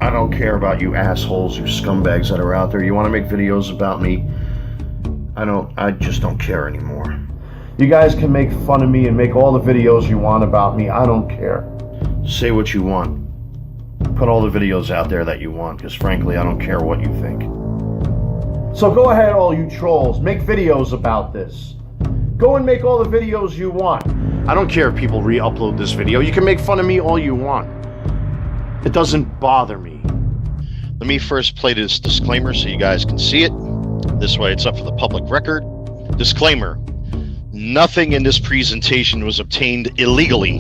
I don't care about you assholes, you scumbags that are out there. You want to make videos about me? I just don't care anymore. You guys can make fun of me and make all the videos you want about me. I don't care. Say what you want. Put all the videos out there that you want, because frankly, I don't care what you think. So go ahead, all you trolls. Make videos about this. Go and make all the videos you want. I don't care if people re-upload this video. You can make fun of me all you want. It doesn't bother me. Let me first play this disclaimer so you guys can see it. This way it's up for the public record. Disclaimer. Nothing in this presentation was obtained illegally.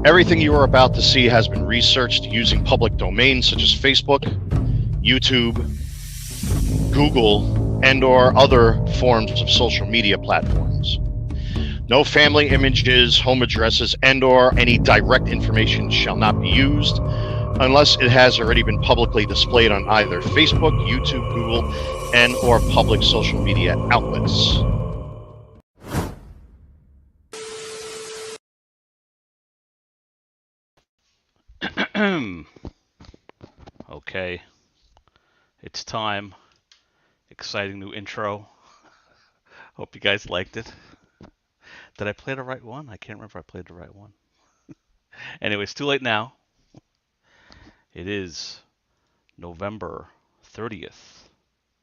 Everything you are about to see has been researched using public domains such as Facebook, YouTube, Google, and/or other forms of social media platforms. No family images, home addresses, and/or any direct information shall not be used unless it has already been publicly displayed on either Facebook, YouTube, Google, and/or public social media outlets. Okay, it's time. Exciting new intro. Hope you guys liked it. Did I play the right one? I can't remember if I played the right one. Anyway, it's too late now. It is November 30th.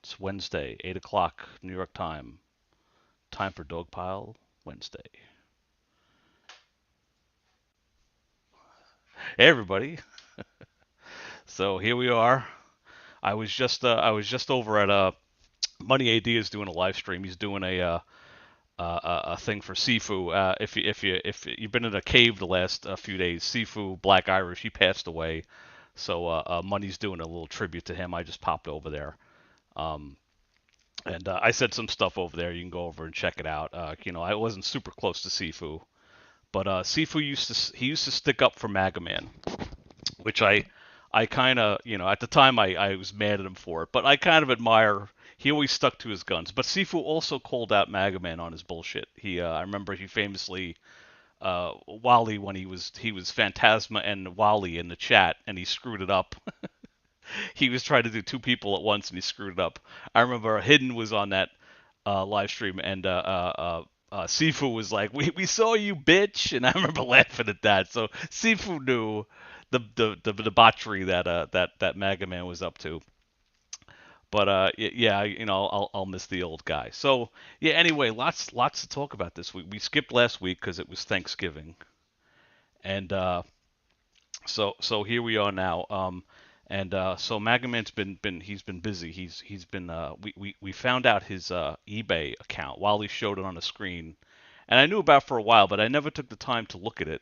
It's Wednesday, 8 o'clock, New York time. Time for Dogpile Wednesday. Hey everybody. So here we are. I was just over at Money AD is doing a live stream. He's doing a thing for Sifu. If you've been in a cave the last few days, Sifu, Black Irish, he passed away. So Money's doing a little tribute to him. I just popped over there, and I said some stuff over there. You can go over and check it out. I wasn't super close to Sifu, but Sifu used to stick up for Maga Man, which I kind of, at the time I was mad at him for it, but I kind of admire. He always stuck to his guns. But Sifu also called out Maga Man on his bullshit. I remember he famously, Wally, when he was Phantasma and Wally in the chat, and he screwed it up. He was trying to do two people at once, and he screwed it up. I remember Hidden was on that live stream, and Sifu was like, "We saw you, bitch," and I remember laughing at that. So Sifu knew the debauchery that Maga Man was up to. But yeah, I'll miss the old guy. So yeah, anyway, lots to talk about this week. We skipped last week because it was Thanksgiving, and so here we are now. So Maga Man's been busy. He's been we found out his eBay account. Wally showed it on the screen, and I knew about it for a while, but I never took the time to look at it.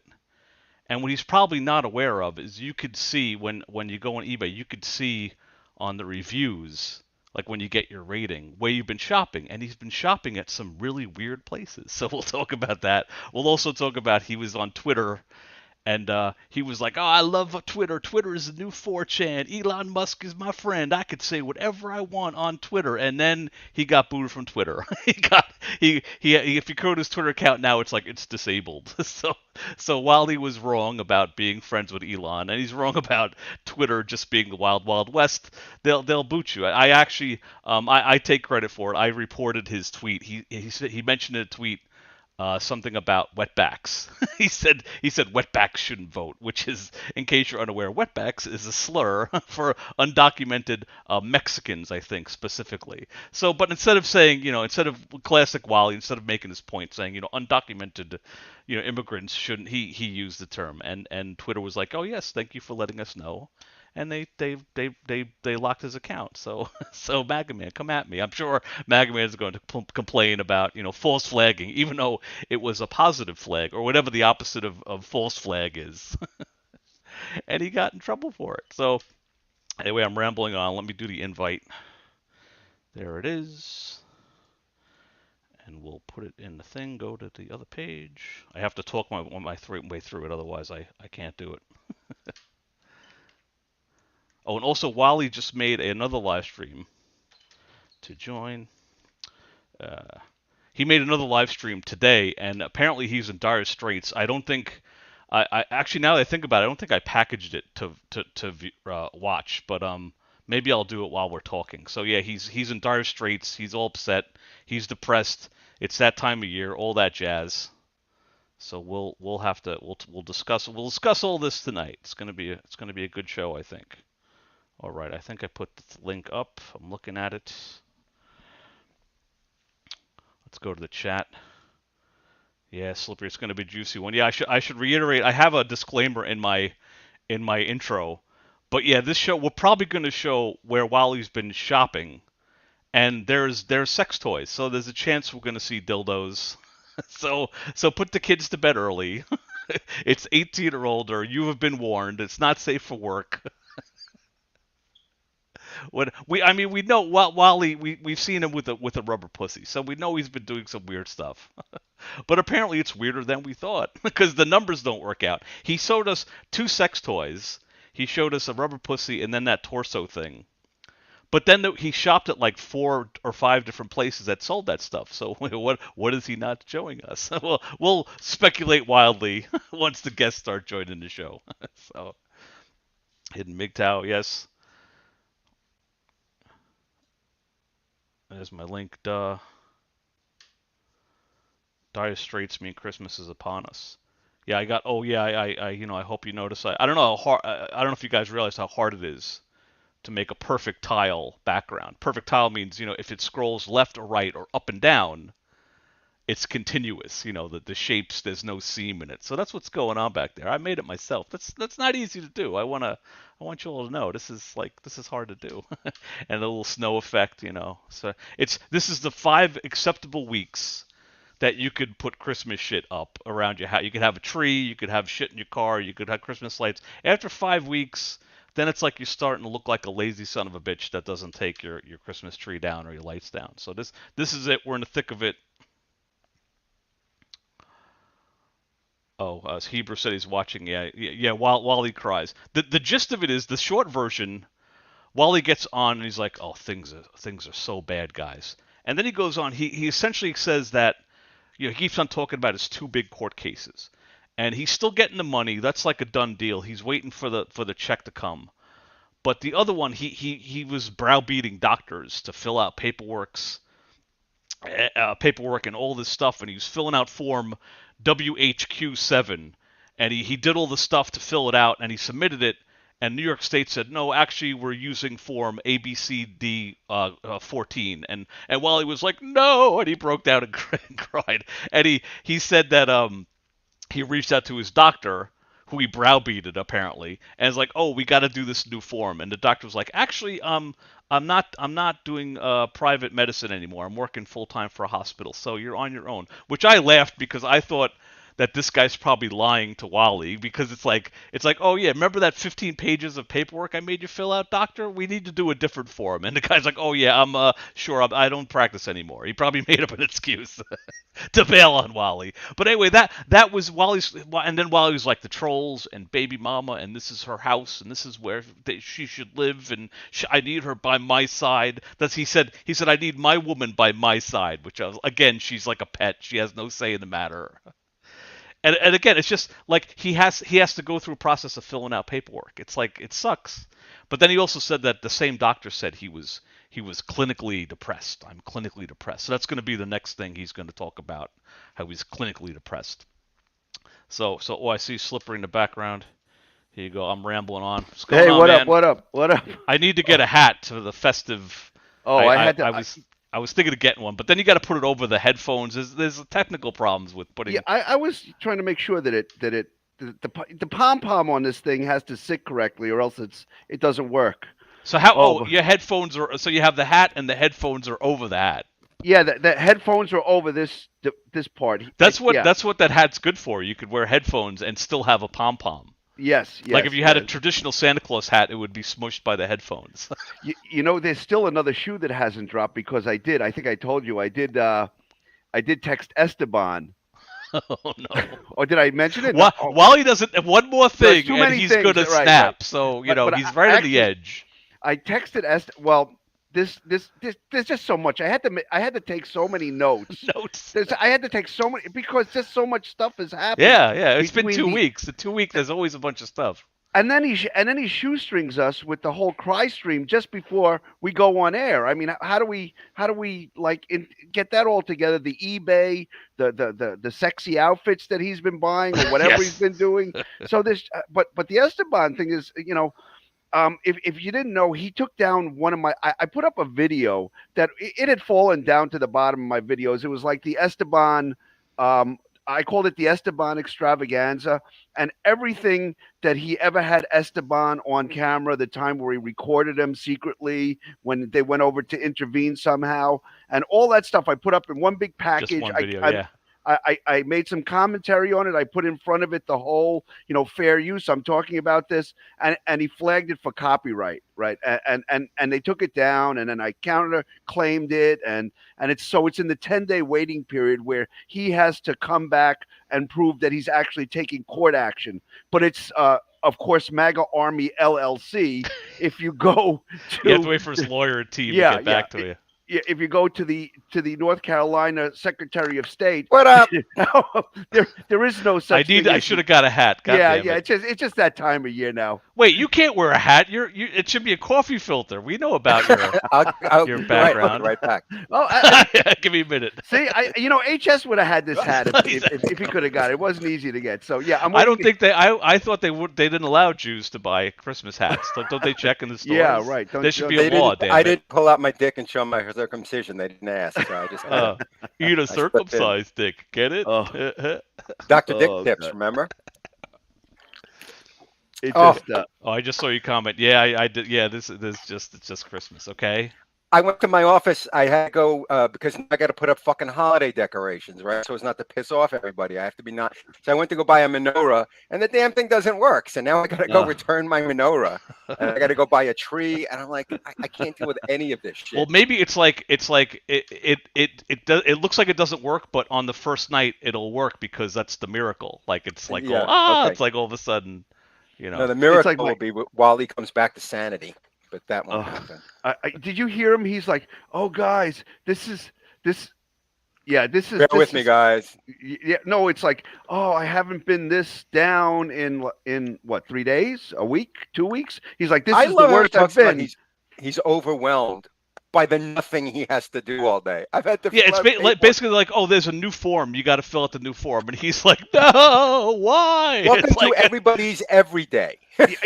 And what he's probably not aware of is you could see when you go on eBay, you could see on the reviews, like when you get your rating, where you've been shopping. And he's been shopping at some really weird places. So we'll talk about that. We'll also talk about he was on Twitter, and he was like, "Oh, I love Twitter. Twitter is the new 4chan. Elon Musk is my friend. I could say whatever I want on Twitter." And then he got booted from Twitter. If you go to his Twitter account now, it's like it's disabled. So while he was wrong about being friends with Elon, and he's wrong about Twitter just being the wild, wild west, they'll boot you. I actually I take credit for it. I reported his tweet. He mentioned in a tweet something about wetbacks. he said wetbacks shouldn't vote, which is, in case you're unaware, wetbacks is a slur for undocumented Mexicans, I think, specifically. So, but instead of saying, instead of classic Wally, instead of making his point saying, undocumented, immigrants shouldn't, he used the term, and Twitter was like, "Oh yes, thank you for letting us know." And they locked his account. So Maga Man, come at me. I'm sure Maga Man is going to complain about false flagging, even though it was a positive flag or whatever the opposite of false flag is. And he got in trouble for it. So anyway, I'm rambling on. Let me do the invite. There it is. And we'll put it in the thing. Go to the other page. I have to talk my way through it, otherwise I can't do it. Oh, and also Wally just made another live stream to join. He made another live stream today, and apparently he's in dire straits. I don't think I actually, now that I think about it, I don't think I packaged it to watch, but maybe I'll do it while we're talking. So yeah, he's in dire straits. He's all upset. He's depressed. It's that time of year, all that jazz. So we'll have to we'll discuss all this tonight. It's gonna be a good show, I think. All right, I think I put the link up. I'm looking at it. Let's go to the chat. Yeah, Slippery, it's going to be a juicy one. Yeah, I should reiterate. I have a disclaimer in my intro, but yeah, this show we're probably going to show where Wally's been shopping, and there's sex toys. So there's a chance we're going to see dildos. So put the kids to bed early. It's 18 or older. You have been warned. It's not safe for work. We know Wally. We've seen him with a rubber pussy, so we know he's been doing some weird stuff. But apparently it's weirder than we thought because the numbers don't work out. He showed us 2 sex toys. He showed us a rubber pussy and then that torso thing. But then he shopped at like 4 or 5 different places that sold that stuff. So what is he not showing us? We'll speculate wildly once the guests start joining the show. So hidden MGTOW, yes. There's my link. Duh. Dire straits mean Christmas is upon us. Yeah, I got. Oh yeah, I hope you notice. I don't know how hard. I don't know if you guys realize how hard it is to make a perfect tile background. Perfect tile means if it scrolls left or right or up and down, it's continuous. The shapes. There's no seam in it. So that's what's going on back there. I made it myself. That's not easy to do. I want you all to know this is hard to do. And a little snow effect. So this is the 5 acceptable weeks that you could put Christmas shit up around your house. You could have a tree, you could have shit in your car, you could have Christmas lights. After 5 weeks, then it's like you're starting to look like a lazy son of a bitch that doesn't take your Christmas tree down or your lights down. So this is it. We're in the thick of it. Oh, as Heber said he's watching. Yeah. While he cries. The gist of it is the short version. Wally gets on and he's like, "Oh, things are so bad, guys." And then he goes on. He essentially says that. He keeps on talking about his 2 big court cases, and he's still getting the money. That's like a done deal. He's waiting for the check to come. But the other one, he was browbeating doctors to fill out paperwork and all this stuff, and he was filling out form WHQ7, and he did all the stuff to fill it out, and he submitted it. And New York State said, no, actually, we're using form ABCD 14. And Wally was like, no, and he broke down and cried. And he said that he reached out to his doctor, who he browbeated apparently, and is like, oh, we got to do this new form. And the doctor was like, actually, I'm not doing private medicine anymore. I'm working full time for a hospital, so you're on your own. Which I laughed because I thought that this guy's probably lying to Wally because it's like, oh yeah, remember that 15 pages of paperwork I made you fill out, doctor? We need to do a different form. And the guy's like, oh yeah, I'm sure I don't practice anymore. He probably made up an excuse to bail on Wally. But anyway, that was Wally's, and then Wally was like the trolls and baby mama, and this is her house, and this is where she should live, and I need her by my side. He said I need my woman by my side, which again, she's like a pet. She has no say in the matter. And again, it's just like he has to go through a process of filling out paperwork. It's like it sucks. But then he also said that the same doctor said he was clinically depressed. I'm clinically depressed. So that's going to be the next thing he's going to talk about, how he's clinically depressed. So I see Slippery in the background. Here you go. I'm rambling on. What's going on, man? What up? I need to get a hat for the festive. Oh, I was thinking of getting one, but then you got to put it over the headphones. There's technical problems with putting. Yeah, I was trying to make sure that the pom pom on this thing has to sit correctly, or else it doesn't work. So how? Your headphones are. So you have the hat, and the headphones are over the hat. Yeah, the headphones are over this part. That's what that hat's good for. You could wear headphones and still have a pom pom. Yes. Like if you had a traditional Santa Claus hat, it would be smushed by the headphones. There's still another shoe that hasn't dropped because I think I told you I did text Esteban. Oh no! Or did I mention it? Wally doesn't. One more thing, and he's going to snap. Right. So he's right on the edge. I texted Well, there's just so much. I had to take so many notes. Notes. I had to take so many because just so much stuff has happened. Yeah. It's been 2 between weeks. The 2 weeks, there's always a bunch of stuff. And then he shoestrings us with the whole cry stream just before we go on air. I mean, how do we like get that all together? The eBay, the sexy outfits that he's been buying or whatever Yes. he's been doing. So this, but the Esteban thing is, if you didn't know, he took down one of my. I put up a video that it had fallen down to the bottom of my videos. It was like the Esteban. I called it the Esteban extravaganza, and everything that he ever had Esteban on camera, the time where he recorded him secretly when they went over to intervene somehow, and all that stuff I put up in one big package. Just one video, yeah. I made some commentary on it. I put in front of it the whole, fair use. I'm talking about this, and he flagged it for copyright, right? And they took it down, and then I counter-claimed it, and it's in the 10-day waiting period where he has to come back and prove that he's actually taking court action. But it's of course, Maga Army LLC. If you go to, you have to wait for his lawyer team to get back to you. If you go to the North Carolina Secretary of State, what up? there is no such thing. I should have got a hat. God damn it. It's just that time of year now. Wait, you can't wear a hat. It should be a coffee filter. We know about your background. Right back. Oh, give me a minute. See, HS would have had this hat if he could have got it. It wasn't easy to get. So yeah, I don't think I thought they didn't allow Jews to buy Christmas hats. Don't they check in the stores? Yeah, right. There should be a law. I didn't pull out my dick and show my circumcision. They didn't ask, so I just you need a circumcised dick. Get it? Dr. Dick tips, remember? I just saw you comment. Yeah, I did. Yeah, it's just Christmas. Okay. I went to my office. I had to go because I got to put up fucking holiday decorations, right? So as not to piss off everybody, I have to be not. So I went to go buy a menorah, and the damn thing doesn't work. So now I got to go return my menorah, and I got to go buy a tree, and I'm like, I can't deal with any of this shit. Well, maybe it looks like it doesn't work, but on the first night it'll work because that's the miracle. Like it's like it's like all of a sudden, No, the miracle will be Wally comes back to sanity. But that won't happen. Did you hear him? He's like, "Oh, guys, this is." Bear with me, guys. Yeah, no, it's like, "Oh, I haven't been this down in what, 3 days, a week, 2 weeks?" He's like, "This is the worst I've been." He's overwhelmed by the nothing he has to do all day. I've had to. Yeah, it's basically like, oh, there's a new form. You got to fill out the new form, and he's like, no, why? Welcome to everybody's every day. Guys,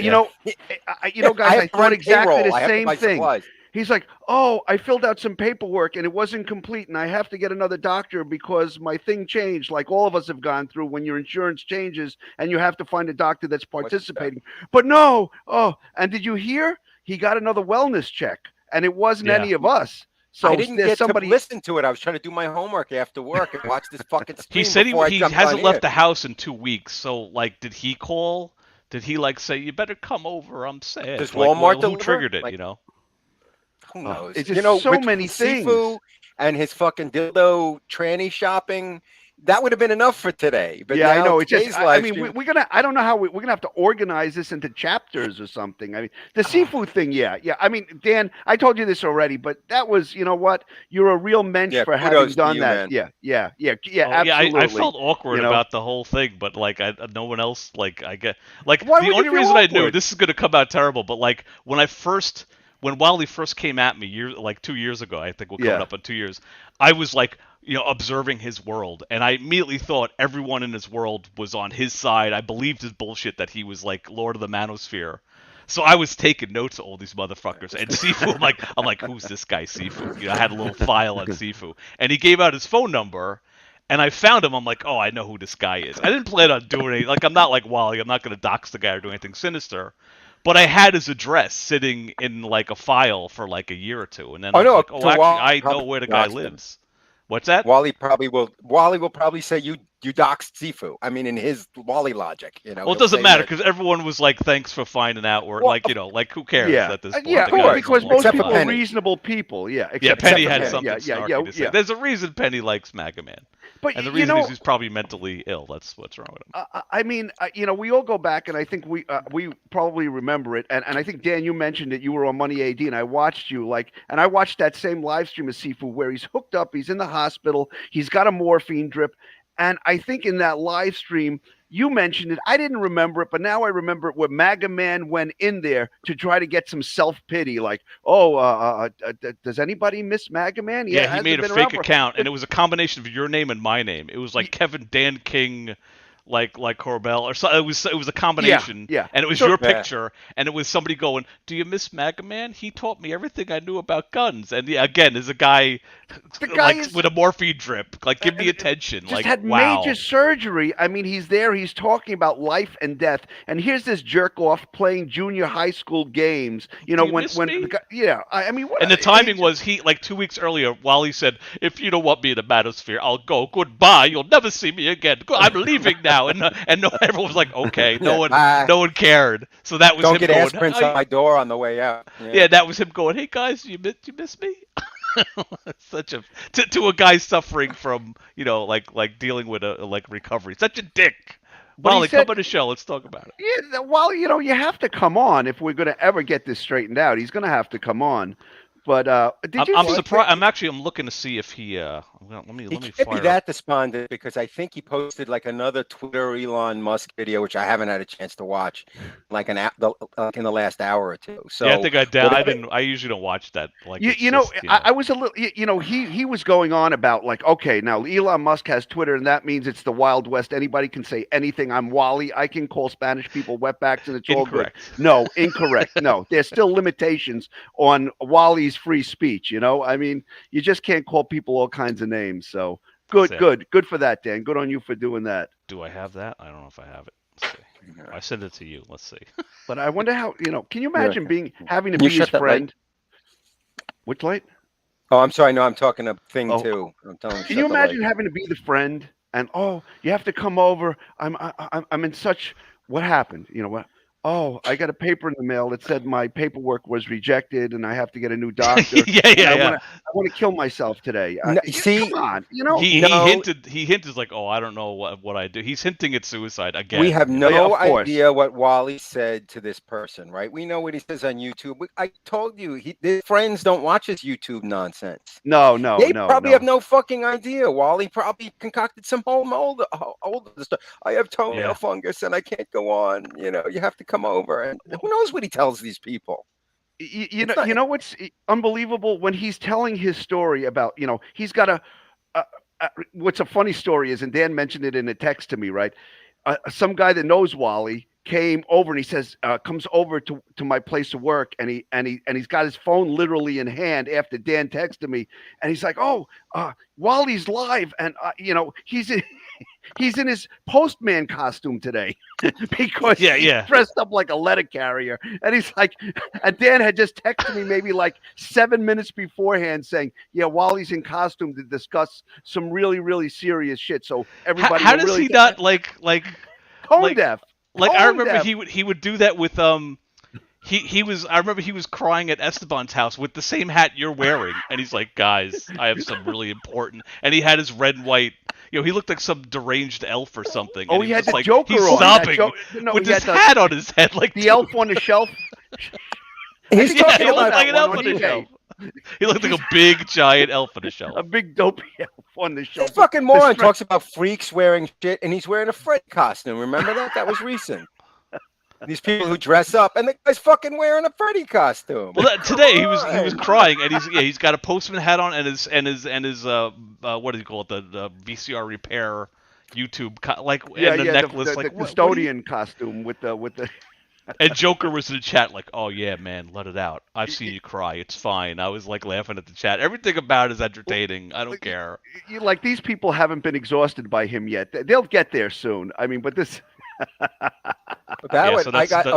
I thought exactly the same thing. Supplies. He's like, "Oh, I filled out some paperwork and it wasn't complete, and I have to get another doctor because my thing changed." Like all of us have gone through when your insurance changes and you have to find a doctor that's participating. But no, and did you hear? He got another wellness check, and it wasn't any of us. So I didn't get to listen to it. I was trying to do my homework after work and watch this fucking stream. He said he hasn't left the house in 2 weeks. So, like, did he call? Did he say, "You better come over, I'm sad"? Does Walmart who triggered it? Who knows? It's just so many things. Sifu and his fucking dildo tranny shopping. That would have been enough for today. But yeah, I know. It's just. I mean, we're gonna. I don't know how we're gonna have to organize this into chapters or something. I mean, the seafood thing. Yeah. I mean, Dan, I told you this already, but that was. You know what? You're a real mensch for having done that. Man. Yeah. Absolutely. I felt awkward about the whole thing, but no one else. I get the only reason I knew this is gonna come out terrible, but when Wally first came at me 2 years ago, I think we're coming up on 2 years, I was observing his world, and I immediately thought everyone in his world was on his side. I believed his bullshit that he was like Lord of the Manosphere. So I was taking notes of all these motherfuckers. And Sifu, I'm like, who's this guy, Sifu? I had a little file on Sifu. And he gave out his phone number, and I found him. I'm like, oh, I know who this guy is. I didn't plan on doing anything. I'm not like Wally. I'm not going to dox the guy or do anything sinister. But I had his address sitting in a file for a year or two, and then I know where the guy lives. What's that? Wally will probably say you doxed Sifu. I mean, in his Wally logic, Well, it doesn't matter because everyone was like, "Thanks for finding out." Or who cares at this point? Because most people are reasonable people. Yeah. Penny had something snarky to say. There's a reason Penny likes Maga Man. But And the you reason know, is he's probably mentally ill. That's what's wrong with him. I mean, you know, we all go back, and I think we probably remember it. And I think Dan, you mentioned it. You were on Money AD, and I watched you and I watched that same live stream of Sifu where he's hooked up, he's in the hospital, he's got a morphine drip, and I think in that live stream. You mentioned it. I didn't remember it, but now I remember it. Where Maga Man went in there to try to get some self pity, like, "Oh, does anybody miss Maga Man? Yeah, he hasn't made a been fake around account, and it was a combination of your name and my name. It was like Kevin Dan King, like Corbell, or so. It was a combination. Yeah. And it was So- your Yeah. picture, and it was somebody going, "Do you miss Maga Man? He taught me everything I knew about guns." And yeah, again, there's a guy, The guy like is- with a morphine drip. Like, give me attention. Just like, had wow. major surgery. I mean, he's there. He's talking about life and death. And here's this jerk off playing junior high school games. You know, you when miss when me? the guy, yeah. I mean, what? And the timing was like 2 weeks earlier. Wally said, "If you don't want me in the manosphere, I'll go. Goodbye. You'll never see me again. I'm leaving now." And no, everyone was like, "Okay." No one cared. So that was Don't him get going. ass prints on my door on the way out. Yeah, that was him going. "Hey guys, you miss me?" Such a to a guy suffering from like dealing with a like recovery. Such a dick. But he Wally, said- come on the show. Let's talk about it. Yeah. Well, you know, you have to come on if we're going to ever get this straightened out. He's going to have to come on. But did you? I'm see- surprised. I'm looking to see if he. Let me He fire can't be up. that despondent because I think he posted like another Twitter Elon Musk video, which I haven't had a chance to watch, like in the last hour or two. So Yeah, I think I whatever- didn't. I usually don't watch that. Like You know, I was a little. You know, he was going on about like, okay, now Elon Musk has Twitter, and that means it's the Wild West. Anybody can say anything. I'm Wally. I can call Spanish people wetbacks, and it's all good. Incorrect. No, incorrect. No, there's still limitations on Wally's free speech. You know, I mean, you just can't call people all kinds of names. So good, That's it. good for that, Dan. Good on you for doing that. Do I have that? I don't know if I have it. Let's see. I sent it to you. Let's see. But I wonder how. You know, can you imagine having to Can you be shut his that light? friend? Which light? Oh, I'm sorry. No, I'm talking a thing Oh. too. I'm telling you. Can you imagine having to be the friend and you have to come over? I'm in such. What happened? You know what? Oh, I got a paper in the mail that said my paperwork was rejected and I have to get a new doctor. yeah. I want to kill myself today. No, see, come on, you know. He No. hinted like, "Oh, I don't know what I do." He's hinting at suicide again. we have Yeah, no of course. idea what Wally said to this person, right? We know what he says on YouTube. I told you, his friends don't watch his YouTube nonsense. No. They probably have no fucking idea. Wally probably concocted some whole mold stuff. I have toenail fungus and I can't go on. You know, you have to come over. And who knows what he tells these people? You know what's unbelievable when he's telling his story about, you know, he's got what's a funny story is, and Dan mentioned it in a text to me, right? Some guy that knows Wally came over and he says, comes over to my place of work, and he's got his phone literally in hand after Dan texted me, and he's like, "Oh, Wally's live," and you know, he's in his postman costume today because he's dressed up like a letter carrier, and he's like, and Dan had just texted me maybe like 7 minutes beforehand saying, "Yeah, Wally's in costume to discuss some really, really serious shit." So everybody, How does he not like tone deaf? Like I remember deaf. he would do that with he was I remember he was crying at Esteban's house with the same hat you're wearing, and he's like, "Guys, I have some really important," and he had his red and white. You know, he looked like some deranged elf or something. Oh, and he had was the like, Joker he's on. sobbing No, with he his had hat on his head, like the elf on the shelf. He's Yeah, talking he looked about like an that elf one on the on shelf. He looked like a big giant elf on the shelf. A big dopey elf on the shelf. this fucking moron This- talks about freaks wearing shit, and he's wearing a Freddy costume. Remember that? That was recent. These people who dress up, and the guy's fucking wearing a Freddy costume. Well, today he was crying, and he's got a postman hat on, and his what do you call it, the VCR repair YouTube and the necklace, the like what custodian costume with the. And Joker was in the chat like, "Oh yeah, man, let it out. I've seen you cry. It's fine." I was like laughing at the chat. Everything about it is entertaining. I don't care. Like these people haven't been exhausted by him yet. They'll get there soon. I mean, but this.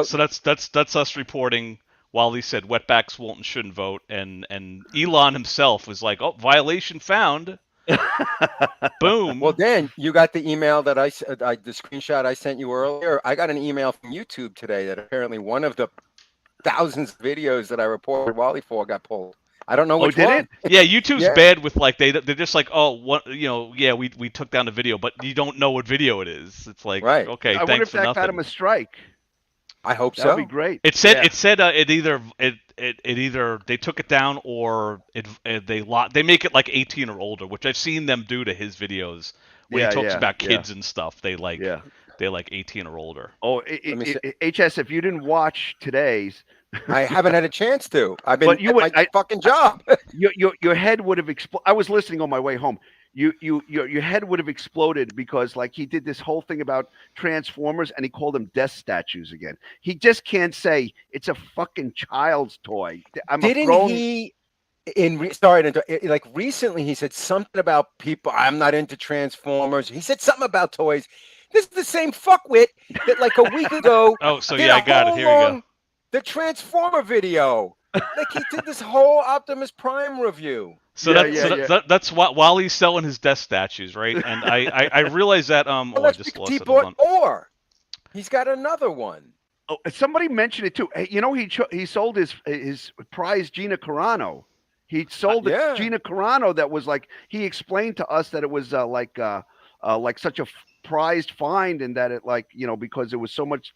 So that's us reporting. Wally said wetbacks won't and shouldn't vote, and Elon himself was like, "Oh, violation found." Boom. Well, Dan, you got the email that the screenshot I sent you earlier. I got an email from YouTube today that apparently one of the thousands of videos that I reported Wally for got pulled. I don't know which did one. it? Yeah, YouTube's Yeah. bad with like they're just like, oh, what, you know, yeah, we took down the video, but you don't know what video it is. It's like, Right. okay, I wonder thanks if for that got him nothing. a strike. I hope That'd so. be great. It said Yeah. it either they took it down or they make it like 18 or older, which I've seen them do to his videos when he talks about kids and stuff. They like 18 or older. Oh, Let me see. HS, if you didn't watch today's, I haven't had a chance to. I've been But you at would- my fucking job. your head would have exploded. I was listening on my way home. Your head would have exploded because like he did this whole thing about Transformers and he called them death statues again. He just can't say it's a fucking child's toy. Didn't he? Like recently, he said something about people. I'm not into Transformers. He said something about toys. This is the same fuckwit that like a week ago. Oh, so did yeah, a I got it. whole Here you go. long- The Transformer video. Like he did this whole Optimus Prime review. So Yeah, that's what Wally's selling his death statues, right? And I realized that Well, I that's just because lost he it. Hold on. bought more. He's got another one. Oh, somebody mentioned it too. Hey, you know, he sold his prize Gina Carano. He sold the yeah. Gina Carano that was like he explained to us that it was like such a prized find and that it like because there was so much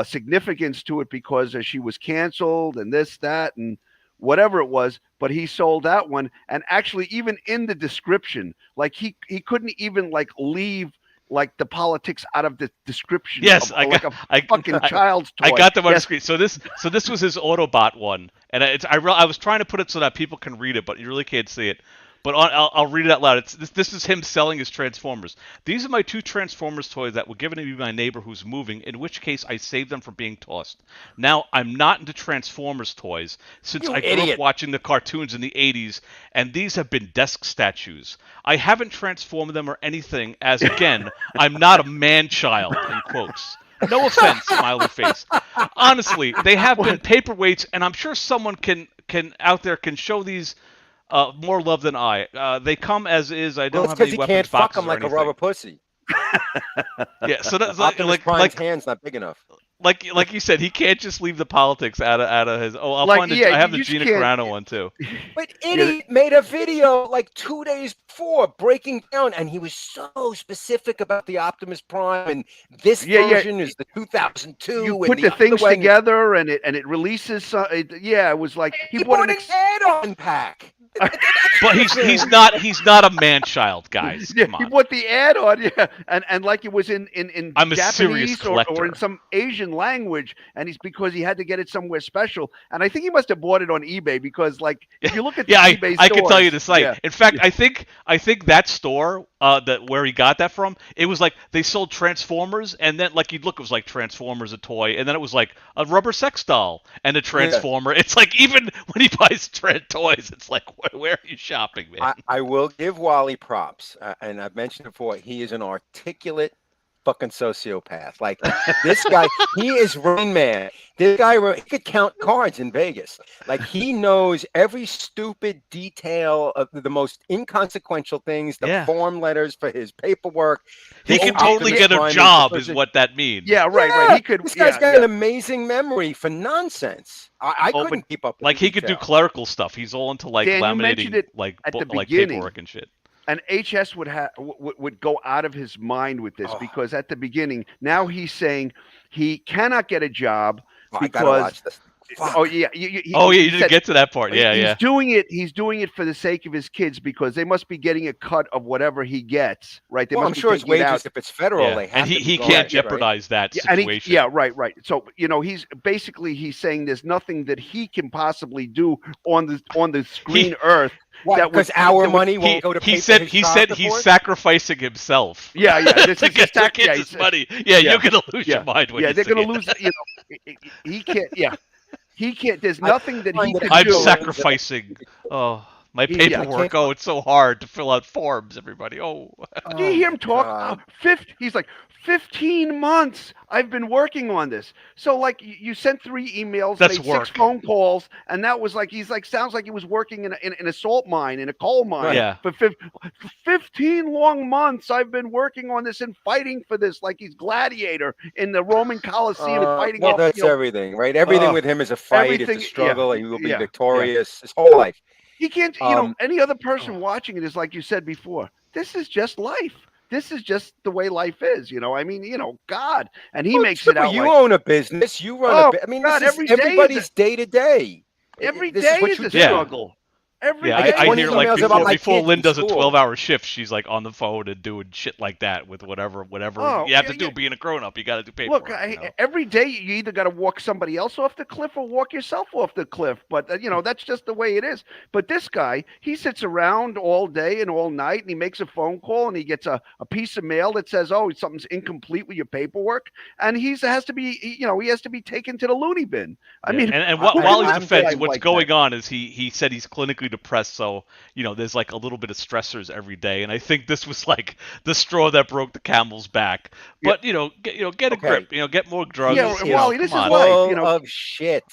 significance to it because she was canceled and this that and whatever it was. But he sold that one, and actually even in the description, like he couldn't even like leave like the politics out of the description. Yes, of, like a fucking child's toy. I got them on the Yes. screen. So this was his Autobot one, and I was trying to put it so that people can read it, but you really can't see it. But I'll read it out loud. This is him selling his Transformers. These are my 2 Transformers toys that were given to me by my neighbor who's moving, in which case I saved them from being tossed. Now, I'm not into Transformers toys since I grew up watching the cartoons in the 80s, and these have been desk statues. I haven't transformed them or anything, as again, I'm not a man-child, in quotes. No offense, smiley face. Honestly, they have been paperweights, and I'm sure someone can out there can show these more love than I. They come as is. I don't have any he weapons can't fuck boxes him or like a anything. rubber pussy. Yeah, so that's Optimus Prime's hand's not big enough. like you said, he can't just leave the politics out of his. Oh, I'll Like, find it. yeah, I have you the just Gina can't- Carano one too. But idiot made a video like 2 days before breaking down, and he was so specific about the Optimus Prime, and this version is the 2002. You and put the other things one- together, and it releases. It was like He bought bought an add-on pack. But he's not a man-child, guys. Yeah, Come he on. bought the add-on, yeah, and like it was in I'm a serious Japanese or in collector. some Asian language, and he's because he had to get it somewhere special, and I think he must have bought it on eBay because like if you look at the eBay I can tell you the stores, site. yeah. In fact, I think that store that where he got that from, it was like they sold Transformers, and then like you'd look, it was like Transformers a toy, and then it was like a rubber sex doll and a Transformer. It's like even when he buys toys, it's like where are you shopping, man? I will give Wally props, and I've mentioned before, he is an articulate fucking sociopath. Like this guy, he is Rain Man. This guy, he could count cards in Vegas. Like he knows every stupid detail of the most inconsequential things, the form letters for his paperwork. He can totally get a job, is what that means. Yeah, right. He could. This guy's got an amazing memory for nonsense. I couldn't keep up. With like the he could do detail. clerical stuff. He's all into like Dan, you mentioned laminating it like at the like beginning. paperwork and shit. And HS would go out of his mind with this because at the beginning, now he's saying he cannot get a job I gotta because. watch this. Fuck. Oh yeah, You he didn't said get to that part. Yeah, he's doing it. He's doing it for the sake of his kids because they must be getting a cut of whatever he gets, right? They Well, I'm must be sure his taking it out. wages, if it's federal, Yeah. they have And to he be can't garnished, right? jeopardize that Yeah, and situation. right. So he's basically saying there's nothing that he can possibly do on the screen Earth. Why? That Because would- our that would- money won't go to pay he for said his he child said he's support? sacrificing himself. Yeah. This to is get his to get his money. Yeah, you're gonna lose your mind when you they're see gonna it. lose. He can't. Yeah, he can't. There's nothing that he can I'm do. sacrificing. Oh, my Yeah, paperwork. Oh, it's so hard to fill out forms. Everybody. Oh. Do you hear him talk? God. He's like, 15 months I've been working on this. So like you sent 3 emails, That's made work. 6 phone calls, and that was like sounds like he was working in a salt mine, in a coal mine. Yeah. For 15 long months I've been working on this and fighting for this, like he's Gladiator in the Roman Colosseum fighting. Well, off, that's everything, right? Everything with him is a fight. It's a everything- struggle. yeah, He will be yeah, victorious his whole life. He can't. Any other person watching it is like you said before. This is just life. This is just the way life is. I mean, God, and he makes it out. You like, own a business. You run a. I mean, God, this is everybody's day to day. Every day is a struggle. Every day. I hear like before Lynn does a school. 12-hour shift, she's like on the phone and doing shit like that with whatever you have to do being a grown-up. You got to do paperwork. Look, every day you either got to walk somebody else off the cliff or walk yourself off the cliff. But that's just the way it is. But this guy, he sits around all day and all night, and he makes a phone call, and he gets a piece of mail that says, "Oh, something's incomplete with your paperwork," and he has to be taken to the loony bin. I mean, and Wally's defense, what's going on is he said he's clinically depressed, so there's like a little bit of stressors every day, and I think this was like the straw that broke the camel's back. But get a grip, get more drugs. Yeah, Wally, this is life. Full of shit.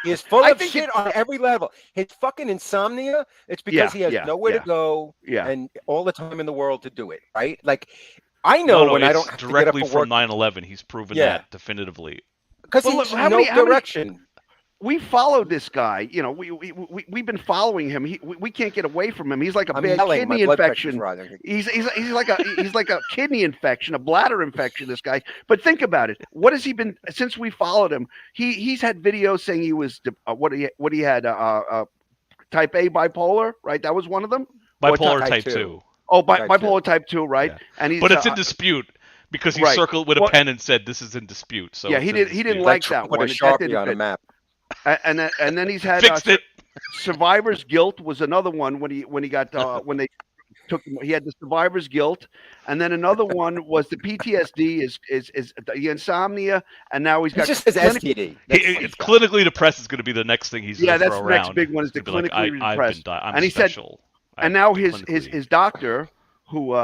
He is full of shit on every level. His fucking insomnia, it's because he has nowhere to go and all the time in the world to do it. Right? Like I know when I don't have directly to get up for from 9/11, he's proven that definitively. Because he's no direction. We followed this guy. We've been following him. We can't get away from him. He's like a bad kidney infection. He's like a kidney infection, a bladder infection. This guy. But think about it. What has he been since we followed him? He's had videos saying he was what he had type A bipolar, right? That was one of them. Bipolar type 2. Oh, bipolar type 2, right? Yeah. But it's in dispute. Because he circled with a pen and said, "This is in dispute." So he didn't like that one. Put a Sharpie on a map. And then he's had survivor's guilt was another one when he got when they took him. He had the survivor's guilt, and then another one was the PTSD is the insomnia, and now he's got just his STD. It's clinically depressed is going to be next thing he's going to throw around. That's the next big one is the clinically depressed. And he special. Said, and now his doctor who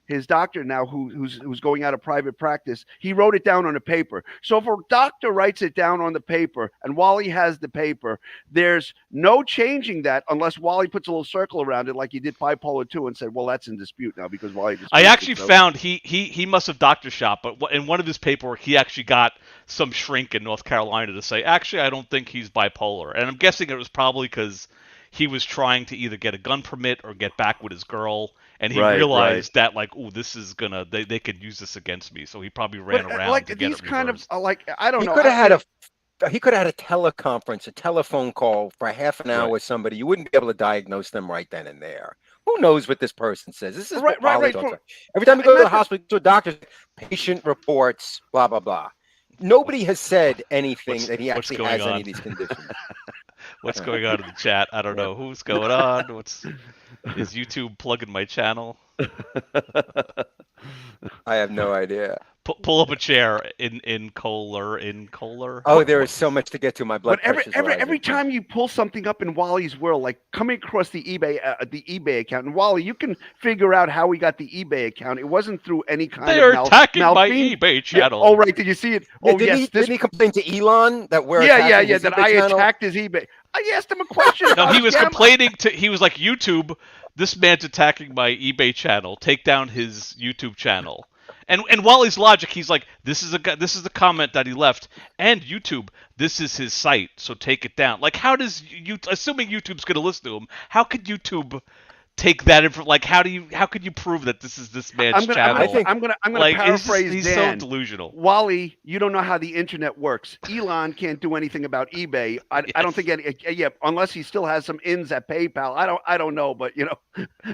his doctor now who's going out of private practice, he wrote it down on a paper. So if a doctor writes it down on the paper and Wally has the paper, there's no changing that unless Wally puts a little circle around it like he did bipolar 2 and said, well, that's in dispute now because Wally I actually found he must have doctor shop, but in one of his paperwork, he actually got some shrink in North Carolina to say, actually, I don't think he's bipolar. And I'm guessing it was probably because he was trying to either get a gun permit or get back with his girl. And he realized that, like, oh, this is gonna they could use this against me. So he probably ran around like to get these it kind reversed. of like I don't know. He could have had a teleconference, a telephone call for half an hour with somebody. You wouldn't be able to diagnose them right then and there. Who knows what this person says? This is right. Every time you go to the hospital, to a doctor, patient reports, blah blah blah. Nobody has said anything that he actually has any of these conditions. What's going on in the chat? I don't know who's going on. Is YouTube plugging my channel? I have no idea. Pull up a chair in Kohler. Oh, there is so much to get to. My blood pressure. Every time you pull something up in Wally's world, like coming across the eBay account, and Wally, you can figure out how we got the eBay account. It wasn't through any kind of attacking my eBay channel. Yeah. Oh, right. Did you see it? Oh, yes. Did he complain to Elon that we're that I attacked his eBay? I asked him a question. No, he was complaining to. He was like, YouTube, this man's attacking my eBay channel. Take down his YouTube channel. And Wally's logic, he's like, this is the comment that he left, and YouTube, this is his site, so take it down. Like, how does assuming YouTube's going to listen to him, how could YouTube take that info? Like, how could you prove that this is this man's channel? I'm gonna paraphrase he's Dan. so delusional. Wally, you don't know how the internet works. Elon can't do anything about eBay. I don't think unless he still has some ins at PayPal. I don't know, but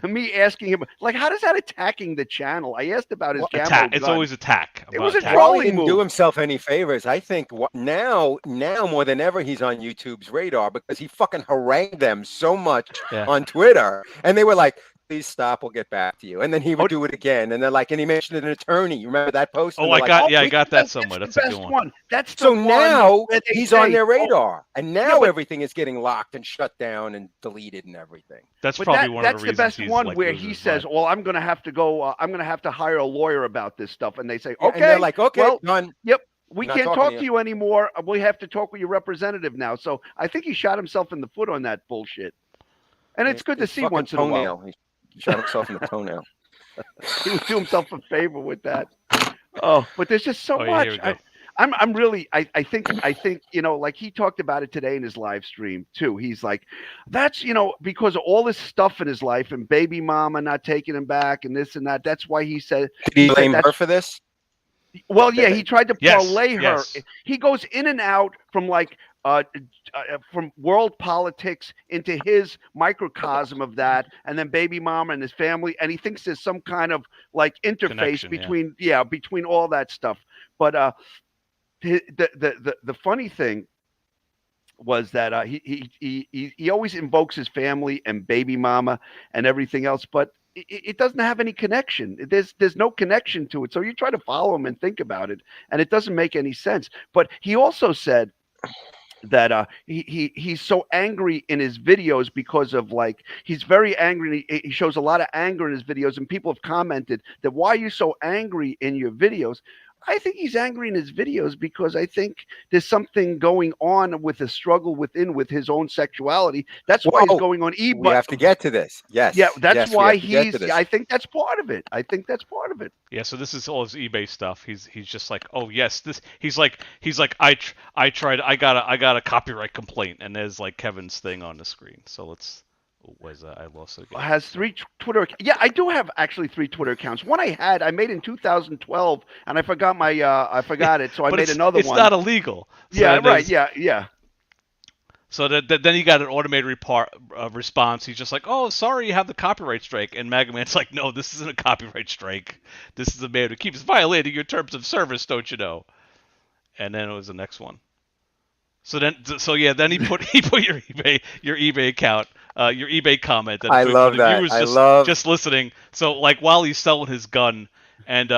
me asking him like, how does that attacking the channel? I asked about his attack. It's always attack. It was a Wally didn't do himself any favors. I think now more than ever he's on YouTube's radar because he fucking harangued them so much on Twitter, and they were like, please stop, we'll get back to you. And then he would do it again. And they're like, and he mentioned an attorney. You remember that post? Oh, I got that somewhere. That's a good one. That's so now he's on their radar. And now everything is getting locked and shut down and deleted and everything. That's probably one of the reasons. That's the best one where he says, well, I'm going to have to go, I'm going to have to hire a lawyer about this stuff. And they say, okay. And they're like, okay, well, done. Yep. We can't talk to you anymore. We have to talk with your representative now. So I think he shot himself in the foot on that bullshit. And it's good to see once in a while. He shot himself in the toenail. He would do himself a favor with that. Oh, but there's just so much. I'm really I think like he talked about it today in his live stream too. He's like, that's because of all this stuff in his life and baby mama not taking him back and this and that. That's why he said Did he said blame her that's for this? well, yeah, he tried to Yes, parlay her. yes. He goes in and out from world politics into his microcosm of that, and then baby mama and his family, and he thinks there's some kind of like interface Connection, between all that stuff. But the funny thing was that he always invokes his family and baby mama and everything else, but it doesn't have any connection. There's no connection to it. So you try to follow him and think about it, and it doesn't make any sense. But he also said that he's so angry in his videos because of like he's very angry. He shows a lot of anger in his videos, and people have commented that why are you so angry in your videos? I think he's angry in his videos because I think there's something going on with a struggle with his own sexuality. That's why he's going on eBay. We have to get to this. Yes. Yeah, that's why I think that's part of it. Yeah, so this is all his eBay stuff. He's just like, oh yes, this. He's like I tried. I got a copyright complaint, and there's like Kevin's thing on the screen. So let's. I lost it again. Has 3 Twitter. Yeah, I do have actually 3 Twitter accounts. One I made in 2012, and I forgot it, so I made another one. It's not illegal. So yeah, right. Yeah. So then he got an automated response. He's just like, "Oh, sorry, you have the copyright strike." And Maga Man's like, "No, this isn't a copyright strike. This is a man who keeps violating your terms of service, don't you know?" And then it was the next one. Then he put your eBay account, your eBay comment. I love that. Just listening. So like while he's selling his gun, and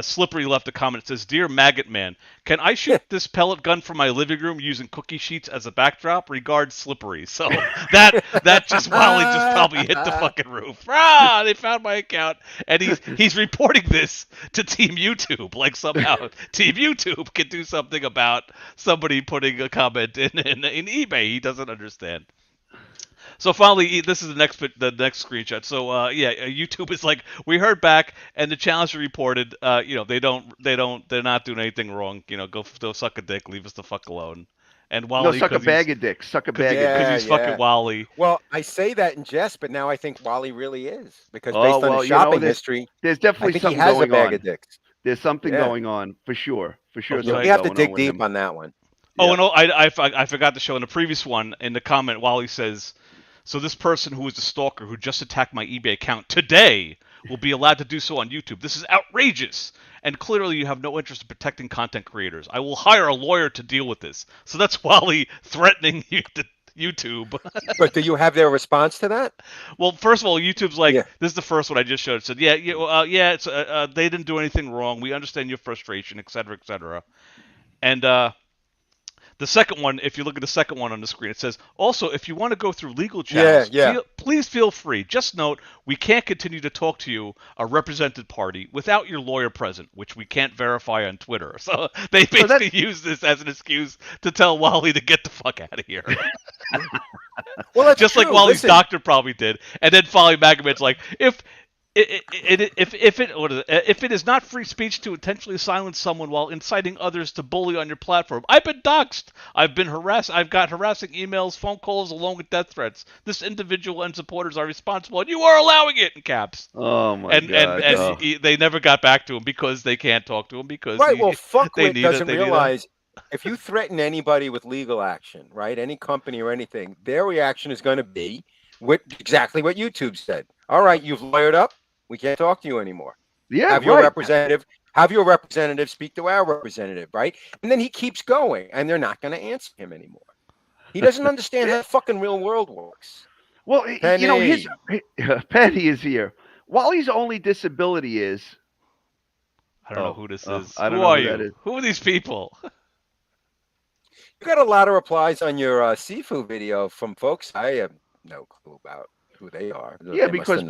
Slippery left a comment that says, "Dear Maggot Man, can I shoot this pellet gun from my living room using cookie sheets as a backdrop? Regards, Slippery." So that just Wally just probably hit the fucking roof. They found my account, and he's reporting this to Team YouTube. Like somehow Team YouTube can do something about somebody putting a comment in eBay. He doesn't understand. So finally, this is the next screenshot. So YouTube is like, we heard back, and the challenger reported, they're not doing anything wrong. Go suck a dick, leave us the fuck alone. And Wally, suck a bag of dicks, because he's fucking Wally. Well, I say that in jest, but now I think Wally really is because based on his shopping history, there's definitely something he has going a bag on. of dicks. There's something going on for sure. So we have to dig deep on that one. Oh, and I forgot to show in the previous one in the comment. Wally says, "So this person who is a stalker who just attacked my eBay account today will be allowed to do so on YouTube. This is outrageous. And clearly you have no interest in protecting content creators. I will hire a lawyer to deal with this." So that's Wally threatening YouTube. But do you have their response to that? Well, first of all, YouTube's like, this is the first one I just showed. It said, it's they didn't do anything wrong. We understand your frustration, etc., etc. And the second one, if you look at the second one on the screen, it says, also, if you want to go through legal channels, please feel free. Just note, we can't continue to talk to you, a represented party, without your lawyer present, which we can't verify on Twitter. So they basically use this as an excuse to tell Wally to get the fuck out of here. Well, that's just true. like Wally's doctor probably did. And then finally Maga Man's like, if it is not free speech to intentionally silence someone while inciting others to bully on your platform, I've been doxxed. I've been harassed. I've got harassing emails, phone calls, along with death threats. This individual and supporters are responsible, and you are allowing it in caps. Oh my god! And they never got back to him because they can't talk to him because fuckwit doesn't realize if you threaten anybody with legal action, right? Any company or anything, their reaction is going to be exactly what YouTube said. All right, you've lawyered up. We can't talk to you anymore. Yeah, have your representative speak to our representative, right? And then he keeps going, and they're not going to answer him anymore. He doesn't understand how the fucking real world works. Well, Penny is here. Wally's only disability is. I don't know who this is. I don't who know are who you? that is. Who are these people? You got a lot of replies on your Sifu video from folks I have no clue about who they are. Yeah, because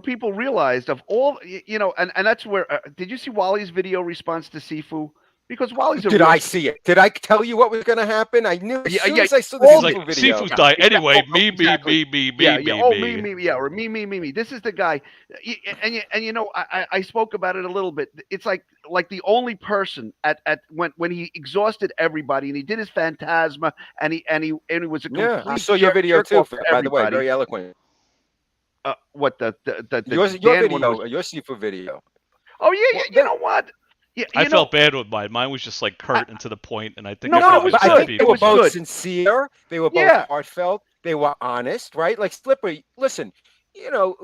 people realized of all, and that's where. Did you see Wally's video response to Sifu? Because Wally's a Did real I see it? Did I tell you what was going to happen? I knew as Yeah, soon yeah, as I saw all He's the like, video. Sifu's died. Anyway, me, exactly. me. Yeah. Oh, me. Yeah, or me. This is the guy. And you know, I spoke about it a little bit. It's like the only person at when he exhausted everybody and he did his phantasma and he was a complete Yeah, I saw your video jerk too. off to By the way, everybody. very eloquent. What the Your Dan one video, was? your Sifu video. Oh yeah, Well, you know what? Yeah, I felt bad with mine. Mine was just like curt and to the point, and I think No, I it probably was but I scared think good. they people. were was both good. sincere. They were both Yeah. heartfelt. They were honest, right? Like Slippery. Listen, you know,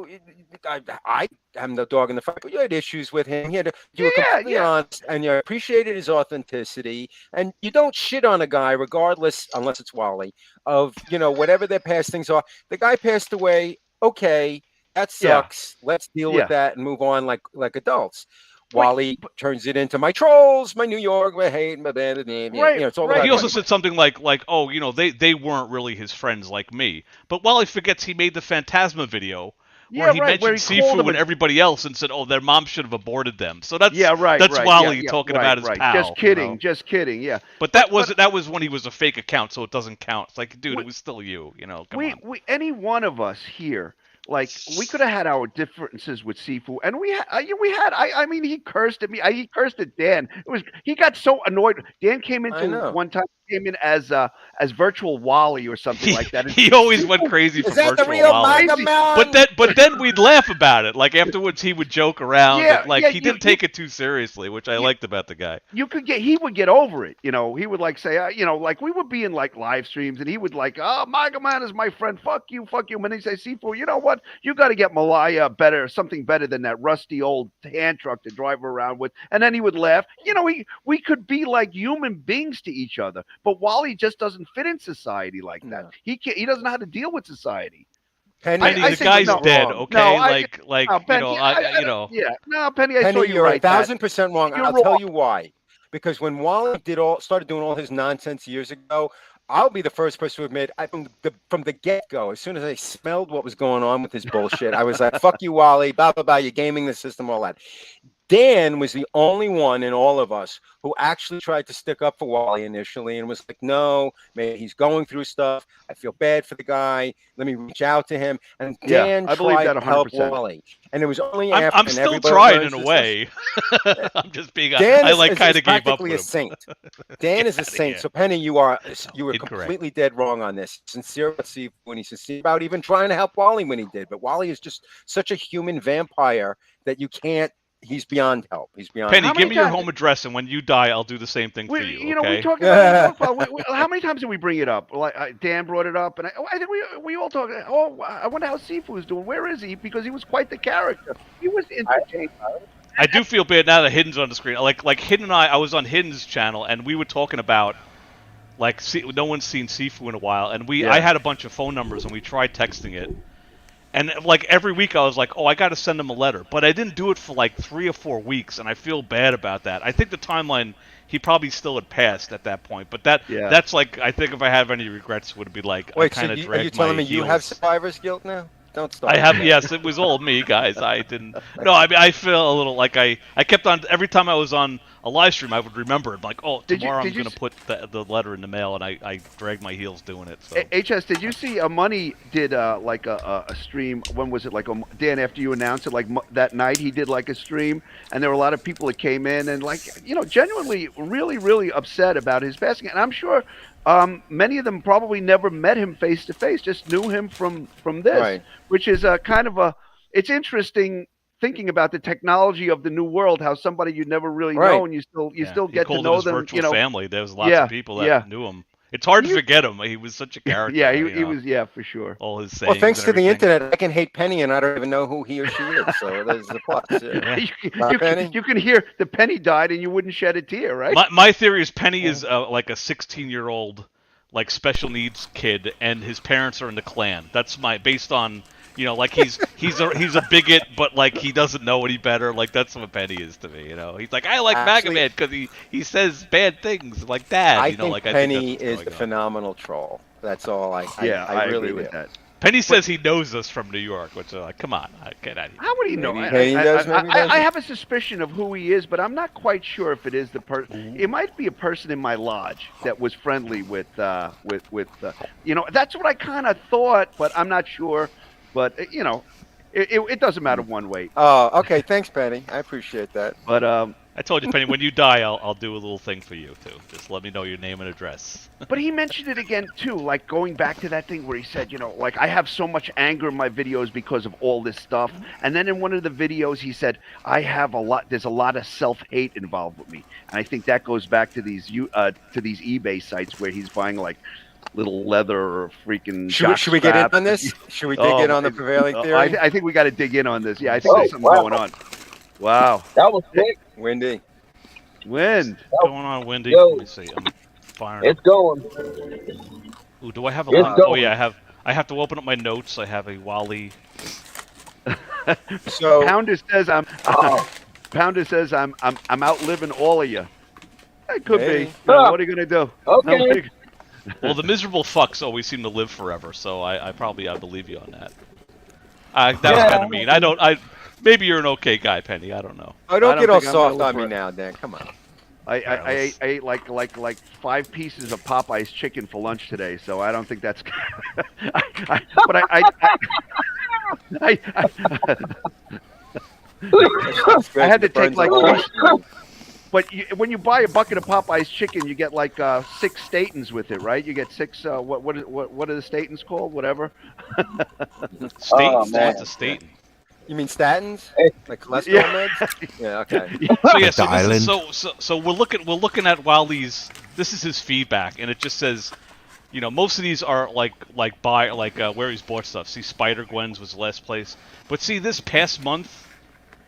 I am the dog in the fight, but you had issues with him. You were completely honest, and you appreciated his authenticity. And you don't shit on a guy, regardless, unless it's Wally, of whatever their past things are. The guy passed away. Okay, that sucks. Let's deal with that and move on like adults. Wally turns it into my trolls, my New York, my hate, my bad name. It's all about He also him. said something like, oh, they weren't really his friends like me. But Wally forgets he made the Phantasma video where he mentioned Sifu and everybody else and said, oh, their mom should have aborted them. So that's Wally talking about his pal. Just kidding. Yeah. But that was when he was a fake account, so it doesn't count. It's like, dude, it was still you. Come on. Any one of us here. Like we could have had our differences with Sifu, and we had. I mean, he cursed at me. He cursed at Dan. He got so annoyed. Dan came into one time. Came in as virtual Wally or something like that. He always went crazy for Is that virtual the real Wally. Maga man? But then we'd laugh about it. Like afterwards, he would joke around. He didn't take it too seriously, which I liked about the guy. He would get over it. He would like say, like we would be in like live streams, and he would like, oh, Maga man is my friend. Fuck you. And then he say, Sifu, you know what? You got to get Malaya something better than that rusty old hand truck to drive around with. And then he would laugh. We could be like human beings to each other, but Wally just doesn't fit in society like that. He can't. He doesn't know how to deal with society. Penny, the guy's dead. Okay, No, Penny, I Penny, saw you you're right. 1,000% wrong. You're I'll wrong. tell you why. Because when Wally started doing all his nonsense years ago, I'll be the first person to admit, from the get-go, as soon as I smelled what was going on with his bullshit, I was like, fuck you, Wally, blah, blah, blah, you're gaming the system, all that. Dan was the only one in all of us who actually tried to stick up for Wally initially and was like, no, man, he's going through stuff. I feel bad for the guy. Let me reach out to him. And Dan tried to help Wally. And it was only after. I'm still trying in a way. I'm just being. Dan kind of gave up with him. A saint. Dan is a saint. So Penny, you were completely dead wrong on this. Sincere about Steve when he's sincere about even trying to help Wally when he did. But Wally is just such a human vampire that you can't. He's beyond help. He's beyond. Penny, give me your home address, and when you die, I'll do the same thing for you. Okay? We talked about it. How many times did we bring it up? Like Dan brought it up, and I think we all talked. Oh, I wonder how Sifu is doing. Where is he? Because he was quite the character. He was entertaining. I do feel bad now that Hidden's on the screen. Like Hidden and I was on Hidden's channel, and we were talking about no one's seen Sifu in a while, and I had a bunch of phone numbers, and we tried texting it. And like every week I was like, oh, I got to send him a letter. But I didn't do it for like 3 or 4 weeks, and I feel bad about that. I think the timeline, he probably still had passed at that point. But that's like, I think if I have any regrets, would be like, wait, I kind of so dragged my are you telling me heels. you have survivor's guilt now? Don't stop. I have, yes, it was all me, guys. I didn't. No, I mean, I feel a little like I kept on, every time I was on a live stream, I would remember it. Like, oh, tomorrow I'm going to put the letter in the mail, and I dragged my heels doing it. So. HS, did you see Money did like a stream? When was it? Like Dan, after you announced it, like that night he did like a stream, and there were a lot of people that came in and like, genuinely really, really upset about his passing. And I'm sure many of them probably never met him face to face, just knew him from this, which is kind of it's interesting thinking about the technology of the new world, how somebody you never really know, and you still get to know them. Virtual family. There was lots of people that knew him. It's hard to forget him. He was such a character. Yeah, he was. Yeah, for sure. All his sayings. Well, thanks to the internet, I can hate Penny, and I don't even know who he or she is. So there's the plus. You can hear the Penny died, and you wouldn't shed a tear, right? My theory is Penny is like a 16-year-old, like special needs kid, and his parents are in the Klan. That's based on. Like he's a bigot, but like he doesn't know any better. Like that's what Penny is to me. He's like, I like Maga Man because he says bad things like that. I think Penny is the phenomenal troll. That's all. I really agree with that. Penny says he knows us from New York, which like, come on, get out of here. How would he know? Maybe Penny does, maybe he I doesn't. have a suspicion of who he is, but I'm not quite sure if it is the person. It might be a person in my lodge that was friendly with you know. That's what I kind of thought, but I'm not sure. But you know, it doesn't matter one way. Oh, okay. Thanks, Penny. I appreciate that. But I told you, Penny, when you die, I'll do a little thing for you too. Just let me know your name and address. But he mentioned it again too, like going back to that thing where he said, you know, like I have so much anger in my videos because of all this stuff. And then in one of the videos he said, there's a lot of self-hate involved with me. And I think that goes back to these eBay sites where he's buying like little leather or freaking Should we get in on this? Should we dig in on the prevailing theory? I think we got to dig in on this. Yeah, I think there's something going on. Wow. That was quick. Windy. Wind. What's going on, Wendy? Yo. Let me see. I'm firing. It's going. Ooh, do I have a It's lot? Oh going. yeah, I have to open up my notes. I have a Wally. So Pounder says Oh. Pounder says I'm outliving all of you. It could Hey. be. You know, what are you gonna do? Okay. Well, the miserable fucks always seem to live forever, so I believe you on that. That was kind of mean. Maybe you're an okay guy, Penny. I don't know. oh, don't I get don't all think I'm soft gonna on me look for it. now, Dan. Come on. I ate like 5 pieces of Popeye's chicken for lunch today, so I don't think that's. I had to take like. But when you buy a bucket of Popeye's chicken, you get like 6 statins with it, right? You get 6. What are the statins called? Whatever. Statins. man. What's a statin? You mean statins? Like cholesterol Yeah. meds? Yeah. Okay. So yeah, so, the this is, island. so we're looking at Wally's. This is his feedback, and it just says, you know, most of these are like where he's bought stuff. See, Spider Gwen's was the last place, but see this past month,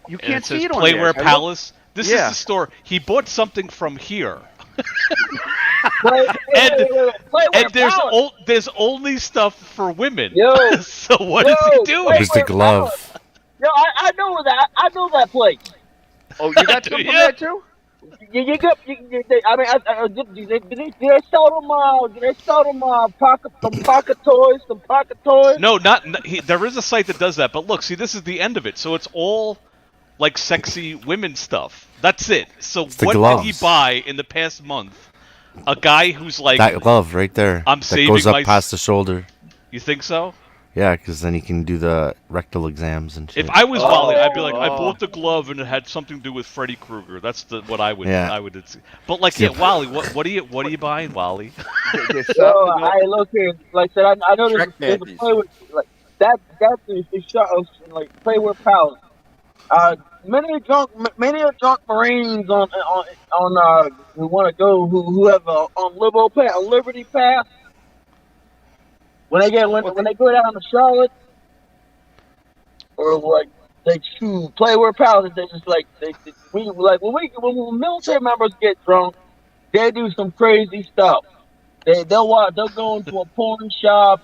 You and can't it says see it on there. PlayWearPalace. This Yeah. is the store. He bought something from here, Wait, and there's only stuff for women. Yo. So what is he Yo, doing? wait. It was the glove. Yo, I know that. I know that place. Oh, you got some from Yeah. there too? You got. Did they sell them? Did they sell them pocket toys? No, there is a site that does that, but look, see, this is the end of it. So it's all like sexy women stuff. That's it. So the what gloves. did he buy in the past month? A guy who's like, That glove right there. I'm that saving goes up my- past the shoulder. you think so? Yeah, because then you can do the rectal exams and shit. If I was Wally, I'd be like, I Oh. bought the glove and it had something to do with Freddy Krueger. That's what I would. Yeah. I would. But like, yeah, Wally, what are you buying, Wally? There's So something- I look here, like I said, I know there's a panties. play with like that is shot of like PlayWearPalace. Many drunk Marines on who want to go who have a Liberty Pass. When they go down to Charlotte, or like they choose PlayWearPalace, they just like when military members get drunk, they do some crazy stuff. They'll go into a porn shop,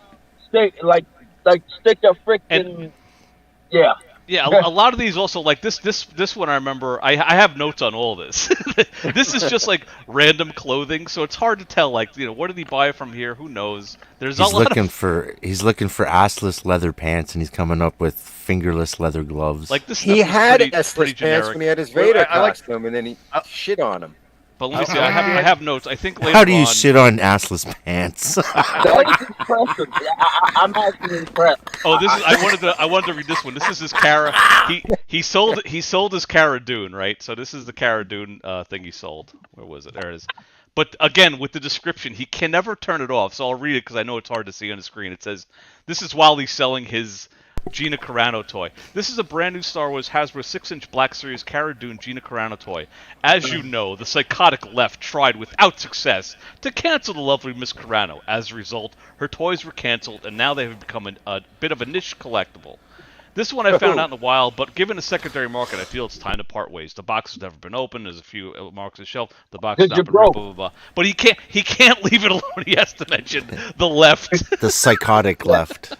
stick a freaking yeah. Yeah, a lot of these also like this one. I remember. I have notes on all this. This is just like random clothing, so it's hard to tell. Like, you know, what did he buy from here? Who knows? There's He's a lot looking of for assless leather pants, and he's coming up with fingerless leather gloves. like this. He stuff is had pretty S pretty pants generic. when he had his Well, Vader I like- costume, and then he shit on him. But let me see. I have notes. I think later How do you on, shit on assless pants? That is impressive. I'm actually impressed. Oh, this is. I wanted to read this one. This is his Cara. He sold his Cara Dune, right? So this is the Cara Dune thing he sold. Where was it? There it is. But again, with the description, he can never turn it off. So I'll read it because I know it's hard to see on the screen. It says, "This is while he's selling his Gina Carano toy. This is a brand new Star Wars Hasbro 6-inch Black Series Cara Dune Gina Carano toy. As you know, the psychotic left tried without success to cancel the lovely Miss Carano. As a result, her toys were canceled, and now they have become a bit of a niche collectible. This one I found out in the wild, but given the secondary market, I feel it's time to part ways. The box has never been opened. There's a few marks on the shelf. The box has Because not been you're ripped, broke. blah, blah, blah. But he can't leave it alone. He has to mention the left. The psychotic left.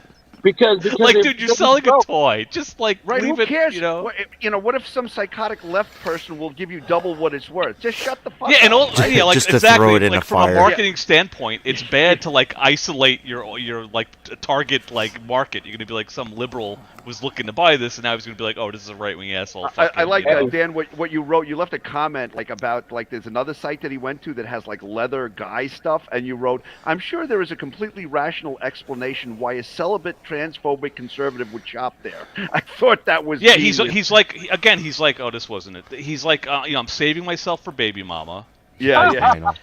because Like, it dude, you're doesn't selling a grow. toy. Just like Right? leave Who it. cares? You know. What if some psychotic left person will give you double what it's worth? Just shut the fuck Yeah, and up. all, right? yeah, like Just to exactly. throw it in like a from a fire. marketing standpoint, it's bad to like isolate your like target like market. You're gonna be like some liberal was looking to buy this, and now he's gonna be like, oh, this is a right wing asshole. Fuck I him, like you know? Dan. What you wrote. You left a comment like about like there's another site that he went to that has like leather guy stuff, and you wrote, "I'm sure there is a completely rational explanation why a celibate transphobic conservative would shop there." I thought that was Yeah, genius. he's like again, he's like, oh, this wasn't it. He's like, you know, I'm saving myself for baby mama. yeah. I know.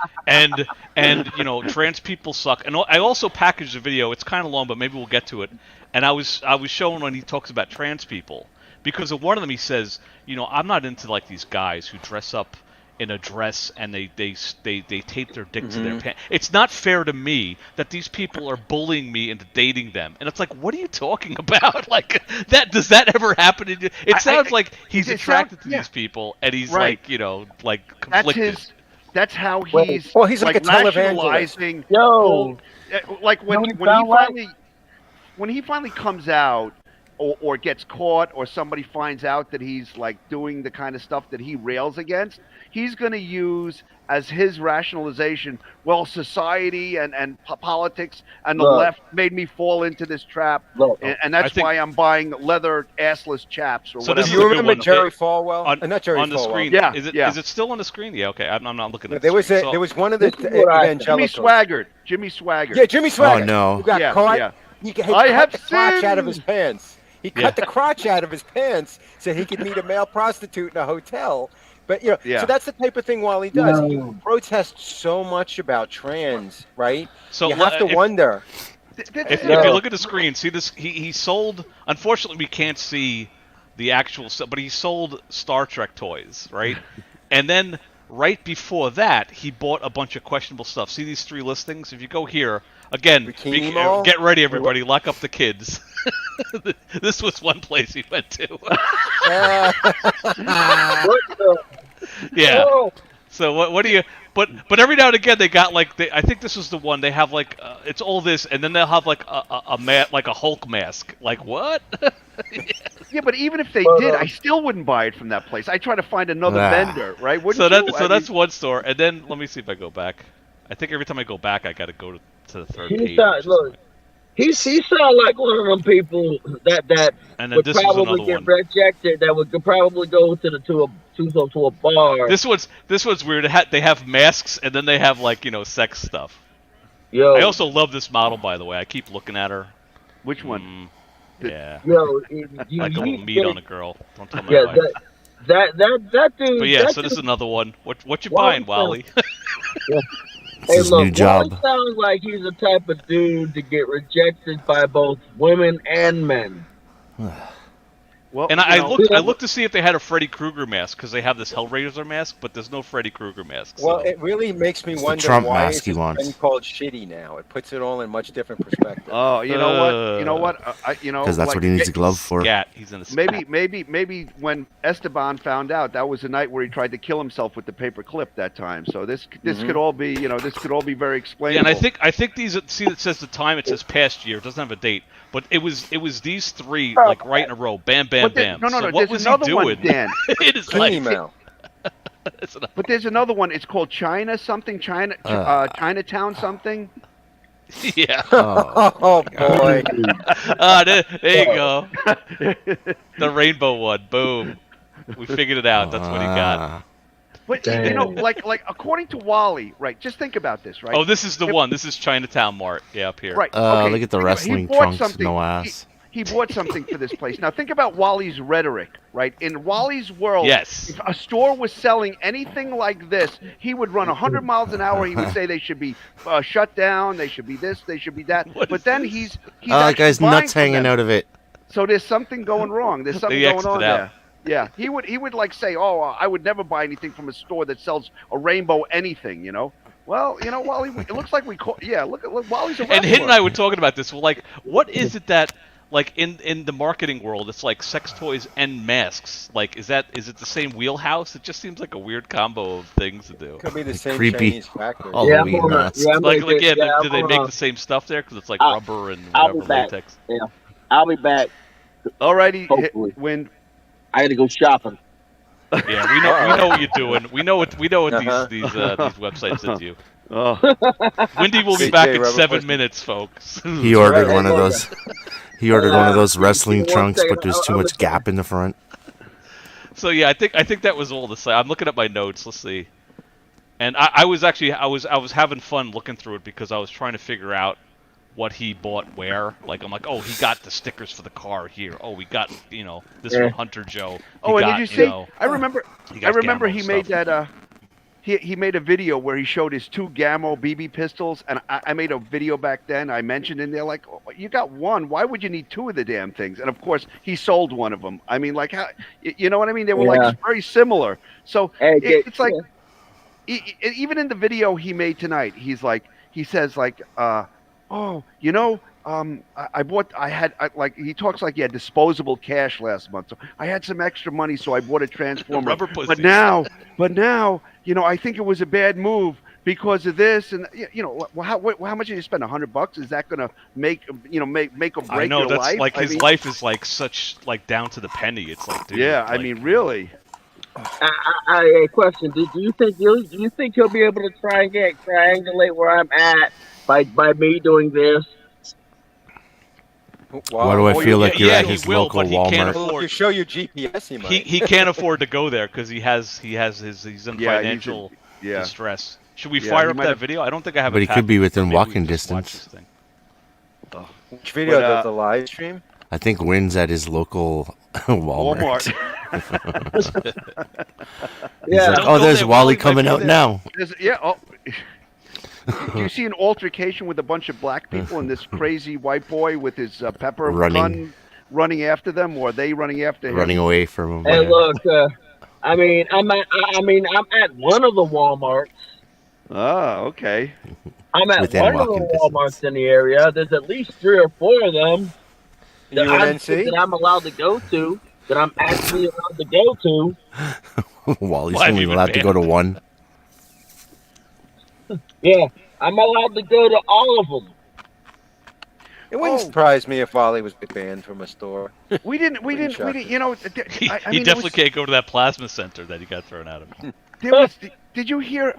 and you know, trans people suck. And I also packaged a video. It's kind of long, but maybe we'll get to it. And I was showing when he talks about trans people, because of one of them he says, you know, I'm not into like these guys who dress up in a dress and they tape their dick to their pants. It's not fair to me that these people are bullying me into dating them. And it's like, what are you talking about? Like that, does that ever happen? It sounds like he's attracted to these people, and he's Right. like, you know, like That's conflicted. That's how Well, he's. he's like a televangelist. rationalizing. Yo, Like when You know what it when he sound like? finally when he finally comes out or gets caught or somebody finds out that he's like doing the kind of stuff that he rails against, he's going to use as his rationalization, well, society and politics and the Look. left made me fall into this trap, Look. and that's I think- why I'm buying leather assless chaps or So whatever. this Do is you a good remember one. Jerry Falwell? on, Not Jerry on the Falwell. screen. Yeah, Is it yeah. is it still on the screen? Yeah, okay. I'm not looking at There was screen. there was one of the This is what I think. Jimmy evangelicals. Swaggart. Jimmy Swaggart. Yeah, Jimmy Swaggart. Oh, no. Who got Yeah, caught? yeah. He cut I have the crotch out of his sinned. pants. He cut Yeah. the crotch out of his pants so he could meet a male prostitute in a hotel. But you know, Yeah. so that's the type of thing Wally does. He No. protests so much about trans, right? So you have to wonder. If Yeah. you look at the screen, see this. He sold. Unfortunately, we can't see the actual stuff, but he sold Star Trek toys, right? And then right before that, he bought a bunch of questionable stuff. See these 3 listings? If you go here again, Bikini Mall? get ready, everybody. Lock up the kids. This was one place he went to. Uh, What the? Yeah. Oh, So what do you? But every now and again they got like I think this is the one they have like it's all this, and then they'll have like like a Hulk mask. Like what? Yeah, but even if they But, did, I still wouldn't buy it from that place. I try to find another Ah. vendor, right? Wouldn't So you? I that's mean, one store, and then let me see if I go back. I think every time I go back, I got to go to the third he page. sound, which is- look, he sound like one of them people that and then would this is probably another get one. rejected. That would probably go to a bar. This one's weird. They have masks, and then they have like sex stuff. Yo, I also love this model, by the way. I keep looking at her. which one? Mm, yeah, yo, like a little meat on a girl. Don't tell my Yeah, wife. that dude. But yeah, that so this dude- is another one. What you Wally buying, Wally? It's his new job. Wally sounds like he's the type of dude to get rejected by both women and men. Well, And you I know, looked to see if they had a Freddy Krueger mask, because they have this Hellraiser mask, but there's no Freddy Krueger mask. well, so. it really makes me the wonder Trump why mask it's he wants. been called shitty now. It puts it all in much different perspective. Oh, you know what? You know what? Because that's like, what he needs a glove for. Scat. He's in a scat. Maybe when Esteban found out, that was the night where he tried to kill himself with the paper clip that time. So this could all be, this could all be very Yeah, explainable. and I think these. See, it says the time. It says past year. It doesn't have a date, but it was these 3 like right in a row. Bam, bam, But there- bam. no, So what there's was he another doing? one, Dan. in his life? Email. But there's another one. It's called Chinatown something. Yeah. Oh boy. There you go. The rainbow one. Boom. We figured it out. That's what he got. Ah. But like according to Wally, right? Just think about this, right? Oh, this is the one. This is Chinatown Mart. Yeah, up here. Right. Okay. Look at the He wrestling bought trunks, something- no ass. He bought something for this place. Now think about Wally's rhetoric, right? In Wally's world, Yes. if a store was selling anything like this, he would run 100 miles an hour. He would say they should be shut down. They should be this. They should be that. What But is then this? he's Oh, that actually guy's buying nuts from hanging them. out of it. So there's something going wrong. There's something He going exited on out. there. Yeah, he would like say, "Oh, I would never buy anything from a store that sells a rainbow anything." Well, Wally, it looks like we call. Yeah, look, Wally's a wrestler. And Hit and I were talking about this. Well, like, what is it that, like, in the marketing world, it's like sex toys and masks? Like, is it the same wheelhouse? It just seems like a weird combo of things to do. Could be the same Creepy. Chinese factory. Oh, Yeah, Halloween I'm gonna- masks. yeah, I'm Like, gonna yeah, get- yeah, do they I'm make gonna- the same stuff there? Because it's like I'll- rubber and I'll be whatever back. latex. Yeah. I'll be back. Alrighty, Hopefully. Wind. I got to go shopping. Yeah, we know what you're doing. We know what Uh-huh. these websites did to you. Oh, Windy will be CJ back in Rubber 7 Pussy. minutes, folks. He ordered right. one of those. He ordered one of those wrestling one trunks, second, but there's too I'll much listen. gap in the front. So yeah, I think that was all the site. I'm looking at my notes. Let's see. And I was having fun looking through it because I was trying to figure out what he bought where. Like I'm like, oh, he got the stickers for the car here. Oh, we got this Yeah. from Hunter Joe. oh, and got, did you see? know, I remember. he I got remember Gammo he stuff. made that. He made a video where he showed his 2 Gammo BB pistols, and I made a video back then. I mentioned in there like, oh, you got one. Why would you need 2 of the damn things? And of course, he sold one of them. I mean, like, how, you know what I mean? They were Yeah. like very similar. So Hey, it's like, even in the video he made tonight, he says like, oh, he talks like he had disposable cash last month. So I had some extra money, so I bought a transformer. Rubber pussy. But now, I think it was a bad move because of this. And how much did you spend? $100? Is that going to make or break I know your that's life? like I his mean, life is like such like down to the penny. It's like, dude, yeah, like, I mean, really. A question. Do you think he'll be able to triangulate where I'm at by me doing this? Why do I feel like you're yeah, at he his will, local but he can't Walmart? Well, if afford. you show your GPS, he might. He can't afford to go there because he's in Yeah, financial yeah. distress. Should we Yeah, fire he up might that have- video? I don't think I have But it. he could be packaged, within so maybe we walking can just watch distance. this thing. Which video? But, the live stream? I think Wynn's at his local Walmart. He's Yeah. like, Don't oh, go there's there, Wally Wally might coming be out there." now. Yeah. Oh. Do you see an altercation with a bunch of black people and this crazy white boy with his pepper gun running after them, or are they running after him? Running away from him. Hey, yeah. look. I'm at one of the WalMarts. Oh, okay. I'm at Within one of the walking WalMarts distance. in the area. There's at least 3 or 4 of them that UNC? I'm allowed to go to. That I'm actually allowed to go to. Wally's Why have only you been allowed to go to one. Yeah, I'm allowed to go to all of them. It wouldn't surprise me if Wally was banned from a store. We didn't. You know, He I mean, definitely can't go to that plasma center that he got thrown out of. Did you hear?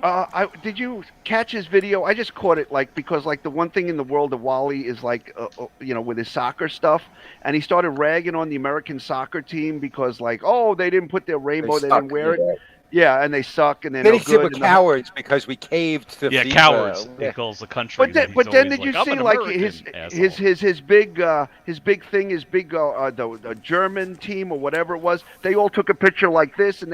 Did you catch his video? I just caught it, because the one thing in the world of Wally is with his soccer stuff, and he started ragging on the American soccer team because they didn't put their rainbow, they didn't wear it. Yeah, and they suck, and they're Then no he said we're good. cowards because we caved to Yeah, FIFA. cowards. He Yeah. calls the country. But then did you "I'm see an his American, big thing, the German team or whatever it was? They all took a picture like this, and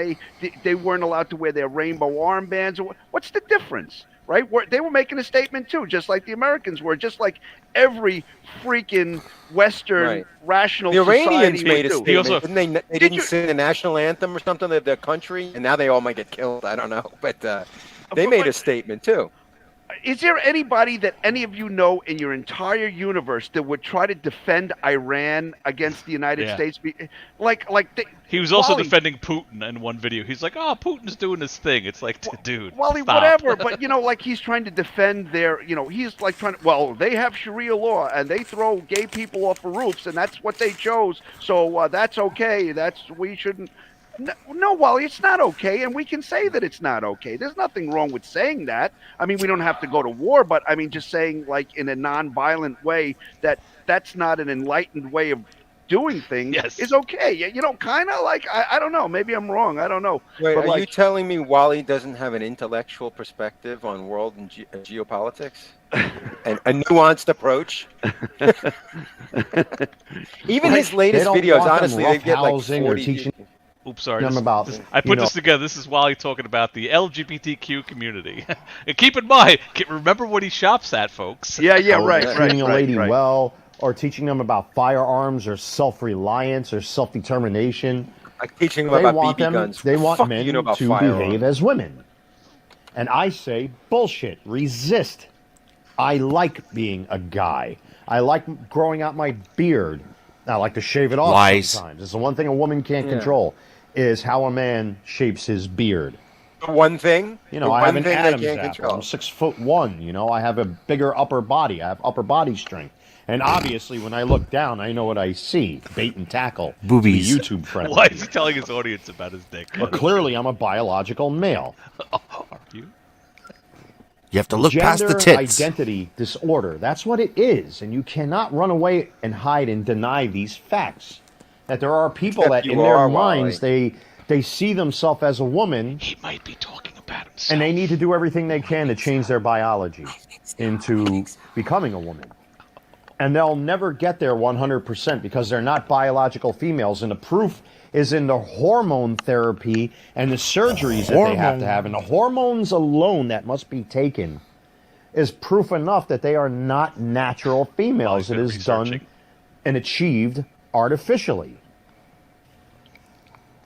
they weren't allowed to wear their rainbow armbands. What's the difference, right? They were making a statement too, just like the Americans were, just like every freaking Western rational The society Iranians made a would do. statement, didn't they? They didn't you- sing the national anthem or something of their country, and now they all might get killed. I don't know, but they made a statement too. Is there anybody that any of you know in your entire universe that would try to defend Iran against the United Yeah. States? He was also Wally- defending Putin in one video. He's like, "Oh, Putin's doing his thing." It's like, dude, Wally, stop. whatever, but he's trying to defend he's like trying to, well, they have Sharia law and they throw gay people off of roofs and that's what they chose. So that's okay. We shouldn't. No, Wally, it's not okay. And we can say that it's not okay. There's nothing wrong with saying that. I mean, we don't have to go to war, but I mean, just saying in a non-violent way that's not an enlightened way of doing things is okay. Kind of I don't know. Maybe I'm wrong. I don't know. Wait, but are you telling me Wally doesn't have an intellectual perspective on world and geopolitics? And a nuanced approach? Even his latest videos, honestly, they get like 40. Oops, sorry. I put this together. This is Wally talking about the LGBTQ community. And keep in mind, remember what he shops at, folks. Yeah, right. Treating a lady well, or teaching them about firearms, or self-reliance, or self-determination. Like teaching them about BB guns. They want Fuck men you know about to firearms. behave as women. And I say, bullshit, resist. I like being a guy. I like growing out my beard. I like to shave it off sometimes. It's the one thing a woman can't control, is how a man shapes his beard. The one thing? I have an Adam's apple. I'm 6'1". I have a bigger upper body. I have upper body strength. And obviously, when I look down, I know what I see. Bait and tackle. Boobies. To be YouTube friendly. Why is he telling his audience about his dick? But clearly, I'm a biological male. Are you? You have to look Gender past the tits. identity disorder. That's what it is. And you cannot run away and hide and deny these facts. That there are people Except that in you their are, minds, Wally. they see themselves as a woman, He might be talking about himself. and they need to do everything they can to change their biology into becoming a woman. And they'll never get there 100% because they're not biological females. And the proof is in the hormone therapy and the surgeries that they have to have. And the hormones alone that must be taken is proof enough that they are not natural females. It is done and achieved artificially.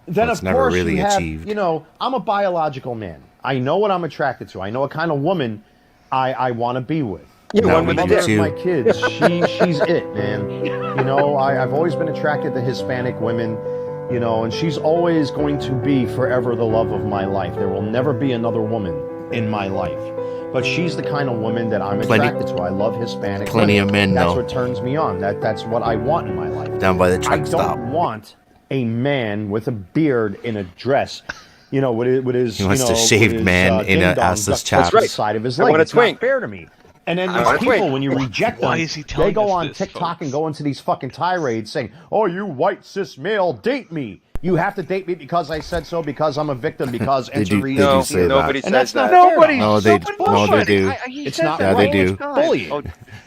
Then, It's of never course, really you have, achieved. you know, I'm a biological man. I know what I'm attracted to. I know what kind of woman I want to be with. Yeah, No, one we with do the Mother too. of my kids, she's it, man. You know, I've always been attracted to Hispanic women, you know, and she's always going to be forever the love of my life. There will never be another woman in my life. But she's the kind of woman that I'm attracted to. I love Hispanic Plenty women. of men, That's though. what turns me on. That's what I want in my life. Down by the I truck don't stop. want a man with a beard in a dress, you know, with his. He wants you to know, shaved with his, man in a ding-dong assless ducked chap. to the That's side of his I leg. want a It's not twink. fair to me. And then I these want a people, twink. when you reject them, Why is he they telling go us on this, TikTok folks? and go into these fucking tirades saying, "Oh, you white cis male, date me. You have to date me because I said so, because I'm a victim, because They do- Enter they do No, say that. nobody And says that's not that. fair. Nobody. No, they- nobody- no, they do. He It's says not that Yeah, they all do. the time. bullying. Oh,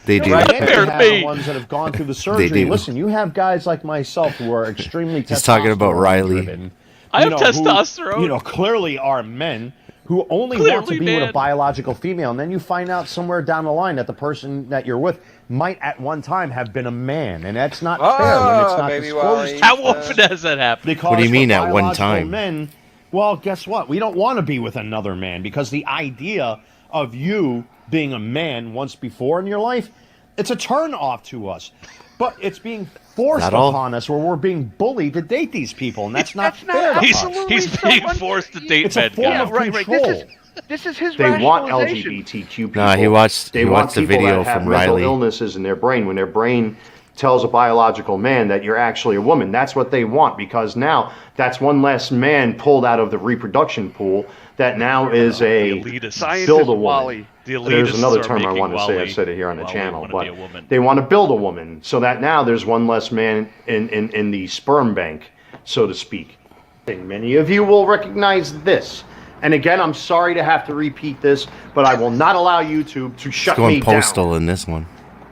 They do. Right. And then you Fair have me. the ones that have gone through the surgery. do. Listen, you have guys like myself who are extremely He's talking about Riley. testosterone-driven, I you have know, testosterone. Who, you know, clearly are men who only want to Clearly, be with man. a biological female, and then you find out somewhere down the line that the person that you're with might at one time have been a man, and that's not fair when it's not baby disclosed. Wally. How often does that happen? Because What do you for mean at one biological time? Men, well, guess what? We don't want to be with another man because the idea of you being a man once before in your life, it's a turn off to us. But it's being forced That all? upon us, where we're being bullied to date these people, and that's not That's not fair to He's, us. absolutely he's so being un- forced to date It's a men, form guys. of right. control. This is his They want rationalization. LGBTQ people. Nah, he watched They the want people video that have from mental Riley. illnesses in their brain. When their brain tells a biological man that you're actually a woman, that's what they want, because now that's one less man pulled out of the reproduction pool that now is a elitist. Scientist build a woman. Wally. The elitists There's another are term I making want to say. Wally- I've said it here on the Wally channel, wanna but be a woman. they want to build a woman so that now there's one less man in the sperm bank, so to speak. Many of you will recognize this. And again, I'm sorry to have to repeat this, but I will not allow YouTube to He's shut going me postal down. in this one.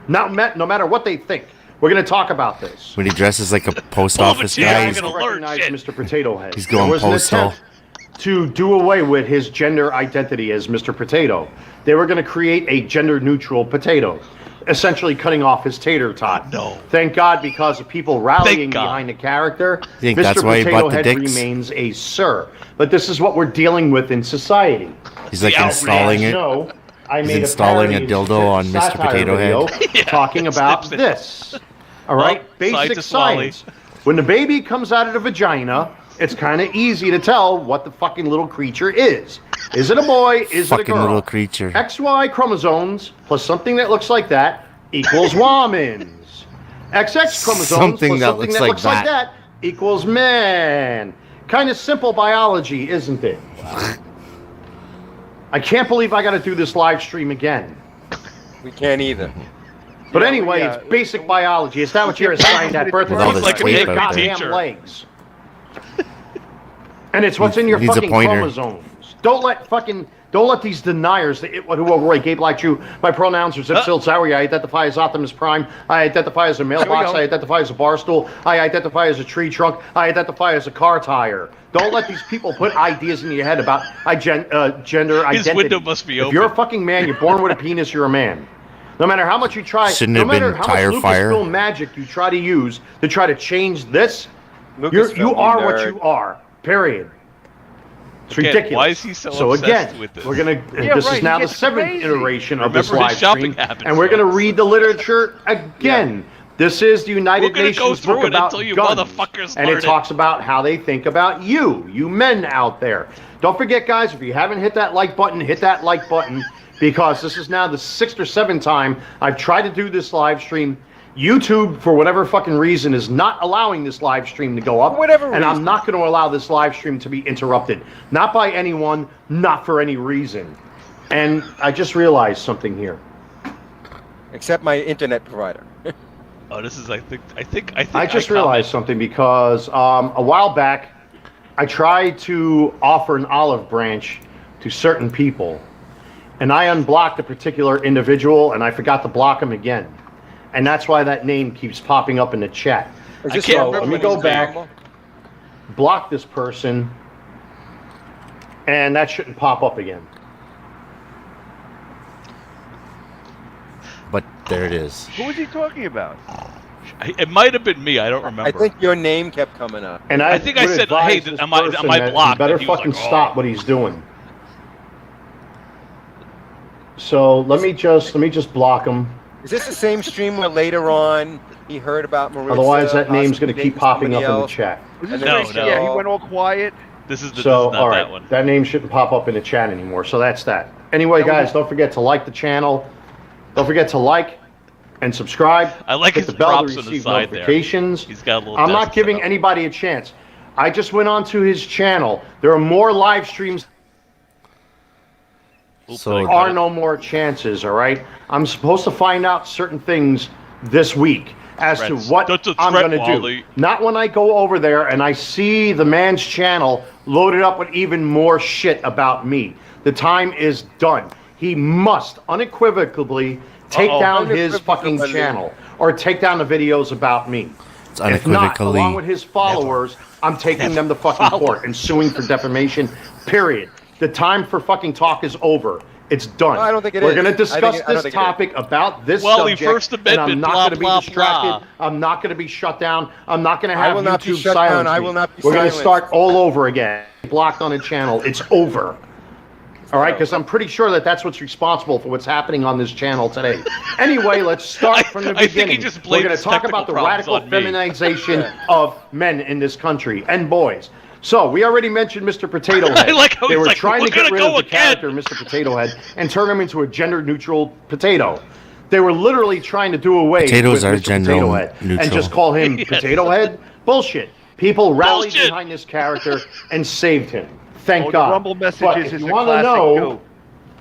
No matter what they think, we're going to talk about this. When he dresses like a post Pull the office chair, guy, I'm he's, gonna You'll learn recognize shit. Mr. Potato Head. He's going There was an postal. attempt to do away with his gender identity as Mr. Potato. They were going to create a gender-neutral potato, essentially cutting off his tater tot. No. Thank God, because of people rallying Thank God. behind the character, Think Mr. that's why he Potato bought the Head dicks? remains a sir. But this is what we're dealing with in society. he's like The installing it. No, I He's made installing a a dildo on Mr. satire Potato video Head. talking about snips it. this. All right, basic scientist Wally. science. When the baby comes out of the vagina, it's kind of easy to tell what the fucking little creature is. Is it a boy? Is it a Fucking girl? little creature. XY chromosomes plus something that looks like that equals womans. XX chromosomes Something plus that something looks that like looks like that. that equals man. Kind of simple biology, isn't it? I can't believe I got to do this live stream again. We can't either. But Yeah, anyway, yeah. it's basic biology. It's not what you're assigned at birth. With all It's this like tape your out there. goddamn Teacher. legs. And it's what's in your Needs a fucking pointer. chromosomes. Don't let these deniers who are Roy Gabe like you. My pronouns are zilch, zowee. I identify as Optimus Prime. I identify as a mailbox. go. I identify as a bar stool. I identify as a tree trunk. I identify as a car tire. Don't let these people put ideas in your head about gender His identity. window must be If open. you're a fucking man, you're born with a penis, you're a man. No matter how much you try, Shouldn't no have been matter how tire much fire. Lucasfilm magic you try to use to try to change this, you Lucasfilm, are what nerd. you are. Period. It's Again, ridiculous. why is he so obsessed again, with this? we're gonna. Yeah, this right, is now he the gets 7th crazy. iteration of this Remember live his shopping stream, habits, and we're gonna folks. read the literature again. This is the We're United gonna go Nations through book it about until you guns, motherfuckers and learn it it. talks about how they think about you men out there. Don't forget, guys, if you haven't hit that like button, hit that like button, because this is now the 6th or 7th time I've tried to do this live stream, YouTube, for whatever fucking reason, is not allowing this live stream to go up. Whatever and I'm reason. not going to allow this live stream to be interrupted. Not by anyone, not for any reason. And I just realized something here. Except my internet provider. Oh, this is I think I just realized something because a while back I tried to offer an olive branch to certain people, and I unblocked a particular individual, and I forgot to block him again, and that's why that name keeps popping up in the chat. So let me go back, block this person, and that shouldn't pop up again. But there it is. Who was he talking about? It might have been me. I don't remember. I think your name kept coming up. And I think I said, "Hey, am I blocked?" He better And he was fucking like, "Oh." stop what he's doing. So let me just block him. Is this the same stream where later on he heard about Maritza? Otherwise, that name's going to possibly keep popping dating up in the somebody chat. Was this No, recent? no. Yeah, he went all quiet. This is So, this is not all right, that one. that name shouldn't pop up in the chat anymore. So that's that. Anyway, guys, don't forget to like the channel. Don't forget to like and subscribe. I like Hit his the bell props to on the receive side there. notifications. He's got a little. I'm desk not giving set up. anybody a chance. I just went onto his channel. There are more live streams. Oops, So- I There got are it. no more chances, all right? I'm supposed to find out certain things this week as to Threats. what That's a I'm threat, going to do. Wally. Not when I go over there and I see the man's channel loaded up with even more shit about me. The time is done. He must unequivocally take down his fucking Unequivocally. channel or take down the videos about me. It's If not, unequivocally. along with his followers, I'm taking them to fucking court and suing for defamation, period. The time for fucking talk is over. It's done. No, I don't think it We're is. going to I discuss don't think this it is. topic about this Wally, subject, First and I'm Amendment, not blah, going to be blah, distracted. blah. I'm not going to be shut down. I'm not going to I have will not be YouTube shut down. silence I me. will not be We're going to silenced. start all over again. Blocked on a channel. It's over. All right, because I'm pretty sure that that's what's responsible for what's happening on this channel today. Anyway, let's start from the I think he beginning. just We're blamed going to his talk technical about the problems radical on me. feminization of men in this country and boys. So we already mentioned Mr. Potato Head. I like how they he's were like, trying "We're to get gonna rid go of the again." character, Mr. Potato Head, and turn him into a gender-neutral potato. They were literally trying to do away Potatoes with are Mr. gender Potato Head and neutral. just call him Yes. Potato Head. Bullshit. People rallied Bullshit. behind this character and saved him. Thank The God. Rumble But messages if is you a want to classic know too.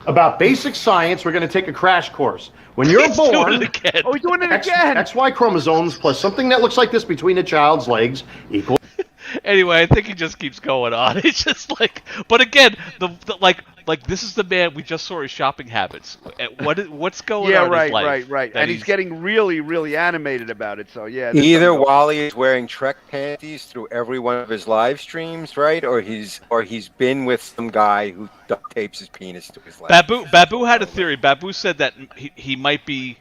about basic science, we're going to take a crash course. When you're He's doing born, it again. Oh, he's doing it again. XY chromosomes plus something that looks like this between a child's legs equals. Anyway, I think he just keeps going on. It's just like, but again, the like this is the man we just saw his shopping habits. What's going Yeah, on in right, his life? right, right. that And he's getting really, really animated about it. So yeah. there's Either something- Wally is wearing Trek panties through every one of his live streams, right? Or he's been with some guy who duct tapes his penis to his leg. Babu had a theory. Babu said that he might be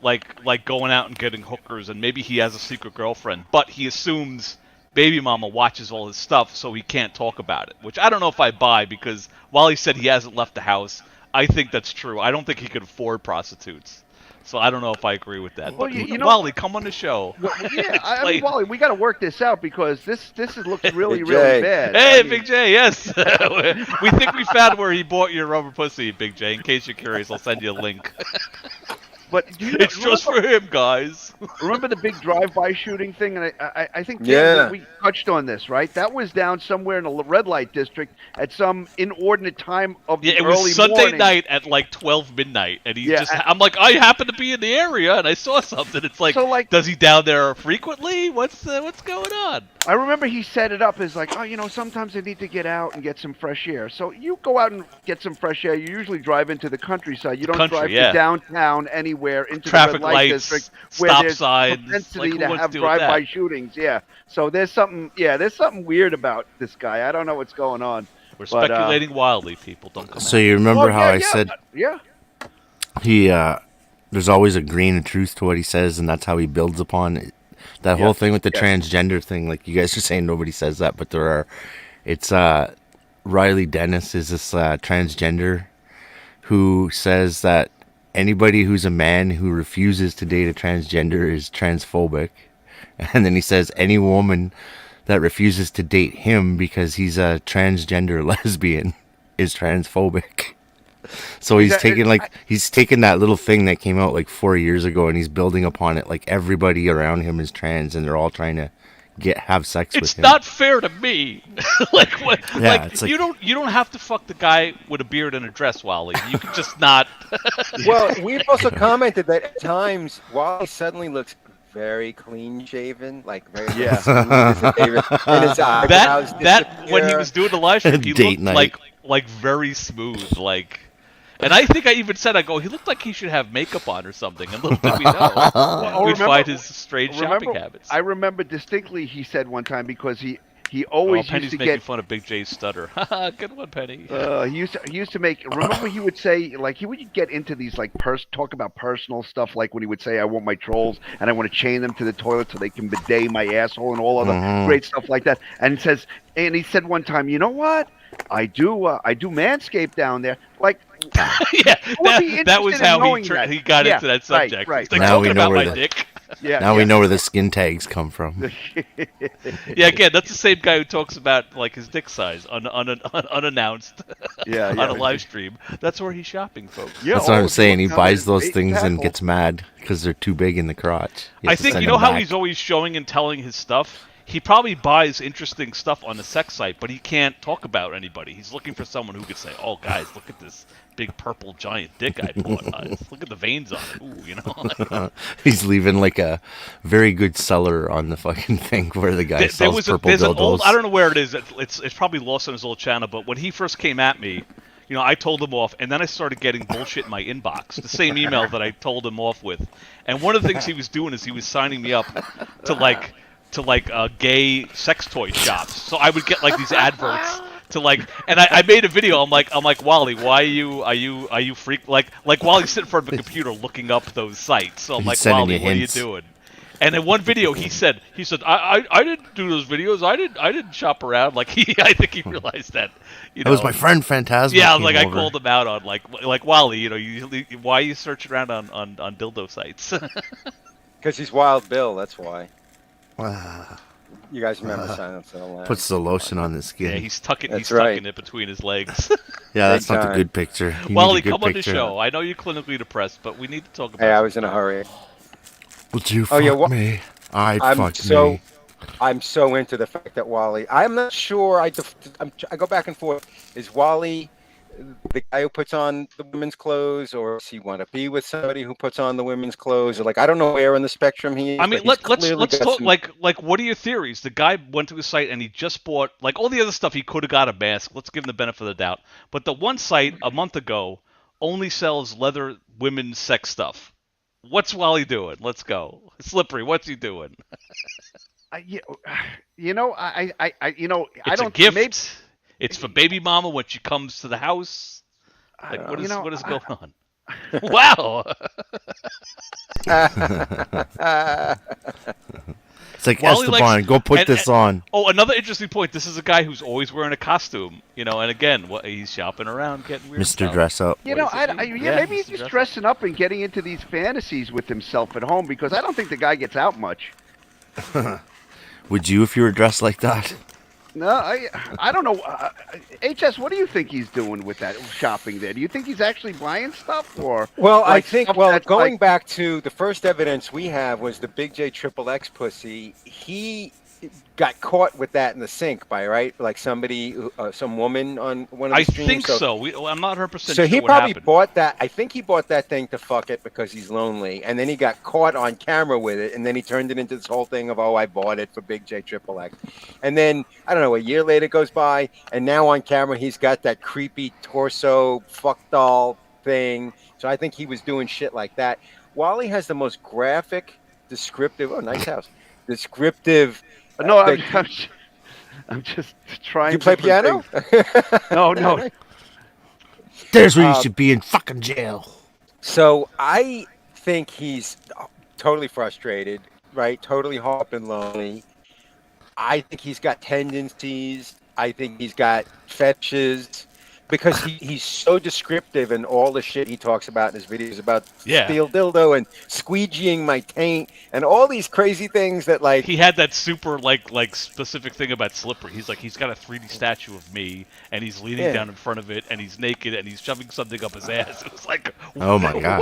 like going out and getting hookers, and maybe he has a secret girlfriend, but he assumes baby mama watches all his stuff, so he can't talk about it. Which I don't know if I buy, because while he said he hasn't left the house, I think that's true. I don't think he could afford prostitutes, so I don't know if I agree with that. Well, But you know- Wally, come on the show. Yeah, I Like- mean, Wally, we got to work this out because this looks really, Big really J. bad. Hey, I mean, Big J, yes. We think we found where he bought your rubber pussy, Big J. In case you're curious, I'll send you a link. But do you It's just for him, guys. remember the big drive-by shooting thing? And I think Yeah. we touched on this, right? That was down somewhere in a red light district at some inordinate time of Yeah, the it early was Sunday morning. night at like 12 midnight, and he Yeah, just, I'm like, I happen to be in the area, and I saw something. It's like, So, like- does he down there frequently? What's going on? I remember he set it up as like, oh, you know, sometimes I need to get out and get some fresh air. So you go out and get some fresh air. You usually drive into the countryside. You don't Country, drive yeah. to downtown anywhere into Traffic the red light lights, district where stop there's signs, propensity like, who to wants have to deal with drive-by that? shootings. Yeah. So there's something weird about this guy. I don't know what's going on. We're But, speculating wildly, people. Don't come So at you remember Oh, how yeah, I yeah, said yeah. he there's always a grain of truth to what he says, and that's how he builds upon it. That whole Yes, thing with the yes. transgender thing, like you guys are saying nobody says that, but there are. It's Riley Dennis is this transgender who says that anybody who's a man who refuses to date a transgender is transphobic. And then he says any woman that refuses to date him because he's a transgender lesbian is transphobic. So he's taking that little thing that came out like 4 years ago, and he's building upon it. Like everybody around him is trans, and they're all trying to have sex with him. It's not fair to me. like what? Yeah, like you don't have to fuck the guy with a beard and a dress, Wally. You can just not. Well, we've also commented that at times Wally suddenly looks very clean shaven, like very smooth in his eyebrows. That when he was doing the live stream, he Date looked night. like very smooth, like. And I think I even said, he looked like he should have makeup on or something. And little did we know, we'd find his strange shopping habits. I remember distinctly he said one time because he always Penny's used to making get fun of Big J's stutter. Good one, Penny. he used to make. Remember, he would say like he would get into these like talk about personal stuff, like when he would say, "I want my trolls and I want to chain them to the toilet so they can bidet my asshole," and all other great stuff like that. And he said one time, "You know what? I do Manscaped down there." Like, yeah, that was how he got into that subject. Right. He's like, Now we talking know about where my the- dick. Now we know where the skin tags come from. Yeah, again, that's the same guy who talks about like his dick size unannounced on a live stream. That's where he's shopping, folks. Yeah, That's what I'm saying. He buys those bait things and tackle. gets mad because they're too big in the crotch. He has I to think send you know them how back. he's always showing and telling his stuff. He probably buys interesting stuff on the sex site, but he can't talk about anybody. He's looking for someone who could say, "Oh, guys, look at this big purple giant dick I bought. Look at the veins on it." Ooh, you know. He's leaving like a very good seller on the fucking thing where the guy sells purple there's an dildos. old, I don't know where it is. It's probably lost on his old channel. But when he first came at me, I told him off, and then I started getting bullshit in my inbox. The same email that I told him off with. And one of the things he was doing is he was signing me up to gay sex toy shops. So I would get like these adverts to and I made a video. I'm like Wally, why are you freak like Wally's sitting in front of a computer looking up those sites. So I'm He's like, sending Wally, you what hints. are you doing? And in one video he said I didn't do those videos. I didn't shop around. Like I think he realized that. That was my friend Phantasma. Yeah, came like I over. called him out on like Wally. Why are you searching around on dildo sites? Because he's Wild Bill, that's why. You guys remember Silence of the Lambs? Puts the lotion on the skin. Yeah, he's tucking it between his legs. Yeah, that's Big not time. the good picture. You need Wally, a good come on the picture. show. I know you're clinically depressed, but we need to talk about Hey, I was in a hurry. Would you Oh, yeah, fuck me? I'd fuck me. I'm so into the fact that Wally. I'm not sure. I go back and forth. Is Wally the guy who puts on the women's clothes, or does he want to be with somebody who puts on the women's clothes? Or I don't know where on the spectrum he is. I mean, but he's let's clearly got talk. some- Like, what are your theories? The guy went to his site and he just bought all the other stuff. He could have got a mask. Let's give him the benefit of the doubt. But the one site a month ago only sells leather women's sex stuff. What's Wally doing? Let's go, Slippery. What's he doing? I It's don't a gift. maybe- It's for baby mama when she comes to the house. Like, what is going on? Wow. It's like, Wally Esteban, likes- go put this on. Oh, another interesting point. This is a guy who's always wearing a costume, and again, he's shopping around, getting weird Mr. stuff. Dress Up. You know, What does it mean? maybe he's Mr. just Dress Up. dressing up and getting into these fantasies with himself at home because I don't think the guy gets out much. Would you if you were dressed like that? No, I don't know. HS, what do you think he's doing with that shopping there? Do you think he's actually buying stuff or? Well, I like, think, stuff well, that's going like- back to the first evidence we have was the Big J Triple X pussy. He got caught with that in the sink like somebody, some woman on one of the I streams. think so. I'm not 100% So sure he what probably happened. bought that. I think he bought that thing to fuck it because he's lonely, and then he got caught on camera with it, and then he turned it into this whole thing of, I bought it for Big J Triple X, and then I don't know, a year later goes by, and now on camera he's got that creepy torso fuck doll thing. So I think he was doing shit like that. Wally has the most graphic, descriptive. Oh, nice house. Descriptive. No, thing. I'm just trying. You play different piano? things. No. There's where you should be in fucking jail. So I think he's totally frustrated, right? Totally hard up and lonely. I think he's got tendencies. I think he's got fetishes. because he's so descriptive in all the shit he talks about in his videos about Yeah. steel dildo and squeegeeing my taint and all these crazy things that like He had that super like specific thing about Slippery. He's like he's got a 3D statue of me, and he's leaning Yeah. down in front of it, and he's naked, and he's shoving something up his ass. It was like, Oh my God.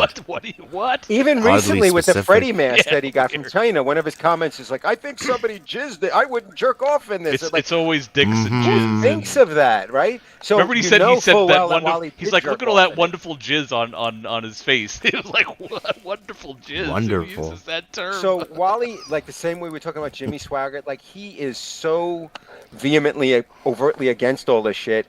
What? even Oddly recently with the specific. Freddy mask Yeah, that he got from weird. China, one of his comments is like, I think somebody jizzed it. I wouldn't jerk off in this. It's, Like, it's always dicks and Mhm. jizz. who thinks of that, right? So Remember he you said know he said full that well wonderful. Wally He's did like, jerk look at all off that in it. wonderful jizz on his face. He was like, what wonderful jizz? Wonderful. Who uses that term? So Wally, like the same way we're talking about Jimmy Swaggart, like he is so vehemently, overtly against all this shit.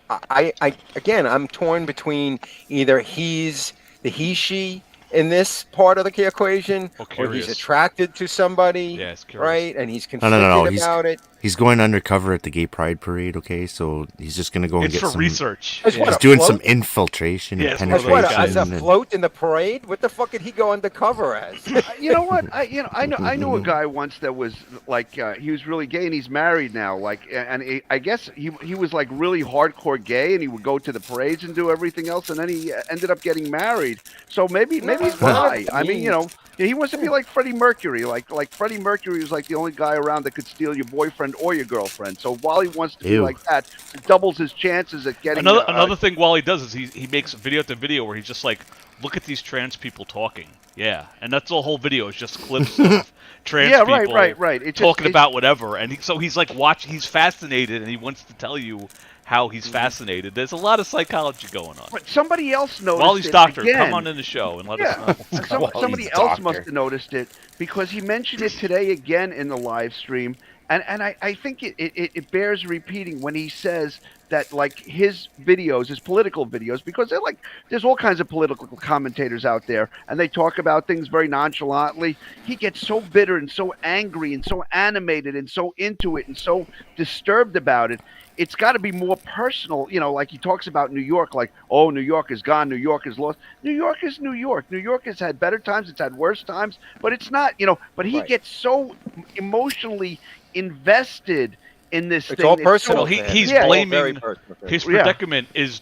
Again, I'm torn between either he's the he/she in this part of the equation, Oh, or he's curious. attracted to somebody, Yeah, it's curious. right? And he's No, conflicted no. about it. He's going undercover at the gay pride parade. Okay, so he's just gonna go and It's get for some. research. As Yeah. what, He's a doing float? some infiltration Yeah, and it's one of As those what? guys. As a penetration. and- float in the parade? What the fuck did he go undercover as? You know what? I knew a guy once that was like he was really gay and he's married now. Like, and I guess he was like really hardcore gay and he would go to the parades and do everything else, and then he ended up getting married. So maybe he's bi. I mean, you know, he wants to be like Freddie Mercury. Like Freddie Mercury was like the only guy around that could steal your boyfriend or your girlfriend. So Wally wants to be Ew. like that. It doubles his chances at getting Another thing Wally does is he makes video after video where he's just like, look at these trans people talking. Yeah, and that's the whole video is just clips of trans Yeah, people right. It just- talking it's- about whatever, and so he's like he's fascinated, and he wants to tell you how he's fascinated. There's a lot of psychology going on. But somebody else noticed Wally's it doctor, again. come on in the show and let Yeah, us know. and somebody else must have noticed it because he mentioned it today again in the live stream, and I think it bears repeating when he says that like his videos, his political videos, because they're like there's all kinds of political commentators out there, and they talk about things very nonchalantly. He gets so bitter and so angry and so animated and so into it and so disturbed about it. It's got to be more personal, you know, like he talks about New York, like, oh, New York is gone, New York is lost. New York is New York. New York has had better times, it's had worse times, but it's not, you know, but he Right. gets so emotionally invested in this It's thing. all so- personal. Well, to him. he's It's all blaming very personal to him. his Yeah. predicament is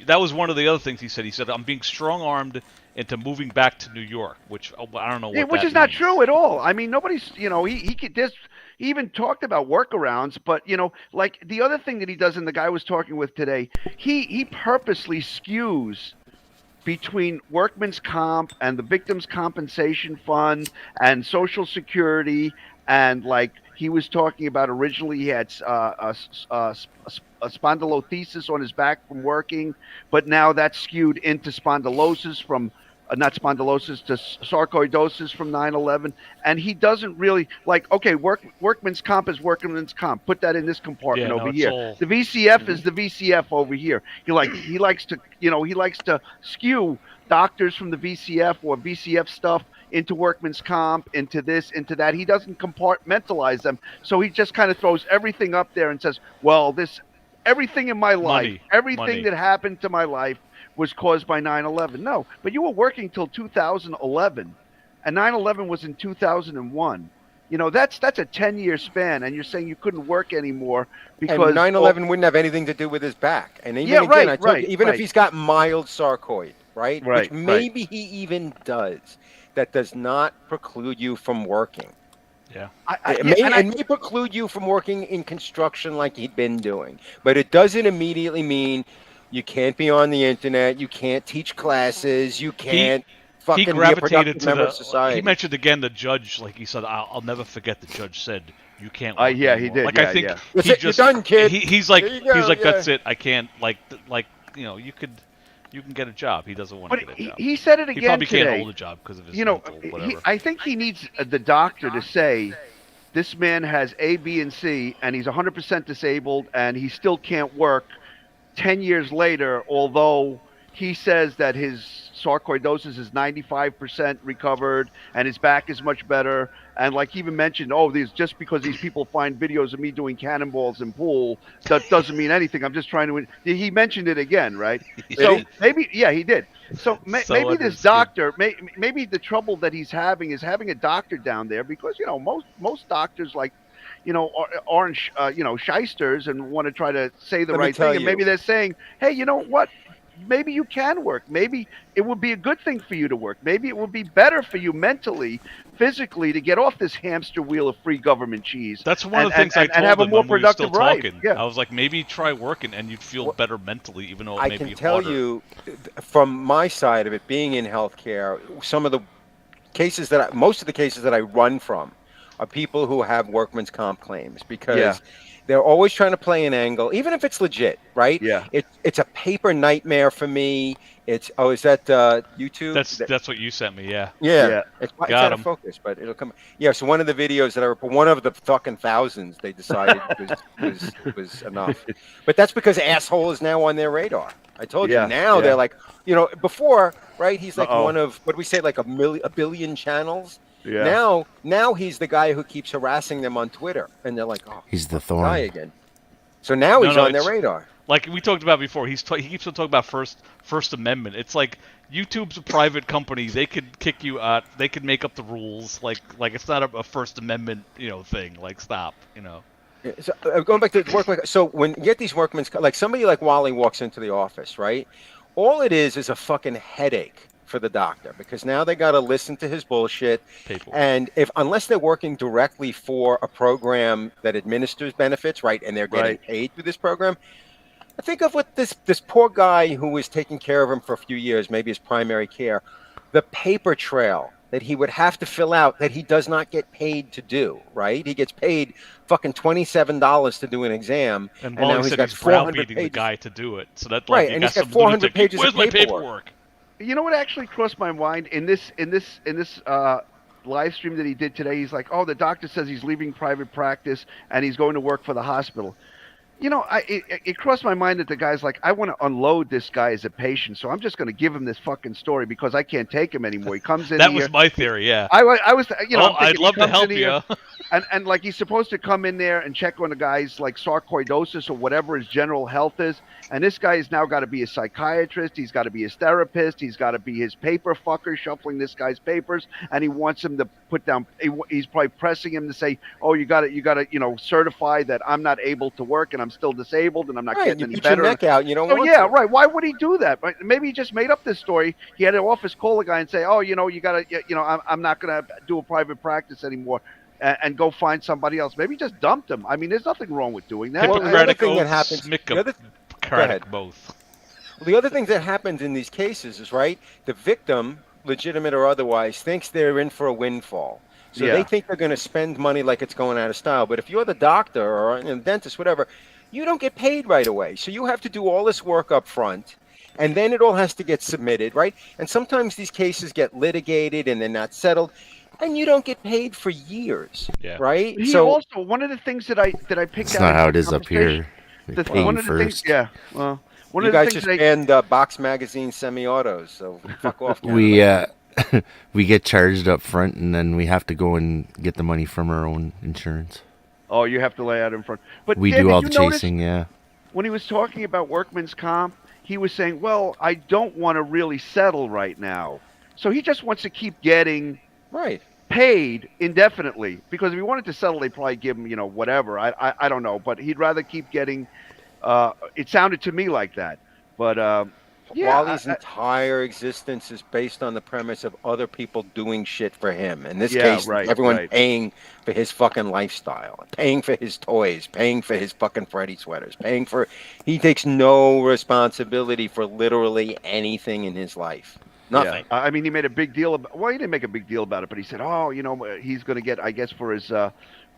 that was one of the other things he said. He said, I'm being strong-armed into moving back to New York, which I don't know what Yeah, which that is not means. true at all. I mean, nobody's, you know, he could just, he even talked about workarounds, but, you know, like the other thing that he does, and the guy I was talking with today, he purposely skews between workman's comp and the victims compensation fund and social security, and like he was talking about originally he had a spondylolisthesis on his back from working, but now that's skewed into spondylosis from not spondylosis to sarcoidosis from 9/11, and he doesn't really like. Okay, workman's comp is workman's comp. Put that in this compartment Yeah, no, over it's here. all- The VCF is the VCF over here. He likes to skew doctors from the VCF or VCF stuff into workman's comp, into this, into that. He doesn't compartmentalize them, so he just kind of throws everything up there and says, "Well, everything in my life, Money. everything Money. that happened to my life was caused by 9/11." No, but you were working till 2011, and 9/11 was in 2001. You know, that's a 10-year span, and you're saying you couldn't work anymore because And 9/11 wouldn't have anything to do with his back. And even Yeah, again, right, I told you, right, even right. if he's got mild sarcoid, right? Right, Which maybe he even does, that does not preclude you from working. Yeah. It may preclude you from working in construction like he'd been doing, but it doesn't immediately mean you can't be on the internet, you can't teach classes, you can't He fucking be a gravitated productive to member the. of society. He mentioned again the judge, like he said, I'll never forget the judge said you can't. Yeah, work he anymore." did, Like yeah, I think yeah. That's he it, you're just done, kid. He's like There you go, yeah. that's it. I can't like you know you can get a job. He doesn't want to But get a job. he said it He again probably today. can't hold a job because of his You know, mental whatever. I think he needs the doctor to say, this man has A, B, and C, and he's 100% disabled, and he still can't work 10 years later, although he says that his sarcoidosis is 95% recovered, and his back is much better. And like he even mentioned, just because these people find videos of me doing cannonballs in pool, that doesn't mean anything. I'm just trying to. He mentioned it again, right? So maybe, yeah, he did. So, So maybe this understood. doctor, maybe the trouble that he's having is having a doctor down there, because you know most doctors, like, orange, shysters and want to try to say the Let me right tell thing. And maybe you. they're saying, hey, you know what? Maybe you can work. Maybe it would be a good thing for you to work. Maybe it would be better for you mentally, physically, to get off this hamster wheel of free government cheese. That's one of the and, things I and told have a him more when we were still productive life. talking. Yeah. I was like, maybe try working and you'd feel Well, better mentally, even though it I may can be tell harder. you, from my side of it, being in healthcare, some of the cases most of the cases that I run from are people who have workman's comp claims because they're always trying to play an angle, even if it's legit, right? Yeah. It's a paper nightmare for me. Is that YouTube? That's what you sent me, yeah. Yeah, it's Got out of 'em. focus, but it'll come. Yeah, so one of the videos that one of the fucking thousands they decided was enough. But that's because asshole is now on their radar. I told you. Now they're like, before, right? He's like one of, what do we say, like a billion channels. Yeah. Now he's the guy who keeps harassing them on Twitter, and they're like, oh, He's the guy thorn. again. So now he's on their radar. Like we talked about before, he keeps on talking about First Amendment. It's like YouTube's a private company; they could kick you out. They could make up the rules. Like it's not a First Amendment thing. Like stop. Yeah, so, going back to work, so when you get these workmen's, like somebody like Wally walks into the office, right? All it is a fucking headache for the doctor because now they got to listen to his bullshit. And unless they're working directly for a program that administers benefits, right, and they're getting paid through this program. Think of what this poor guy who was taking care of him for a few years, maybe his primary care, the paper trail that he would have to fill out that he does not get paid to do, right? He gets paid fucking $27 to do an exam, and now he's got 400 browbeating pages. the guy to do it. So that and he's got 400 pages Where's of my paperwork? paperwork? You know what actually crossed my mind in this live stream that he did today? He's like, oh, the doctor says he's leaving private practice and he's going to work for the hospital. It crossed my mind that the guy's like, I want to unload this guy as a patient, so I'm just going to give him this fucking story because I can't take him anymore. He comes in. That was my theory, yeah. I was, I'd love to help you. And like he's supposed to come in there and check on the guy's like sarcoidosis or whatever his general health is. And this guy has now got to be a psychiatrist. He's got to be his therapist. He's got to be his paper fucker, shuffling this guy's papers. And he wants him to put down. He's probably pressing him to say, "Oh, you got to, certify that I'm not able to work and I'm still disabled and I'm not getting any better." Your neck out. You don't want yeah, to. right. Why would he do that? Maybe he just made up this story. He had an office call the guy and say, "Oh, you got to, I'm not going to do a private practice anymore." And go find somebody else. Maybe just dumped him. I mean, there's nothing wrong with doing that. Well, the other thing that happens, both. Well, the other thing that happens in these cases is, right, the victim, legitimate or otherwise, thinks they're in for a windfall. So they think they're going to spend money like it's going out of style. But if you're the doctor or a dentist, whatever, you don't get paid right away. So you have to do all this work up front. And then it all has to get submitted, right? And sometimes these cases get litigated and they're not settled. And you don't get paid for years, right? Also, one of the things that I picked That's out. not how it is up here. One of the things, well, one you of the guys things just banned Box Magazine semi-autos, so fuck off. We we get charged up front, and then we have to go and get the money from our own insurance. Oh, you have to lay out in front. But we Dan, do all the notice, chasing, yeah. When he was talking about workman's comp, he was saying, "Well, I don't want to really settle right now," so he just wants to keep getting paid indefinitely, because if he wanted to settle, they'd probably give him, whatever. I don't know, but he'd rather keep getting. It sounded to me like that, but Wally's entire existence is based on the premise of other people doing shit for him. In this case, everyone paying for his fucking lifestyle, paying for his toys, paying for his fucking Freddy sweaters, paying for. He takes no responsibility for literally anything in his life. Nothing. Yeah. I mean, he made a big deal about. Well, he didn't make a big deal about it, but he said, "Oh, he's going to get, I guess, for his Jump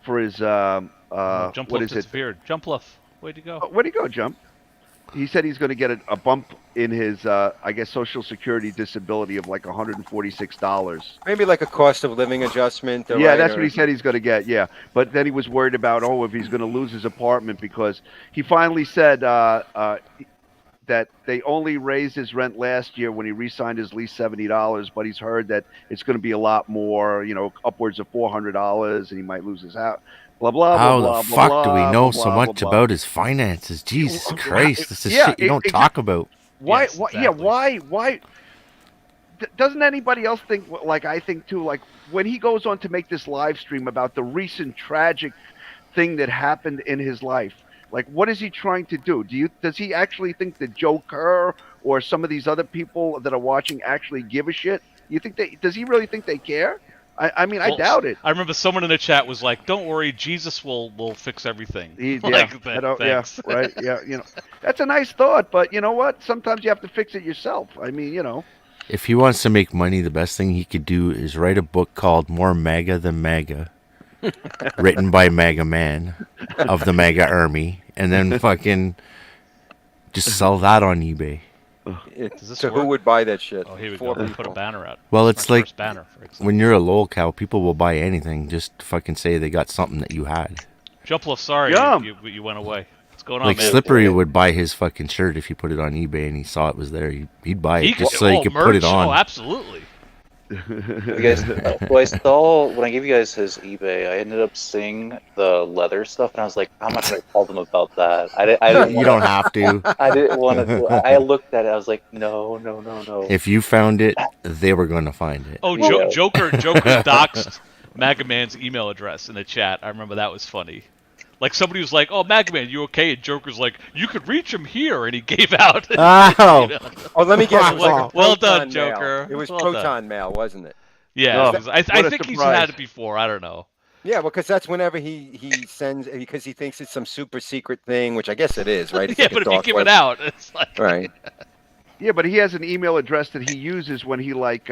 what is it? Disappeared. Jump Luff. Where'd he go? Where'd he go, Jump? He said he's going to get a bump in his, I guess, Social Security disability of like $146. Maybe like a cost of living adjustment. Yeah, that's what he said he's going to get. Yeah, but then he was worried about if he's going to lose his apartment, because he finally said that they only raised his rent last year when he re-signed his lease $70, but he's heard that it's going to be a lot more, upwards of $400, and he might lose his house. Blah blah. How blah, the blah, fuck blah, do we blah, know blah, so blah, much blah. about his finances? Jesus Christ, this is shit you don't talk about. Why? Yes, why? exactly. Yeah. Why? Doesn't anybody else think like I think too? Like when he goes on to make this live stream about the recent tragic thing that happened in his life. Like, what is he trying to do? Does he actually think that Joe Kerr or some of these other people that are watching actually give a shit? You think does he really think they care? I mean, I doubt it. I remember someone in the chat was like, "Don't worry, Jesus will fix everything." Thanks. Right. Yeah, that's a nice thought, but you know what? Sometimes you have to fix it yourself. I mean, If he wants to make money, the best thing he could do is write a book called More Maga Than Maga, written by Maga Man of the Maga Army, and then fucking just sell that on eBay. So who would buy that shit? Oh, here we go. Put a banner out. Well, it's like banner, when you're a lolcow, people will buy anything. Just fucking say they got something that you had. Jumplo, sorry you went away. What's going on, Like man? Slippery would buy his fucking shirt if you put it on eBay and he saw it was there. He'd buy it just so he could put it on. Oh, absolutely. You guys, well, I saw when I gave you guys his eBay, I ended up seeing the leather stuff, and I was like, "How much should I call them about that?" I didn't. You don't have to. I didn't want to. I looked at it. I was like, "No." If you found it, they were going to find it. Oh, Joker doxed Maga Man's email address in the chat. I remember that was funny. Like somebody was like, "Oh, Maga Man, you okay?" And Joker's like, "You could reach him here," and he gave out. Oh, let me guess. It was like a well done, Proton Joker. Mail. It was well Proton done. Mail, wasn't it? Yeah, Oh, I think he's surprise. had it before. I don't know. Yeah, well, because that's whenever he sends, because he thinks it's some super secret thing, which I guess it is, right? It's Yeah, like a but if you dark give web. it out, it's like Right. Yeah, but he has an email address that he uses when he like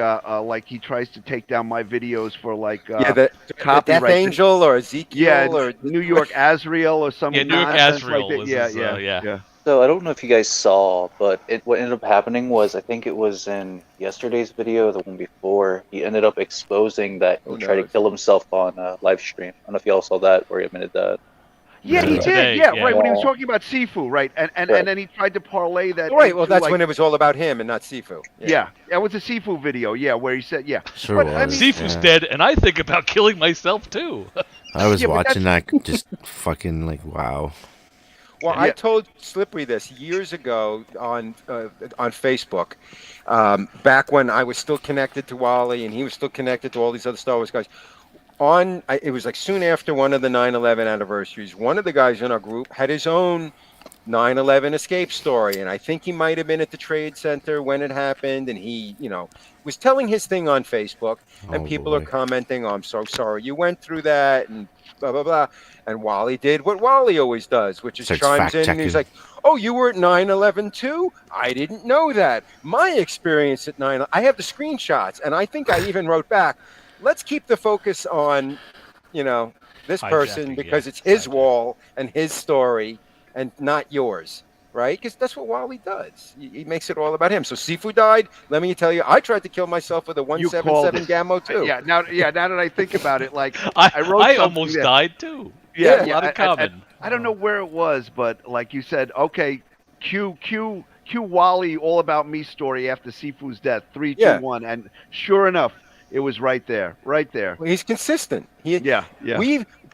he tries to take down my videos for like The copyright. Death Angel or Ezekiel or New York Azrael or something. New York Azrael like was that. his, Yeah. So I don't know if you guys saw, but what ended up happening was I think it was in yesterday's video, the one before. He ended up exposing that he tried to kill himself on live stream. I don't know if y'all saw that or he admitted that. Yeah, he did. Today, Yeah, yeah. right. When he was talking about Sifu, right, and then he tried to parlay that. Right. Well, into, that's like, when it was all about him and not Sifu. Yeah, that was a Sifu video. Yeah, where he said, yeah. Sure But, was. I mean, Sifu's dead, and I think about killing myself too. I was Yeah, but watching that just fucking like, wow. Well, I told Slippery this years ago on Facebook, back when I was still connected to Wally and he was still connected to all these other Star Wars guys. It was like soon after one of the 9/11 anniversaries, one of the guys in our group had his own 9/11 escape story, and I think he might have been at the Trade Center when it happened, and he, was telling his thing on Facebook, and people are commenting, "Oh, I'm so sorry you went through that," and blah blah blah. And Wally did what Wally always does, which is Starts chimes in and fact-checking. he's like, "Oh, you were at 9/11 too? I didn't know that. My experience at 9/11, I have the screenshots, and I think I even wrote back, let's keep the focus on, this person Hijacking, because yeah. it's his wall and his story and not yours." Right? Because that's what Wally does. He makes it all about him. So Sifu died. Let me tell you, I tried to kill myself with a 177 Gammo too. Yeah. Now that I think about it, like I wrote I something almost that- died too. Yeah, a lot in common. I don't know where it was, but like you said, okay, cue Wally all about me story after Sifu's death, 3, 2, 1, and sure enough, it was right there. Well, he's consistent. Yeah.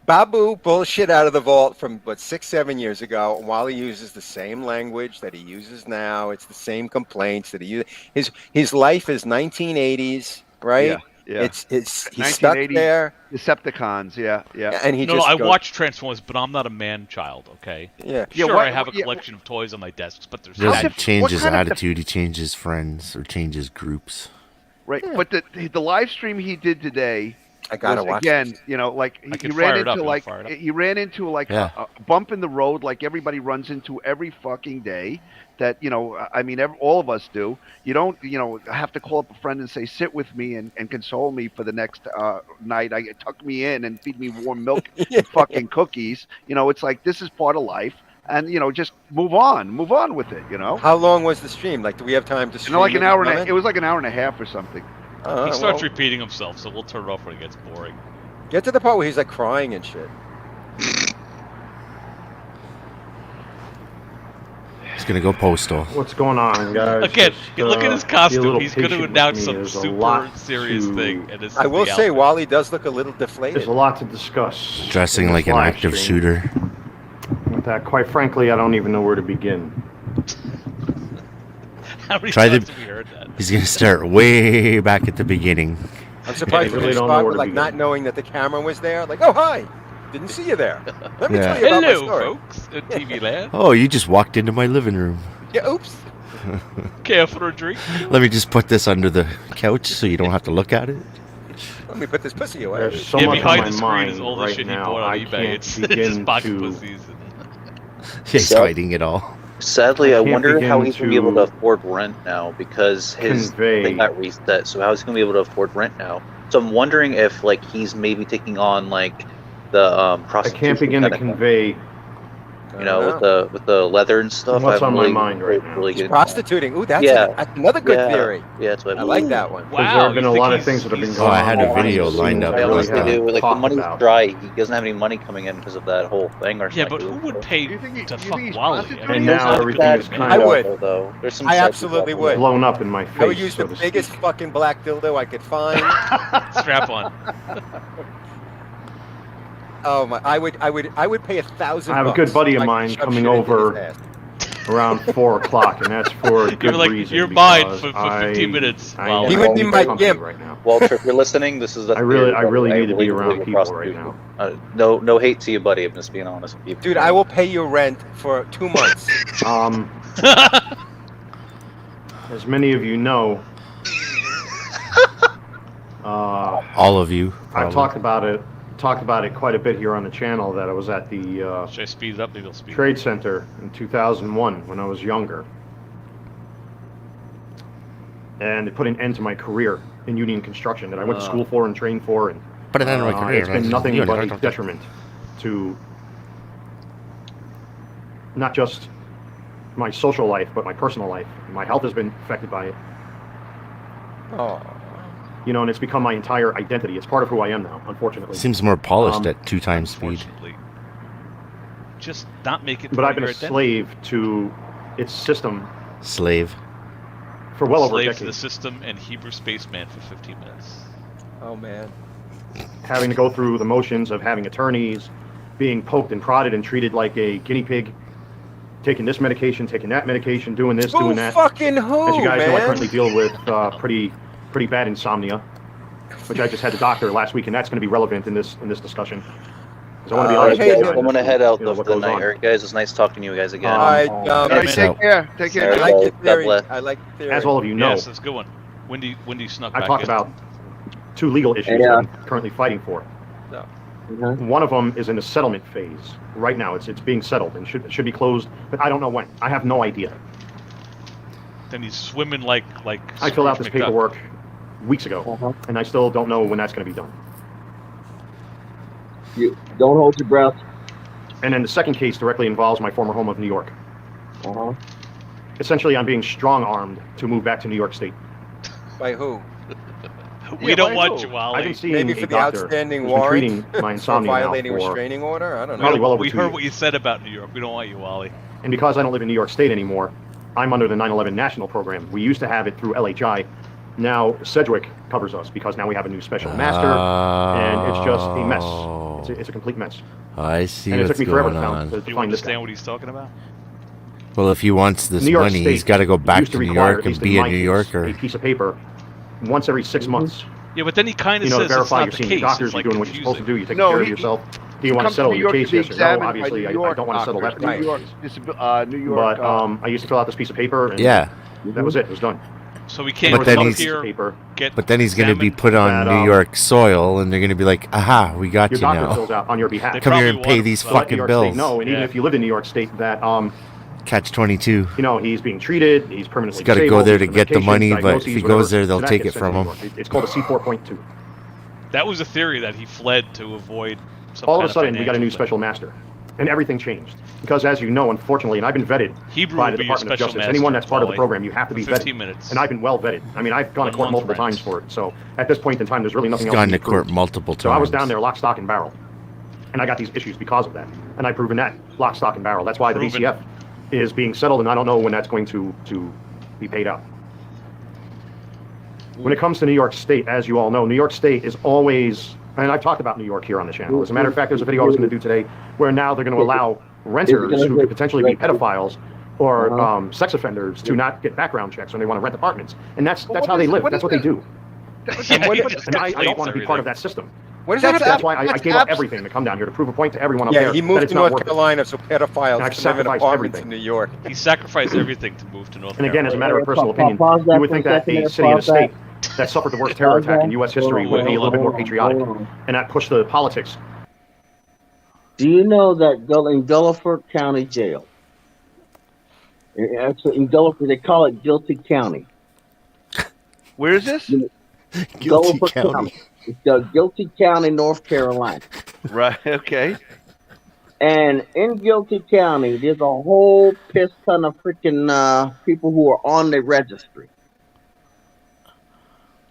Babu bullshit out of the vault from 6-7 years ago. And Wally uses the same language that he uses now. It's the same complaints that he uses. His life is 1980s, right? Yeah. He's stuck there. Decepticons, yeah. And he I watch Transformers, but I'm not a man child, okay? Yeah. Sure, I have a collection of toys on my desks, but there's He doesn't What change his kind of attitude, he changes friends or changes groups. Right. But the live stream he did today, I gotta was, watch again, this. like I he can ran fire it up, into you like wanna fire it up? he ran into like a bump in the road, like everybody runs into every fucking day. That I mean, all of us do. You don't, have to call up a friend and say, "Sit with me and console me for the next night." Tuck me in and feed me warm milk and fucking cookies. It's like this is part of life, and just move on with it. How long was the stream? Like, do we have time to stream? Like an it hour and comment? it was like an hour and a half or something. He starts repeating himself, so we'll turn it off when it gets boring. Get to the part where he's like crying and shit. He's gonna go postal. What's going on, guys? Again, Just, look at his be a costume. little He's going to patient with announce me. some There's a super lot serious to- thing. And this I is will the say, outfit. Wally does look a little deflated. There's a lot to discuss. Dressing in like this an live active stream. shooter. With that, quite frankly, I don't even know where to begin. How many Try times the- have we heard that? He's gonna start way back at the beginning. I'm surprised I you really didn't don't know spot where with to like begin. not knowing that the camera was there. Like, oh hi. Didn't see you there. Let me tell you about my Hello, story. folks, at TV Land. Oh, you just walked into my living room. Yeah, oops. Care for a drink? Let me just put this under the couch so you don't have to look at it. Let me put this pussy away. There's so Yeah, much behind on the my screen mind is all the right shit he now. bought on I eBay. can't It's just begin pocket to. pussies. He's So- hiding it all. Sadly, I I can't wonder how begin he's going to be able to to afford rent now because his convey- thing got reset. So how is he going to be able to afford rent now? So I'm wondering if like he's maybe taking on like the I prostitution. can't begin to kind of thing. convey You know, with the leather and stuff. What's I'm on my really, mind right now? really He's good. prostituting. Ooh, that's, Yeah. that's another good Yeah. theory. Yeah, that's what I like that one. because there have been a lot of things that have been going on. I had a video lined up I like honestly that. do. Like the Talk money's about. dry. He doesn't have any money coming in because of that whole thing. Or Yeah, something. but who would pay You think to you fuck think he's Wally? prostituting? And There's now some everything sad is people kind I of out would. there, though. There's some I sad absolutely people out there. would. blown up in my I would face. use so the to biggest speak. fucking black dildo I could find. Strap on. Oh my! I would pay $1,000. I have a good buddy of mine coming over around 4 o'clock, and that's for a good You're like, reason. you're mine because for 15 minutes. I Wow. He am would be my company gimp. right now. Walter, if you're listening, this is the I really theory, need to be around believe in people right prostitution. now. No hate to you, buddy. I'm just being honest with you. Dude, I will pay your rent for 2 months. As many of you know, All of you. I've probably. talked about it quite a bit here on the channel that I was at the Should I speed it up? Maybe I'll speed Trade Center in 2001 when I was younger. And it put an end to my career in union construction that I went to school for and trained for. And But then my career, it's been nothing you but know, a detriment to not just my social life, but my personal life. My health has been affected by it. Oh. You know, and it's become my entire identity. It's part of who I am now, unfortunately. Seems more polished Um, at 2 times speed. Unfortunately. Just not make it. But I've been a your identity. slave to its system Slave. for well over a Slave to the decade. system and Hebrew spaceman for 15 minutes. Oh man. Having to go through the motions of having attorneys, being poked and prodded and treated like a guinea pig, taking this medication, taking that medication, doing this, doing that. Fucking who, As you guys man? know, I currently deal with pretty bad insomnia, which I just had the doctor last week, and that's going to be relevant in this discussion. Because I want to be All right, honest with you guys, guys, I'm gonna head out you know, for what the goes night. on. All right, guys, it's nice talking to you guys again. All right, Oh, All right, man. take care. Take care. I All like right, your God theory. bless. I like the theory. As all of you know, Yes, that's a good one. Wendy snuck I back talked in. about 2 legal issues Yeah. that I'm currently fighting for. Mhm. One of them is in the settlement phase right now. It's being settled and should be closed, but I don't know when. I have no idea. Then he's swimming like. I filled out this Scrooge McDuck. paperwork weeks ago, Uh-huh. and I still don't know when that's going to be done. You don't hold your breath. And then the second case directly involves my former home of New York. Uh-huh. Essentially, I'm being strong-armed to move back to New York State. By who? We Yeah, don't why want no? you, I've Wally. been seeing Maybe a for the doctor outstanding who's been warrant treating my for insomnia now violating for restraining order. I don't know. probably well over We 2 heard years. what you said about New York. We don't want you, Wally. And because I don't live in New York State anymore, I'm under the 9/11 National Program. We used to have it through LHI. Now Sedgwick covers us because now we have a new special master, and it's just a mess. It's a complete mess. I see And it what's took me forever going to on. to Do you find this guy. understand what he's talking about? Well, if he wants this New York money, State he's got to go back used to New require, York at and least in be a my New case, Yorker. a piece of paper once every 6 months. Yeah, but then he kind of You know, to says it's verify not you're the seeing case. your doctors, It's you're like doing what you're supposed to do, you're taking No, care of he- yourself. Do you want to Comes settle New your York to case? be Yes or no? examined by Obviously, New I York don't want to settle that. doctors, New York, New York. But I used to fill out this piece of paper, and Yeah, that was it. It was done. So we can't But then come he's- here, paper. get but then he's going to be examined. put on That, New York soil, and they're going to be like, "Aha, we got Your you doctor now. fills out on your behalf. They Come here probably and pay want these to To let New fucking York bills." State know, and even Yeah. if you live in New York State, that Catch 22. you know, he's being treated, he's permanently He's gotta go disabled, there to he's on get the medication, money, but if diagnoses, he whatever. goes there, they'll So that take gets it sent from to him. New York. It's called a C4.2. That was a theory that he fled to avoid some All kind of a sudden, we got a new financial thing. special master, and everything changed. Because as you know, unfortunately, and I've been vetted Hebrew by will the be your Department of special Justice, master, anyone that's part of the Wally, program, you have to for be 15 vetted. minutes. And I've been well vetted. I mean, I've gone to 1 court month, multiple friends. times for it. So at this point in time, there's really nothing He's else gone to to be court proved. multiple times. So I was down there lock, stock, and barrel. And I got these issues because of that. And I've proven that lock, stock, and barrel. That's why the Proven. BCF is being settled, and I don't know when that's going to be paid out. When it comes to New York State, as you all know, New York State is always, and I've talked about New York here on the channel. As a matter of fact, there's a video I was going to do today where now they're going to allow renters who could potentially be pedophiles or sex offenders to not get background checks when they want to rent apartments. And that's how they live. That's what they do. Yeah, he And just I don't want to be explains part of that system. What does that have? That's why I gave up everything to come down here to prove a point to everyone up there. Yeah, he that moved it's to not North worth it. Carolina, so pedophiles And I've can live in sacrificed apartments everything. in New York. He sacrificed everything to move to North And again, as a Carolina. matter of personal opinion, Pause that you would for think a that second a there, city and a pause that. state that suffered the worst terror attack in U.S. history would be a little bit more patriotic and not push the politics. Do you know that in Guilford County Jail, actually in Guilford, they call it Guilty County. Where is this? Guilty Guilford County. It's Guilty County, North Carolina. Right. Okay. And in Guilty County, there's a whole piss ton of freaking people who are on the registry.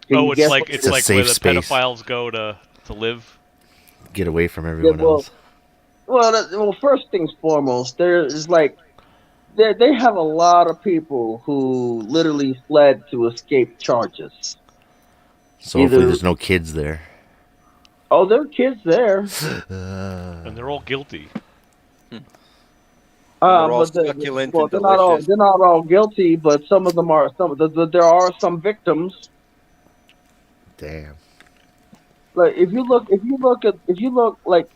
Can Oh, you it's guess like what- it's a like safe where the space. pedophiles go to live. Get away from everyone well, else. Well, first things foremost, there is like they have a lot of people who literally fled to escape charges. So hopefully either- there's no kids there. Oh, there are kids there. And they're all guilty. They're all succulent and they're delicious. not all guilty, but some of them are. There are some victims. Damn. Like if you look like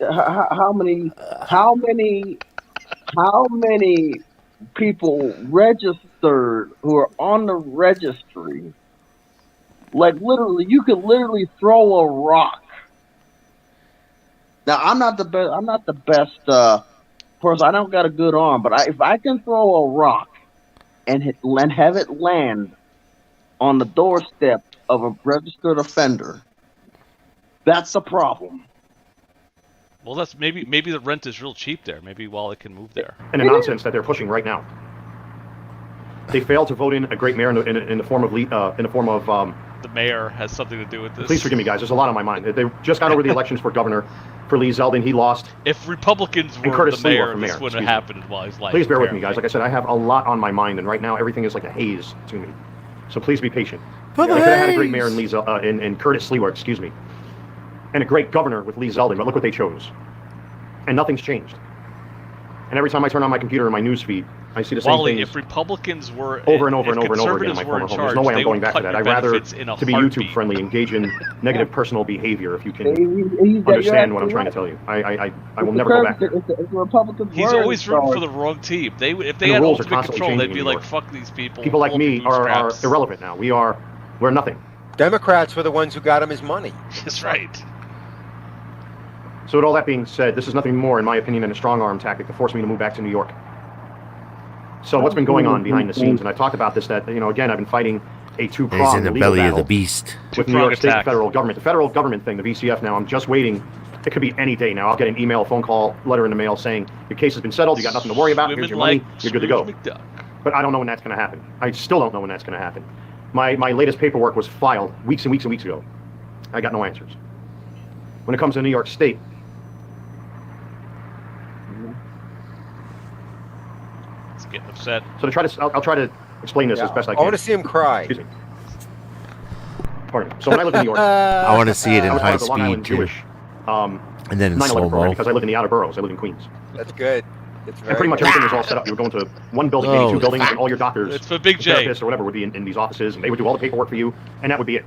how many people registered who are on the registry, like literally you could literally throw a rock. Now I'm not the best person. I don't got a good arm, but if I can throw a rock and have it land on the doorstep of a registered offender, that's a problem. Well, that's maybe the rent is real cheap there. Maybe Wally can move there. And the nonsense that they're pushing right now. They failed to vote in a great mayor in the form of The mayor has something to do with this. Please forgive me, guys. There's a lot on my mind. They just got over the elections for governor for Lee Zeldin. He lost. If Republicans And were Curtis the mayor, Sliwa for this mayor, wouldn't excuse have me. happened in Wally's life. Please bear with me, guys. apparently. Like I said, I have a lot on my mind, and right now everything is like a haze to me. So please be patient. For the They could have had a great haze! mayor in Curtis Sliwa, excuse me, and a great governor with Lee Zeldin, but look what they chose. And nothing's changed. And every time I turn on my computer and my news feed, I see the same Wally, things if Republicans were over and over if and over and over again in my conservatives were former in home. charge, There's no way I'm they going would back to cut that. your I'd rather benefits in a to be heartbeat. YouTube friendly, engage in negative personal behavior if you can You're understand what I'm absolutely trying to right. tell you. I will never go back there. If the Republicans He's were in always rooting charge, for the wrong team. If they And had the rules are ultimate constantly control, they'd changing be in New like, York. "Fuck these people." People like pull up me your are bootstraps." irrelevant now. We're nothing. Democrats were the ones who got him his money. That's right. So with all that being said, this is nothing more, in my opinion, than a strong arm tactic to force me to move back to New York. So what's been going on behind the scenes, and I've talked about this, that, again, I've been fighting a He's two-pronged in the legal belly of battle the beast. with New Two-pronged York State and attack. federal government. The federal government thing, the VCF now, I'm just waiting. It could be any day now. I'll get an email, a phone call, letter in the mail saying, your case has been settled, you got nothing to worry about, here's your money, you're good to go. McDuck. But I don't know when that's going to happen. I still don't know when that's going to happen. My latest paperwork was filed weeks and weeks and weeks ago. I got no answers. When it comes to New York State, It's getting upset. so I'll try to explain this as best I I can. want to see him cry. Excuse me. Pardon me. So when I lived in New York, I want to see it in I was high part of the Long speed Island too. Jewish And then in 9/11 program slow-mo. because I lived in the outer boroughs. I lived in Queens. That's good. It's And very pretty much good. everything was all set up. You were going to one building, maybe Oh, two buildings, and all your doctors, It's for Big J. therapists, or whatever would be in these offices, and they would do all the paperwork for you, and that would be it.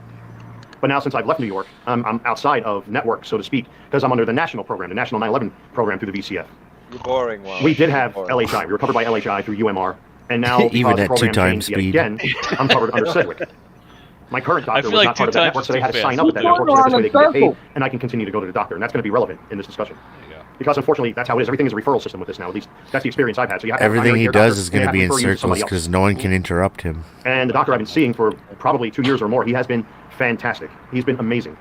But now, since I've left New York, I'm outside of network, so to speak, because I'm under the national program, the National 9/11 program through the VCF. You're boring, Wally. We did have Boring. LHI. We were covered by LHI through UMR, and now Even because the at program 2 times changed yet speed. again, I'm covered under Sedgwick. My current doctor feel was like not part 2 of that times network, is so they too had to fast. sign up with that You're network so going this way they can around get in a paid, and I can continue to go to the doctor, and that's going to be relevant in this discussion. There you go. Because unfortunately, that's how it is. Everything is a referral system with this now. At least that's the experience I've had. So you have to have a Everything primary he care does doctor, is and going they to have be in refer you to circles somebody else. because no one can interrupt him. And the doctor I've been seeing for probably 2 years or more, he has been fantastic. He's been amazing.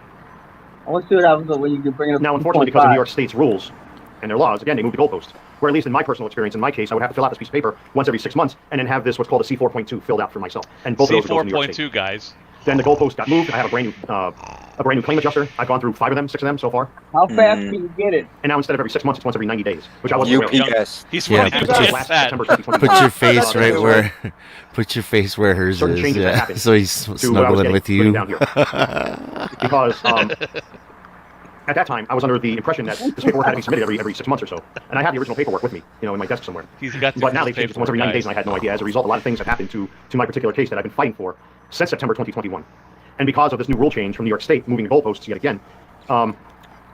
I want to see what happens when you can bring it up. Now, to unfortunately, because of 2.5. New York State's rules and their laws, again, they moved the goalpost. Where at least in my personal experience, in my case, I would have to fill out this piece of paper once every 6 months and then have this what's called a C4.2 filled out for myself. And both of those are in New York State. C4.2, guys. Then the goalpost got moved. I have a brand new claim adjuster. I've gone through 5 of them, 6 of them so far. How fast can you get it? And now instead of every 6 months, it's once every 90 days, which I wasn't aware of. UPS. He's Yeah, funny. put your- Last that. September 2020. Put your face Uh, right where, put your face where hers Certain is. changes that Yeah. happened So he's to what I was snuggling getting with living you. down here. Because at that time, I was under the impression that this paperwork had to be submitted every 6 months or so. And I had the original paperwork with me, in my desk somewhere. He's got But now they the changed it to once every 90 days, and I had no idea. As a result, a lot of things have happened to my particular case that I've been fighting for since September 2021. And because of this new rule change from New York State, moving the goalposts yet again,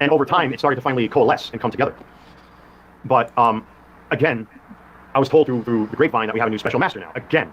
And over time, it started to finally coalesce and come together. But again, I was told through the grapevine that we have a new special master now. Again,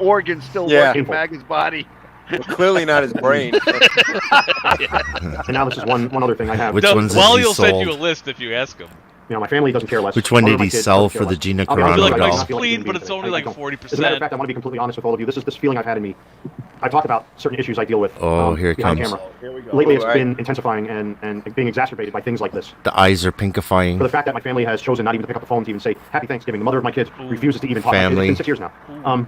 organ still Yeah. working Maga's body. Well, clearly not his brain. And now this is one other thing I have. Which ones has Wally he will send you a sold? list if you ask him. You know, my family doesn't care less. Which one Other did of my he kids sell don't care for the less. Gina I'll be honest He'll with be you, like, I it's don't feel like a clean, human but being it's today. only I like don't. 40%. As a matter of fact, I want to be completely honest with all of you. This is this feeling I've had in me. I talked about certain issues I deal with. Oh, here it behind comes. camera. Here we go. Lately, it's All right. been intensifying and being exacerbated by things like this. The eyes are For the pinkifying. fact that my family has chosen not even to pick up the phone to even say Happy Thanksgiving. The mother of my kids refuses to even talk. Family. It's been 6 years now.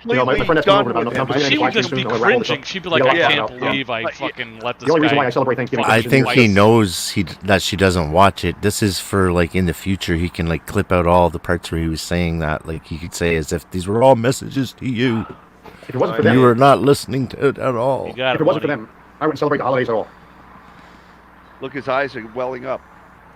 completely my friend that's done over about with him. nothing. She would just be cringing. She'd be like, I Yeah. can't believe I fucking let this The only reason guy. why I celebrate Thanksgiving fucking I is think fight he us. knows that she doesn't watch it. This is for like in the future. He can like clip out all the parts where he was saying that. Like he could say as if these were all messages to you. If it wasn't for them, You were not listening to it at all. You got if it, it wasn't for buddy. them, I wouldn't celebrate the holidays at all. Look, his eyes are welling up.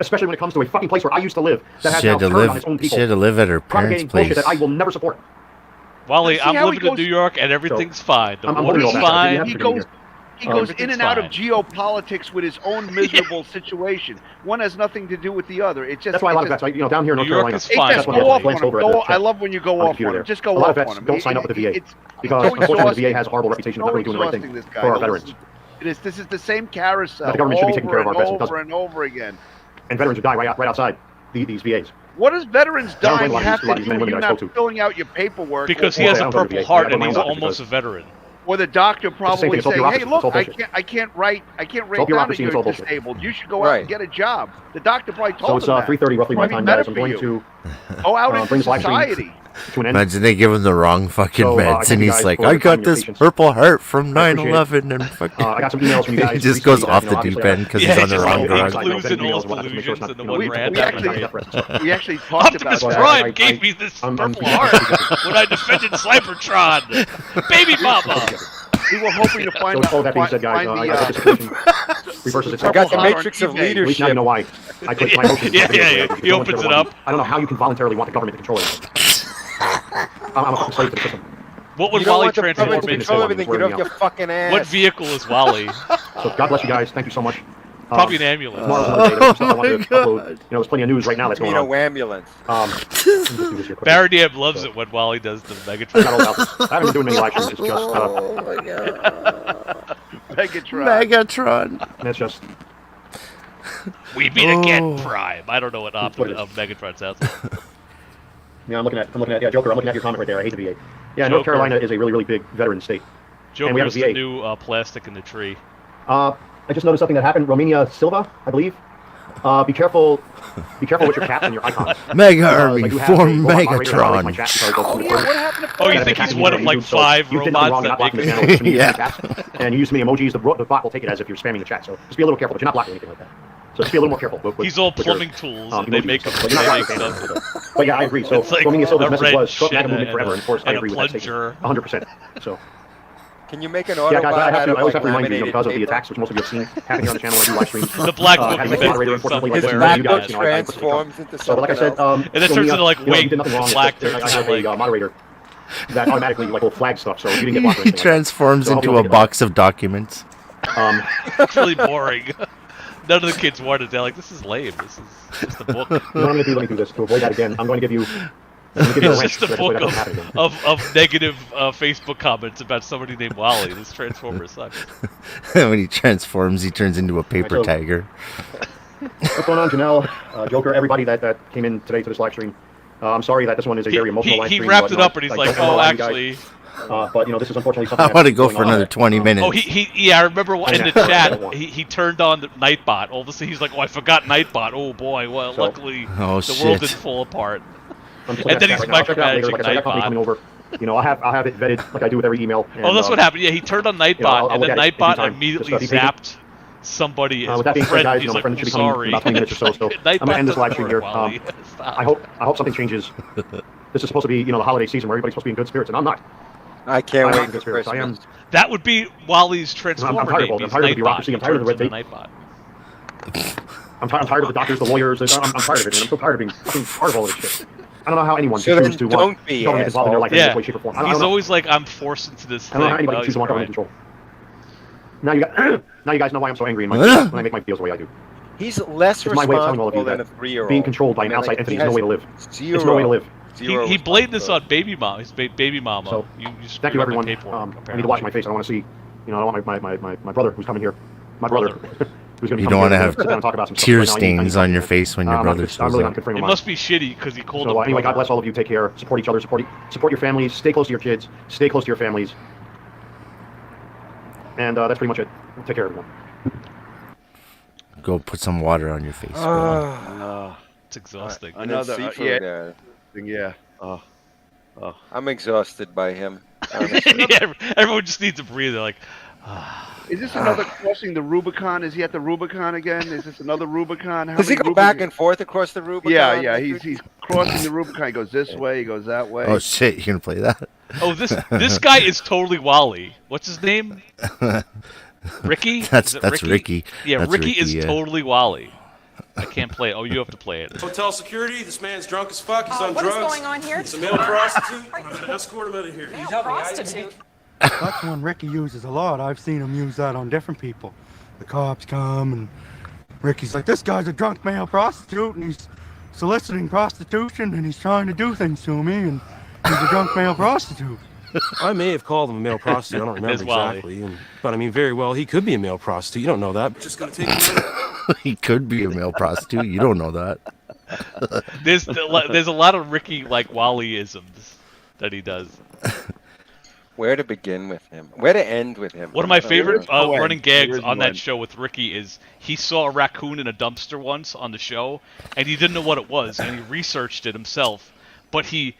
especially when it comes to a fucking place where I used to live that has She now had to turned on its own live. She people, had to live at her parents' propagating bullshit place. that I will never support. Wally, See I'm how he living in goes- New York and everything's fine. The I'm water's holding all that. fine. You have He to goes, he goes in Everything's and out of fine. geopolitics with his own miserable situation. One has nothing to do with the other. It just That's why a lot it of just, vets, down here in New North York Carolina, is Hey, fine. just that's what go happens. off on Glanced him. over at the Go, I chat love when you go on the off computer on him. there. Just A go lot of off vets on him. don't sign up for the VA It's because so unfortunately the VA exhausting. has a horrible reputation of not So really doing the right exhausting, thing this guy. for our veterans. This is the same carousel But the government should be taking care of over our and vets. over and over again. And veterans who die right outside these VAs. What does veterans I don't dying blame a lot have of these to men and do with women you that I not spoke to. filling out your paperwork? Because or- he has I a don't go to Purple VA. Heart I and go to he's my own doctor almost a because- veteran. Or the doctor probably thing, saying, "Hey, look, I bullshit. can't write down that bureaucracy, it's all you're bullshit. disabled. You should go out and get a job." The doctor probably So told it's him that. 3:30 roughly my Probably time, better guys. I'm for going you. to Go out into bring this live stream society. to an end. Imagine they give him the wrong fucking So, meds, thank and you he's guys like, for "I your got time and your this patience. Purple Heart from I appreciate 9/11," and fucking. I got some emails from you guys. He just recently goes that, off you the know, deep obviously, end because he's on the wrong drug. Illusions and the one ran We actually talked Optimus about Prime that. gave me this purple heart when I defended Cybertron. Baby mama. We were hoping to find all that being said, guys, I got the situation reverses itself. I got the Purple matrix of Heart on eBay. At least now leadership. you know why. I clicked my emotions. He opens it up. I don't know how you can voluntarily want the government to control it. I'm a fucking slave to the system. What would You don't Wally want the transform government to into? control everything. Get off your fucking ass. What vehicle is Wally? So God bless you guys. Thank you so much. Probably an ambulance. Tomorrow's another day. There's stuff I wanted to upload. You know, there's plenty of news right now that's going on. ambulance. Let's do this here quickly. Baradam loves it when Wally does the I got Megatron. all about this. I haven't been doing many live streams. It's just, Oh my god. Megatron. Megatron. and it's just, We meet again, Prime. I don't know what Megatron sounds like. yeah, I'm looking at, Joker, I'm looking at your comment right there. I hate the VA. Yeah, North Carolina is a really, really big veteran state. And we have Joker's a the VA. new plastic in the tree. I just noticed something that happened. Romania Silva, I believe. Be careful with your caps and your icons. Mega Army Like, you have for a moderator that likes my Megatron. chat, so it goes through the What happened to Oh, you Yeah, think he's attacking one you of on like YouTube, so 5 you did nothing robots wrong, that not make blocking the it? channel, just Yeah. chats, and you use some emojis. The bot will take it as if you're spamming the chat. So just be a little careful, but you're not blocking anything like that. So just be a little more careful. With He's all with your, plumbing tools, and they emojis make and him stuff. But you're not make blocking stuff. anything. But yeah, I agree. So It's like Romania Silva's a message red was short shit MAGA movement and forever, a- and of course I and a agree with that statement, plunger. 100%. So. Can you make an Yeah, auto guys, I bot always out have to of remind you, laminated because of the paper? attacks, which most of you have seen happen here on the channel when I do live streams. The Black Book having is a moderator, unfortunately, like His this, black you guys, book you know, I put something up. transforms into So, but like I something said, else. And it turns into, like, you did nothing wrong. black It's just, I turns have into, a moderator that automatically like will flag stuff, so you didn't get blocked or He anything like that. transforms So I hope into you a don't get box of documents. It's really boring. None of the kids wanted it. They're like, this is lame. This is just a book. You know what I'm going to do? Let me do this. To avoid that again, I'm going to give you... I'm going to give you a It's wrench just a so that book that doesn't happen again. of negative Facebook comments about somebody named Wally. This Transformer sucks. When he transforms, he turns into a paper Alright, so- tiger. What's going on, Janelle, Joker, everybody that came in today to this live stream? I'm sorry that this one is a very emotional live He stream. wrapped but, it up and he's I like, don't wanna oh, lie to you guys. actually... But, you know, this is unfortunately something I want to that's go going for on. another 20 minutes. Oh, yeah, I remember in the Yeah. chat, he turned on the Nightbot. All of a sudden, he's like, oh, I forgot Nightbot. Oh, boy. Well, So- luckily, Oh, the world shit. didn't fall apart. I'm just And looking then at he's that right now. I'll check it out later. micromanaging Like I said, I got company Nightbot. coming over. You know, I'll have it vetted like I do with every email. And, Oh, that's what happened. Yeah, he turned on Nightbot, you know, I'll and look then at it in due Nightbot time. immediately Just, be patient. zapped somebody. His with that being said, friend, guys, he's you know, my like, friend should be I'm coming in sorry. about 20 minutes or so, so Nightbot I'm gonna end this live doesn't stream here. work, Wally. Stop. I hope something changes. This is supposed to be, you know, the holiday season where everybody's supposed to be in good spirits, and I'm not. I can't I'm not wait in for good spirits. I am. Christmas. That would be Wally's Transformer I'm tired of name. all- I'm He's tired of the Nightbot. bureaucracy, I'm tired of the red He tape. turns into Nightbot. I'm tired of the doctors, the lawyers. I'm tired of it, man. I'm so tired of being fucking part of all this shit. I don't know how anyone So can then choose to don't want be, government involved in their life in Yeah. this way, shape, or form. I He's don't know. always like, I'm forced into this I thing. don't know how anybody Now can choose to he's want government crying. control. Now you guys know why I'm so angry in my videos when I make my videos the way I do. He's less It's my way of telling all of you responsible than a that 3-year-old. being controlled by an outside entity is no way to live. It's no way to live. He blamed this on Baby Mom. His Baby Mama. So, you thank you, everyone. Paperwork, I need to wash my face. I want to see, you know, I want my brother who's coming here. My brother. Who's going to You be don't coming want to here. have Sit down and talk about some stuff. tear Right now, I need stains on your face when your brother I'm shows really not up. good frame of It mind. must be shitty because he called him. So anyway, God brother. bless all of you. Take care. Support each other. Support your families. Stay close to your kids. Stay close to your families. And that's pretty much it. Take care, everyone. Go put some water on your face. bro. It's exhausting. Another seafood, yeah. I'm exhausted by him. Yeah, everyone just needs to breathe. They're like, Is this another crossing the Rubicon? Is he at the Rubicon again? Is this another Rubicon? How Does he many go back and forth across the Rubicon? Yeah. He's crossing the Rubicon. He goes this way. He goes that way. Oh shit! You gonna play that? oh, this guy is totally Wally. What's his name? Ricky? That's Is it Ricky. Yeah, That's Ricky is yeah. totally Wally. I can't play it. Oh, you have to play it. Hotel security, this man's drunk as fuck, he's on What is drugs. going on here? He's a male prostitute. I'm gonna escort him out of here. Male prostitute. That's one Ricky uses a lot. I've seen him use that on different people. The cops come and Ricky's like, this guy's a drunk male prostitute and he's soliciting prostitution and he's trying to do things to me and he's a drunk male prostitute. I may have called him a male prostitute, I don't remember It's Wally. exactly. But I mean, very well, he could be a male prostitute. You don't know that. Just gonna take him out. He could be a male prostitute. You don't know that. There's a lot of Ricky like Wally-isms that he does. Where to begin with him? Where to end with him? One of my favorite no end. running gags There is on no that end. show with Ricky is he saw a raccoon in a dumpster once on the show, and he didn't know what it was, and he researched it himself, but he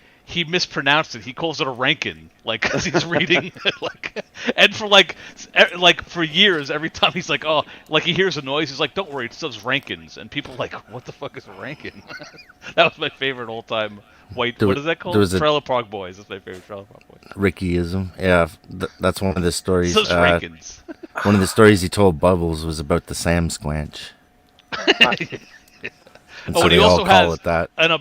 mispronounced it. He calls it a rankin, like 'cause he's reading like, and for years, every time he's like, oh, like he hears a noise, he's like, don't worry, it's those rankins, and people are like, what the fuck is a rankin? That was my favorite all time. What is that called? Trailer Park Boys. That's my favorite Trailer Park Boys. Rickyism. Yeah, that's one of the stories. Those rankins. One of the stories he told Bubbles was about the Sam Squanch. And so and they he all also call has it that. an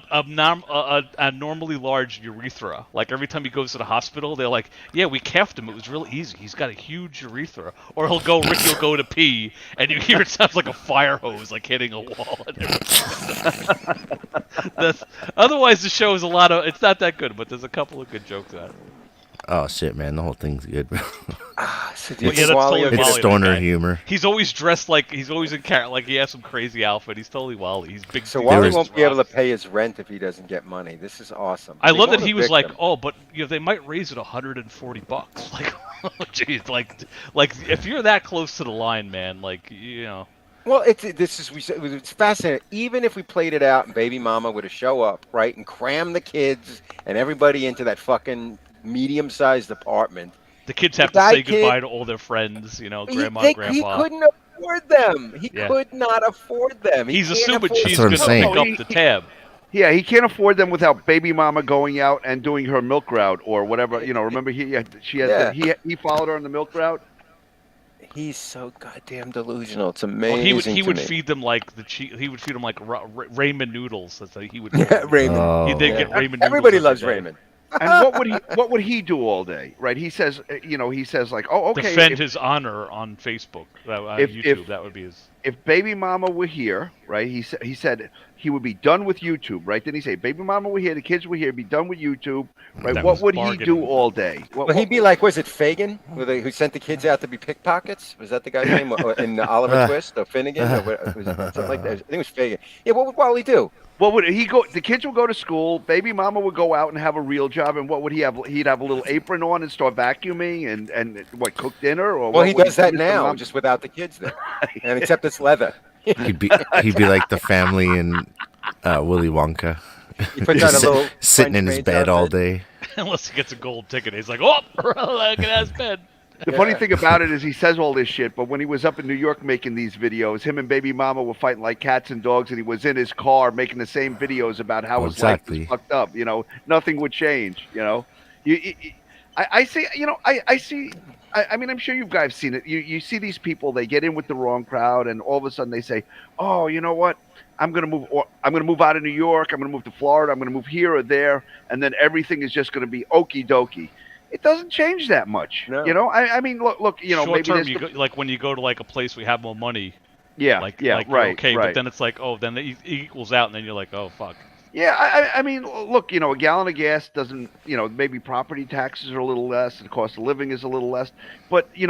abnormally large urethra. Like every time he goes to the hospital, they're like, "Yeah, we cuffed him. It was really easy. He's got a huge urethra." Or Ricky will go to pee, and you hear it sounds like a fire hose, like hitting a wall. And otherwise, the show is it's not that good, but there's a couple of good jokes on it. Oh shit, man, the whole thing's good. It's stoner humor. He's always dressed like he's always in character. Like he has some crazy outfit. He's totally Wally. He's big. So Wally won't be able to pay his rent if he doesn't get money. This is awesome. I love that he was like, oh, but they might raise it $140. Like, jeez, like if you're that close to the line, man, like Well, it's fascinating. Even if we played it out and Baby Mama would have show up, right, and cram the kids and everybody into that fucking medium-sized apartment. The kids have to say goodbye to all their friends, grandma and grandpa. He couldn't afford them. He could not afford them. He's assuming she's going to pick up the tab. Yeah, he can't afford them without Baby Mama going out and doing her milk route or whatever. Remember he followed her on the milk route. He's so goddamn delusional. It's amazing. Well, he would feed them like he would feed them like ramen noodles. That's like he would. Raymond. Oh, He'd get ramen noodles. Everybody loves Raymond. And what would he do all day? Right? He says, like, oh, okay. Defend his honor on Facebook, YouTube. That would be his. If Baby Mama were here, right? He said he would be done with YouTube, right? Didn't he say Baby Mama were here, the kids were here, be done with YouTube, right? What would he do all day? He'd be like, was it Fagin, who sent the kids out to be pickpockets? Was that the guy's name in Oliver Twist or Finnegan or something like that? I think it was Fagin. Yeah, what would Wally do? What would he go? The kids would go to school. Baby Mama would go out and have a real job. And what would he have? He'd have a little apron on and start vacuuming and cook dinner. Or well, he does that now, just without the kids there, and except it's leather. He'd be like the family in Willy Wonka. He puts on a little sitting in his bed all day. Unless he gets a gold ticket, he's like, oh, look at his bed. The funny thing about it is he says all this shit, but when he was up in New York making these videos, him and Baby Mama were fighting like cats and dogs, and he was in his car making the same videos about how his life was fucked up. Nothing would change. I see. I mean, I'm sure you guys seen it. You see these people, they get in with the wrong crowd, and all of a sudden they say, "Oh, you know what? I'm gonna move. Or I'm gonna move out of New York. I'm gonna move to Florida. I'm gonna move here or there, and then everything is just gonna be okie dokie." It doesn't change that much, no. I mean, look, Short maybe term, like when you go to like a place we have more money. Right. Okay, right. But then it's like, oh, then it equals out, and then you're like, oh, fuck. Yeah, I mean, look, a gallon of gas doesn't, maybe property taxes are a little less, the cost of living is a little less, but you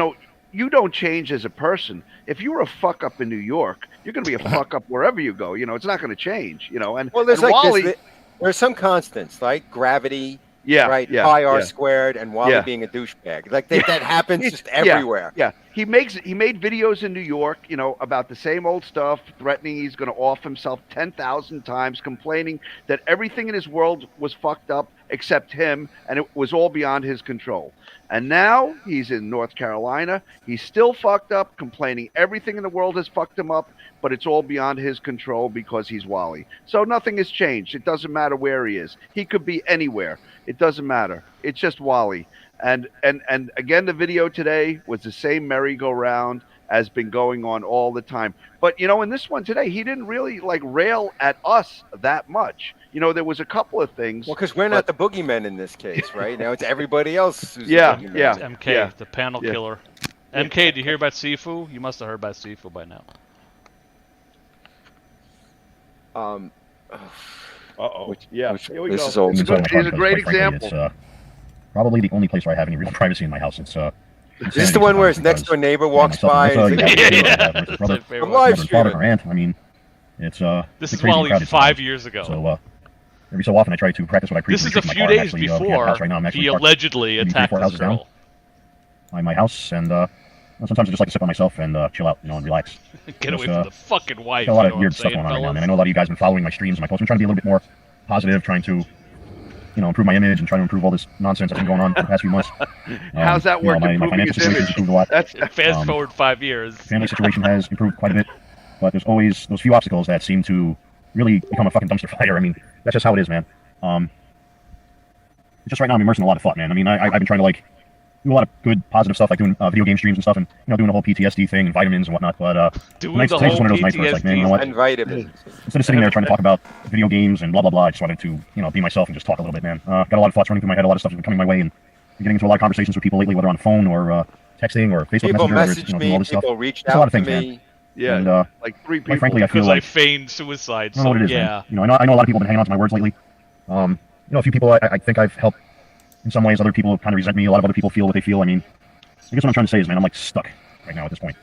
don't change as a person. If you were a fuck up in New York, you're going to be a fuck up wherever you go. It's not going to change. And well, there's and like Wally, there's some constants like gravity. Yeah, right. Yeah, pi r squared and Wally being a douchebag. Like that happens just everywhere. Yeah. He made videos in New York, about the same old stuff, threatening he's going to off himself 10,000 times, complaining that everything in his world was fucked up except him, and it was all beyond his control. And now he's in North Carolina. He's still fucked up, complaining everything in the world has fucked him up, but it's all beyond his control because he's Wally. So nothing has changed. It doesn't matter where he is. He could be anywhere. It doesn't matter. It's just Wally. And again, the video today was the same merry-go-round has been going on all the time. But, in this one today, he didn't really, rail at us that much. There was a couple of things. Well, because we're not the boogeymen in this case, right? Now it's everybody else who's the boogeyman. It's MK, the panel killer. MK, did you hear about Sifu? You must have heard about Sifu by now. Here we this go. is old. He's a great example. It's probably the only place where I have any real privacy in my house. It's is this the one where his next door neighbor walks by? From live streaming. Or aunt. I mean, it's this is Wally 5 years ago. So every so often I try to practice what I preach. This is a few days before he allegedly attacked this girl. my house, and sometimes I just like to sit by myself and chill out, and relax. Get away from the fucking wife. Got a lot you of know weird what stuff I'm going on saying, right now, man. fellas? I know a lot of you guys have been following my streams and my posts. I'm trying to be a little bit more positive, trying to, improve my image and trying to improve all this nonsense that's been going on for the past few months. How's that work? My financial situation has improved a lot. That's fast forward 5 years. Family situation has improved quite a bit, but there's always those few obstacles that seem to really become a fucking dumpster fire. I mean, that's just how it is, man. Just right now I'm immersed in a lot of thought, man. I mean, I've been trying to do a lot of good, positive stuff, like doing video game streams and stuff, and doing the whole PTSD thing and vitamins and whatnot. But today's just one of those nights where it's like, man, you know what? And vitamins. Instead of sitting there trying to talk about video games and blah blah blah, I just wanted to be myself and just talk a little bit, man. Got a lot of thoughts running through my head, a lot of stuff has been coming my way, and I'm getting into a lot of conversations with people lately, whether on the phone or texting or Facebook People Messenger, message doing all me, this stuff. people reached It's a lot out of things, to me. man. Yeah, And, like 3 people. quite frankly, I feel Because like I feigned suicide. I don't know So what it is, yeah. man. I know a lot of people have been hanging on to my words lately. A few people I think I've helped in some ways. Other people kind of resent me. A lot of other people feel what they feel. I mean, I guess what I'm trying to say is, man, I'm stuck right now at this point.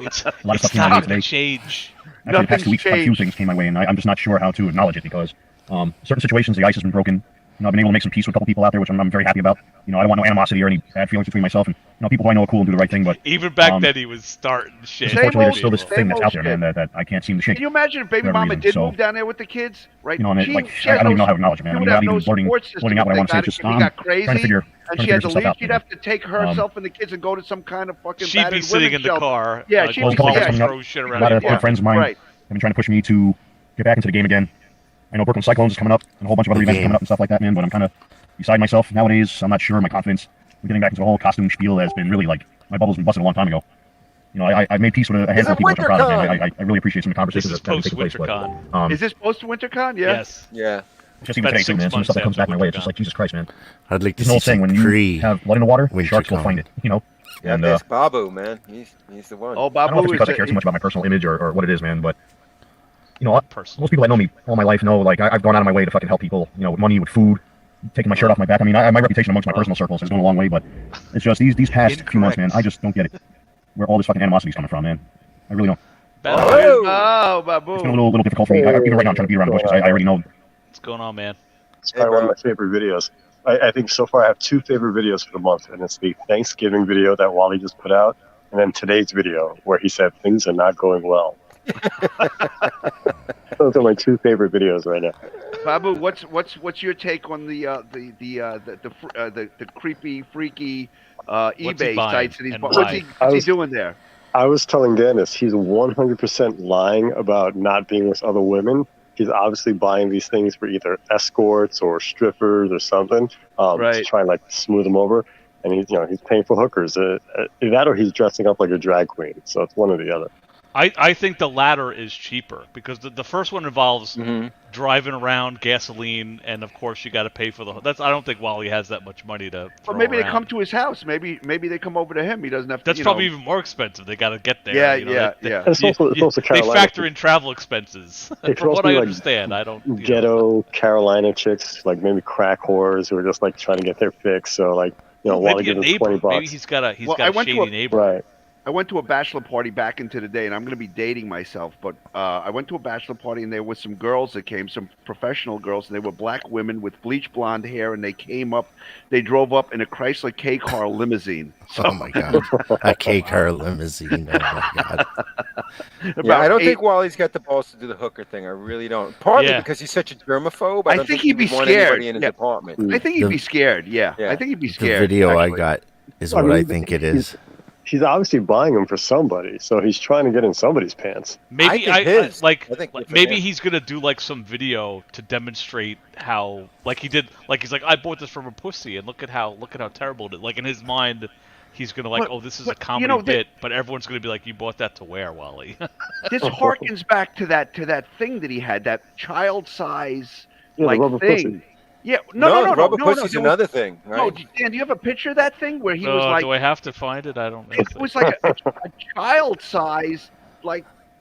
It's a lot of stuff came my way time to today. change. Actually, the past 2 weeks, a few things came my way, and I'm just not sure how to acknowledge it because certain situations, the ice has been broken. I've been able to make some peace with a couple people out there, which I'm very happy about. I don't want no animosity or any bad feelings between myself and people who I know are cool and do the right thing. But Even back then, he was starting shit. unfortunately, there's still this thing that's out there, man, that I can't seem to shake. Can you imagine if baby for whatever mama reason. did So, move down there with the kids, right? and She I has don't even know no- how to acknowledge it, man. she I would mean, not have no even blurting support system out what I if want to say. they It's just got- if he got trying to crazy figure and she had to stuff leave, out, she'd man. have to take herself and the kids and go to some kind of fucking She'd be battered sitting women's in the shelter. car. Yeah, like, she'd Well, be it's all yeah, coming up. throw shit A around. lot of Yeah. good friends of mine Right. have been trying to push me to get back into the game again. I know Brooklyn Cyclones is coming up, and a whole bunch of other events are coming up and stuff like that, man. But I'm kind of beside myself nowadays. I'm not sure. My confidence with getting back into the whole costume spiel has been really my bubble's been busted a long time ago. I made peace with a handful of people, which I'm proud of, man. I really appreciate some of the conversations This is that have taken place. post-WinterCon. Is this post-WinterCon? Yeah. Yes. Yeah. Just even today, too, man. Some of the stuff that comes back my way, it's just like, Jesus Christ, man. I'd like to There's an see old saying, some when you have blood in the water, sharks will WinterCon. find it, Yeah, And that's Babu, man. He's the one. Oh, I don't know if Babu it's because I is care too much about my personal image or what it is, man, but Personal. most people that know me all my life know, I've gone out of my way to fucking help people, with money, with food, taking my shirt off my back. I mean, my reputation amongst my personal circles has gone a long way, but it's just these past few months, man, I just don't get it. Where all this fucking animosity is coming from, man. I really don't. Oh, Babu. It's been a little difficult for me. Even right now, I'm trying to beat around the bush because I already know. What's going on, man? It's probably one of my favorite videos. I think so far I have 2 favorite videos for the month, and it's the Thanksgiving video that Wally just put out, and then today's video where he said things are not going well. Those are my 2 favorite videos right now. Babu, what's your take on the creepy, freaky eBay buying sites that he's and bought? why? What's he doing there? I was telling Dennis he's 100% lying about not being with other women. He's obviously buying these things for either escorts or strippers or something, to try and smooth them over. And he's paying for hookers. That or he's dressing up like a drag queen. So it's one or the other. I think the latter is cheaper because the first one involves driving around, gasoline, and of course you got to pay for the. I don't think Wally has that much money to. Well, maybe around. they come to his house. Maybe they come over to him. He doesn't have to. That's probably even more expensive. They got to get there. Yeah, yeah. It's also They Carolina. factor in travel expenses. It could From also what I be, understand, I don't. Ghetto Carolina chicks, maybe crack whores who are just trying to get their fix. So Wally Maybe a gives him neighbor. $20. Maybe he's got a I went shady to a- neighbor. Right. I went to a bachelor party back into the day, and I'm going to be dating myself, but I went to a bachelor party, and there were some girls that came, some professional girls, and they were black women with bleach blonde hair, and they drove up in a Chrysler K-car limousine. So, Oh my god, a K-car limousine. Oh my god. Yeah, I don't think Wally's got the balls to do the hooker thing. I really don't. Partly because he's such a germaphobe. I don't think he'd be would want scared. anybody in his apartment. I think he'd be scared, yeah. I think he'd be The scared. video I actually. got is I what I mean, think it is. He's obviously buying them for somebody, so he's trying to get in somebody's pants. Maybe for maybe him. he's gonna do some video to demonstrate how he's like I bought this from a pussy and look at how terrible it is. In his mind, he's gonna this is a comedy bit, but everyone's gonna be like, you bought that to wear, Wally. This harkens back to that thing that he had, that child size the rubber thing. pussy. Yeah, no, rubber pussy's another thing, right? No, Dan, do you have a picture of that thing where he was like? Do I have to find it? I don't know. It was like a child size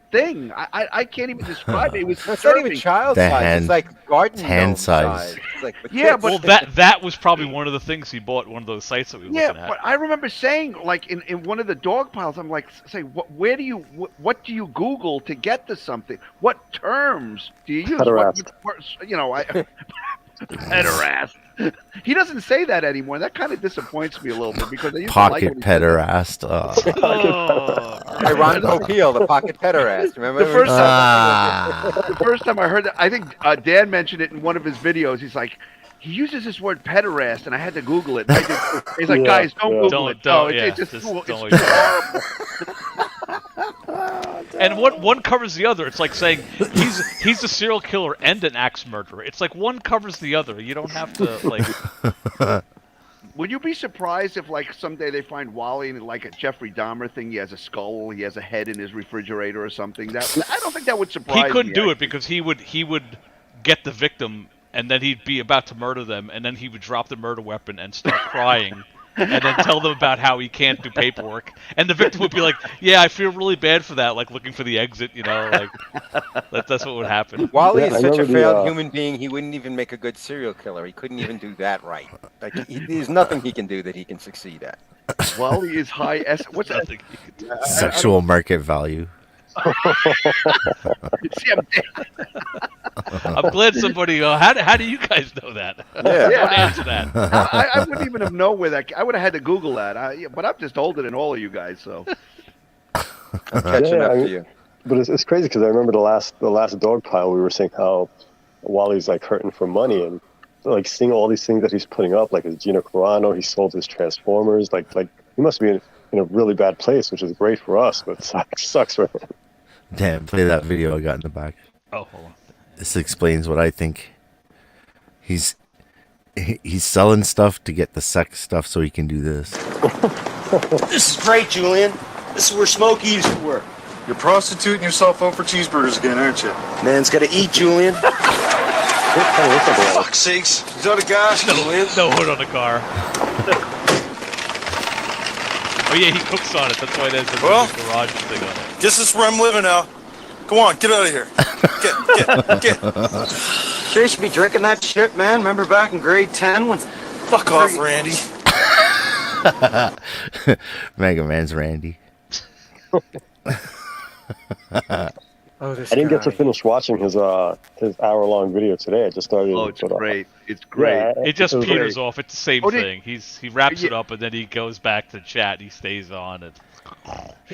thing. I can't even describe it. It was It's not even disturbing. child The size. hand- It's like garden hand gnome size. It's like for Yeah, kids. but that was probably one of the things he bought. One of those sites that we were Yeah, looking at. but I remember saying, in one of the dog piles, I'm like, what do you Google to get to something? What terms do you use? How to ask. Pederast. He doesn't say that anymore. That kind of disappoints me a little bit because I used Pocket to like pederast. Ron Popeil, the pocket pederast. Remember? the first time I heard that, I think Dan mentioned it in one of his videos. He's like, he uses this word pederast, and I had to Google it. He's like, guys, don't Google it. It's just horrible. And one covers the other. It's like saying he's a serial killer and an axe murderer. It's like one covers the other. You don't have to like. Would you be surprised if, like, someday they find Wally in like a Jeffrey Dahmer thing? He has a skull, he has a head in his refrigerator or something. I don't think that would surprise me. He couldn't do it because he would get the victim, and then he'd be about to murder them, and then he would drop the murder weapon and start crying. And then tell them about how he can't do paperwork, and the victim would be like, "Yeah, I feel really bad for that." Like looking for the exit, you know, like that's what would happen. Wally is such a failed human being. He wouldn't even make a good serial killer. He couldn't even do that right. Like there's nothing he can do that he can succeed at. Wally is high what's that? Sexual market value. See, I'm glad somebody. How do you guys know that? Yeah, Don't answer that. I wouldn't even have known where that. I would have had to Google that. But I'm just older than all of you guys, so I'm catching up to you. But it's crazy because I remember the last Dogpile, we were saying how Wally's like hurting for money and like seeing all these things that he's putting up, like his Gino Carano, he sold his Transformers, like he must be in a really bad place, which is great for us, but sucks for him. Damn, play that video I got in the back. Oh, hold on. This explains what I think. He's selling stuff to get the sex stuff so he can do this. This is great, Julian. This is where Smokey used to work. You're prostituting yourself out for cheeseburgers again, aren't you? Man's gotta eat, Julian. Fuck's sakes. Is that a gas, Julian? No hood on the car. Oh yeah, he cooks on it. That's why there's a garage thing on it. Guess this is where I'm living now. Come on, get out of here. Get. Sure you should be drinking that shit, man. Remember back in grade 10 when... Fuck off, Randy. Mega Man's Randy. I didn't get to finish watching his hour-long video today. I just started. Oh, it's great. It's great. Yeah, it just was peters great. off. It's the same thing. He wraps it up and then he goes back to chat. He stays on it.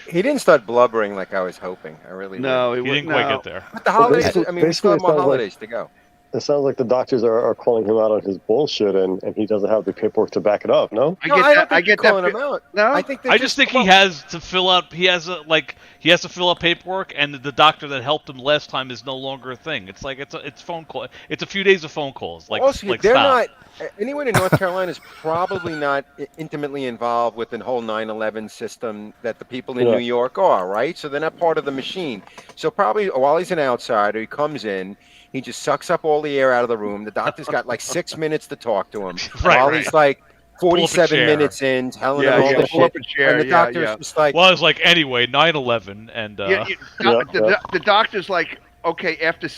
He didn't start blubbering like I was hoping. I really no, did. He didn't quite get there. But the holidays. I mean, we still have more holidays to go. It sounds like the doctors are calling him out on his bullshit, and he doesn't have the paperwork to back it up. No, I get calling him out. No, I just think he has to fill out. He has to fill out paperwork, and the doctor that helped him last time is no longer a thing. It's like it's phone call. It's a few days of phone calls. Like, also, like they're stop. not. Anyone in North Carolina is probably not intimately involved with the whole 9/11 system that the people in New York are, right? So they're not part of the machine. So probably while he's an outsider, he comes in. He just sucks up all the air out of the room. The doctor's got like 6 minutes to talk to him. While he's like 47 minutes in, telling him all the shit. And the doctor's just like... Well, it's like, anyway, 9/11, and... The doctor's like, okay, after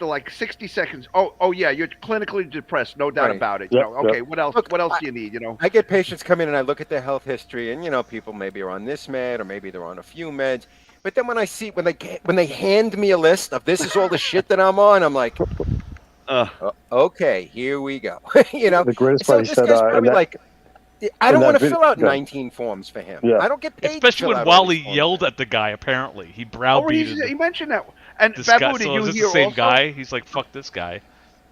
like 60 seconds, oh yeah, you're clinically depressed, no doubt about it. You know, okay, what else? What else do you need? You know, I get patients come in and I look at their health history, and people maybe are on this med or maybe they're on a few meds. But then when I see when they hand me a list of this is all the shit that I'm on, I'm like, okay, here we go. The greatest part he said, I don't want to fill out 19 forms for him. Yeah. I don't get paid. Especially when Wally yelled at the guy. Apparently, he browbeated. He mentioned that. And this Babu, guy. did So you is this hear the same also? guy? He's like, fuck this guy.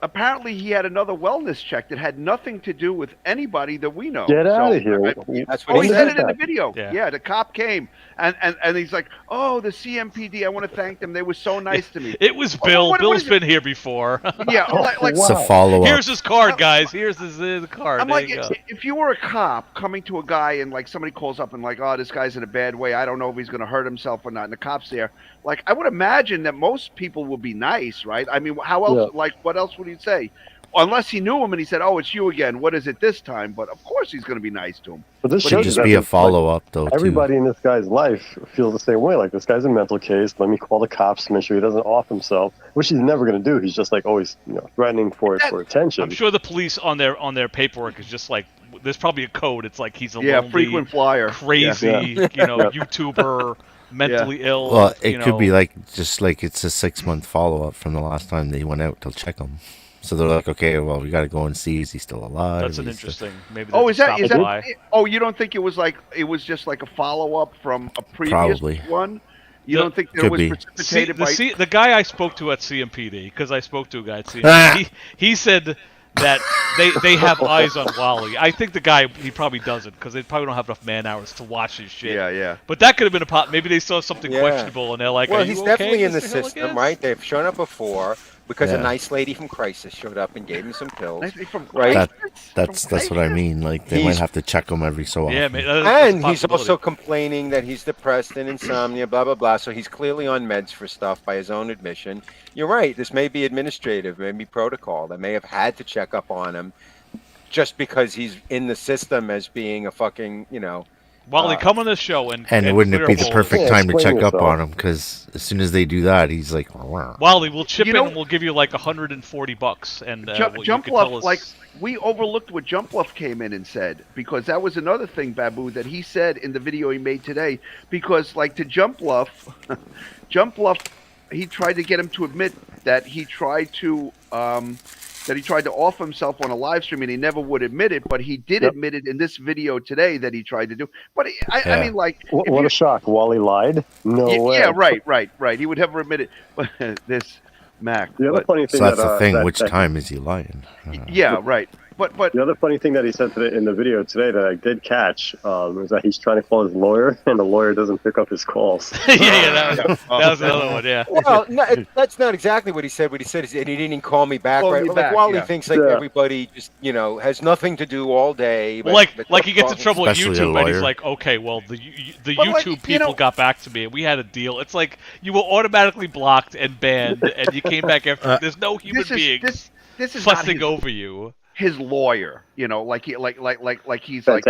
Apparently, he had another wellness check that had nothing to do with anybody that we know. Get out of here! That's what he said it in the video. Yeah. The cop came and he's like, "Oh, the CMPD. I want to thank them. They were so nice to me." It was Bill. Bill's been here before. Yeah, like It's a follow-up. Here's his card, guys. Here's the card. I'm there like, you go. if you were a cop coming to a guy and like somebody calls up and like, oh, this guy's in a bad way. I don't know if he's going to hurt himself or not. And the cop's there. Like, I would imagine that most people would be nice, right? I mean, how else? Yeah. Like, what else would he say? Unless he knew him and he said, "Oh, it's you again. What is it this time?" But of course, he's going to be nice to him. But this Should shows just that be a follow-up, though, everybody in this guy's life feels the same way. Like, this guy's a mental case. Let me call the cops to make sure he doesn't off himself, which he's never going to do. He's just like always, threatening for attention. I'm sure the police on their paperwork is just like, there's probably a code. It's like he's a lonely, frequent flyer, crazy, YouTuber, mentally ill. Well, it could be like just like it's a 6-month follow-up from the last time they went out to check him. So they're like, okay, well, we got to go and see, is he still alive? That's an interesting. Maybe. Oh, is that? Why. Oh, you don't think it was just like a follow up from a previous Probably. one? You don't think that it was precipitated by the guy I spoke to at CMPD, because I spoke to a guy at CMPD, he said that they have eyes on Wally. I think the guy, he probably doesn't, because they probably don't have enough man hours to watch his shit. Yeah. But that could have been a pot. Maybe they saw something questionable and they're like, well, are he's you definitely okay, in the Mr. system, Hilligan? right? They've shown up before because Yeah. a nice lady from Crisis showed up and gave him some pills. Right? That's what I mean. Like they might have to check him every so often. Yeah, man, And he's also complaining that he's depressed and insomnia, blah, blah, blah. So he's clearly on meds for stuff by his own admission. You're right. This may be administrative, maybe protocol. They may have had to check up on him just because he's in the system as being a fucking, Wally, come on this show and wouldn't it be the clear perfect holes. time to check up on him? Because as soon as they do that, he's like, wow. Wally, we'll chip in and we'll give you like $140, and Jump Bluff, like we overlooked what Jump Bluff came in and said, because that was another thing, Babu, that he said in the video he made today. Because like to Jump Bluff, he tried to get him to admit that he tried to off himself on a live stream, and he never would admit it, but he did admit it in this video today that he tried to do. But I mean, like, what a shock! Wally lied. No way. Yeah, right. He would never admit it. But this Mac. The other funny thing So that's that, the thing. that- Which that- time is he lying? Yeah, right. But the other funny thing that he said today in the video today that I did catch was that he's trying to call his lawyer, and the lawyer doesn't pick up his calls. that was another one. Yeah. Well, no, that's not exactly what he said. What he said is, and he didn't call me back. Call Right? me Like back, Wally yeah. thinks like everybody just has nothing to do all day. Well, like he gets in trouble with YouTube, and he's like, okay, well, the But, like, YouTube people got back to me, and we had a deal. It's like you were automatically blocked and banned, and you came back after. There's no human being this is not fussing his- over you. his lawyer, like he's like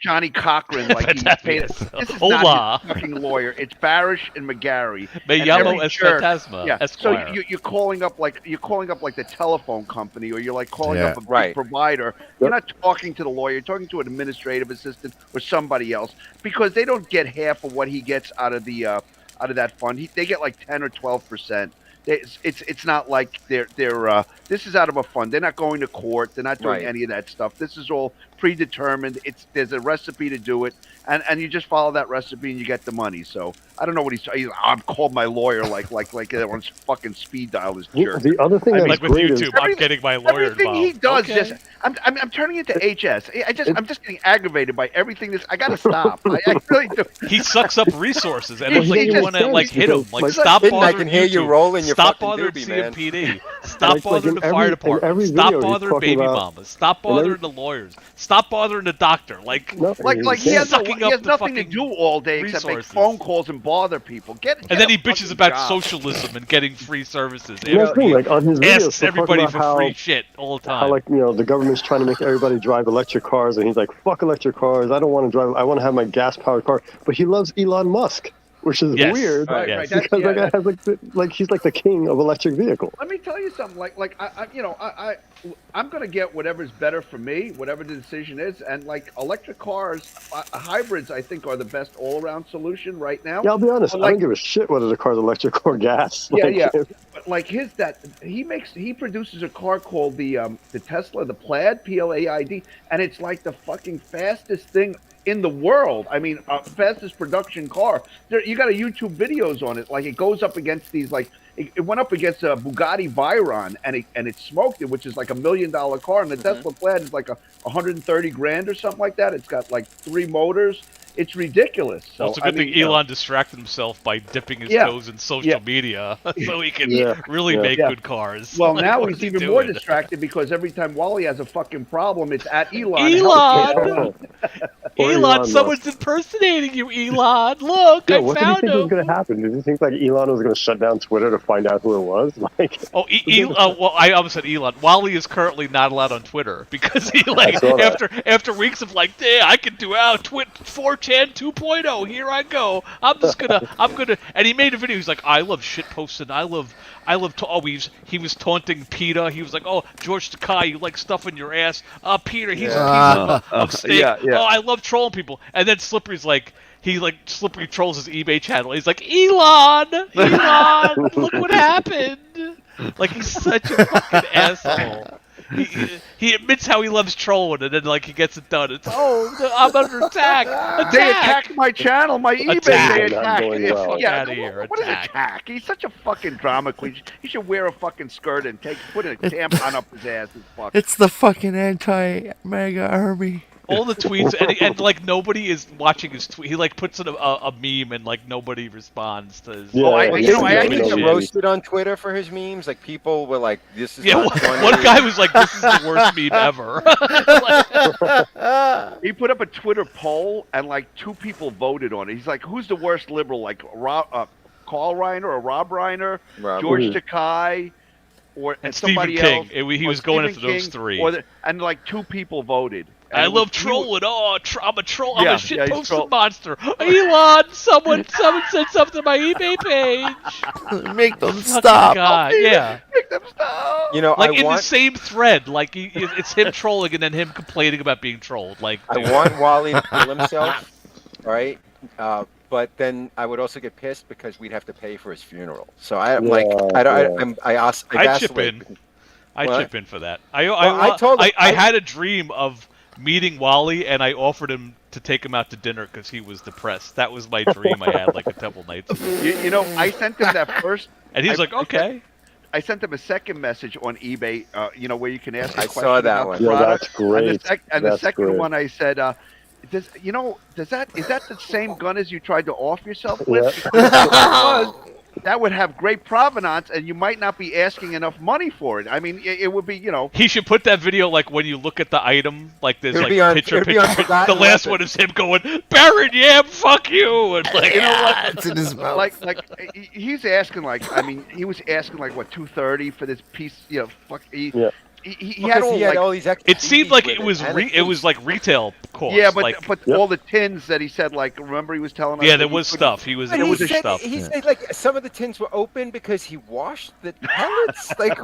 Johnny Cochran, like he's paid. This is Hola. not his fucking lawyer. It's Barish and McGarry. Me And llamo every es jerk- Fantasma, Yeah. Esquire. So you're calling up like the telephone company, or you're like calling Yeah. up a big provider. You're not talking to the lawyer. You're talking to an administrative assistant or somebody else, because they don't get half of what he gets out of that fund. They get like 10 or 12%. It's not like they're this is out of a fund. They're not going to court. They're not doing any of that stuff. This is all predetermined. There's a recipe to do it, and you just follow that recipe and you get the money. So I don't know what he's I'm called my lawyer like everyone's fucking speed dial this jerk. The other thing that's Like with great YouTube, is I'm getting my lawyer Everything involved. he does, Okay. just I'm turning into HS. I'm just getting aggravated by everything. I gotta stop. I really do. He sucks up resources, and He it's like you just want to like hit him. does, Like like, stop Hidden, I bothering can hear you YouTube. rolling your Stop fucking bothering doobie, man. CMPD. Stop Like bothering in the fire every department. Stop video he's bothering talking baby about- mamas. Stop bothering the lawyers. Stop bothering the doctor. Like He has sucking up the nothing to fucking do all day except make resources. phone calls and bother people. And then he a bitches fucking about job. socialism and getting free services. And that's the thing, like on his videos, asks he'll talk everybody about for how- free shit all the How time. the government's trying to make everybody drive electric cars, and he's like, "Fuck electric cars! I don't want to drive. I want to have my gas-powered car." But he loves Elon Musk, which is Yes. weird, Right, yes. right, because that guy has he's like the king of electric vehicles. Let me tell you something. I'm gonna get whatever's better for me, whatever the decision is, and like electric cars, hybrids, I think are the best all-around solution right now. Yeah, I'll be honest. But, I don't give a shit whether the car's electric or gas. Yeah. But like he produces a car called the Tesla, the Plaid, PLAID, and it's like the fucking fastest thing in the world. I mean, fastest production car. You got a YouTube videos on it. Like it goes up against these it went up against a Bugatti Veyron and it smoked it, which is like $1 million car, and the Tesla Plaid is like $130,000 or something like that. It's got like 3 motors. It's ridiculous. So Well, it's a good thing Elon distracted himself by dipping his toes in social media so he can really make good cars. Well, Like, now what he's is he even more doing? distracted because every time Wally has a fucking problem, it's at Elon. Elon! Or Elon, Musk. someone's impersonating you, Elon. Look, Yeah, I what did you found think was him. going to happen? Did you think like Elon was going to shut down Twitter to find out who it was? Like, Oh, well, I almost said Elon. Wally is currently not allowed on Twitter because he like saw that. after weeks of like, I can do 4chan 2.0. Here I go. I'm gonna. And he made a video. He's like, I love shit posting. I love. He was taunting PETA. He was like, oh, George Takei, you like stuff in your ass. PETA, he's a piece of steak. yeah. Oh, I love trolling people. And then Slippery's like. Slippery trolls his eBay channel. He's like, Elon, look what happened. Like he's such a fucking asshole. He admits how he loves trolling, and then like he gets it done. It's I'm under attack. They attacked my channel, my eBay. Attack. They attacked. Fuck Yeah, out of here. what is attack? He's such a fucking drama queen. He should wear a fucking skirt and put a tampon up his ass. It's the fucking anti-Maga Army. All the tweets, and like nobody is watching his tweet. He like puts in a meme, and like nobody responds to his. Yeah, I actually get roasted on Twitter for his memes. Like people were like, "This is not funny." One guy was like, "This is the worst meme ever." He put up a Twitter poll, and like 2 people voted on it. He's like, "Who's the worst liberal? Like Carl Reiner or Rob Reiner, George Takei, or and somebody Stephen else?" King. He was going after those 3. And like 2 people voted. And I love trolling. I'm a troll. I'm Yeah, a shit he's posting monster. Elon, someone said something to my eBay page. Make them Fucking stop. God, yeah. Make them stop. You know, like in the same thread, like it's him trolling and then him complaining about being trolled. Like I want Wally to kill himself, right? But then I would also get pissed because we'd have to pay for his funeral. So I chip in. I chip in for that. I had a dream of meeting Wally, and I offered him to take him out to dinner because he was depressed. That was my dream I had like a couple nights ago. You know, I sent him that first, and he's like, "Okay." I sent him a second message on eBay. You know, where you can ask. I saw that one. Yeah, that's great. And the second one, I said, is that the same gun as you tried to off yourself with? Yeah. That would have great provenance, and you might not be asking enough money for it. I mean, it would be, you know. He should put that video like when you look at the item, like there's like picture. The last one is him going, "Baron, yeah, fuck you," and like, you know what? It's in his mouth. Like he's asking he was asking like what $230 for this piece, you know. Fuck. He had all these. It seemed like it was like retail cost. Yeah, but all the tins that he said, like, remember he was telling us. Yeah, there was stuff. He said like some of the tins were open because he washed the pellets. Like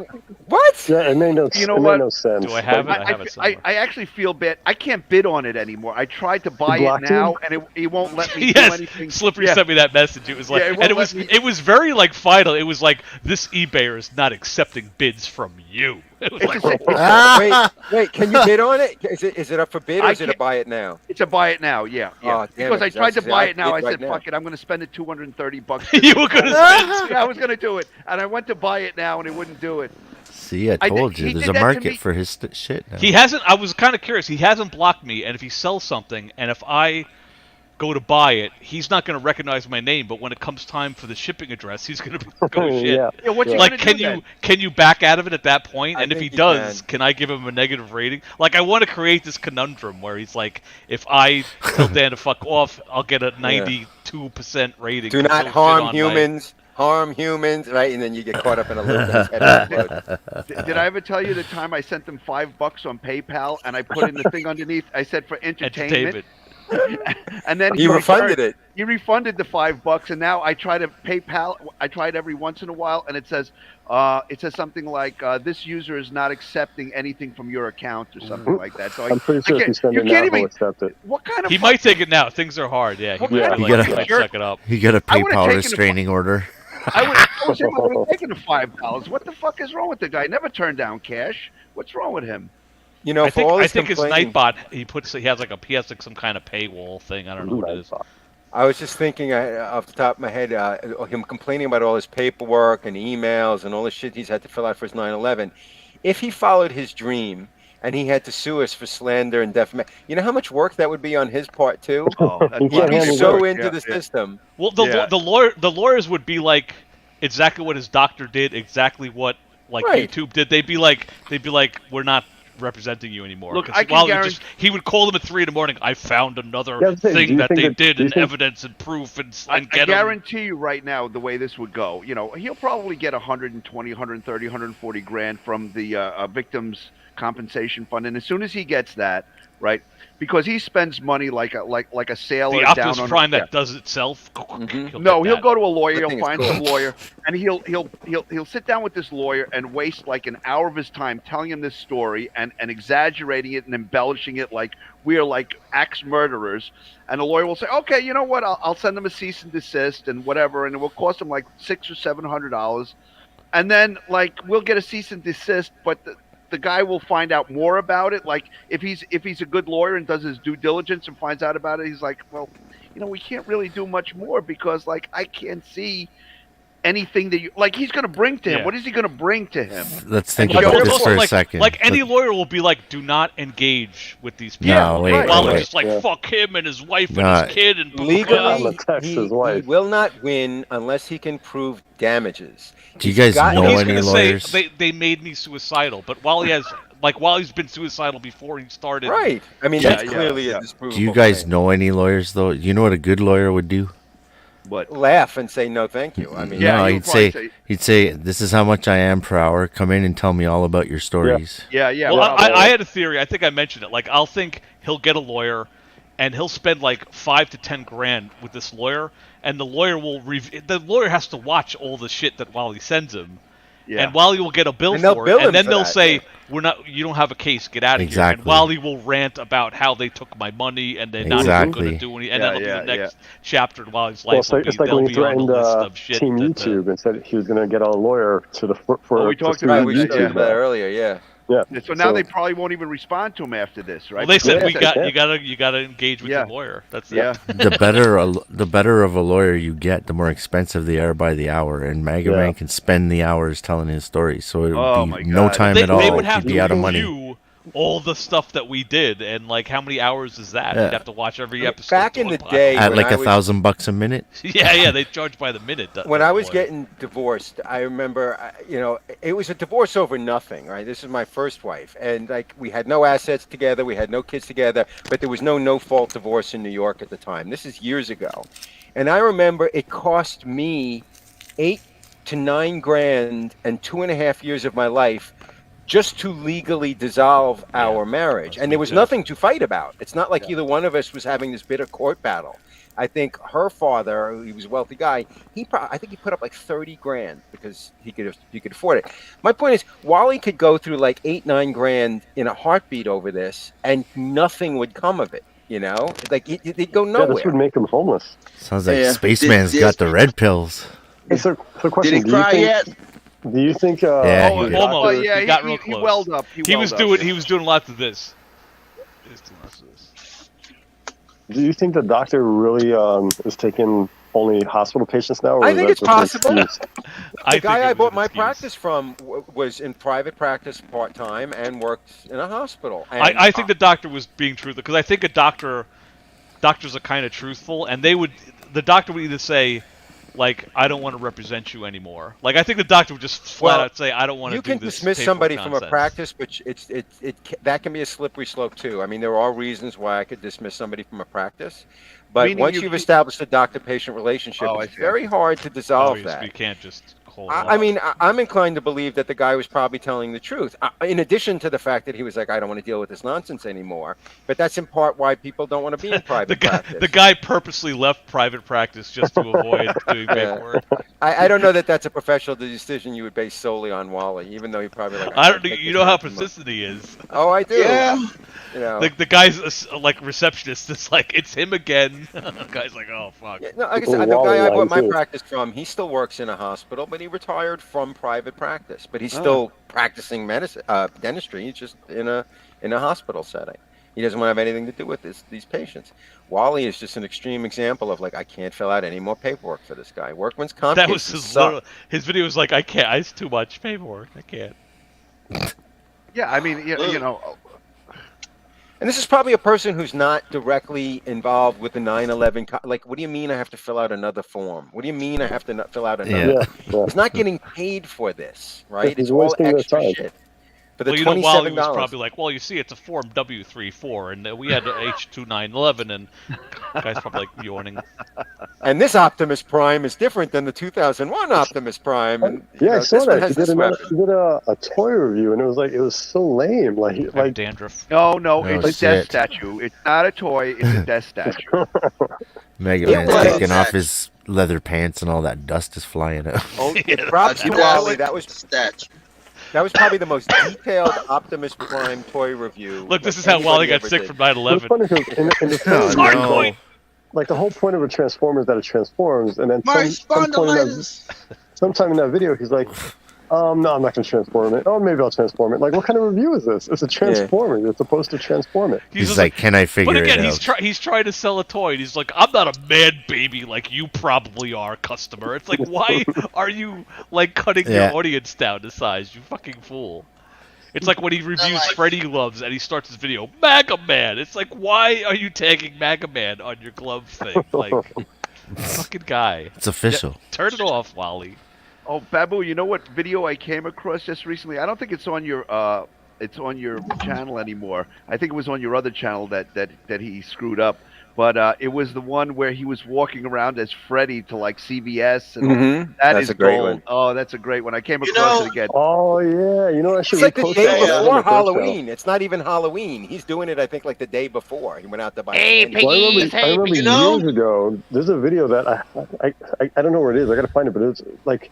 what? Yeah, it made no. You know it what? made no sense. Do I have it? I have it somewhere. I actually feel bad. I can't bid on it anymore. I tried to buy it now, and he won't let me do anything. Slippery sent me that message. It was like, and it was very like final. It was like, this eBayer is not accepting bids from you. It was like, wait, can you bid on it? Is it up for bid, or is it a buy it now? It's a buy it now, yeah. Oh, because I tried to buy it now. I said, right fuck it, I'm going to spend it $230. You were going to spend it? Yeah, I was going to do it. And I went to buy it now, and he wouldn't do it. See, I told you, there's a market for his shit now. He hasn't, I was kind of curious, he hasn't blocked me, and if he sells something, and if I go to buy it, he's not going to recognize my name, but when it comes time for the shipping address, he's going to go shit. Yeah, what you like, gonna can you back out of it at that point? And if he does, can I give him a negative rating? Like, I want to create this conundrum where he's like, if I tell Dan to fuck off, I'll get a 92% rating. Do not harm humans. Harm humans, right? And then you get caught up in a loop. Did I ever tell you the time I sent them $5 on PayPal and I put in the thing underneath? I said for entertainment. And then he refunded it. He refunded the $5, and now I try to PayPal. I try it every once in a while, and it says something like this user is not accepting anything from your account or something like that. So I'm pretty sure if you send it now, he'll accept it. What kind of? He might take it now. Things are hard. Yeah, he might suck it up. You got a PayPal restraining order. I was taking the $5. What the fuck is wrong with the guy? Never turned down cash. What's wrong with him? You know, I think his Nightbot, he has like some kind of paywall thing. I don't know what it is. I was just thinking off the top of my head, him complaining about all his paperwork and emails and all the shit he's had to fill out for his 9/11. If he followed his dream and he had to sue us for slander and defamation, you know how much work that would be on his part too? He'd be so into the system. Well, the lawyers would be like exactly what his doctor did, exactly what YouTube did. They'd be like, we're not representing you anymore. Look, I can guarantee he would call them at 3 a.m. I found another thing that they did and evidence and proof and I guarantee you right now the way this would go. You know, he'll probably get 120, 130, 140 grand from the victims compensation fund, and as soon as he gets that, right, because he spends money like a sailor the down Optimus on Prime that does itself. He'll go to a lawyer. He'll find some lawyer, and he'll sit down with this lawyer and waste like an hour of his time telling him this story and exaggerating it and embellishing it like we're like axe murderers. And the lawyer will say, okay, you know what? I'll send him a cease and desist and whatever, and it will cost him like $600 or $700. and then like we'll get a cease and desist, but the guy will find out more about it. Like if he's a good lawyer and does his due diligence and finds out about it, he's like, well, we can't really do much more because like I can't see anything that he's going to bring to him. Yeah. What is he going to bring to him? Let's think about this for a second. Like any lawyer will be like, do not engage with these people. No, wait, Wally's wait. just like, fuck him and his wife and his kid. And legally, he will not win unless he can prove damages. Do you guys know any lawyers? Say, they made me suicidal, but Wally's been suicidal before he started. Right. I mean, that's clearly a disprovable. Do you guys know any lawyers though? You know what a good lawyer would do? What? Laugh and say no, thank you. I mean, no, he'd say, "This is how much I am per hour. Come in and tell me all about your stories." Yeah. Well, I had a theory. I think I mentioned it. Like, I'll think he'll get a lawyer, and he'll spend like $5 to $10 grand with this lawyer, and the lawyer will the lawyer has to watch all the shit that Wally sends him. Yeah. And Wally will get a bill for it, and then they'll say, you don't have a case, get out of here. And Wally will rant about how they took my money and they're not even going to do anything. And that'll be the next chapter in Wally's life. It's like when he threatened Team YouTube and said he was going to get a lawyer to the for we talked about YouTube earlier, yeah. Yeah. So now they probably won't even respond to him after this, right? Well, they said you gotta engage with your lawyer. That's the better of a lawyer you get, the more expensive they are by the hour. And Maga Man can spend the hours telling his story, so it would be no time at all. They would have to be out of money. Review all the stuff that we did, and like how many hours is that? Yeah. You'd have to watch every episode. Back in the day, at like $1,000 a minute. Yeah, they charge by the minute. When I was getting divorced, I remember, it was a divorce over nothing, right? This is my first wife, and like we had no assets together, we had no kids together, but there was no fault divorce in New York at the time. This is years ago, and I remember it cost me $8 to $9 grand and 2.5 years of my life just to legally dissolve our marriage. And there was nothing to fight about. It's not like either one of us was having this bitter court battle. I think her father, he was a wealthy guy, I think he put up like 30 grand because he could afford it. My point is, Wally could go through like 8-9 grand in a heartbeat over this and nothing would come of it. Like he'd go nowhere. Yeah, this would make him homeless. Sounds like Spaceman's got the red pills. So question, did he cry yet? Do you think? He got real close. He welled up. He was doing lots of this. Do you think the doctor really is taking only hospital patients now? Or I think it's possible. The guy I bought my excuse. practice from was in private practice part-time and worked in a hospital. And I think the doctor was being truthful, because I think doctors are kind of truthful, and the doctor would either say, like, I don't want to represent you anymore. Like, I think the doctor would just flat out say, I don't want to do this. You can dismiss somebody from a practice, but that can be a slippery slope too. I mean, there are reasons why I could dismiss somebody from a practice, but once you've established a doctor-patient relationship, it's very hard to dissolve that. You can't just hold I mean, I'm inclined to believe that the guy was probably telling the truth, in addition to the fact that he was like, I don't want to deal with this nonsense anymore. But that's in part why people don't want to be in private practice. The guy purposely left private practice just to avoid doing paperwork. I don't know that that's a professional decision you would base solely on Wally, even though he probably like. I don't. You know how persistent he is. Oh, I do. Yeah. The guy's like receptionist. It's like, it's him again. The guy's like, oh fuck. Yeah, no, like I said, the guy I bought my practice from, he still works in a hospital, but he retired from private practice. But he's still practicing medicine, dentistry. He's just in a hospital setting. He doesn't want to have anything to do with these patients. Wally is just an extreme example of like, I can't fill out any more paperwork for this guy. Workman's comp. That was his video was like, I can't. It's too much paperwork. I can't. Yeah, I mean, And this is probably a person who's not directly involved with the 9/11. Like, what do you mean I have to fill out another form? What do you mean I have to fill out another? Yeah. He's not getting paid for this, right? It's all extra shit. For the $27. Wally was probably like, well, you see, it's a form W34, and we had H2911, and the guy's probably like yawning. And this Optimus Prime is different than the 2001 Optimus Prime. And, I saw that. He did a toy review, and it was so lame. Like dandruff. No, it's a death statue. It's not a toy. It's a death statue. Mega Man's taking off his leather pants, and all that dust is flying out. Oh, props to Wally. That was statue. That was probably the most detailed Optimus Prime toy review. Look, this is how Wally got sick from 9/11. Like the whole point of a transformer is that it transforms, and then sometime in that video, he's like, No, I'm not going to transform it. Oh, maybe I'll transform it. Like, what kind of review is this? It's a transformer. You're supposed to transform it. He's like, can I figure But again, it out? he's trying to sell a toy, and he's like, I'm not a man baby like you probably are, customer. It's like, why are you like cutting your audience down to size? You fucking fool. It's like when he reviews Freddy gloves and he starts his video, Maga Man. It's like, why are you tagging Maga Man on your glove thing? Like, fucking guy. It's official. Yeah, turn it off, Wally. Oh, Babu, you know what video I came across just recently? I don't think it's on your channel anymore. I think it was on your other channel that he screwed up. But it was the one where he was walking around as Freddy to like CVS. And that's a great one. Oh, that's a great one. I came across it again. Oh yeah, you know I should. It's like the day before Halloween. It's not even Halloween. He's doing it, I think, like the day before. He went out to buy. Well, I remember years ago. There's a video that I don't know where it is. I gotta find it, but it's like.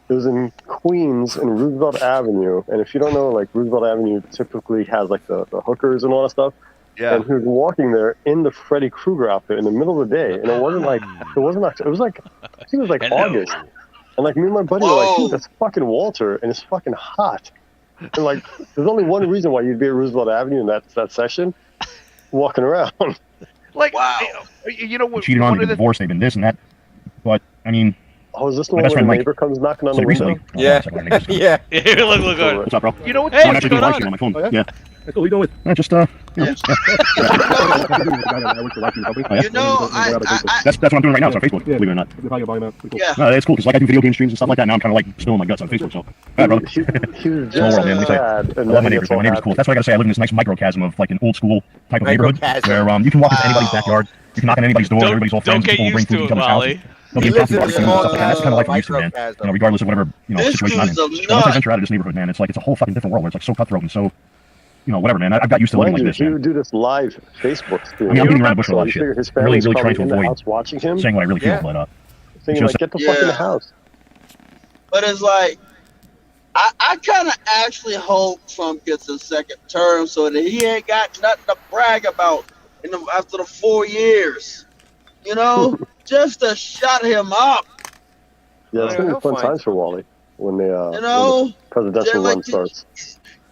It was in Queens in Roosevelt Avenue, and if you don't know, like Roosevelt Avenue typically has like the hookers and all that stuff. Yeah. And he was walking there in the Freddy Krueger outfit in the middle of the day, and it wasn't like it was like I think it was like August, and like me and my buddy were like, dude, that's fucking Walter, and it's fucking hot. And like, there's only one reason why you'd be at Roosevelt Avenue in that session, walking around. Like, you know, cheated on, they've been divorced, they've been this and that, but I mean. Oh, is this the one where the neighbor comes knocking on the window? Yeah. Yeah. Look. What's up, bro? You know what? I'm actually doing a live stream on my phone. Oh, yeah. That's what you doing? Just you know. That's what I'm doing right now. It's on Facebook. Believe it or not. Yeah. It's cool because like I do video game streams and stuff like that. Now I'm kind of like spilling my guts on Facebook. So, all right, brother. Small world, man. Let me say, I love my neighbors. My neighbors cool. That's what I gotta say. I live in this nice microcosm of like an old school type of neighborhood where you can walk into anybody's backyard, you can knock on anybody's door, everybody's all friends, people bring food to each other's house. Nobody coffee barbecue and stuff like that. That's kind of like I'm used to, man. You know, regardless of whatever situation I'm in. So once I venture out of this neighborhood, man, it's like it's a whole fucking different world where it's like so cutthroat and so, whatever, man. I've got used to living like this, man. You do this live Facebook stream. I mean, I'm beating around the bush with a lot of shit. I'm really trying to avoid watching him, saying what I really feel, but thinking like, get the fuck in the house. But it's like, I kind of actually hope Trump gets a second term so that he ain't got nothing to brag about after the 4 years. You know, just to shut him up. Yeah, it's gonna be fun times for Wally when the presidential run starts.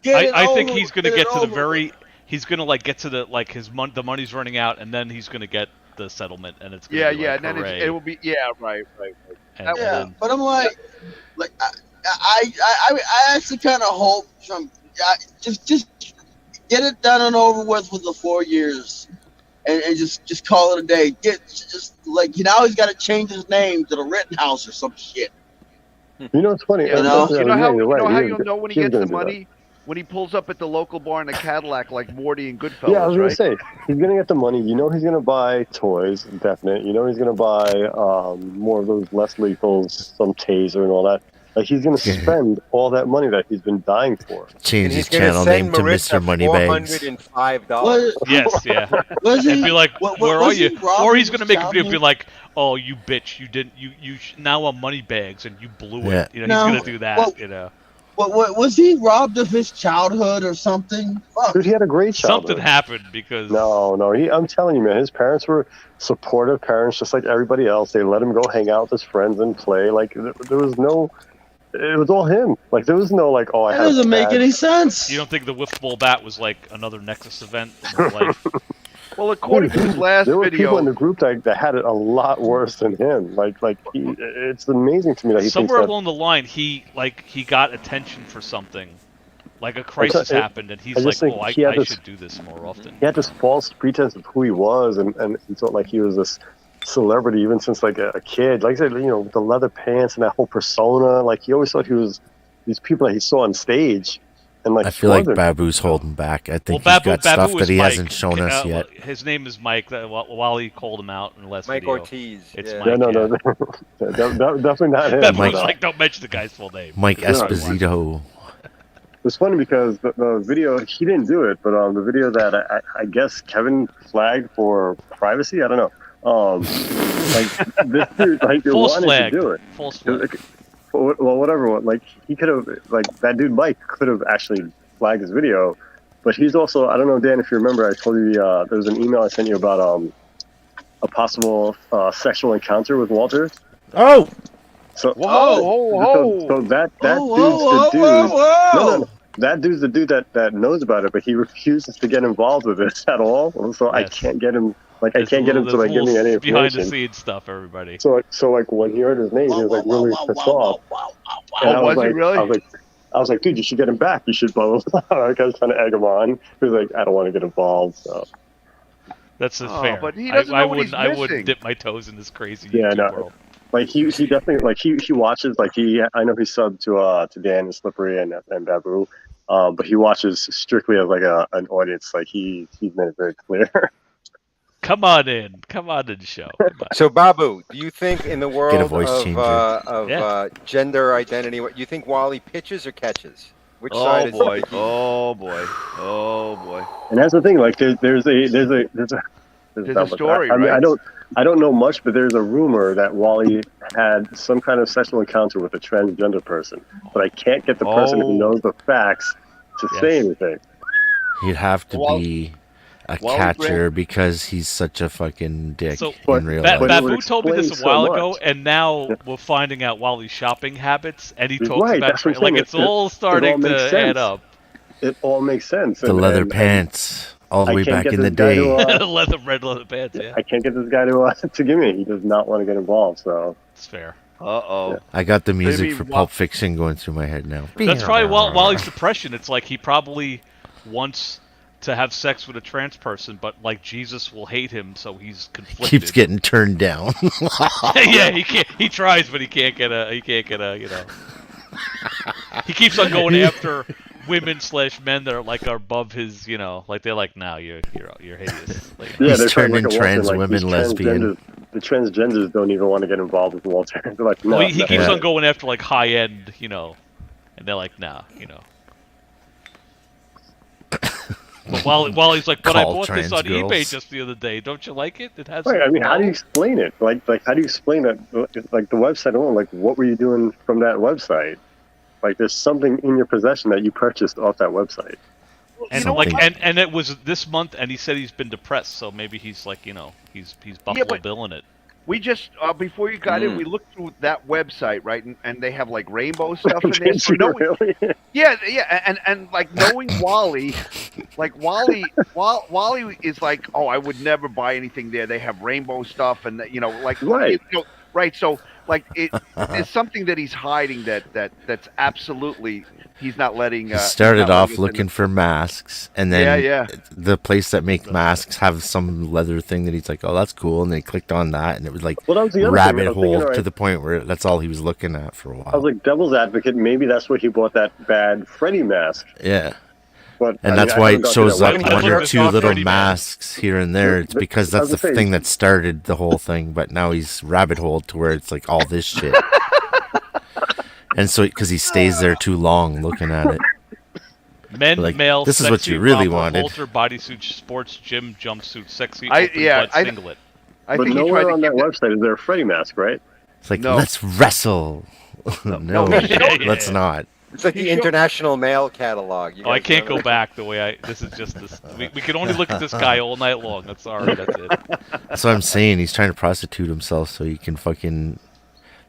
I think he's gonna get to the very. He's gonna like get to the like the money's running out, and then he's gonna get the settlement, and it's gonna be like, and then it will be right. And but I'm like I actually kind of hope Trump just get it done and over with the 4 years. And just call it a day. Just like now he's got to change his name to the Rittenhouse or some shit. You know, it's funny. You know how you'll know when he gets the money? When he pulls up at the local bar in a Cadillac like Morty and Goodfellas. Yeah, I was gonna say he's gonna get the money. You know, he's gonna buy toys, definite. You know, he's gonna buy more of those less lethals, some taser and all that. Like he's gonna spend all that money that he's been dying for. Change his channel name to Mr. Moneybags. $405. Yes, yeah. And be like, where are you? Or he's gonna make a video be like, oh, you bitch, you didn't, you now on Moneybags and you blew it. You know, he's gonna do that. You know. What was he robbed of his childhood or something? Fuck. Dude, he had a great childhood. Something happened because no, I'm telling you, man, his parents were supportive parents, just like everybody else. They let him go hang out with his friends and play. Like there was no. It was all him. Like there was no like, oh, I. That doesn't make any sense. You don't think the Wiffle Bat was like another Nexus event in his life? Well, according to his last there were video, people in the group that had it a lot worse than him. It's amazing to me that he somewhere thinks along the line he got attention for something, like a crisis happened, and he's like, oh, I should do this more often. He had this false pretense of who he was, and he thought like he was this celebrity even since like a kid. Like I said, with the leather pants and that whole persona. Like he always thought he was these people that he saw on stage. And like I feel like Babu's holding back. I think he's got stuff that he hasn't shown us yet. His name is Mike. Wally called him out in the last video. Mike Ortiz. It's yeah. Mike. No, definitely not him. Babu's like, don't mention the guy's full name. Mike Esposito. It's funny because the video, he didn't do it, but the video that I guess Kevin flagged for privacy, I don't know. Like this dude, like false wanted flag. to do it. False flag. Well, whatever. Like he could have, like that dude Mike could have actually flagged his video, but he's also, I don't know, Dan, if you remember, I told you there was an email I sent you about a possible sexual encounter with Walter. Oh, So whoa. So that dude's the dude. No. That dude's the dude that knows about it, but he refuses to get involved with this at all. So I can't get him. Like I can't get him to like give me any information. Behind the scenes stuff, everybody. So like when he heard his name, he was like really pissed off. And I was like, really? I was like, dude, you should get him back. You should blah blah blah. Like I was trying to egg him on. He was like, I don't want to get involved. So that's fair. But he doesn't know what he's I missing. wouldn't dip my toes in this crazy yeah, YouTube world. Like he definitely like he watches like I know he subbed to Dan and Slippery and Babu, but he watches strictly as like an audience. Like he's made it very clear. Come on in, show. So Babu, do you think in the world of gender identity, what you think Wally pitches or catches? Which Oh side boy! is Oh boy! Oh boy! And that's the thing. Like there's a story. I mean, right? I don't know much, but there's a rumor that Wally had some kind of sexual encounter with a transgender person, but I can't get the person who knows the facts to say anything. He'd have to be a catcher because he's such a fucking dick in real life. Babu told me this a while ago, and now we're finding out Wally's shopping habits, and he talks about it, like it's all starting to add up. It all makes sense. The leather pants, all the way back in the day. Red leather pants, yeah. I can't get this guy to give me. He does not want to get involved, so. It's fair. Uh-oh. I got the music for Pulp Fiction going through my head now. That's probably Wally's depression. It's like he probably wants to have sex with a trans person, but like Jesus will hate him, so he's conflicted. Keeps getting turned down. Yeah, he can't. He tries, but he can't get a. You know. He keeps on going after women/men that are above his. You know, like they're like, no, you're hideous. Like, yeah, he's turning trans women lesbian. The transgenders don't even want to get involved with Walter. They're like, no. Well, he keeps on going after like high end, you know, and they're like, nah, you know. But Wally's like, but I bought this on eBay just the other day. Don't you like it? It has. Right. I mean, how do you explain it? Like, how do you explain that? Like the website alone. Like, what were you doing from that website? Like, there's something in your possession that you purchased off that website. And and it was this month, and he said he's been depressed, so maybe he's like, you know, he's Buffalo Billing it. We just before you got in, we looked through that website, right, and they have like rainbow stuff in there. So really? Yeah, and like knowing Wally, like Wally is like, oh, I would never buy anything there. They have rainbow stuff, and you know, like right, you know, right. So like it's something that he's hiding that's absolutely. He's not letting. He started off looking for masks, and then the place that make masks have some leather thing that he's like, "Oh, that's cool," and then he clicked on that, and it was like rabbit hole to the point where that's all he was looking at for a while. I was like, devil's advocate, maybe that's where he bought that bad Freddy mask. Yeah. But, and that's why it shows up one or two little masks here and there. It's because that's the thing that started the whole thing, but now he's rabbit holed to where it's like all this shit. And so, because he stays there too long looking at it. Men, like, male, this sexy, is what you really romper, wanted. Halter, bodysuit, sports, gym, jumpsuit, sexy, open butt, singlet. But nowhere on that website is there a Freddy mask, right? It's like, let's wrestle. No, let's not. It's like the International Mail Catalog. I can't go back the way this is just this. We can only look at this guy all night long. That's sorry, that's it. That's what I'm saying. He's trying to prostitute himself so he can fucking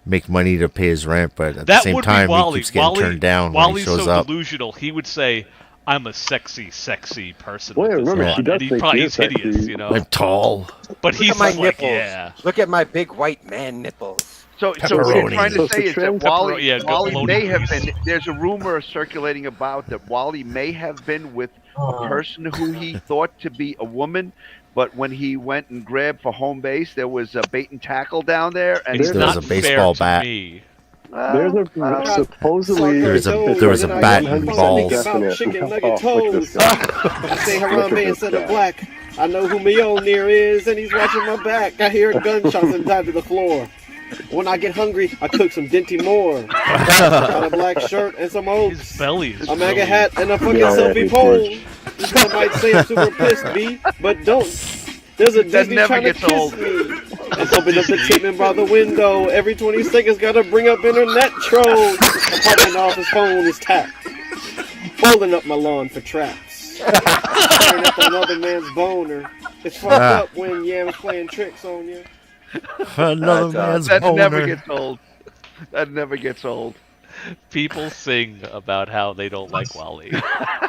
make money to pay his rent, but at the same time, he keeps getting turned down when he shows so up. Delusional. He would say, "I'm a sexy person." Well, remember, he does think he's hideous, you know. I'm tall, but he's my like, nipples. yeah. Look at my big white man nipples. So what you're trying to say is that Wally may have please. been. There's a rumor circulating about that Wally may have been with a person who he thought to be a woman, but when he went and grabbed for home base, there was a bait and tackle down there, and there was a baseball bat. There's a supposedly there was a bat and balls. Chicken nugget toes. I say Harambe instead of black. I know who Mjolnir is, and he's watching my back. I hear gunshots and dive to the floor. When I get hungry, I cook some Dinty Moore. Got a black shirt and some oats. A MAGA hat and a fucking selfie pole. Some might say I'm super pissed, B, but don't. There's a Disney trying to kiss me. I'm opening up the Titman by the window. Every 20 seconds, gotta bring up internet trolls. Apartment office phone is tapped. Folding up my lawn for traps. Staring up another man's boner. It's fucked up when Yam's playing tricks on you. Another man's that boner. never gets old. That never gets old. People sing about how they don't like Wally.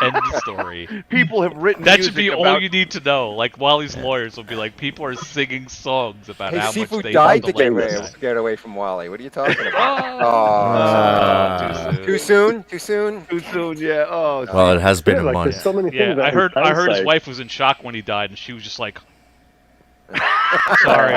End of story. People have written That should be music all about- you need to know. Like Wally's lawyers will be like, people are singing songs about Hey, how Sifu much they died don't to like get this guy. scared away from Wally. What are you talking about? Too soon. Too soon? Too soon, yeah. Oh, Well, it has been a like, month. there's so many Yeah, things that I heard his hindsight- wife was in shock when he died, and she was just like, "Sorry."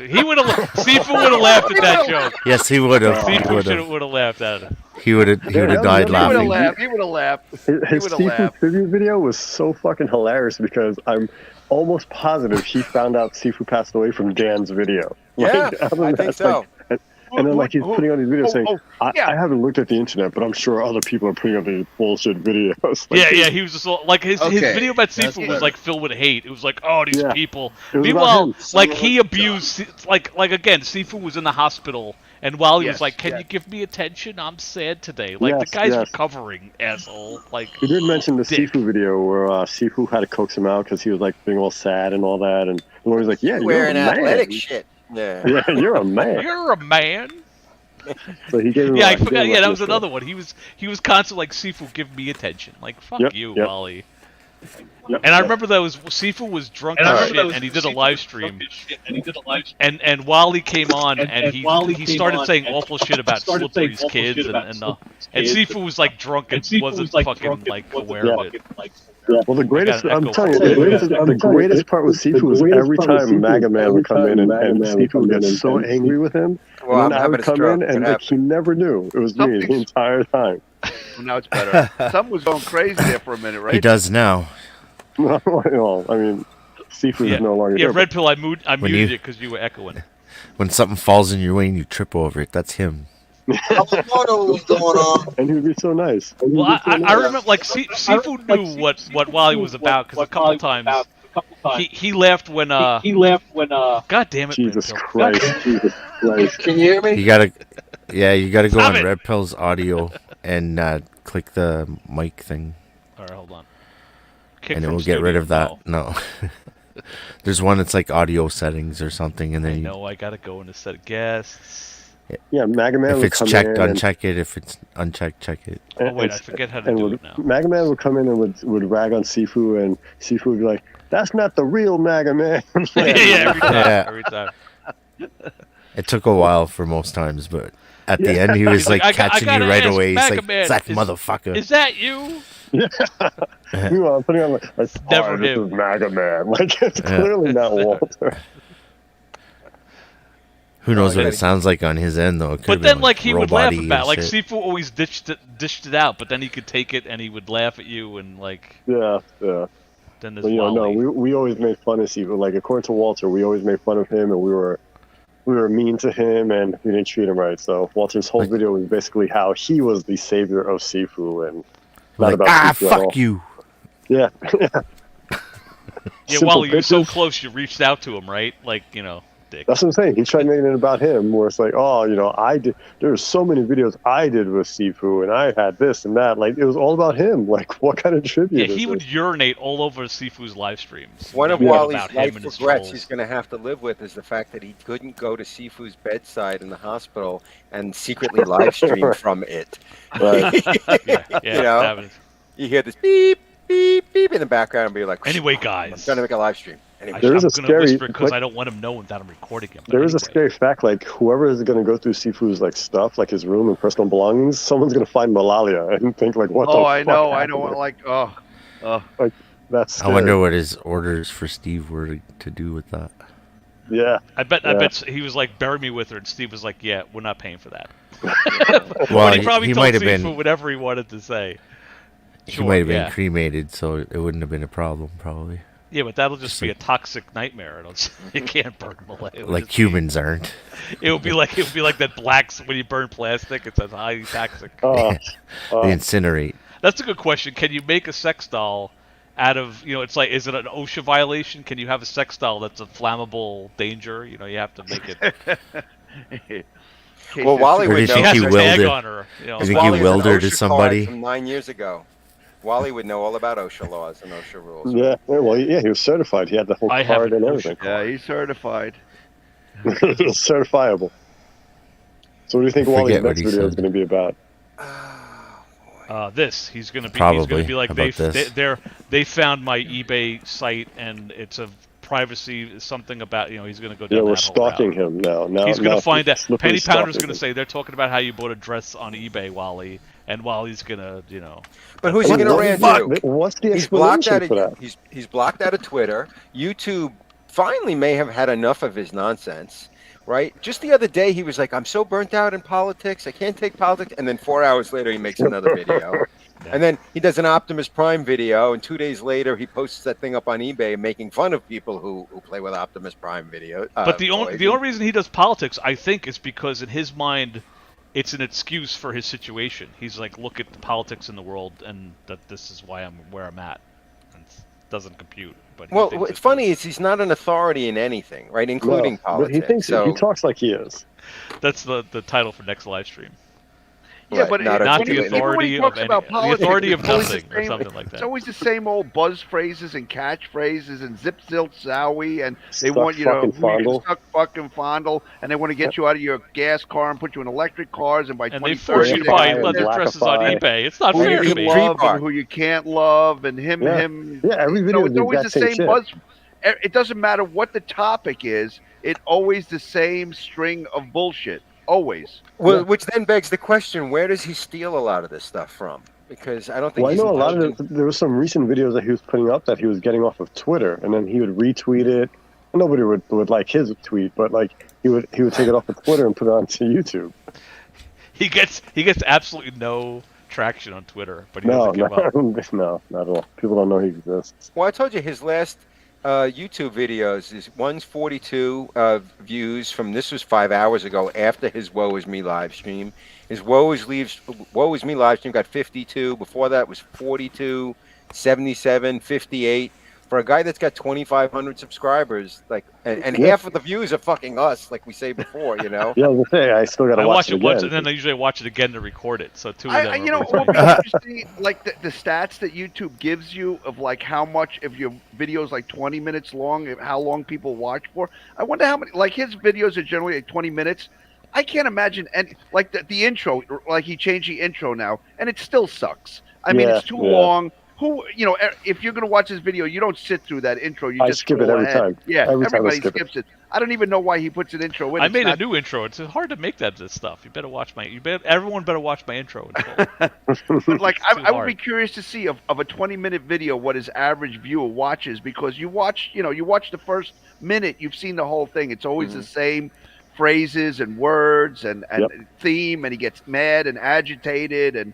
He would have. Sifu would have laughed at that joke. Yes, he would have. He Sifu would have. would have laughed at it. He would have. He would have died laughing. He would have laughed. His Sifu tribute video was so fucking hilarious because I'm almost positive he found out Sifu passed away from Dan's video. Yeah, other than I that, think it's so. like- and then, like, he's putting on these videos saying, I yeah. haven't looked at the internet, but I'm sure other people are putting up these bullshit videos. Like, Yeah, he was just like his video about That's Sifu was better. like filled with hate. It was like, oh, these Yeah. people. It was about Meanwhile, him. like he abused, like again, Sifu was in the hospital, and Wally Yes, was like, "Can yes. you give me attention? I'm sad today." Like the Yes, guy's yes. recovering, asshole. Like He did mention the dick. Sifu video where Sifu had to coax him out because he was like being all sad and all that, and Lori's like, "Yeah, you're a Wearing man. athletic shit. Yeah. Yeah, you're a man." You're a man. So he gave him. Yeah, I he gave forgot. him Yeah, that a was fist another one. He was constantly like, "Sifu, give me attention." Like, fuck Yep, you, yep. Wally. Yep. And I remember that was Sifu was drunk as shit, and he did a live stream. And Wally came on, and he started saying awful shit about Slippery's kids, and Sifu was like drunk and wasn't fucking like aware of it. Yeah. Well, the greatest, I got an I'm echo telling you, from the greatest part with Sifu was every time Maga Man would come in and Sifu would get so angry with him. Well, and then I'm I would having a come stroke. in and What like he never knew it was me the entire time. Well, now it's better. Something was going crazy there for a minute, right? He does now. Well, I mean, Sifu is no longer Yeah, there. Red Pill, I muted When it you- because you were echoing. When something falls in your way and you trip over it, that's him. I was wondering what's going on. And he would be so nice. Well, I remember like Sifu knew what Wally was about because a couple times he laughed when God damn it, Jesus Red Pill. Christ, Jesus Christ. Can you hear me? You gotta go Stop on it! Red Pill's audio and click the mic thing, All right, hold on. Kick and it from will get rid studio. of that. No. There's one that's like audio settings or something, and I then know I gotta go into set of guests. Yeah, Maga Man if would it's come checked, in and- uncheck it. If it's unchecked, check it. Oh wait, I forget how to and do would, it now. Maga Man would come in and would rag on Sifu, and Sifu would be like, "That's not the real Maga Man." yeah, every time. Yeah. Every time. It took a while for most times, but at the Yeah. end, he was like I catching gotta you right ask away. He's Maga like, Man, "That is- motherfucker." Is that you? Meanwhile, I'm putting on like, Never this him. is Maga Man. Like it's Yeah. clearly not Walter. Who knows what it sounds like on his end though? It But could've then, been, like, he would laugh robot-y about and like shit. Sifu always dished it out, but then he could take it and he would laugh at you and like. Yeah. Then there's But, no, Wally. we always made fun of Sifu. Like according to Walter, we always made fun of him, and we were mean to him, and we didn't treat him right. So Walter's whole video was basically how he was the savior of Sifu, and not Like, about Sifu at all. fuck you. Yeah. Yeah, Simple Wally, you were so pictures. close, you reached out to him, right? Like, you know, dick. That's what I'm saying. He tried making it about him, where it's like, oh, I did. There's so many videos I did with Sifu, and I had this and that. Like it was all about him. Like what kind of tribute? Yeah, is he this? would urinate all over Sifu's live streams. One of About Wally's him life and his regrets trolls. he's going to have to live with is the fact that he couldn't go to Sifu's bedside in the hospital and secretly live stream from it. Right. You know, that was- you hear this beep, beep, beep in the background and be like, Anyway, I'm guys, trying to make a live stream. Anyway, There is I'm a gonna scary- whisper because like- I don't want him knowing that I'm recording him. but There is a anyway. scary fact, like whoever is going to go through Sifu's like stuff, like his room and personal belongings, someone's going to find Malalia and think like, what the Oh, I fuck know. happened? Like, Like that's. I wonder scary. what his orders for Steve were to do with that. Yeah. I bet Yeah. he was like, bury me with her, and Steve was like, yeah, we're not paying for that. Well, But he probably he told might have Sifu been. whatever he wanted to say. He Sure, might have been yeah. cremated, so it wouldn't have been a problem, probably. Yeah, but that'll just be a toxic nightmare. You can't burn them away. It would Like just be- humans aren't. It would be like that black when you burn plastic. It says highly toxic. They incinerate. That's a good question. Can you make a sex doll out of it's like, is it an OSHA violation? Can you have a sex doll that's a flammable danger? You have to make it. Well, Wally Or do would you know. think he has a willed tag it? on her, Do you think he Wally's an willed her to OSHA card somebody? from 9 years ago. Wally would know all about OSHA laws and OSHA rules. Yeah. Well, yeah, he was certified. He had the whole I have card an and OSHA everything. yeah, he's certified. Certifiable. So what do you think I Wally's forget what next he video is said. going to be about? He's gonna Probably be like about this. they found my eBay site and it's a privacy something about he's gonna go down Yeah, we're that whole stalking route. him now. He's gonna now find that slippery Penny Pounder's stalking gonna him. say they're talking about how you bought a dress on eBay, Wally, and Wally's gonna But who's he gonna rant to? What's the He's blocked explanation out for that? he's blocked out of Twitter. YouTube finally may have had enough of his nonsense. Right? Just the other day, he was like, "I'm so burnt out in politics. I can't take politics." And then 4 hours later, he makes another video. And then he does an Optimus Prime video, and 2 days later, he posts that thing up on eBay making fun of people who play with Optimus Prime video. But the only reason he does politics, I think, is because in his mind, it's an excuse for his situation. He's like, look at the politics in the world, and that this is why I'm where I'm at. And it doesn't compute. But well, what's funny is he's not an authority in anything, right, including politics. But he thinks he talks like he is. That's the title for next live stream. Yeah, Right, but not the authority of any, the authority of nothing or something like that. It's always the same old buzz phrases and catchphrases and zip, zilch, zowee, and they Suck, want you to fucking fondle. suck, fucking fondle, and they want to get you out of your gas car and put you in electric cars, and by And they 2030, force you to buy they're leather dresses on Blackify. eBay. It's not who fair you to can me. love and who you can't love, and him. Yeah, every video is it's the always the exact same shit. buzz. It doesn't matter what the topic is. It's always the same string of bullshit. Always. Well, which then begs the question: where does he steal a lot of this stuff from? Because I don't think. Well, I he's know a lot intelligent. of there were some recent videos that he was putting up that he was getting off of Twitter, and then he would retweet it. Nobody would like his tweet, but like he would take it off of Twitter and put it onto YouTube. He gets absolutely no traction on Twitter, but he No, doesn't give up. no, not at all. People don't know he exists. Well, I told you his last YouTube videos is one's 42 views from this was 5 hours ago after his Woe Is Me live stream. His Woe Is Me live stream got 52. Before that was 42, 77, 58. For a guy that's got 2,500 subscribers, like, and Yeah. half of the views are fucking us, like we say before, you know. Yeah, I was gonna say I still got I to watch it once, again. and then I usually watch it again to record it. So two of them. You know, are what would be interesting, like the stats that YouTube gives you of like how much if your video is like 20 minutes long, how long people watch for. I wonder how many. Like his videos are generally like 20 minutes. I can't imagine, and like the intro, like he changed the intro now, and it still sucks. I mean, Yeah, it's too yeah. long. If you're gonna watch this video, you don't sit through that intro. You I just skip it scroll every ahead. time. Yeah, Every time I everybody skip it. skips it. I don't even know why he puts an intro in. I It's made a not- new intro. It's hard to make this stuff. You better watch everyone better watch my intro. But like, It's too I would hard. be curious to see of a 20-minute video what his average viewer watches, because you watch the first minute, you've seen the whole thing. It's always the same phrases and words and theme, and he gets mad and agitated and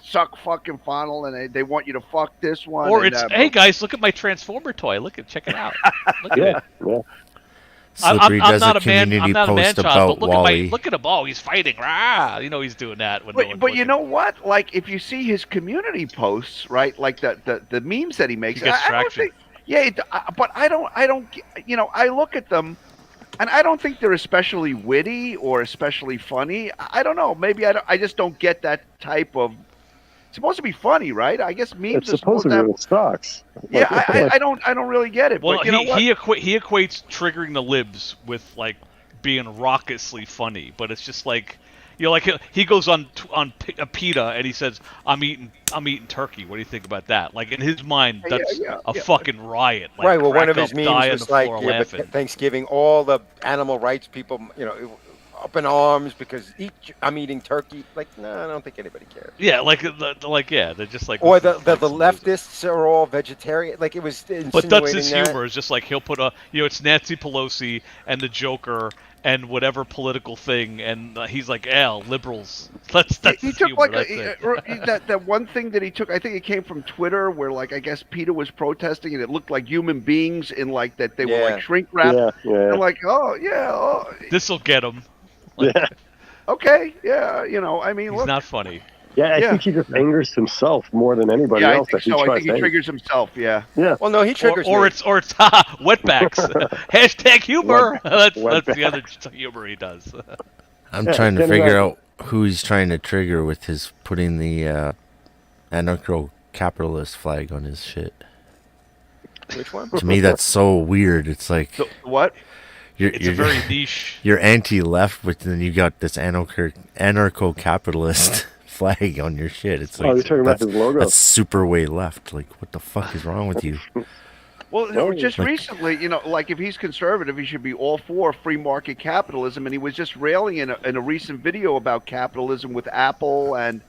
suck fucking funnel, and they want you to fuck this one. Or and, it's hey guys, look at my Transformer toy. Check it out. Look at it. Yeah. Slippery I'm does not a a man. community I'm not a man post child, about but Wally. look at him. Oh, he's fighting. Rah! He's doing that. When no But, one's but you looking. know what? Like, if you see his community posts, right? Like the memes that he makes, He gets I don't traction. think. Yeah, but I don't. I look at them, and I don't think they're especially witty or especially funny. I don't know. Maybe I just don't get that type of. It's supposed to be funny, right? I guess memes It's are supposed to be have. with stocks. Yeah, I don't really get it. Well, but you know what? he equates triggering the libs with like being raucously funny, but it's just like like he goes on PETA and he says, "I'm eating turkey." What do you think about that? Like in his mind, that's a fucking riot. Like, Right. Well, one crack of his up, memes die on was the like, floor yeah, but laughing. Thanksgiving, all the animal rights people, up in arms because I'm eating turkey. Like, no, I don't think anybody cares. Yeah, they're just like. Or this the is leftists are all vegetarian. Like it was insinuating But that's his that. humor. It's just like he'll put it's Nancy Pelosi and the Joker and whatever political thing, and he's like, liberals. That's He his took humor. like that one thing that he took. I think it came from Twitter, where like I guess PETA was protesting, and it looked like human beings in like that they were like shrink wrapped. Yeah. And like, This'll get him. Yeah. Okay, yeah, I mean, He's look, not funny. Yeah, I think he just angers himself more than anybody yeah, I else. think so. I think he triggers himself. Yeah. Yeah. Well, no, he triggers or me. it's wetbacks. Hashtag humor. That's the other humor he does. I'm trying to figure out who he's trying to trigger with his putting the anarcho-capitalist flag on his shit. Which one? To me, that's so weird. It's like What? it's a very niche. You're anti-left, but then you got this anarcho-capitalist flag on your shit. It's like you're talking about his logo. That's super way left. Like, what the fuck is wrong with you? Well, no, just recently, like if he's conservative, he should be all for free market capitalism, and he was just railing in a recent video about capitalism with Apple and.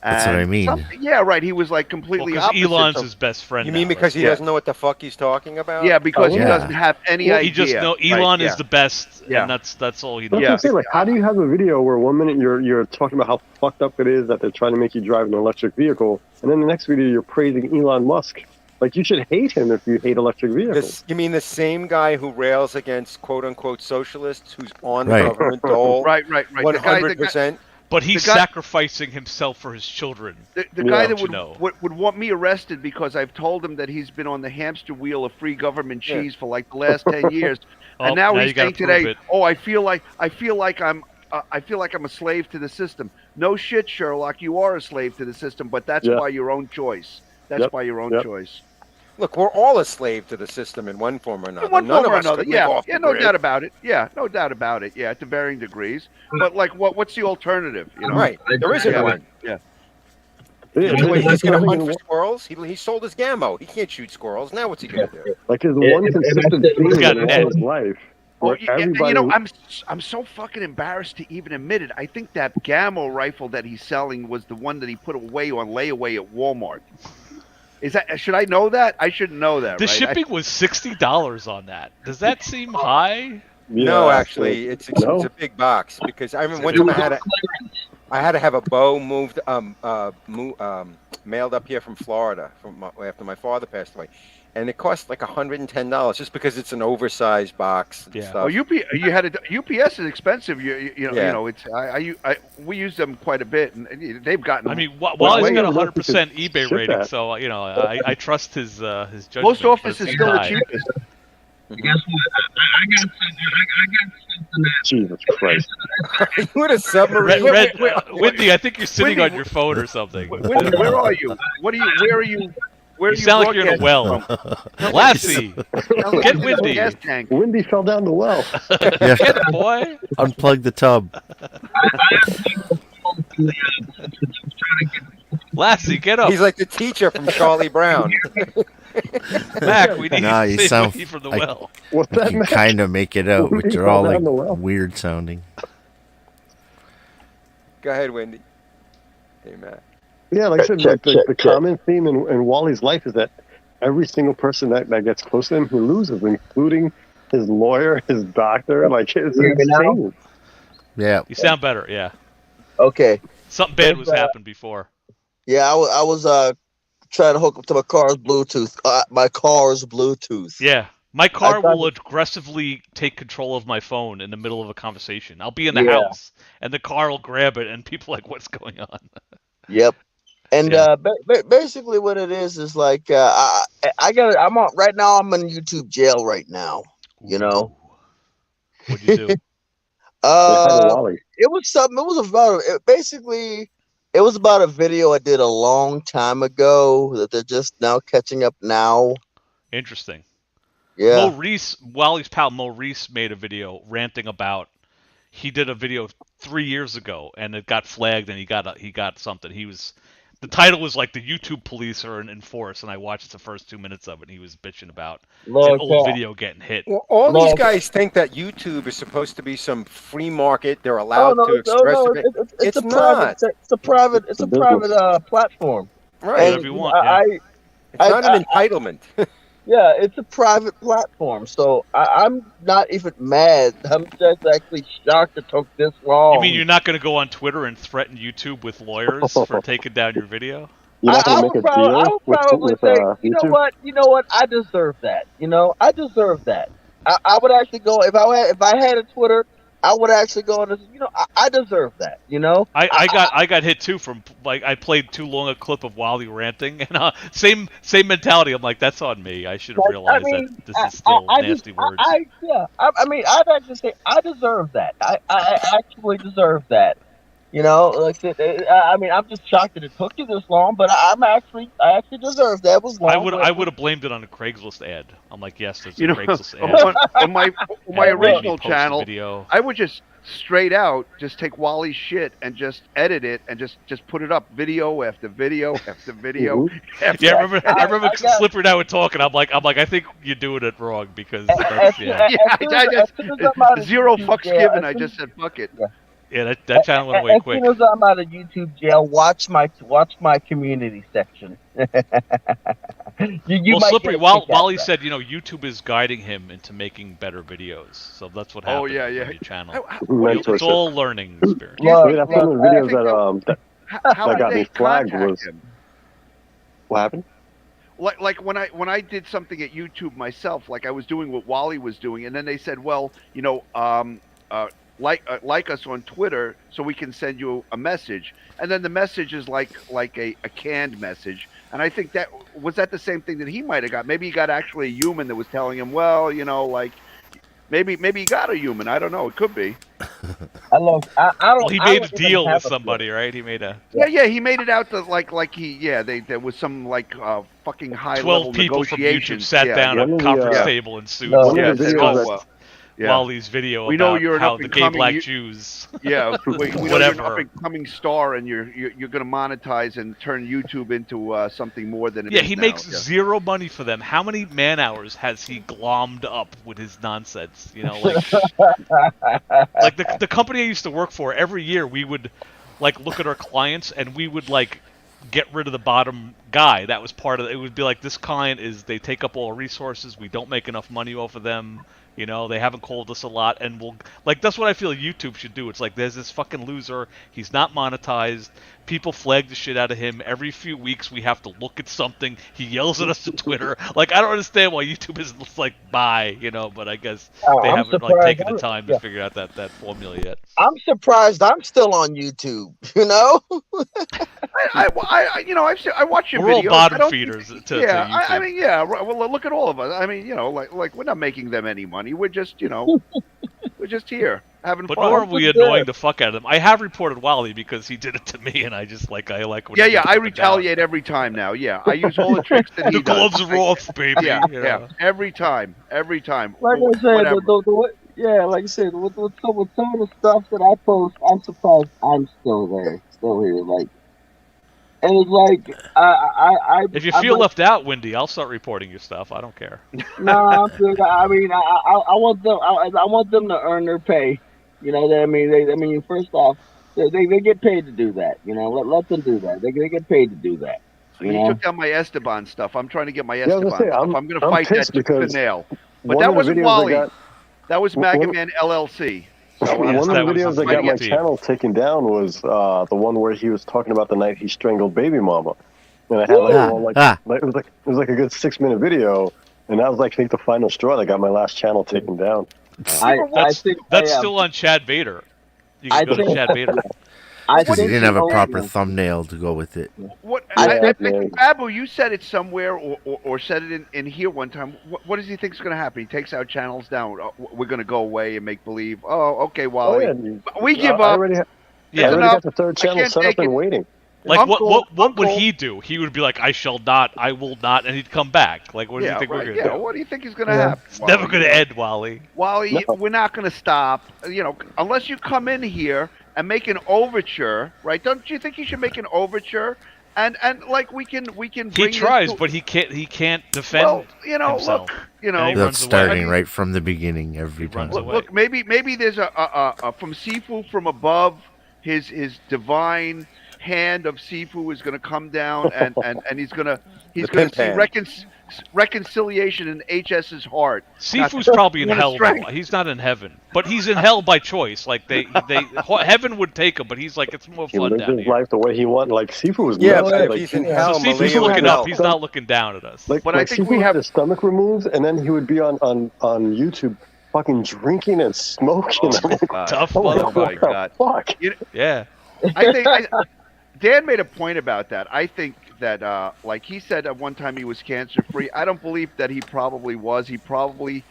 That's what I mean. Yeah, right. He was like completely opposite. Elon's his best friend. You mean because he doesn't know what the fuck he's talking about? Yeah, because he doesn't have any idea. He just know Elon is the best, and that's all he knows. Yeah. Like, how do you have a video where 1 minute you're talking about how fucked up it is that they're trying to make you drive an electric vehicle, and then the next video you're praising Elon Musk? Like, you should hate him if you hate electric vehicles. You mean the same guy who rails against quote-unquote socialists who's on the government dole? Right. 100%. But he's sacrificing himself for his children. The guy that would want me arrested because I've told him that he's been on the hamster wheel of free government cheese for like the last 10 years, and now he's saying today, I feel like I'm a slave to the system. No shit, Sherlock, you are a slave to the system, but that's by your own choice. That's by your own choice. Look, we're all a slave to the system in one form or another. None of us could live off the grid. Doubt about it. Yeah, no doubt about it. Yeah, to varying degrees. But like, what's the alternative? Right, there isn't one. Yeah. He's going to hunt for squirrels. He sold his gammo. He can't shoot squirrels. Now what's he going to do? Like his one consistent theme in all his life. I'm so fucking embarrassed to even admit it. I think that gammo rifle that he's selling was the one that he put away on layaway at Walmart. Should I know that? I shouldn't know that. The shipping was $60 on that. Does that seem high? No, actually, it's a big box because I remember one time I had to have a bow moved, mailed up here from Florida after my father passed away, and it cost like $110 just because it's an oversized box. And stuff. Well, UPS is expensive. We use them quite a bit, and they've gotten. I mean, Wally's got 100% eBay rating, so I trust his judgment. Post office is still the cheapest. Guess what? I got something. Jesus Christ! What a submarine! Wendy, I think you're sitting on your phone or something. Wendy, where are you? Where are you? You sound like you're in a well. Lassie, get Wendy. Wendy fell down the well. Get it, boy. Unplug the tub. Lassie, get up. He's like the teacher from Charlie Brown. Mac, we need to save Wendy from the well. You can kind of make it out, but you're all like weird sounding. Go ahead, Wendy. Hey, Mac. Yeah, like I said, the common theme in Wally's life is that every single person that gets close to him, he loses, including his lawyer, his doctor. Like, it's insane. Yeah. You sound better, yeah. Okay. Something bad was happened before. Yeah, I was trying to hook up to my car's Bluetooth. Yeah. My car will aggressively take control of my phone in the middle of a conversation. I'll be in the house, and the car will grab it, and people are like, what's going on? Yep. And basically what it is like I'm on right now. I'm in YouTube jail right now. You know. What'd you do? It was something. It was about a video I did a long time ago that they're just now catching up now. Interesting. Yeah. Wally's pal Maurice made a video ranting about. He did a video 3 years ago, and it got flagged, and he got something. The title was like the YouTube police are in force, and I watched the first 2 minutes of it, and he was bitching about an old video getting hit. Well, all these guys think that YouTube is supposed to be some free market. They're allowed to express it. It's not. It's a private platform. Right. Whatever you want. It's not an entitlement. Yeah, it's a private platform, so I'm not even mad. I'm just actually shocked it took this long. You mean you're not going to go on Twitter and threaten YouTube with lawyers for taking down your video? I would probably say, you know what? I deserve that. I deserve that. I would actually go if I had a Twitter. I would actually go on. I deserve that. I got hit too from I played too long a clip of Wally ranting, and same mentality. I'm like, that's on me. I should have realized that this is still nasty words. I'd actually say I deserve that. I actually deserve that. You know, like I said, I mean, I'm just shocked that it took you this long, but I actually deserve that. It was long. I would have blamed it on a Craigslist ad. I'm like, yes, there's a You know, Craigslist ad. on my original Post a channel, video. I would just straight out just take Wally's shit and just edit it and just put it up video after video after video. After Yeah, I remember Slipper and I were talking. I'm like, I think you're doing it wrong because I just zero fucks given. I just said fuck it. Yeah, that channel went away quick. As soon as I'm out of YouTube jail, watch my community section. you Well, might Slippery, get a kick out of Wally that. said, YouTube is guiding him into making better videos. So that's what happens Oh, yeah. on your channel. Mentorship. It's all learning experience. Wait, that's one of the videos that How that did got they me flagged contact was him? what happened? Like when I did something at YouTube myself, like I was doing what Wally was doing, and then they said, well, like us on Twitter so we can send you a message, and then the message is like a canned message, and I think that was the same thing that he might have got. Maybe he got actually a human that was telling him, well, like maybe he got a human. I don't know. It could be. I don't. Well, he made a don't even deal have with a somebody, right? He made a Yeah. He made it out to there was some fucking high 12 level people from YouTube negotiations. sat down at One a of the, conference yeah. table in suits. One Yeah, of the said, videos oh, that yeah. Wally's video We know about you're an how the gay up-and-coming black you- Jews. Yeah, we know you're an Whatever. up-and-coming star, and you're going to monetize and turn YouTube into something more than it Yeah, is he now. makes Yeah. zero money for them. How many man hours has he glommed up with his nonsense? Like the company I used to work for, every year we would look at our clients and we would get rid of the bottom guy. That was part of it. It would be like, this client they take up all our resources, we don't make enough money off of them. They haven't called us a lot, and that's what I feel YouTube should do. It's like, there's this fucking loser, he's not monetized, people flag the shit out of him, every few weeks we have to look at something, he yells at us on Twitter. I don't understand why YouTube isn't bye, but I guess they I'm haven't surprised. taken the time to figure out that formula yet. I'm surprised I'm still on YouTube. I watch your We're all videos. bottom I don't feeders think- to yeah, YouTube. I mean, yeah. Well, look at all of us. I mean, like we're not making them any money. We're just, we're just here having But fun. nor are we annoying the fuck out of them. I have reported Wally because he did it to me, and I like when Yeah, he I gets up and retaliate every time now. Yeah, I use all the tricks that he The does. gloves are off, baby. Yeah, you yeah, know. every time. Like I said, Whatever. like I said, with some of the stuff that I post, I'm surprised I'm still there, still here. And it's like I If you feel left out, Wendy, I'll start reporting your stuff. I don't care. No, I'm good. I mean, I want them. I want them to earn their pay. You know what I mean? First off, they get paid to do that. Let them do that. They get paid to do that. He took down my Esteban stuff. I'm trying to get my Yeah, I was Esteban gonna say, stuff. I'm going to I'm fight that pissed tooth and because nail. But one that of the wasn't videos I Wally. got- That was one- Maga Man LLC. So, One of the that was videos that got my Mighty. channel taken down was the one where he was talking about the night he strangled babymomma, and I had it was like a good 6-minute video, and that was like I think the final straw that got my last channel taken down. That's still on Chad Vader. You can go to Chad Vader. Because he didn't have a proper thumbnail to go with it. What I think, Babu, you said it somewhere or said it in here one time. What does he think is going to happen? He takes our channels down. We're going to go away and make believe. Oh, okay, Wally. We give I up. already, Yeah. I already enough. got the third I channel can't set up take and it. waiting. Like what would Uncle- he do? He would be like, I shall not, I will not, and he'd come back. Like, what do you think we're gonna do? What do you think is going to happen? It's never gonna end, Wally. Wally, we're not going to stop. Unless you come in here and make an overture, right? Don't you think you should make an overture? And like we can bring He this tries, to- but he can't defend Well, himself. look, And he That's runs away. starting right from the beginning every time. Look, maybe there's a from Sifu from above. His divine hand of Sifu is going to come down and he's going to pimp see hand. reconciliation in HS's heart. Sifu's Not- probably in not hell. strength. Though. He's not in heaven, but he's in hell by choice. Like heaven would take him, but he's like, it's more He fun lived down his here. life the way he wanted. Like Sifu was Yeah, nuts. but if like, he's in So hell, Sifu's Malia looking would up. know. He's not looking down at us. But I think Sifu we had have- his stomach removed, and then he would be on YouTube fucking drinking and smoking. I'm like, Tough oh motherfucker. my God. Fuck. Yeah. I think Dan made a point about that. I think that, like he said at one time he was cancer free. I don't believe that he probably was. He probably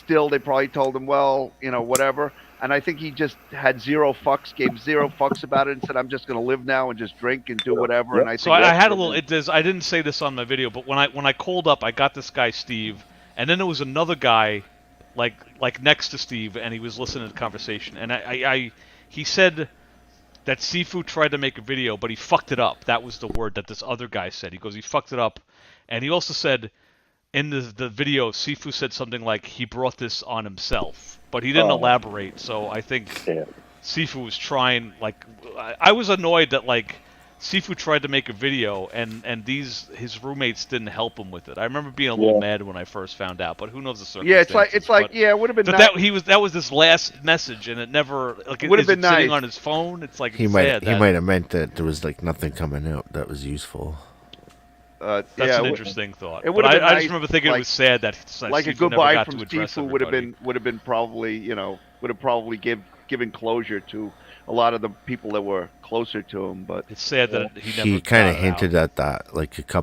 they probably told him, well, whatever. and I think he just had gave zero fucks about it, and said, "I'm just going to live now and just drink and do whatever." And I So think I had a little. I didn't say this on my video, but when I called up, I got this guy Steve, and then there was another guy, like next to Steve, and he was listening to the conversation, and he said that Sifu tried to make a video, but he fucked it up. That was the word that this other guy said. He goes, he fucked it up, and he also said in the video, Sifu said something like he brought this on himself, but he didn't elaborate. So I think Sifu was trying. Like, I was annoyed that like Sifu tried to make a video and his roommates didn't help him with it. I remember being a little mad when I first found out, but who knows the circumstances. Yeah, it's like it would have been nice. That was this last message, and it never like it would have been sitting nice on his phone. It's like he might have meant that there was like nothing coming out that was useful. That's an interesting thought. It would but have been I nice, just remember thinking it was sad that like Sifu a goodbye never got from to address Sifu everybody. would have been probably given closure to a lot of the people that were closer to him. But it's sad that he kind of hinted at that like it's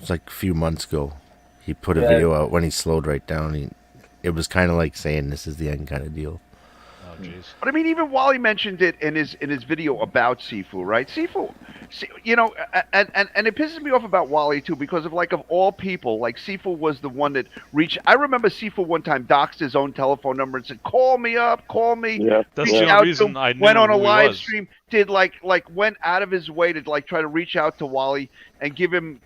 like a few months ago. He put a video out when he slowed right down. It was kind of like saying this is the end kind of deal. Oh jeez. But I mean, even Wally mentioned it in his video about Sifu, right? Sifu, and it pisses me off about Wally too, because of all people, like Sifu was the one that reached. I remember Sifu one time doxed his own telephone number and said, "Call me up, call me." Yeah, that's the only reason I knew went on a who he live was. stream, did went out of his way to try to reach out to Wally and give him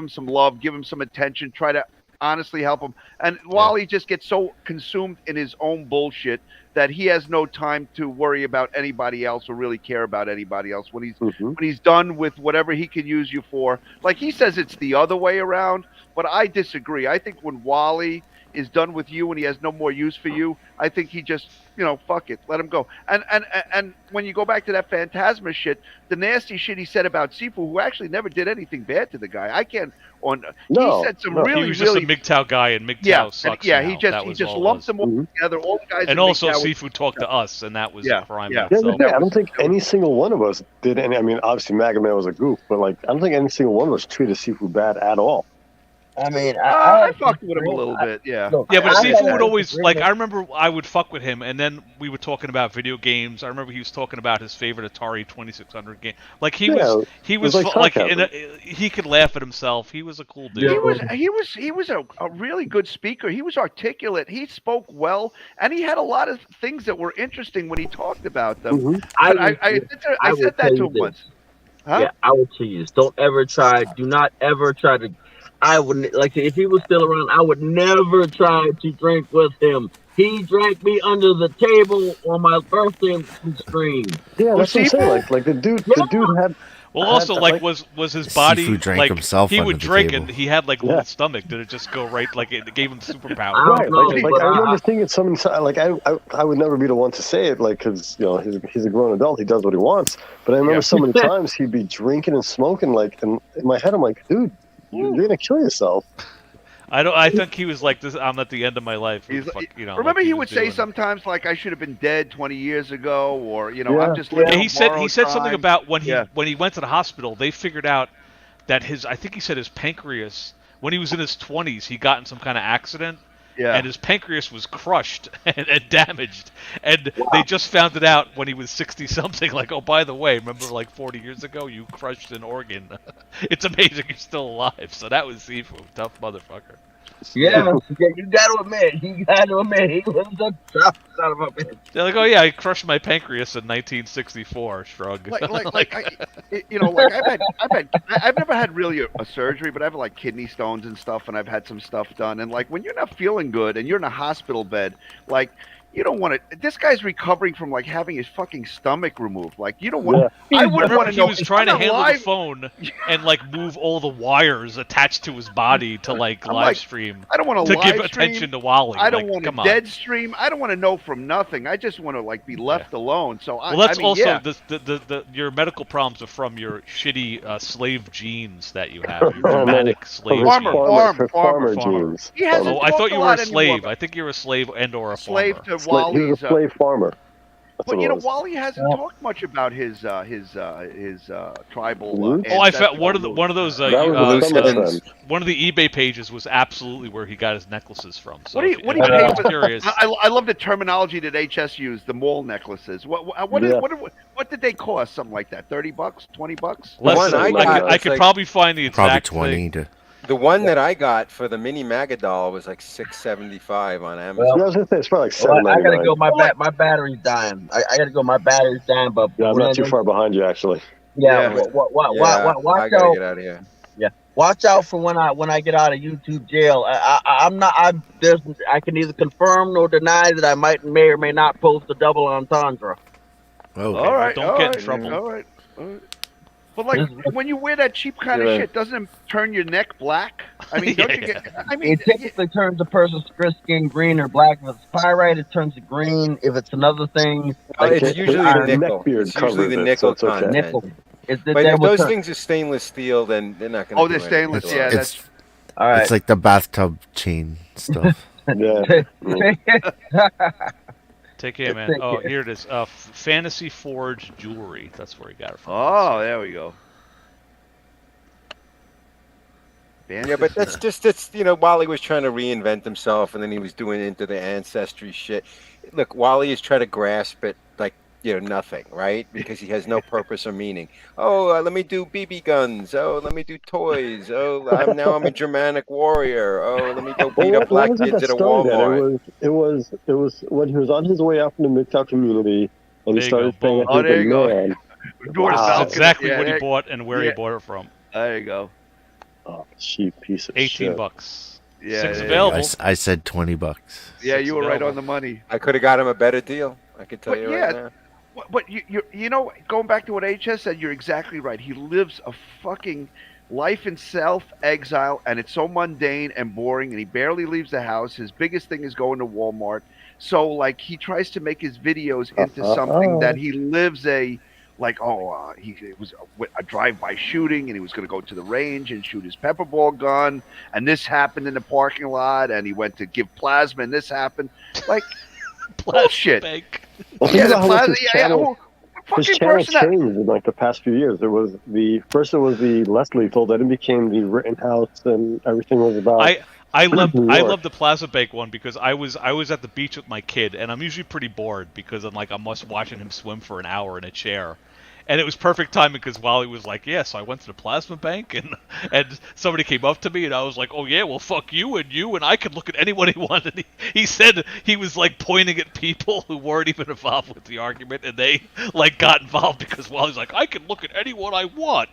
some love, give him some attention, try to honestly help him. And Wally just gets so consumed in his own bullshit that he has no time to worry about anybody else or really care about anybody else. When he's done with whatever he can use you for, like he says it's the other way around, but I disagree. I think when Wally is done with you and he has no more use for you, I think he just, fuck it, let him go. And when you go back to that Phantasma shit, the nasty shit he said about Sifu, who actually never did anything bad to the guy. He said some really, he was just a MGTOW guy, and MGTOW sucks. Yeah, now. he just lumped them all together. All the guys. And also, Sifu talked to us, and that was a crime. I don't think any single one of us did any. I mean, obviously, Maga Man was a goof, but I don't think any single one of us treated Sifu bad at all. I mean, I fucked with him a little bit, yeah. Yeah, but Sifu would always, I remember I would fuck with him, and then we were talking about video games. I remember he was talking about his favorite Atari 2600 game. Like, he was he could laugh at himself. He was a cool dude. He was a really good speaker. He was articulate. He spoke well, and he had a lot of things that were interesting when he talked about them. I said that to him once. Huh? Yeah, I would tell you this. Do not ever try to. I would if he was still around, I would never try to drink with him. He drank me under the table on my birthday stream. Yeah, that's what I'm saying. Like the dude had. Well, also, was his body Sifu drank himself he under would the drink table. and he had little stomach. Did it just go right? Like it gave him superpowers. Right. I remember thinking something I would never be the one to say it, because he's a grown adult. He does what he wants. But I remember so many times he'd be drinking and smoking. And in my head, I'm like, dude, you're gonna kill yourself. I think he was like this. I'm at the end of my life. Remember, he would say sometimes I should have been dead 20 years ago, or I'm just living. He said something about when he went to the hospital. They figured out that I think he said his pancreas, when he was in his 20s, he got in some kind of accident. Yeah. And his pancreas was crushed and damaged. And they just found it out when he was 60-something. Like, oh, by the way, remember 40 years ago, you crushed an organ. It's amazing you're still alive. So that was Sifu. Tough motherfucker. Yeah, you got to admit. He was a tough son of a bitch. They're like, oh, yeah, I crushed my pancreas in 1964. Shrug. I've never had really a surgery, but I have kidney stones and stuff, and I've had some stuff done. And when you're not feeling good and you're in a hospital bed, you don't want to. This guy's recovering from having his fucking stomach removed. You don't want. Yeah. I wouldn't want to know. He was trying to handle the phone and move all the wires attached to his body to live stream. I don't want to give attention to Wally. I don't want a dead stream. I don't want to know from nothing. I just want to be left alone. So that's also your medical problems are from your shitty slave genes that you have. Your Germanic slave farmer genes. I thought you were a slave. I think you're a slave and/or a slave farmer. To Wally's, he was a slave farmer. But you know, Wally hasn't talked much about his tribal. Oh, I found one of those one of the eBay pages was absolutely where he got his necklaces from. So what do you pay for? Curious. I love the terminology that HS used. The mall necklaces. What did they cost? Something like that. $30, $20. Less than, I could probably find the exact probably 20 The one that I got for the mini Maga doll was like $6.75 on Amazon. I was gonna say it's probably like $7.99. I gotta go. My battery's dying. I gotta go. My battery's dying. But yeah, I'm not too far behind you actually. Yeah. Watch I gotta out. get out of here. Yeah. Watch out for when I get out of YouTube jail. I can neither confirm nor deny that I may or may not post a double entendre. Oh, all right. Don't get in trouble. All right. But like when you wear that cheap kind of shit, doesn't it turn your neck black? I mean, don't you get? I mean, it typically turns a person's skin green or black. If it's pyrite, it turns it green. If it's another thing, it's usually the nickel. It's usually the nickel content. Nickel. But if those things are stainless steel, then they're not going to. Oh, they're stainless. Yeah, that's all right. It's like the bathtub chain stuff. Take care, man. Oh, here it is. Fantasy Forge jewelry. That's where he got it from. Oh, there we go. Yeah, but that's Wally was trying to reinvent himself, and then he was doing into the ancestry shit. Look, Wally is trying to grasp at nothing, right? Because he has no purpose or meaning. Oh, let me do BB guns. Oh, let me do toys. Oh, I'm a Germanic Warrior. Oh, let me go beat up black kids at a Walmart. It was when he was on his way out from the MGTOW community, and he started saying, "Oh, there you go." Wow. That's exactly what he bought and where he bought it from. There you go. Oh, cheap piece of shit. $18. Yeah, 6 available. I said $20. Yeah, you were right on the money. I could have got him a better deal. I could tell you right now. But you know, going back to what HS said, you're exactly right. He lives a fucking life in self-exile, and it's so mundane and boring, and he barely leaves the house. His biggest thing is going to Walmart. So, like, he tries to make his videos into something that he lives it was a drive-by shooting, and he was going to go to the range and shoot his pepperball gun, and this happened in the parking lot, and he went to give plasma, and this happened. Like, bullshit. Well, Yeah, the plasma. His channel changed in like the past few years. It was the less lethal, then it became the Rittenhouse, and everything was about. I love the Plaza Bake one because I was at the beach with my kid, and I'm usually pretty bored because I'm watching him swim for an hour in a chair. And it was perfect timing because Wally was like, yeah, so I went to the plasma bank, and somebody came up to me, and I was like, oh, yeah, well, fuck you, and I could look at anyone he wanted. He said he was, like, pointing at people who weren't even involved with the argument, and they, like, got involved because Wally's like, I can look at anyone I want.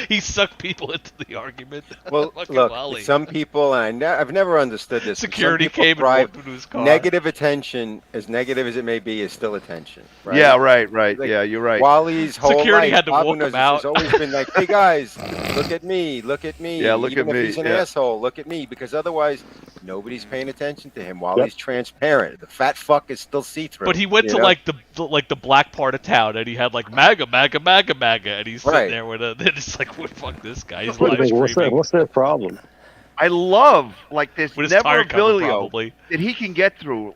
He sucked people into the argument. Well, look, Wally. Some people, and I've never understood this. Security came and walked into his car. Negative attention, as negative as it may be, is still attention. Right? Yeah, right. Like, yeah, you're right. Wally's whole security life, had to walk him out. Has always been like, hey guys, look at me. Yeah, look Even at if me. He's an asshole. Look at me, because otherwise nobody's paying attention to him. Wally's transparent. The fat fuck is still see-through. But he went to like the black part of town, and he had like MAGA, and he's sitting there with it's like, what fuck this guy? He's live streaming. What's their problem? I love like this with his tire cover, memorabilia probably. that he can get through,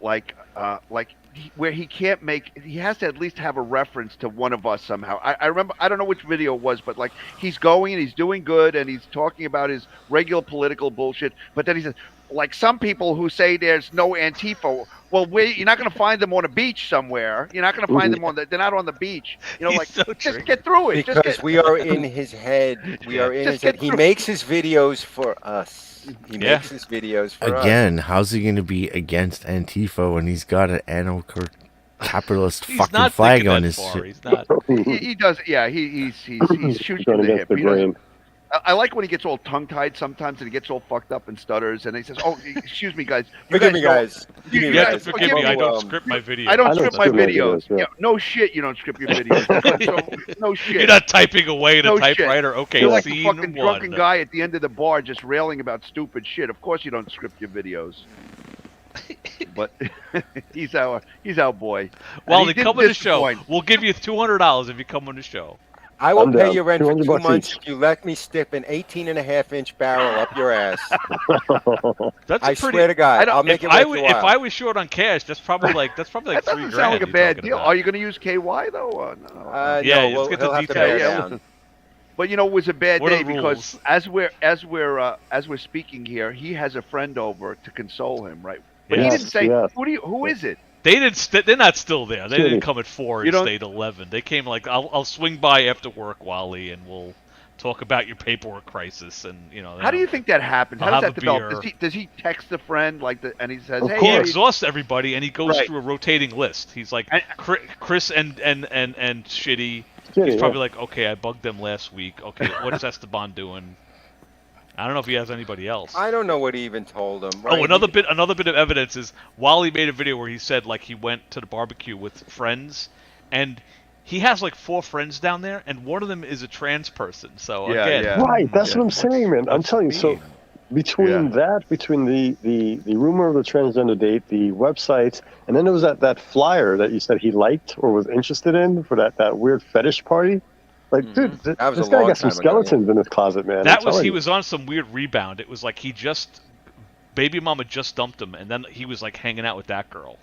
where he can't he has to at least have a reference to one of us somehow. I remember, I don't know which video it was, but like he's going and he's doing good and he's talking about his regular political bullshit, but then he says, like some people who say there's no Antifa, well, you're not going to find them on a beach somewhere. You're not going to find them they're not on the beach. You know, just get through it. Because we are in his head. We are in his head. He makes his videos for us. He makes his videos for us. Again, how's he going to be against Antifa when he's got an anarcho-capitalist fucking flag on his shit? He's not. He does. Yeah, he shoots from the hip. I like when he gets all tongue-tied sometimes, and he gets all fucked up and stutters, and he says, "Oh, excuse me, guys. Forgive me, guys. You have to forgive me. I don't script my videos. I don't script my videos. Yeah, no shit. You don't script your videos. No shit. You're not typing away in a typewriter. Shit. Okay, you're like the scene fucking one. drunken guy at the end of the bar just railing about stupid shit. Of course you don't script your videos. But he's our boy. Well, they come on the show. We'll give you $200 if you come on the show. I will I'm pay down. you rent for 200 2 bucks months each. if you let me stick an 18.5-inch barrel up your ass. That's I a pretty, swear to God, I'll make it worth your if while. I was short on cash, that's probably like That $3 doesn't grand. sound like a you're bad talking deal. about. Are you going to use KY though? No. Yeah, no, let's get he'll the have to details. bear Yeah, down. listen. But it was a bad What are day the because rules? as we're speaking here, he has a friend over to console him, right? But he Yes, didn't say yes. who is it? They didn't. They're not still there. They Shitty. didn't come at 4 You and don't- stayed 11. They came like, I'll swing by after work, Wally, and we'll talk about your paperwork crisis. And How do you think that happens? How I'll does have that a develop? beer. Does he text the friend and he says, Of "Hey, He course. exhausts everybody, and he goes Right. through a rotating list. He's like, Chris and Shitty. Shitty, He's probably yeah. like, okay, I bugged them last week. Okay, what's Esteban doing? I don't know if he has anybody else. I don't know what he even told him. Oh, another bit of evidence is Wally made a video where he said like he went to the barbecue with friends, and he has like 4 friends down there, and one of them is a trans person. So Yeah, again, yeah. Right, that's what I'm saying, man. I'm telling you. So between the rumor of the transgender date, the websites, and then there was that flyer that you said he liked or was interested in for that weird fetish party. Like, dude, That was this a guy long got some time ago, skeletons in his closet, man. that I'm was telling he you. was on some weird rebound. It was like baby mama just dumped him, and then he was like hanging out with that girl.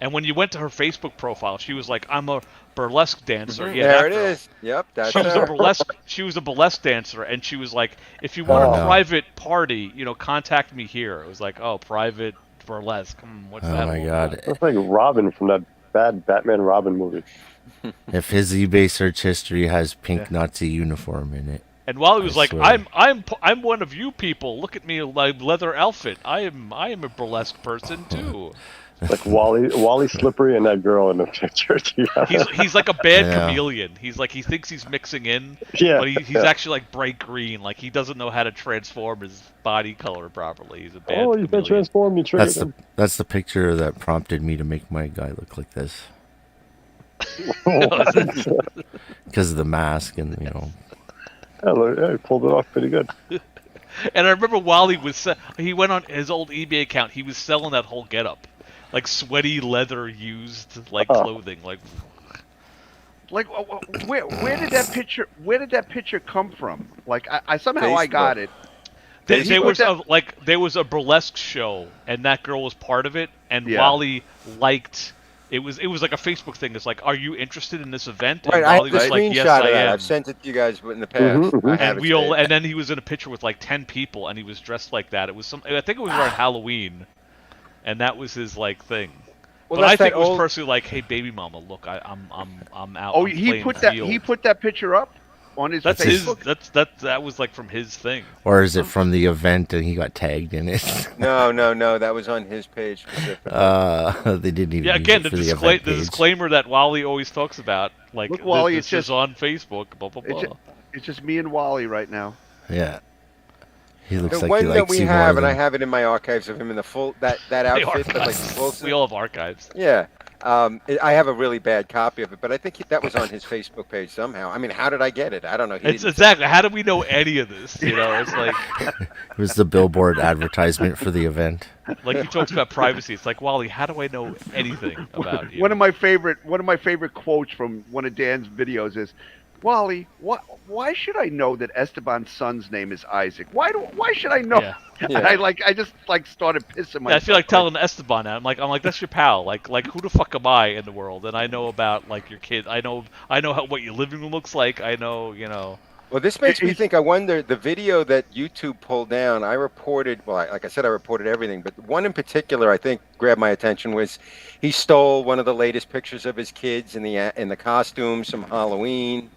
And when you went to her Facebook profile, she was like, "I'm a burlesque dancer." Yeah, there that it girl. is. Yep, that's She was a her. burlesque. She was a burlesque dancer, and she was like, "If you want a no. private party, contact me here." It was like, "Oh, private burlesque. What's Oh that?" my all god. about? That's like Robin from that bad Batman Robin movie. If his eBay search history has pink Nazi uniform in it. And Wally was like, swear. "I'm one of you people. Look at me, my leather outfit. I am a burlesque person too." Like Wally Slippery and that girl in the picture together. He's like a bad Yeah. chameleon. He's like he thinks he's mixing in, Yeah, but he's yeah. actually like bright green. Like he doesn't know how to transform his body color properly. He's a bad Oh, you can chameleon. transform, you trigger them. That's the picture that prompted me to make my guy look like this. Because of the mask and Yeah, he pulled it off pretty good. And I remember Wally he went on his old eBay account. He was selling that whole getup, like sweaty leather used like clothing. Like where did that picture come from? Like I somehow I got it. there was a burlesque show, and that girl was part of it, and Wally liked. It was like a Facebook thing. It's like, are you interested in this event? Right, And I have Wally the was like, screenshot yes, of I that. am. I've sent it to you guys in the past. I have it saved. And then he was in a picture with like 10 people, and he was dressed like that. It was I think it was around Halloween, and that was his like thing. Well, but I that's think that it was old- personally like, hey, baby mama, look, I'm out. Oh, I'm he playing put the that field. he put that picture up on his That's Facebook. that was like from his thing. Or is it from the event and he got tagged in it? No, that was on his page specifically. They didn't even Yeah, use again, it the, for the event the page. disclaimer that Wally always talks about, like, Look, Wally, this it's just is on Facebook, blah, blah, blah. It's just me and Wally right now. Yeah. He looks The like he one that likes we you more have, and than... I have it in my archives of him in the full that outfit, but like full We all have archives. Yeah. I have a really bad copy of it, but I think that was on his Facebook page somehow. I mean, how did I get it? I don't know. It's exactly. How do we know any of this? It's like It was the billboard advertisement for the event. like he talks about privacy. It's like, Wally, how do I know anything about you? One of my favorite quotes from one of Dan's videos is, Wally, why should I know that Esteban's son's name is Isaac? Why should I know? Yeah. And I just started pissing myself. Yeah, I feel like telling Esteban that. I'm like that's your pal. Like who the fuck am I in the world? And I know about like your kid. I know what your living room looks like. I know. Well, this makes me think. I wonder the video that YouTube pulled down. I reported. Well, like I said, I reported everything, but one in particular I think grabbed my attention was he stole one of the latest pictures of his kids in the costumes from Halloween.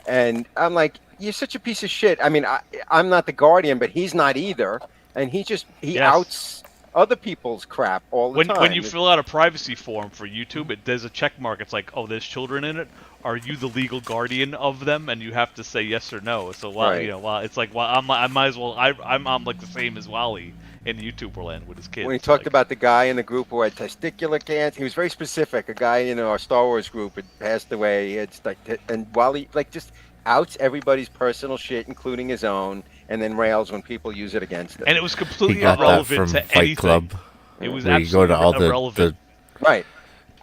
And I'm like, you're such a piece of shit. I mean, I'm not the guardian, but he's not either. And he outs other people's crap all the time. When you fill out a privacy form for YouTube, there's a check mark. It's like, oh, there's children in it. Are you the legal guardian of them? And you have to say yes or no. So it's like, I might as well. I'm like the same as Wally in YouTube land with his kids. When he talked about the guy in the group who had testicular cancer, he was very specific. A guy in our Star Wars group had passed away. He had and Wally just outs everybody's personal shit, including his own, and then rails when people use it against him. And it was completely He got that irrelevant from to Fight anything. Club. It was where you go to all absolutely irrelevant. Right.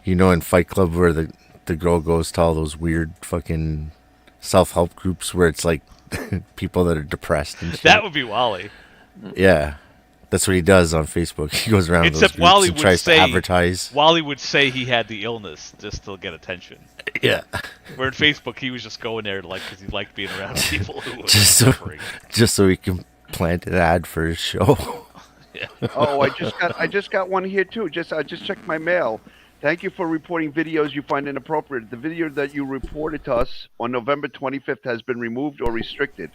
You know, in Fight Club where the girl goes to all those weird fucking self-help groups where it's like people that are depressed and shit. That would be Wally. Yeah. That's what he does on Facebook. He goes around Except those groups Wally and would tries say, to advertise. Wally would say he had the illness just to get attention. Yeah. Where in Facebook, he was just going there because he liked being around people who were just suffering. so he can plant an ad for his show. Yeah. Oh, I just got one here too. I just checked my mail. Thank you for reporting videos you find inappropriate. The video that you reported to us on November 25th has been removed or restricted.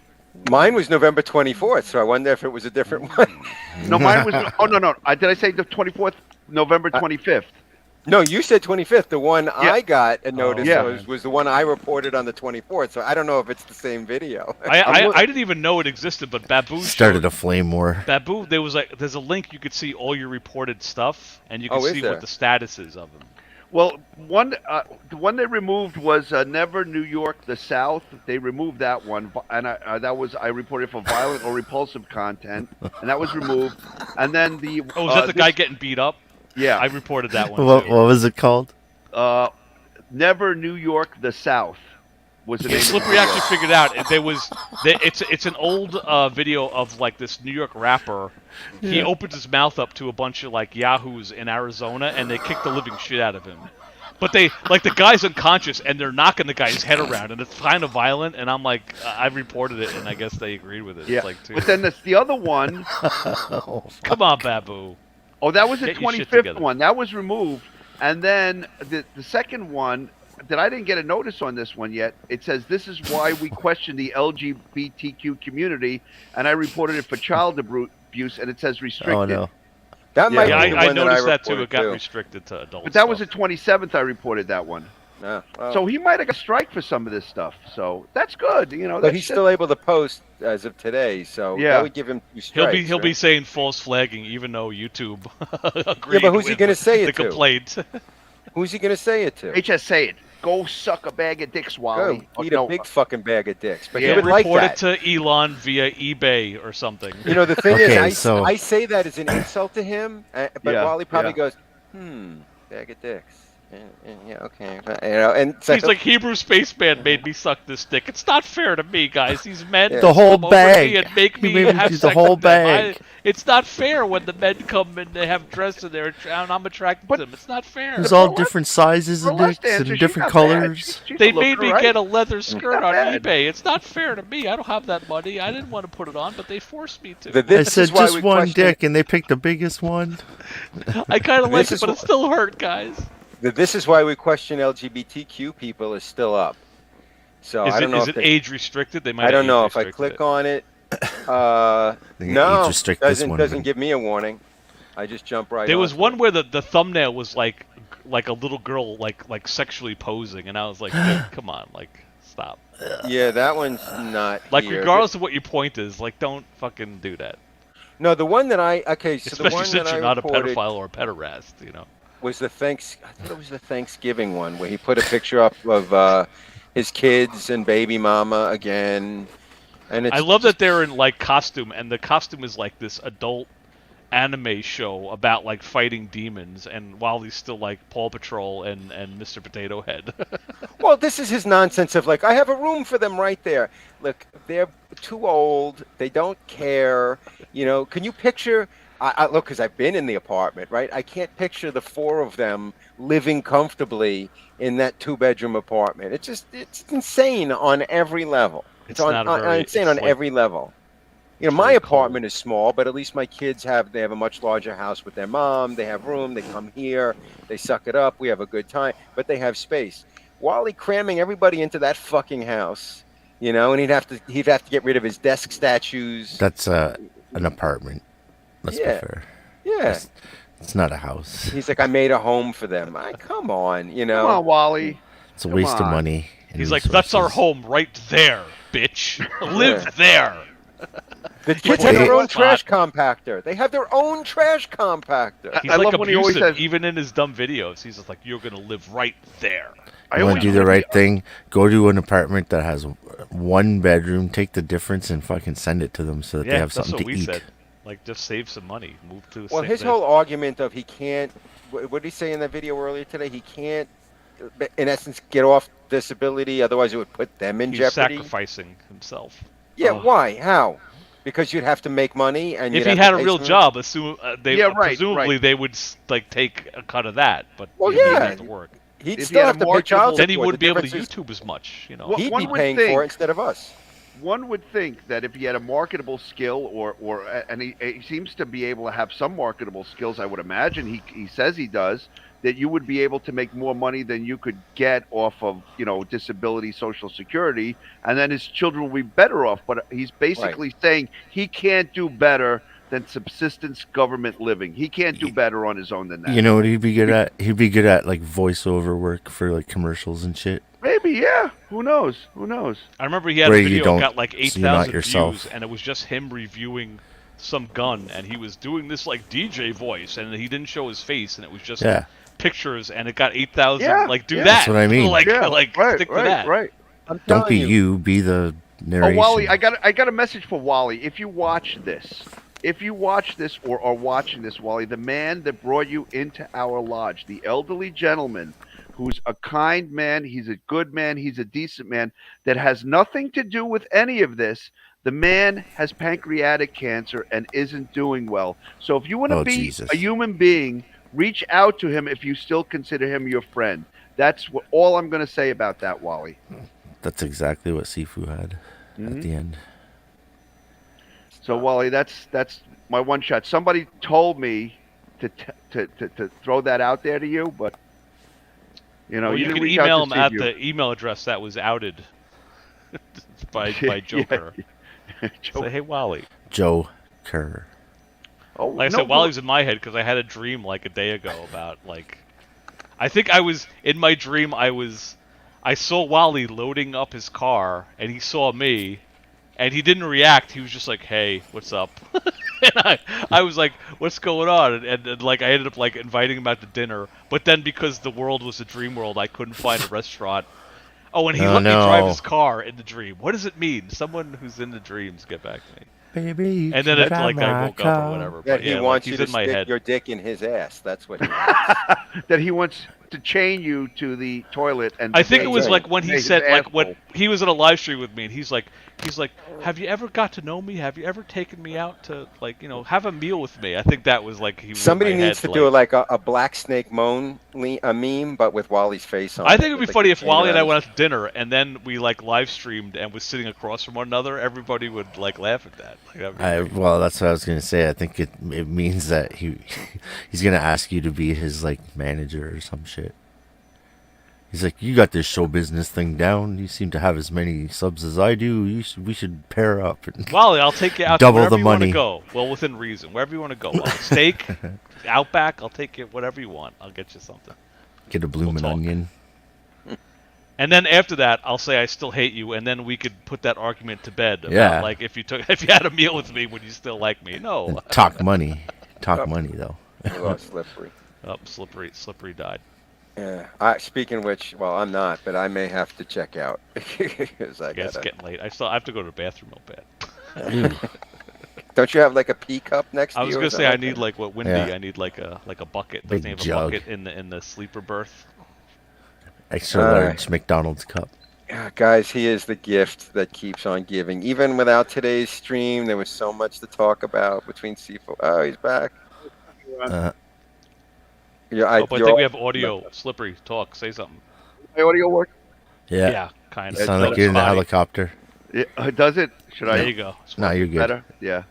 Mine was November 24th, so I wonder if it was a different one. No, mine was. Oh no. Did I say the 24th? November 25th. No, you said 25th. The one I got a notice was the one I reported on the 24th. So I don't know if it's the same video. I didn't even know it existed, but Babu started a flame war. Babu, there's a link you could see all your reported stuff, and you can see what the status is of them. Well, the one they removed was Never New York, the South. They removed that one, and I reported for violent or repulsive content, and that was removed. And then the was that the guy getting beat up? Yeah, I reported that one. What was it called? Never New York, the South was the name. Slippery actually figured out it's an old video of like this New York rapper. He opens his mouth up to a bunch of like yahoos in Arizona, and they kick the living shit out of him. But the guy's unconscious, and they're knocking the guy's head around, and it's kind of violent. And I'm like, I reported it, and I guess they agreed with it. Yeah. It's like, but then the other one. Come on, Babu. Oh, that was the Get your shit 25th together. one. That was removed, and then the second one. That I didn't get a notice on this one yet. It says, this is why we question the LGBTQ community, and I reported it for child abuse, and it says restricted. Oh, no. That might be the I one noticed that I that too. It reported got too. restricted to adults. But that was the 27th I reported that one. Yeah, well. So he might have got a strike for some of this stuff. So that's good. You know, But he's still able to post as of today, so that would give him 2 strikes. He'll be saying false flagging, even though YouTube agreed. Yeah, but who's he going to say the it to? complaint? Who's he going to say it to? They just say it. Go suck a bag of dicks, Wally. Go eat a big fucking bag of dicks. But Yeah, he would like report that. it to Elon via eBay or something. You know, the thing Okay, is, I say that as an insult to him, but Yeah, Wally probably yeah. goes, bag of dicks. Yeah, okay. You know, and so, He's like, Hebrew spaceman made me suck this dick. It's not fair to me, guys. These men The whole come over bag. me and make He me made me have do the sex whole with them. bag. It's not fair when the men come and they have dress in there and I'm attracted to them. It's not fair. There's all different sizes of dicks and different colors. They made me get a leather She's skirt not on bad. eBay. It's not fair to me. I don't have that money. I didn't want to put it on, but they forced me to. I said just one dick, and they picked the biggest one. I kind of like This it, is but it still hurt, guys. This is why we question LGBTQ people is still up. So Is I don't know it if they, age restricted? They might. I don't have know age if I restricted click it. on it. They No, age restrict this one. doesn't give me a warning. I just jump right. There was onto one it. where the thumbnail was like a little girl like sexually posing, and I was like, dude, come on, like stop. Yeah, that one's not. Like here. regardless of what your point is, like don't fucking do that. No, the one that I so Especially the one since that you're I not reported a pedophile or a pederast, you know. was I thought it was the Thanksgiving one where he put a picture up of his kids and baby mama again, and it's I love that they're in like costume, and the costume is like this adult anime show about like fighting demons, and Wally's still like Paw Patrol and Mr. Potato Head. Well, this is his nonsense of like, I have a room for them right there. Look, they're too old. They don't care. You know, can you picture? I look, because I've been in the apartment, right? I can't picture the 4 of them living comfortably in that 2-bedroom apartment. It's insane on every level. It's insane on every level. You know, my apartment is small, but at least my kids they have a much larger house with their mom. They have room. They come here. They suck it up. We have a good time, but they have space. Wally cramming everybody into that fucking house, you know, and he'd have to get rid of his desk statues. That's an apartment. Let's be fair. Yeah. It's not a house. He's like, I made a home for them. Come on, you know. Come on, Wally. It's a waste of money. and He's like, that's our home right there, bitch. Live there. The kids have their own trash compactor. They have their own trash compactor. He's like abusive, even in his dumb videos. He's just like, you're gonna live right there. You want to do the right thing? Go to an apartment that has 1 bedroom. Take the difference and fucking send it to them so that they have something that's to what we eat. said. Like, just save some money. Move to. Well, his whole argument of he can't. What did he say in that video earlier today? He can't in essence, get off disability? Otherwise, it would put them in He's jeopardy. sacrificing himself. Yeah, why? How? Because you'd have to make money, and if you'd he have had to a pay real some- job, presumably they would like take a cut of that. But Well, he didn't yeah. have to work. He'd If still he had have a to pay marketable- child Then he support. wouldn't The be able to difference is YouTube as much. You know, Well, he'd one be would paying think- for it instead of us. One would think that if he had a marketable skill, and he seems to be able to have some marketable skills, I would imagine he says he does, that you would be able to make more money than you could get off of disability, Social Security, and then his children will be better off. But he's basically saying he can't do better than subsistence government living. He can't do better on his own than that. You know what he'd be good at? He'd be good at like voiceover work for like commercials and shit. Maybe, yeah. Who knows? Who knows? I remember he had Where a you video don't- got like so you're not 8,000 yourself. views, and it was just him reviewing some gun, and he was doing this like DJ voice, and he didn't show his face, and it was just Yeah. pictures, and it got 8,000. Yeah, like, do yeah. that. That's what I mean. like, Yeah, like right, stick to right, that. right. I'm Don't telling be you. Be the Oh, narration. Wally, I got a message for Wally. If you watch this, or are watching this, Wally, the man that brought you into our lodge, the elderly gentleman who's a kind man, he's a good man, he's a decent man, that has nothing to do with any of this. The man has pancreatic cancer and isn't doing well. So if you want to Oh, be Jesus. a human being, reach out to him if you still consider him your friend. That's all I'm going to say about that, Wally. That's exactly what Sifu had at the end. So Wally, that's my one shot. Somebody told me to throw that out there to you, but Well, you you didn't can reach out email to him see at you. the email address that was outed by Joker. Say, hey, Wally. Joe Kerr. Oh, Like I said, Wally was in my head because I had a dream like a day ago about like, I think I was in my dream. I saw Wally loading up his car, and he saw me, and he didn't react. He was just like, "Hey, what's up?" And I was like, "What's going on?" And like I ended up like inviting him out to dinner, but then because the world was a dream world, I couldn't find a restaurant. Oh, and he let me drive his car in the dream. What does it mean? Someone who's in the dreams, get back to me. Baby, and then it's like I woke up or whatever. That But he yeah, wants like, you he's to in my stick head. your dick in his ass. That's what he wants. That he wants to chain you to the toilet and. I think it was like when he his said like when asshole. he was in a live stream with me, and he's like, have you ever got to know me? Have you ever taken me out to like have a meal with me? I think that was like he was. Somebody in my needs head, to do like a black snake moan a meme, but with Wally's face on. I it, think it'd be with the funny if container Wally and I on went out to dinner and then we like live streamed and was sitting across from one another. Everybody would like laugh at that. Like, that'd be great. Well, that's what I was gonna say. I think it means that he's gonna ask you to be his like manager or some shit. He's like, you got this show business thing down. You seem to have as many subs as I do. We should pair up. Wally, I'll take you out Double to wherever the you money. want to go. Well, within reason, wherever you want to go. Steak, Outback, I'll take you whatever you want. I'll get you something. Get a bloomin' onion. And then after that, I'll say I still hate you, and then we could put that argument to bed. About, Yeah. Like if you had a meal with me, would you still like me? No. And talk money. Talk money though. Oh, slippery. Slippery died. Yeah. Speaking of which, well, I'm not, but I may have to check out because I Yeah, it's gotta. getting late. I have to go to the bathroom real bad. Don't you have like a pee cup next to I you? was or gonna say something I like need that? like what Windy. Yeah. I need like a bucket. Big Doesn't he have jug. a bucket in the sleeper berth? Extra All large McDonald's cup. Yeah, guys, he is the gift that keeps on giving. Even without today's stream, there was so much to talk about between Sifu. Oh, he's back. Yeah, I think we have audio. Slippery, talk. Say something. My audio work? Yeah. Yeah, kind You of. sound like you're in the helicopter. Does it? Should I? There you go. No, you're good. Better? Yeah.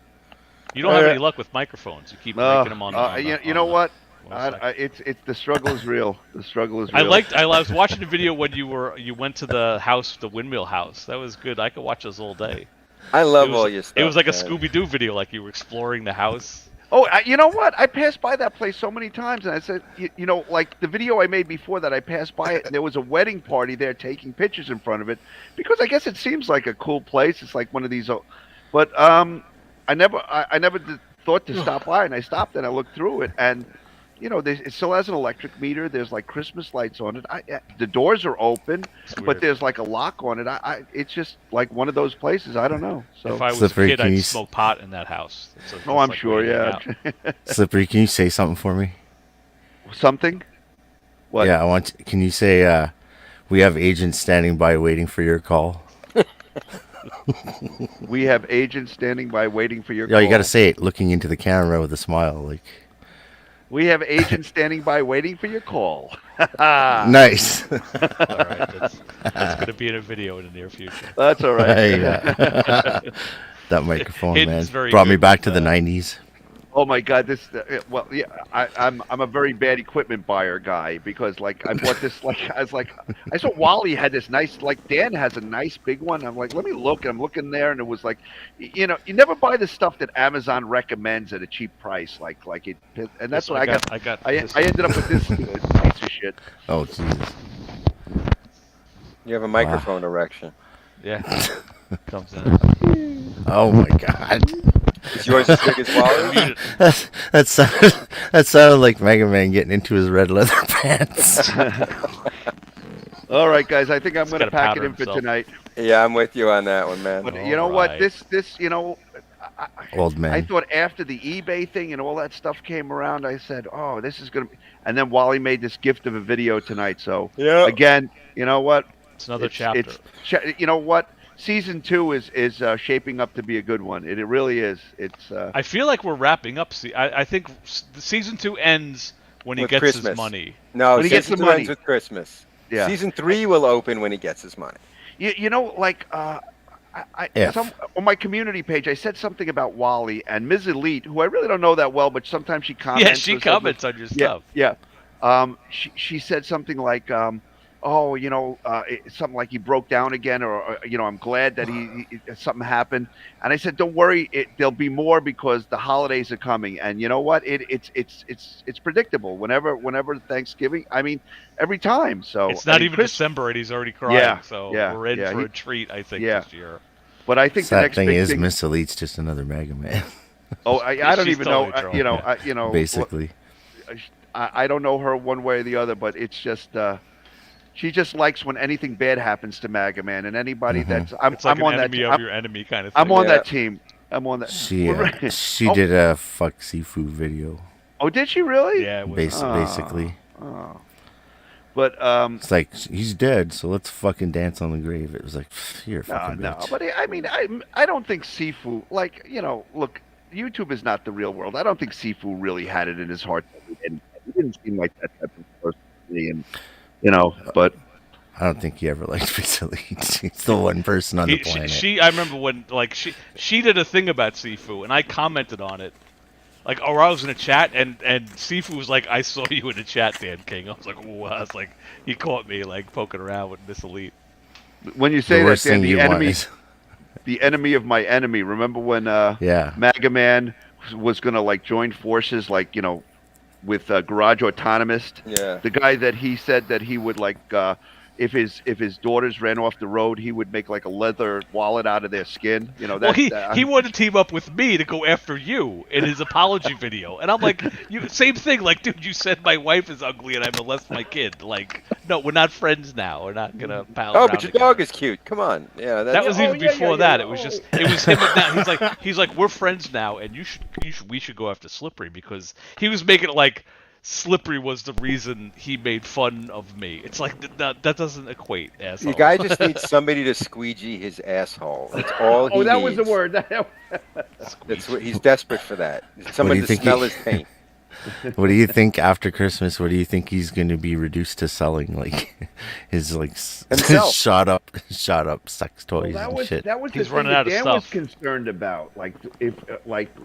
You don't have any luck with microphones. You keep breaking them on. You know what? It's the struggle is real. The struggle is real. I was watching the video when you went to the house, the windmill house. That was good. I could watch those all day. I love all your stuff. It was like a man. Scooby Doo video, like you were exploring the house. Oh, you know what? I passed by that place so many times, and I said, like the video I made before that, I passed by it, and there was a wedding party there taking pictures in front of it, because I guess it seems like a cool place. It's like one of these, but I never thought to stop by, and I stopped and I looked through it, and it still has an electric meter. There's like Christmas lights on it. The doors are open, but there's like a lock on it. It's just like one of those places. I don't know. So if I was Slippery, a kid, can you I'd smoke pot in that house. Oh, I'm sure. Yeah. Slippery, can you say something for me? Something? What? Yeah, I want. Can you say we have agents standing by waiting for your call? We have agents standing by waiting for your Yeah, call. you got to say it, looking into the camera with a smile, like. We have agents standing by waiting for your call. Nice. All right, that's going to be in a video in the near future. That's all right. Yeah. That microphone, Hidden's man, very brought me good back with to the that. '90s. Oh my God! Well, yeah, I'm a very bad equipment buyer guy because like I bought this I saw Wally had this nice Dan has a nice big one. I'm like, let me look. And I'm looking there, and it was like, you never buy the stuff that Amazon recommends at a cheap price, like it. And that's what I got. I ended up with this piece of shit. Oh Jesus! You have a microphone erection. Yeah, comes in. Oh my God! Is yours as big as Wally's? that sounded like Mega Man getting into his red leather pants. All right, guys. I think I'm going to pack it in for tonight. Yeah, I'm with you on that one, man. But you know what? This Old man. I thought after the eBay thing and all that stuff came around, I said, "Oh, this is gonna be." And then Wally made this gift of a video tonight. So again, you know what? It's another chapter. You know what? Season 2 is shaping up to be a good one. It really is. It's. I feel like we're wrapping up. I think season 2 ends when he With gets Christmas. his money. No, when he gets the money ends with Christmas. Yeah. Season 3 will open when he gets his money. You know, like on my community page, I said something about Wally and Ms. Elite, who I really don't know that well, but sometimes she comments. Yeah, she comments on your stuff. Yeah. She said something like, something like he broke down again, or I'm glad that something happened. And I said, don't worry, there'll be more because the holidays are coming. And you know what? It's predictable. Whenever Thanksgiving, I mean, every time. So it's not even December and he's already crying. Yeah, so yeah, we're in yeah, for a treat, I think, yeah. this year. But I think the Sad next thing big is, thing. Miss Elite's just another Mega Man. Oh, I don't She's even totally know. Basically. I don't know her one way or the other, but it's just she just likes when anything bad happens to Maga Man, and anybody that's It's like I'm on an that. enemy of your enemy kind of thing. I'm on that team. I'm on that. She did a fuck Sifu video. Oh, did she really? Yeah, it was, basically. Oh. But it's like he's dead, so let's fucking dance on the grave. It was like you're a fucking no, bitch. but I mean, I don't think Sifu, like, look, YouTube is not the real world. I don't think Sifu really had it in his heart, and he didn't seem like that type of person to me, and but I don't think he ever liked Miss Elite. She's the one person on the planet. I remember when she did a thing about Sifu, and I commented on it. Like, or I was in a chat, and Sifu was like, "I saw you in the chat, Dan King." I was like, "Whoa!" I was like, he caught me like poking around with Miss Elite. When you say that, Dan, the enemy of my enemy. Remember when Maga Man was gonna like join forces, like with Garage Autonomist? Yeah. The guy that he said that he would like. If his daughters ran off the road, he would make like a leather wallet out of their skin. Well, he wanted to team up with me to go after you in his apology video, and I'm like, same thing. Like, dude, you said my wife is ugly and I molest my kid. Like, no, we're not friends now. We're not gonna pal. Oh, but your dog is cute. Come on, yeah. That was even before that. It was just, it was him. Now he's like, we're friends now, and we should go after Slippery because he was making it like Slippery was the reason he made fun of me. It's like that doesn't equate, asshole. The guy just needs somebody to squeegee his asshole. That's all he needs. Oh, that was the word. That's what he's desperate for. That somebody to smell his paint. What do you think after Christmas? What do you think he's going to be reduced to selling? Like his shot up sex toys and shit. That was he's the running thing out that of Dan stuff. was concerned about. Like if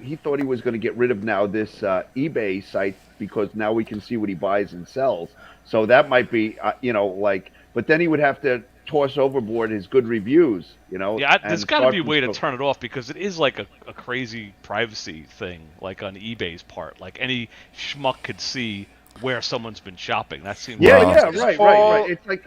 he thought he was going to get rid of now this eBay site because now we can see what he buys and sells. So that might be but then he would have to toss overboard his good reviews. Yeah, there's got to be a way to turn it off because it is like a crazy privacy thing, like on eBay's part. Like any schmuck could see where someone's been shopping. That seems right. It's like,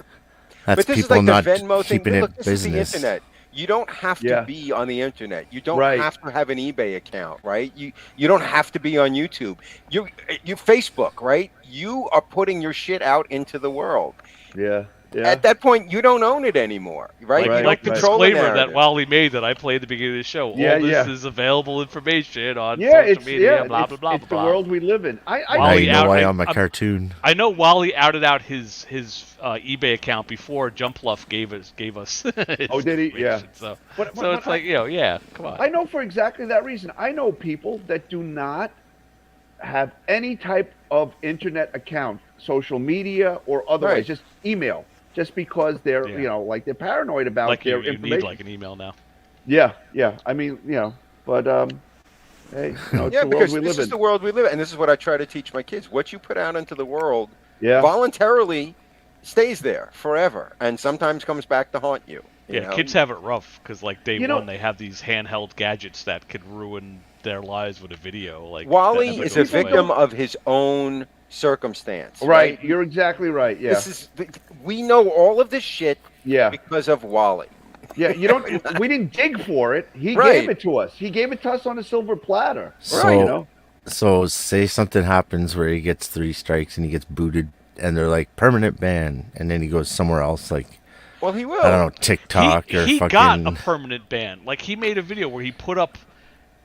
but this is people like the not Venmo thing. keeping Look, it this is the business. internet. You don't have to be on the internet. You don't have to have an eBay account, right? You don't have to be on YouTube. You Facebook, right? You are putting your shit out into the world. Yeah. at that point you don't own it anymore, right? Like the control the disclaimer that narrative. Wally made that I played at the beginning of the show. All this is available information on social media, blah, blah, blah, it's blah. the world we live in. Now you know why I'm a cartoon. I know Wally outed out his eBay account before Jumpluff gave us. Oh, did he? Yeah. So it's like, yeah, come on. I know for exactly that reason. I know people that do not have any type of internet account, social media or otherwise, just email, just because they're they're paranoid about their you information. need like an email now. Yeah. I mean, but hey, it's because this is the world we live in, and this is what I try to teach my kids. What you put out into the world voluntarily stays there forever, and sometimes comes back to haunt you. You know? Kids have it rough because like day one they have these handheld gadgets that could ruin their lives with a video. Like Wally is a victim of his own circumstance. Right, you're exactly right. Yeah, we know all of this shit. Yeah, because of Wally. Yeah, we didn't dig for it. He gave it to us. He gave it to us on a silver platter. So say something happens where he gets 3 strikes and he gets booted, and they're like permanent ban, and then he goes somewhere else, like. Well, he will. I don't know, TikTok or he fucking. He got a permanent ban. Like he made a video where he put up.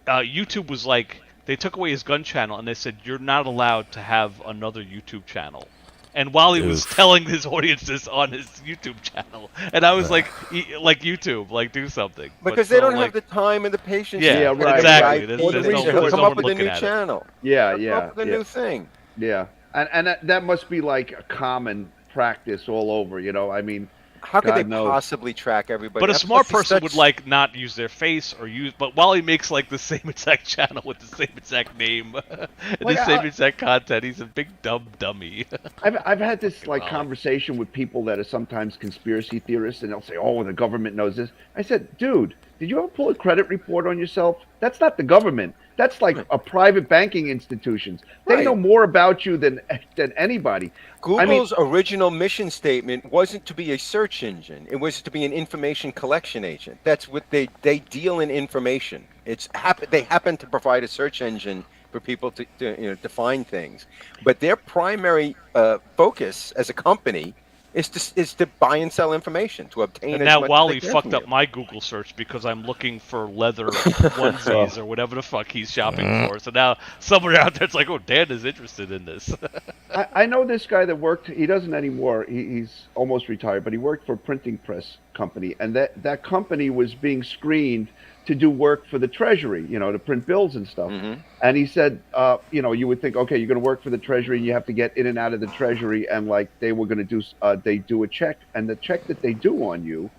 YouTube was like they took away his gun channel and they said you're not allowed to have another YouTube channel. And Wally was telling his audience this on his YouTube channel, and I was like YouTube, like do something. Because they don't have the time and the patience. Yeah, right. Exactly. There's come up with a new channel. Yeah. Come up with a new thing. Yeah, and that must be like a common practice all over. I mean. How could they possibly track everybody? But a smart person would like not use their face or use. But Wally makes like the same exact channel with the same exact name and the same exact content. He's a big dumb dummy. I've had this like conversation with people that are sometimes conspiracy theorists, and they'll say, "Oh, the government knows this." I said, "Dude, did you ever pull a credit report on yourself? That's not the government. That's like a private banking institutions. They know more about you than anybody." Google's original mission statement wasn't to be a search engine. It was to be an information collection agent. That's what they deal in information. They happen to provide a search engine for people to find things. But their primary focus as a company is to buy and sell information, to obtain. And now Wally fucked up my Google search because I'm looking for leather onesies or whatever the fuck he's shopping for. So now somewhere out there's like, oh, Dan is interested in this. I know this guy that worked. He doesn't anymore. He's almost retired, but he worked for a printing press company, and that company was being screened to do work for the Treasury, to print bills and stuff. Mm-hmm. And he said, you would think, okay, you're going to work for the Treasury and you have to get in and out of the Treasury. And like they were going to do, they do a check. And the check that they do on you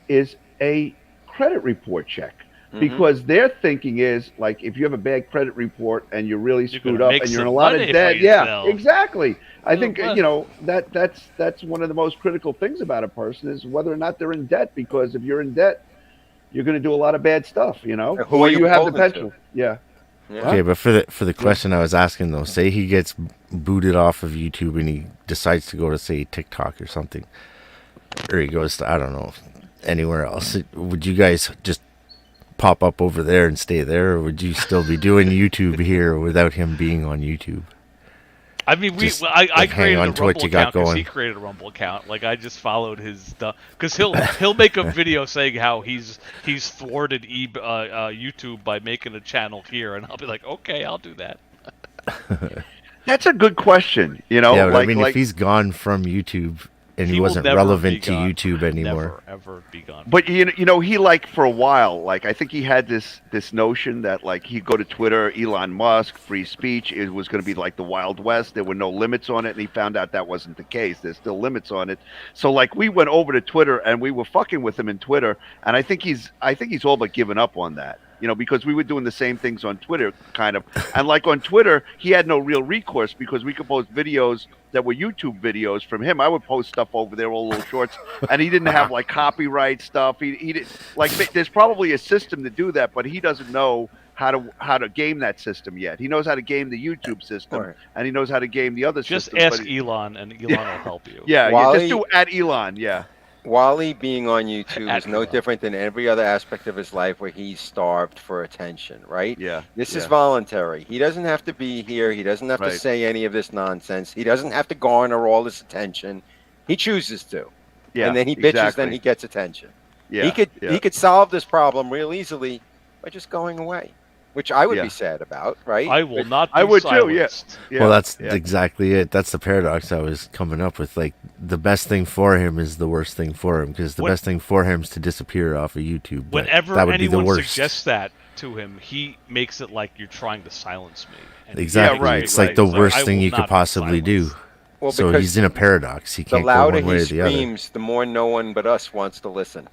is a credit report check. Mm-hmm. Because their thinking is like, if you have a bad credit report and you're really screwed up and you're in a lot of debt. Yeah, exactly. I think, that's one of the most critical things about a person is whether or not they're in debt. Because if you're in debt, you're going to do a lot of bad stuff, Who are you have the potential. Yeah. Okay, but for the question I was asking though, say he gets booted off of YouTube and he decides to go to say TikTok or something, or he goes to, I don't know, anywhere else. Would you guys just pop up over there and stay there, or would you still be doing YouTube here without him being on YouTube? I mean, I created a Rumble account because he created a Rumble account. Like I just followed his stuff because he'll make a video saying how he's thwarted YouTube by making a channel here, and I'll be like, okay, I'll do that. That's a good question. Yeah, but I mean, if he's gone from YouTube and he wasn't relevant to YouTube anymore, ever be gone. But he like for a while, like I think he had this notion that like he'd go to Twitter, Elon Musk, free speech, it was going to be like the Wild West. There were no limits on it, and he found out that wasn't the case. There's still limits on it. So like we went over to Twitter and we were fucking with him in Twitter, and I think he's all but given up on that. Because we were doing the same things on Twitter, kind of. And like on Twitter, he had no real recourse because we could post videos that were YouTube videos from him. I would post stuff over there, all little shorts, and he didn't have like copyright stuff. He didn't like. There's probably a system to do that, but he doesn't know how to game that system yet. He knows how to game the YouTube system, and he knows how to game the other just systems. Just ask Elon, and Elon will help you. Yeah, just do at Elon. Yeah. Wally being on YouTube is no different than every other aspect of his life where he's starved for attention, right? Yeah. This is voluntary. He doesn't have to be here. He doesn't have to say any of this nonsense. He doesn't have to garner all this attention. He chooses to. Yeah, and then he bitches, exactly. then he gets attention. Yeah, he could solve this problem real easily by just going away, which I would be sad about, right? I will not be I would silenced. too. Yeah. Well, that's exactly it. That's the paradox I was coming up with. Like, the best thing for him is the worst thing for him, because the best thing for him is to disappear off of YouTube. But Whenever that would be the anyone worst. suggests that to him, he makes it like you're trying to silence me. And Exactly. It's like the worst I thing will you not could be possibly do. silenced. Well, So because he's in a paradox. He the can't go louder one way he or the other. screams, the more no one but us wants to listen.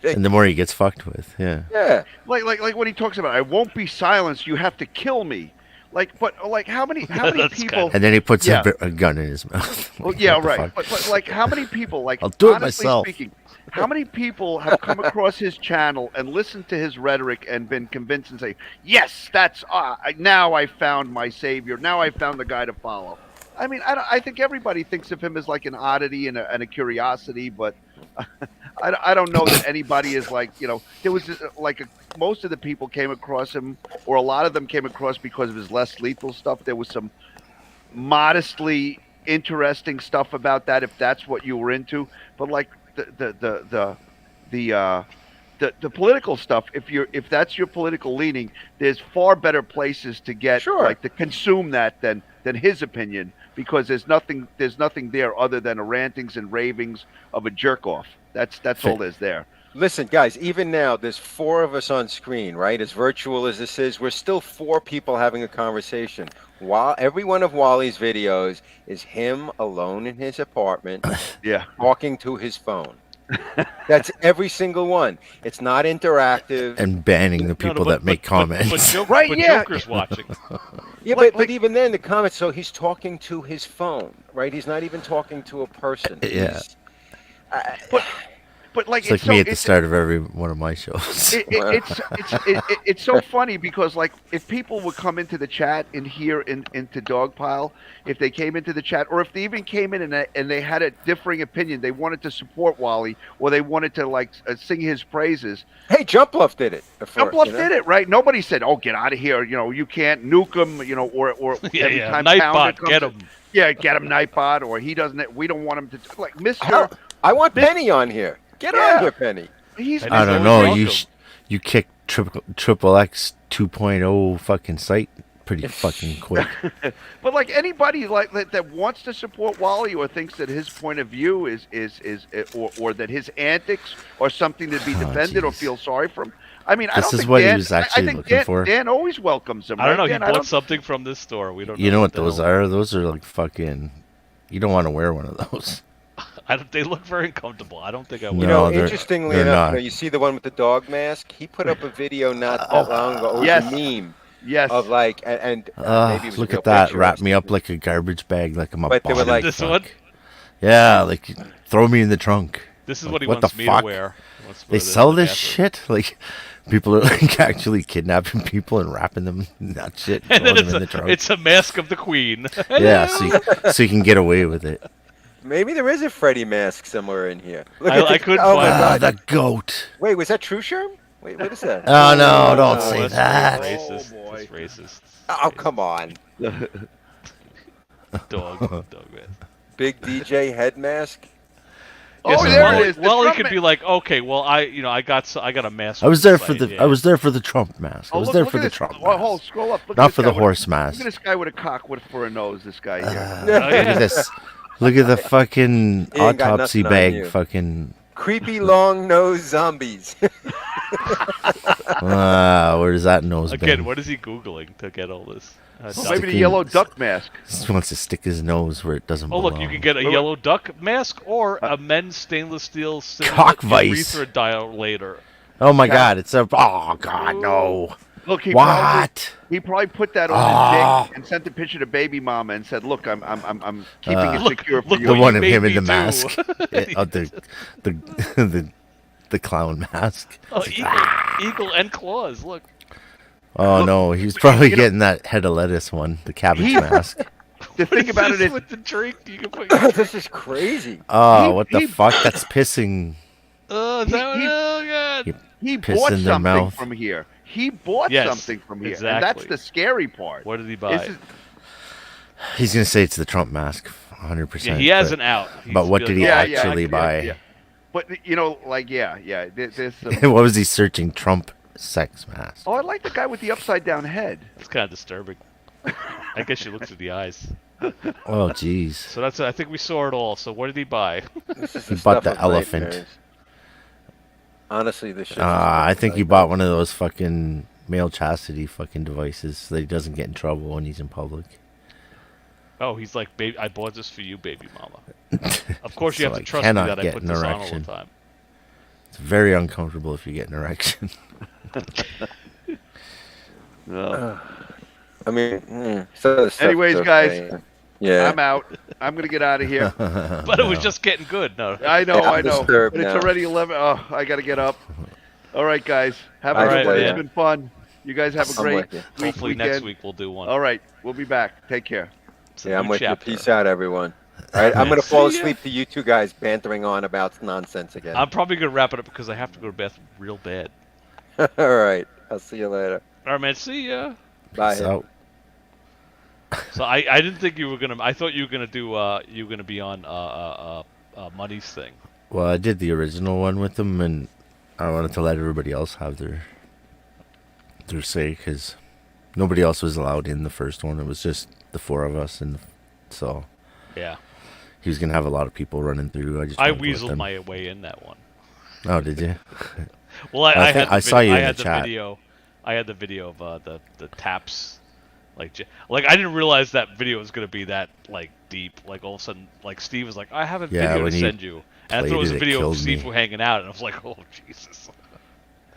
And the more he gets fucked with, yeah. Yeah. Like when he talks about, I won't be silenced. You have to kill me. Like, but like how many people? And then he puts a gun in his mouth. Well, Like, yeah, what the right. fuck? But like, how many people? Like, I'll do it honestly myself. speaking, how many people have come across his channel and listened to his rhetoric and been convinced and say, "Yes, that's now I found my savior. Now I found the guy to follow." I mean, I think everybody thinks of him as like an oddity and a curiosity, but I don't know that anybody is like, there was most of the people came across him, or a lot of them came across because of his less lethal stuff. There was some modestly interesting stuff about that, if that's what you were into. But like the political stuff, if that's your political leaning, there's far better places to get to consume that than his opinion, because there's nothing there other than a rantings and ravings of a jerk off. That's all there's there. Listen, guys, even now, there's 4 of us on screen, right? As virtual as this is, we're still 4 people having a conversation. While every one of Wally's videos is him alone in his apartment, talking to his phone. That's every single one. It's not interactive. And banning the people that make comments. But Joker's watching. Yeah, but even then, the comments, so he's talking to his phone, right? He's not even talking to a person. Yeah. But like It's like me at the start of every one of my shows. It's so funny, because like if people would come into the chat and here into Dogpile, if they came into the chat, or if they even came in and they had a differing opinion, they wanted to support Wally, or they wanted to like sing his praises. Hey, Jump Bluff did it. Jump Bluff did it, right? Nobody said, "Oh, get out of here," you can't nuke him, or every time Nightbot, Pounder comes get in, him. Yeah, get him, Nightbot, or he doesn't. We don't want him to like Mr. I want Penny on here. Get on here, Penny. I don't know. You kicked triple X 2.0 fucking site pretty fucking quick. But like anybody like that wants to support Wally, or thinks that his point of view is or that his antics are something to be defended or feel sorry for him. I mean, I don't think what Dan, he was actually I think looking for. Dan always welcomes him. I don't know. Right? He Dan, bought something from this store. We don't know. You know what the those hell. are? Those are like fucking. You don't want to wear one of those. They look very uncomfortable. I don't think I would. You know, interestingly enough, you see the one with the dog mask? He put up a video not that long ago. It was a meme. Yes. Of like, maybe it was Look a real at that. picture or Wrap me up like a garbage bag, like I'm a But they were body. like- This one? Yeah, like throw me in the trunk. This is Like, what he what wants the me fuck? to wear. They sell this shit? Like, people are like actually kidnapping people and wrapping them in that shit and And then throwing them in the trunk. it's a mask of the Queen. Yeah, so you can get away with it. Maybe there is a Freddy mask somewhere in here. I couldn't oh my find God. The goat. Wait, was that True Sherm? Wait, what is that? Oh, no, don't say that's that. Racist. Oh, boy. That's racist. Oh, come on. Dog man. Big DJ head mask. Oh, Yes, there Wally, it is. The Wally Trump could be like, okay, well, I got a mask. I was from there the for site, the yeah. I was there for the Trump mask. I was there for at the this. Trump Oh, mask. scroll up. Look Not at this for guy the horse mask. Look at this guy with a cock for a nose. This guy here. Look at this. Look at the fucking He ain't got autopsy nothing on bag. you. Fucking. Creepy long nosed zombies. Where's that nose Again, been? what is he googling to get all this? Maybe the yellow duck mask. He wants to stick his nose where it doesn't Oh, belong. look, you can get a yellow duck mask or a men's stainless steel Cock vice. urethra dilator. Oh my God! It's a. Oh God, no. Look, he What? probably put that on his dick and sent the picture to babymomma and said, "Look, I'm keeping it secure for you." The one of made him in me the do. mask. The clown mask. Oh, eagle and claws. Look. Oh no, he was probably getting that head of lettuce one, the cabbage mask. The thing about it is, with the drink, you can put. This is crazy. Oh, what the fuck? That's pissing. Oh, God. he piss bought in their something mouth. from here. He bought Yes, something from here, and exactly. that's the scary part. What did he buy? He's gonna say it's the Trump mask. 100%. Yeah, he has an out. But what did he actually buy? Yeah. But There's some... What was he searching? Trump sex mask. Oh, I like the guy with the upside down head. It's kind of disturbing. I guess she looks at the eyes. Oh, jeez. So that's. I think we saw it all. So what did he buy? He bought the elephant. Nightmares. Honestly, this shit. I think he bought one of those fucking male chastity fucking devices so that he doesn't get in trouble when he's in public. Oh, he's like, baby, I bought this for you, baby mama. Of course, you So have to I trust me cannot that I get put an this on all erection. the time. It's very uncomfortable if you get an erection. No. I mean, so anyways, guys, yeah, I'm out. I'm gonna get out of here. But it was just getting good. No, I know. But disturbed it's now. already 11. Oh, I gotta get up. All right, guys. Have a good one. It's been fun. You guys have a great week. Hopefully weekend. next week we'll do one. All right, we'll be back. Take care. Yeah, I'm with you. Peace out, everyone. All right, I'm gonna fall asleep to you two guys bantering on about nonsense again. I'm probably gonna wrap it up because I have to go to bed real bad. All right, I'll see you later. All right, man. See ya. Bye. So I didn't think you were gonna. I thought you were gonna do. You were gonna be on Money's thing. Well, I did the original one with them, and I wanted to let everybody else have their say because nobody else was allowed in the first one. It was just the four of us, and so yeah, he was gonna have a lot of people running through. I weaseled my way in that one. Oh, did you? Well, I saw you in the chat. Video. I had the video of the taps. Like I didn't realize that video was gonna be that like deep. Like all of a sudden, like Steve was like, "I have a video to send you," and I thought it was a video of Steve hanging out, and I was like, "Oh Jesus!"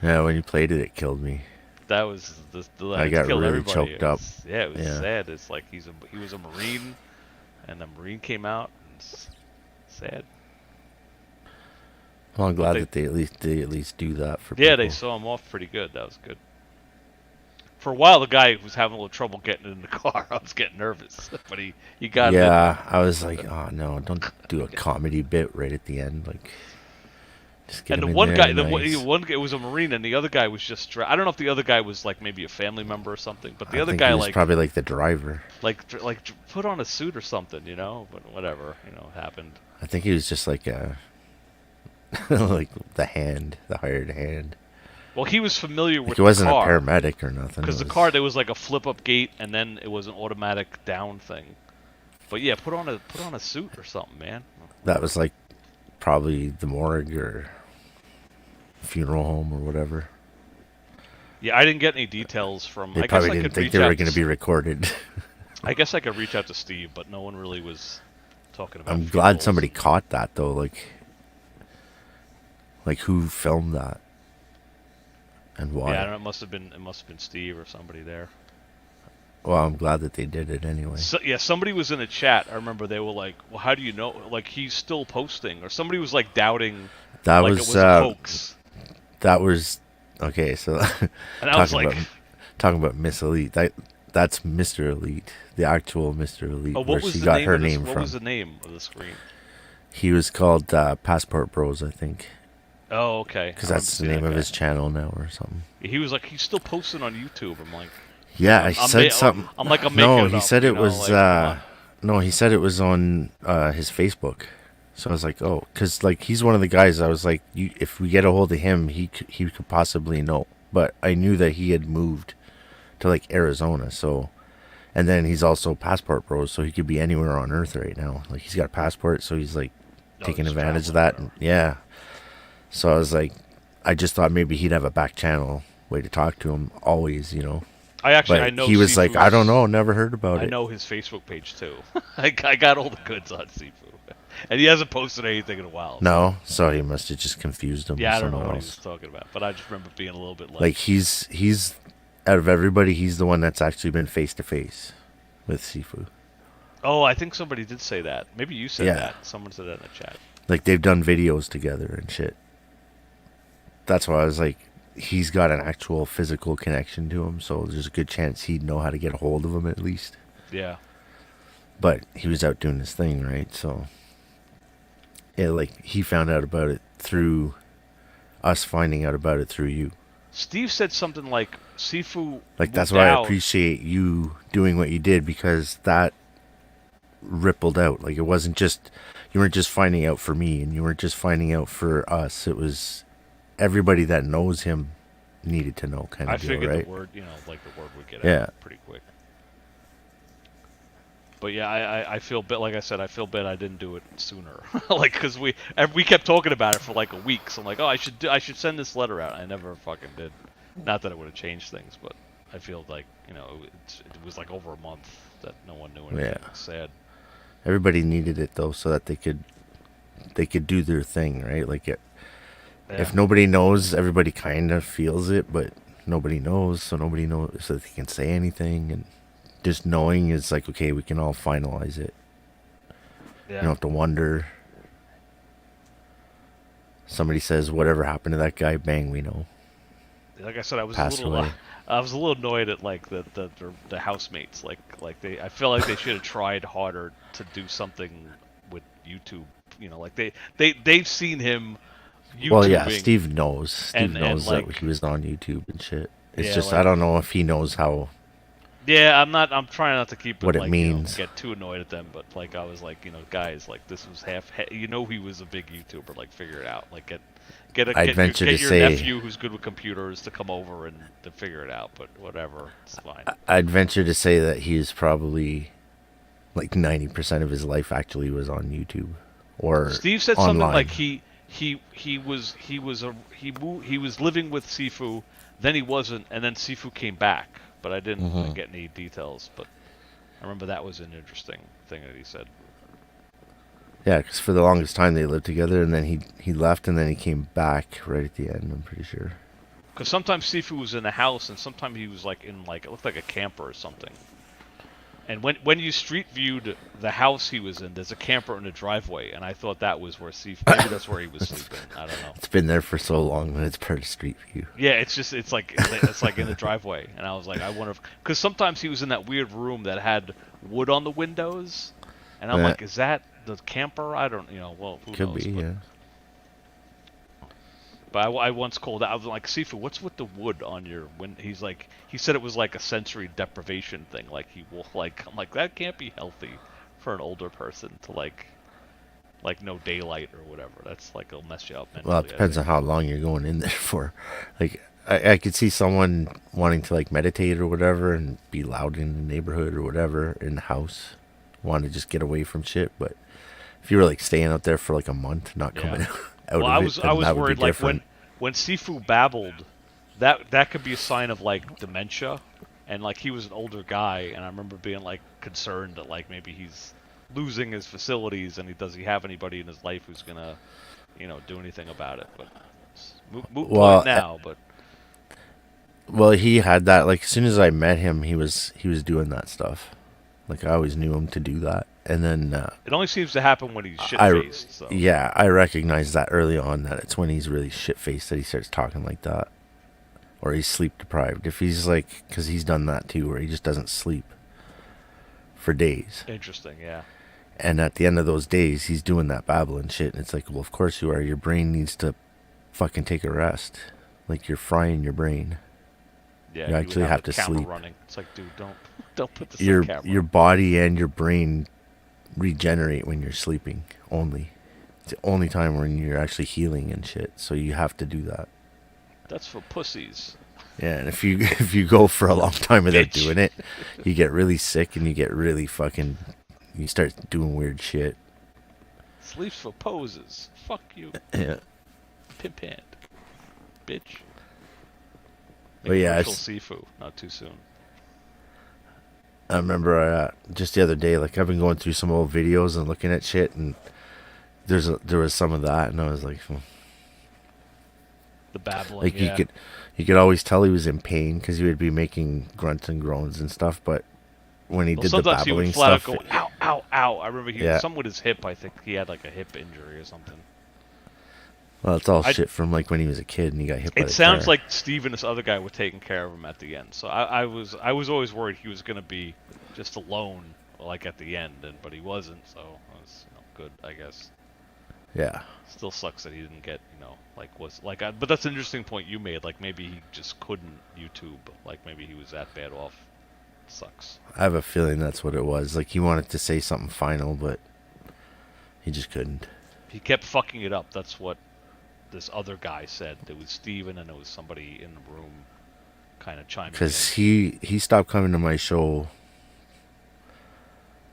Yeah, when you played it, it killed me. That was I got really everybody. choked up. It was sad. It's like he was a Marine, and the Marine came out. And it's sad. Well, I'm glad that they at least do that for yeah, people. they saw him off pretty good. That was good. For a while, the guy was having a little trouble getting in the car. I was getting nervous, but he got it. Yeah, I was like, oh no, don't do a comedy bit right at the end, like. Just get and him the in one there, guy, nice. the one guy was a Marine, and the other guy was just. I don't know if the other guy was like maybe a family member or something, but the other think guy he was like probably like the driver. Like put on a suit or something, you know. But whatever, it happened. I think he was just like a like the hired hand. Well, he was familiar with he wasn't the car. a paramedic or nothing. Because the car, there was like a flip-up gate, and then it was an automatic down thing. But yeah, put on a suit or something, man. That was like probably the morgue or funeral home or whatever. Yeah, I didn't get any details from. They probably didn't think they were going to be recorded. I guess I could reach out to Steve, but no one really was talking about. I'm glad somebody caught that though. Like who filmed that? And why? Yeah, I don't know. It must have been Steve or somebody there. Well, I'm glad that they did it anyway. So, yeah, somebody was in a chat. I remember they were like, "Well, how do you know? Like, he's still posting," or somebody was like doubting. That like was it was a hoax. That was okay. So and I was talking about Miss Elite. That's Mr. Elite, the actual Mr. Elite, what where was she the got name her of this, name what from. was the name of the screen? He was called Passport Bros, I think. Oh, okay. Because that's the name of his channel now or something. He was like, he's still posting on YouTube. I'm like, yeah, I said something. I'm like, I'm no, making it he up, said it was. like, no, he said it was on his Facebook. So I was like, oh, because like he's one of the guys. I was like, if we get a hold of him, he could possibly know. But I knew that he had moved to like Arizona. So, and then he's also Passport Bros, so he could be anywhere on Earth right now. Like he's got a passport, so he's like taking advantage of that. And, yeah. So I was like, I just thought maybe he'd have a back channel way to talk to him always, I know. He was like, I don't know, never heard about it. I know his Facebook page too. I got all the goods on Sifu, and he hasn't posted anything in a while. No, so he must have just confused him. Yeah, with I don't know someone what else. he was talking about, but I just remember being a little bit like he's out of everybody, he's the one that's actually been face to face with Sifu. Oh, I think somebody did say that. Maybe you said that. Someone said that in the chat. Like they've done videos together and shit. That's why I was like, he's got an actual physical connection to him, so there's a good chance he'd know how to get a hold of him at least. Yeah. But he was out doing his thing, right? So, yeah, like he found out about it through us finding out about it through you. Steve said something like, Sifu. Like that's why I appreciate you doing what you did, because that rippled out. Like, it wasn't just, you weren't just finding out for me, and you weren't just finding out for us. It was everybody that knows him needed to know, kind of deal, figured right? the word, like the word would get Yeah. out pretty quick. But yeah, I feel bad. Like I said, I feel bad I didn't do it sooner. Like, because we kept talking about it for like a week. So I'm like, oh, I should send this letter out. I never fucking did. Not that it would have changed things, but I feel like it was like over a month that no one knew anything. Yeah. Sad. Everybody needed it though, so that they could do their thing, right? Like if nobody knows, everybody kind of feels it, but nobody knows, so nobody knows, so they can say anything, and just knowing is like, okay, we can all finalize it. Yeah. You don't have to wonder. Somebody says whatever happened to that guy, bang, we know. Like I said, I was Passed a little away. I was a little annoyed at like the housemates. Like I feel like they should have tried harder to do something with YouTube. Like they've seen him YouTubing. Well, yeah, Steve knows. Steve knows like, that he was on YouTube and shit. It's yeah, just like, I don't know if he knows how. Yeah, I'm trying not to keep what it like, means. Get too annoyed at them, but like I was like, guys, like this was he was a big YouTuber, like figure it out, like get your nephew who's good with computers to come over and to figure it out, but whatever, it's fine. I'd venture to say that he's probably like 90% of his life actually was on YouTube or Steve said online. something like he was living with Sifu, then he wasn't, and then Sifu came back. But I didn't get any details. But I remember that was an interesting thing that he said. Yeah, because for the longest time they lived together, and then he left, and then he came back right at the end. I'm pretty sure. Because sometimes Sifu was in the house, and sometimes he was like in like it looked like a camper or something. And when you street viewed the house he was in, there's a camper in the driveway, and I thought that was where Sifu. Maybe that's where he was sleeping. I don't know. It's been there for so long that it's part of Street View. Yeah, it's like in the driveway, and I was like, I wonder if because sometimes he was in that weird room that had wood on the windows, and I'm like, is that the camper? I don't, well, who Could knows? be, yeah. But I once called out. I was like, Sifu, what's with the wood on your window? He's like, he said it was like a sensory deprivation thing. Like he will like, I'm like, that can't be healthy for an older person to like no daylight or whatever. That's like it'll mess you up mentally. Well, it depends on how long you're going in there for. Like I could see someone wanting to like meditate or whatever and be loud in the neighborhood or whatever in the house, want to just get away from shit. But if you were like staying out there for like a month, not coming out. Well, I was worried like when Sifu babbled, that could be a sign of like dementia, and like he was an older guy, and I remember being like concerned that like maybe he's losing his facilities, and does he have anybody in his life who's gonna, do anything about it? But moot point now. But well, he had that like as soon as I met him, he was doing that stuff. Like I always knew him to do that. And then it only seems to happen when he's shit-faced. So. Yeah, I recognized that early on that it's when he's really shit-faced that he starts talking like that, or he's sleep-deprived. If he's like, because he's done that too, where he just doesn't sleep for days. Interesting, yeah. And at the end of those days, he's doing that babbling shit, and it's like, well, of course you are. Your brain needs to fucking take a rest. Like you're frying your brain. Yeah, you actually have to sleep. Running. It's like, dude, don't put this on camera. Your body and your brain regenerate when you're sleeping only. It's the only time when you're actually healing and shit. So you have to do that. That's for pussies. Yeah, and if you go for a long time without doing it, you get really sick and you get really fucking. You start doing weird shit. Sleeps for poses. Fuck you. Yeah. Pimp hand. Bitch. But yeah, Sifu. Not too soon. I remember just the other day, like I've been going through some old videos and looking at shit, and there was some of that, and I was like, the babbling. Like you could always tell he was in pain because he would be making grunts and groans and stuff. But when he did the babbling he would flat stuff, out go, ow, ow, ow. I remember he was something with his hip. I think he had like a hip injury or something. Well, it's all shit from like when he was a kid and he got hit by the car. It sounds like Steve and this other guy were taking care of him at the end. So I was always worried he was going to be just alone, like at the end, but he wasn't. So it was good, I guess. Yeah. Still sucks that he didn't get, but that's an interesting point you made. Like maybe he just couldn't YouTube. Like maybe he was that bad off. Sucks. I have a feeling that's what it was. Like he wanted to say something final, but he just couldn't. He kept fucking it up. That's what this other guy said. It was Steven and it was somebody in the room kind of chiming in. Because he stopped coming to my show.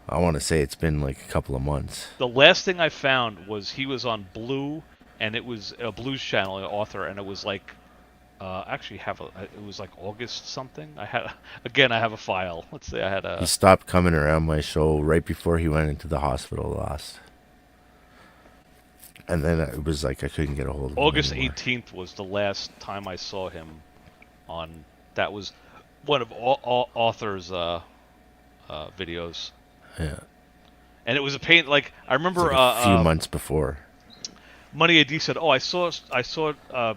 I want to say it's been like a couple of months. The last thing I found was he was on Blue, and it was a Blues Channel author, and it was like, it was like August something. I have a file. Let's say I had a. He stopped coming around my show right before he went into the hospital last. And then it was like I couldn't get a hold of him August anymore. 18th was the last time I saw him on. That was one of author's videos. Yeah. And it was a pain. Like I remember like a few months before. Money AD said, "Oh, I saw him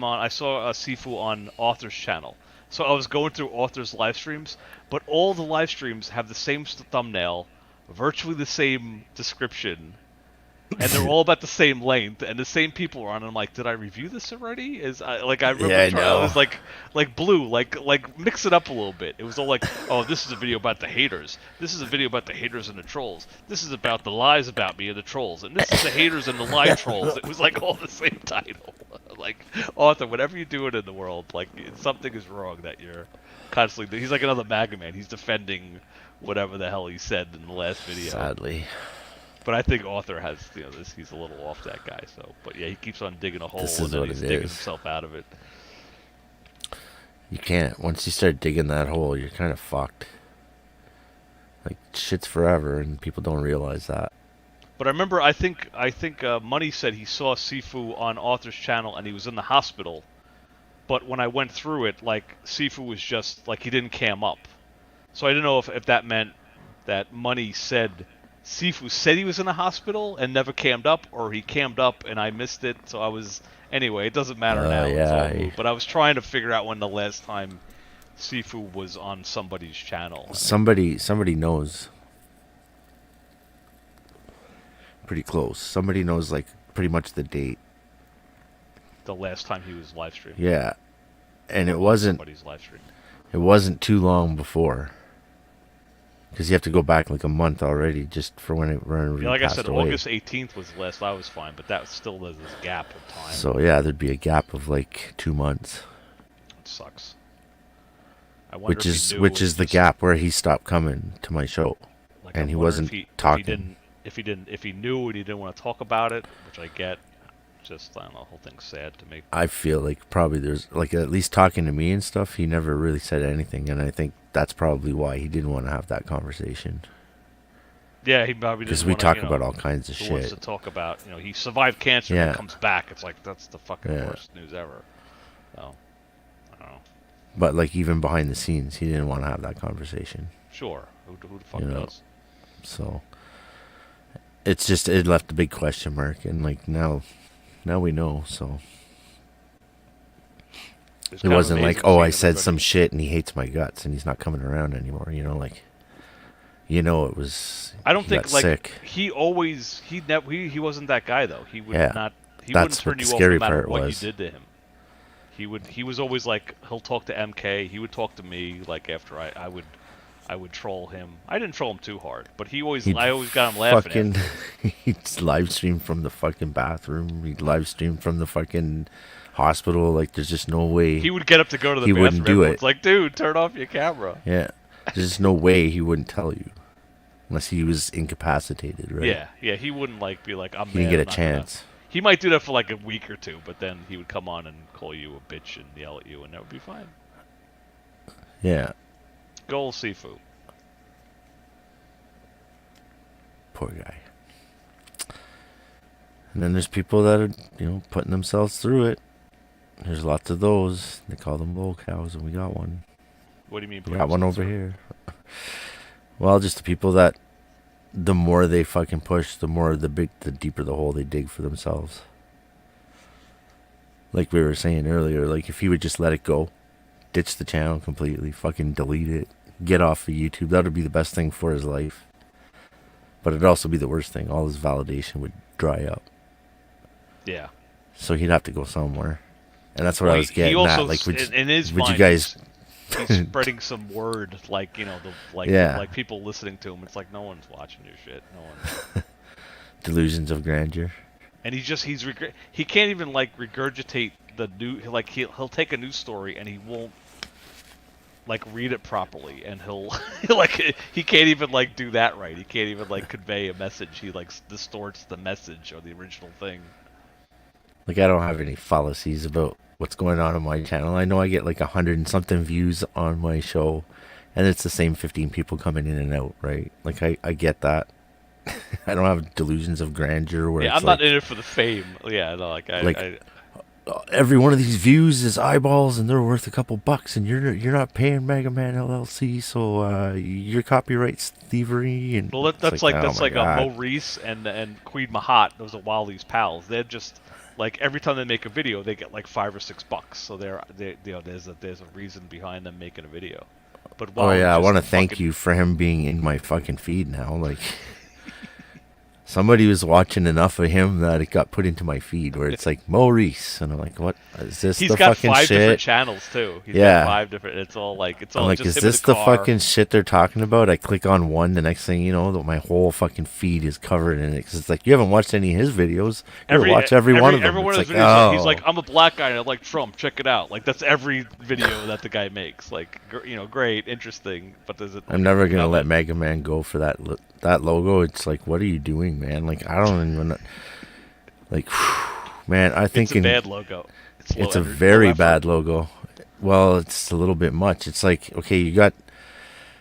on. I saw Sifu on Author's channel." So I was going through Author's live streams, but all the live streams have the same thumbnail, virtually the same description, and they're all about the same length, and the same people are on. And I'm like, did I review this already? I remember I was like Blue, like mix it up a little bit. It was all like, oh, this is a video about the haters. This is a video about the haters and the trolls. This is about the lies about me and the trolls. And this is the haters and the lie trolls. It was like all the same title. Like, Author, whatever you're doing in the world, like something is wrong that you're constantly. He's like another Maga man. He's defending whatever the hell he said in the last video. Sadly. But I think Author has, this. He's a little off that guy. So, but yeah, he keeps on digging a hole, and then he's digging himself out of it. You can't. Once you start digging that hole, you're kind of fucked. Like shit's forever, and people don't realize that. But I remember, I think Money said he saw Sifu on Author's channel, and he was in the hospital. But when I went through it, like Sifu was just like he didn't cam up. So I didn't know if that meant that Money said. Sifu said he was in the hospital and never cammed up, or he cammed up and I missed it. So I was anyway. It doesn't matter now. It's all moved. But I was trying to figure out when the last time Sifu was on somebody's channel. Somebody knows. Pretty close. Somebody knows like pretty much the date. The last time he was live streaming. Yeah, and it wasn't. Somebody's live stream. It wasn't too long before. Because you have to go back like a month already just for when it yeah, like passed I said, away. August 18th was the last I was fine, but that still there's this gap of time. So yeah, there'd be a gap of like 2 months. It sucks. I wonder Which is the gap where he stopped coming to my show, like and he wasn't talking. If he knew and he didn't want to talk about it, which I get. Just I don't know, the whole thing's sad to me. I feel like probably there's like at least talking to me and stuff. He never really said anything, and I think that's probably why he didn't want to have that conversation. Yeah, he probably because we talk about all kinds of who shit. Wants to talk about he survived cancer and comes back. It's like that's the fucking worst news ever. So I don't know. But like even behind the scenes, he didn't want to have that conversation. Sure, who the fuck does? So it's just it left a big question mark, and like now we know, so it wasn't like, oh, I said some shit and he hates my guts and he's not coming around anymore. It was. I don't think like sick. He wasn't that guy though. He would not. He that's wouldn't turn what you the off scary no matter part what was. you did to him. He was always like he'll talk to MK. He would talk to me like after I would troll him. I didn't troll him too hard, but I always got him laughing. He'd live stream from the fucking bathroom. He'd live stream from the fucking hospital. Like, there's just no way. He would get up to go to the bathroom. He wouldn't do it. It's like, dude, turn off your camera. Yeah, there's just no way he wouldn't tell you, unless he was incapacitated, right? Yeah. He wouldn't be like, I'm. He didn't get a chance. He might do that for like a week or two, but then he would come on and call you a bitch and yell at you, and that would be fine. Yeah. Goal Sifu. Poor guy. And then there's people that are, putting themselves through it. There's lots of those. They call them bull cows, and we got one. What do you mean? We got one over here. Well, just the people that, the more they fucking push, the deeper the hole they dig for themselves. Like we were saying earlier, like if he would just let it go, ditch the channel completely, fucking delete it, get off of YouTube, that would be the best thing for his life. But it'd also be the worst thing. All his validation would dry up. Yeah. So he'd have to go somewhere. And that's what I was getting at. Like, would you guys he's spreading some word, like like people listening to him. It's like no one's watching your shit. No one. Delusions of grandeur. And he can't even like regurgitate the new, like he'll take a news story and he won't like read it properly, and he'll like he can't even like do that right. He can't even like convey a message. He like distorts the message or the original thing. Like, I don't have any fallacies about what's going on my channel. I know I get like 100 and something views on my show, and it's the same 15 people coming in and out, right? Like, I get that. I don't have delusions of grandeur where I'm not in it for the fame. Yeah, no, every one of these views is eyeballs, and they're worth a couple bucks, and you're not paying Mega Man LLC, so your copyright's thievery. And well, that's like Maurice and Queen Mahat. Those are Wally's pals. They're just like every time they make a video, they get like $5 or $6. So there's a reason behind them making a video. But I want to thank you for him being in my fucking feed now. Like. Somebody was watching enough of him that it got put into my feed where it's like Maurice, and I'm like, "What is this? He's the got fucking 5 shit?" different channels too. He's got 5 different. It's all like I'm like, just "Is him in this the car. fucking shit they're talking about?" I click on one, the next thing you know, my whole fucking feed is covered in it. Because it's like you haven't watched any of his videos. Watch every one of them. Every one it's of his like, videos, oh. he's like, "I'm a black guy and I like Trump. Check it out." Like that's every video that the guy makes. Like great, interesting, but there's it. I'm never gonna let Mega Man go for that logo. It's like, what are you doing, man? Like I don't even. Like, man, I think it's a bad logo. It's a very bad logo. Well, it's a little bit much. It's like, okay, you got.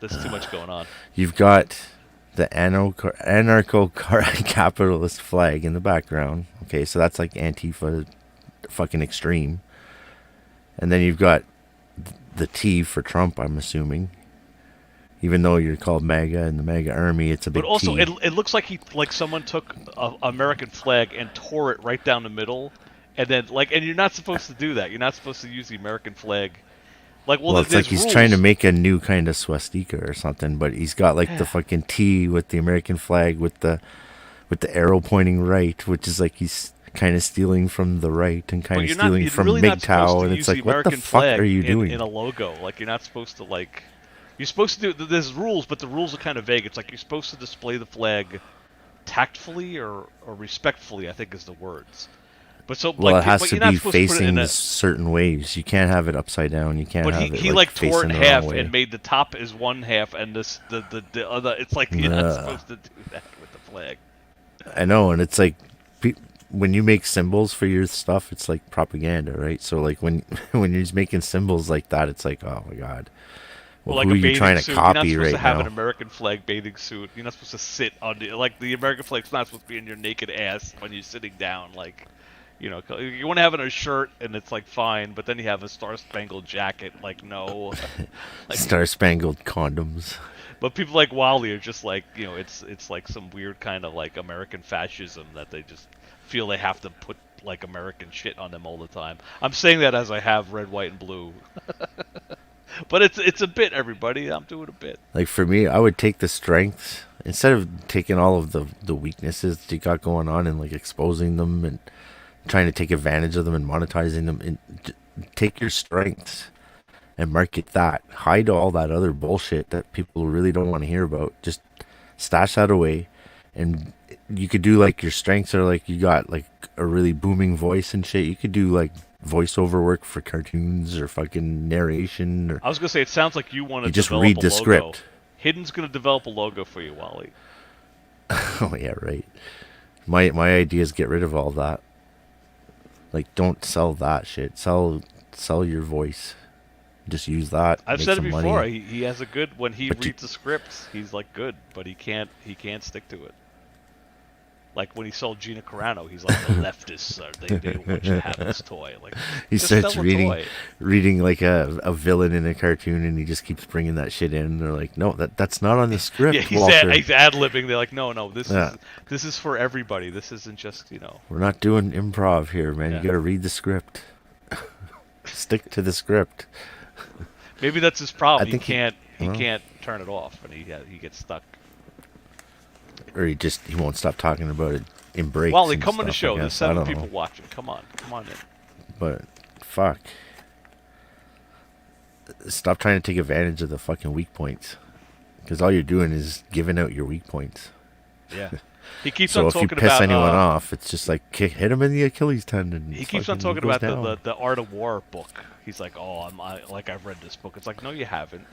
There's too much going on. You've got the anarcho-capitalist flag in the background. Okay, so that's like Antifa, fucking extreme. And then you've got the T for Trump, I'm assuming. Even though you're called MAGA and the Maga Army, it's a big But also, T. it looks like someone took an American flag and tore it right down the middle, and then and you're not supposed to do that. You're not supposed to use the American flag. Well, it's like he's trying to make a new kind of swastika or something, but he's got like the fucking T with the American flag with the arrow pointing right, which is like he's kind of stealing from the right and kind of stealing from MGTOW, and it's like, what the fuck are you doing in a logo? Like you're not supposed to like. You're supposed to do. There's rules, but the rules are kind of vague. It's like you're supposed to display the flag tactfully or respectfully, I think is the words. But so it has to be facing certain ways. You can't have it upside down. You can't. But he like tore it in half and made the top is one half and the other. It's like you're not supposed to do that with the flag. I know, and it's like when you make symbols for your stuff, it's like propaganda, right? So like when you're making symbols like that, it's like, oh my god. Well, who are you trying to copy right now? You're not supposed to have an American flag bathing suit. You're not supposed to sit on the American flag's not supposed to be in your naked ass when you're sitting down. Like, you want to have it on a shirt and it's like fine, but then you have a star-spangled jacket. Like no, star-spangled condoms. But people like Wally are just like it's like some weird kind of like American fascism that they just feel they have to put like American shit on them all the time. I'm saying that as I have red, white, and blue. But it's a bit, everybody. I'm doing a bit. Like for me, I would take the strengths instead of taking all of the weaknesses that you got going on and like exposing them and trying to take advantage of them and monetizing them. And take your strengths and market that. Hide all that other bullshit that people really don't want to hear about. Just stash that away, and you could do like your strengths are like you got like a really booming voice and shit. You could do like voiceover work for cartoons or fucking narration. Or I was gonna say it sounds like you want to just read the script. Hidden's gonna develop a logo for you, Wally. Oh yeah, right. My idea is get rid of all that. Like, don't sell that shit. Sell your voice. Just use that. I've said it before. He has a good when he reads the scripts. He's like good, but he can't stick to it. Like when he sold Gina Carano, he's like the leftists. They don't want you to have this toy. Like he starts reading like a villain in a cartoon, and he just keeps bringing that shit in. And they're like, no, that's not on the script. Yeah, he's ad-libbing. They're like, no, this is for everybody. This isn't just We're not doing improv here, man. You got to read the script. Stick to the script. Maybe that's his problem. He can't turn it off, and he gets stuck. Or he won't stop talking about it in breaks. Wally, come on the show. There's 7 people watching. Come on in. But fuck. stop trying to take advantage of the fucking weak points, because all you're doing is giving out your weak points. Yeah. He keeps so on if talking you piss about anyone off, it's just like hit him in the Achilles tendon. He keeps on talking about the Art of War book. He's like, oh, I've read this book. It's like, no, you haven't,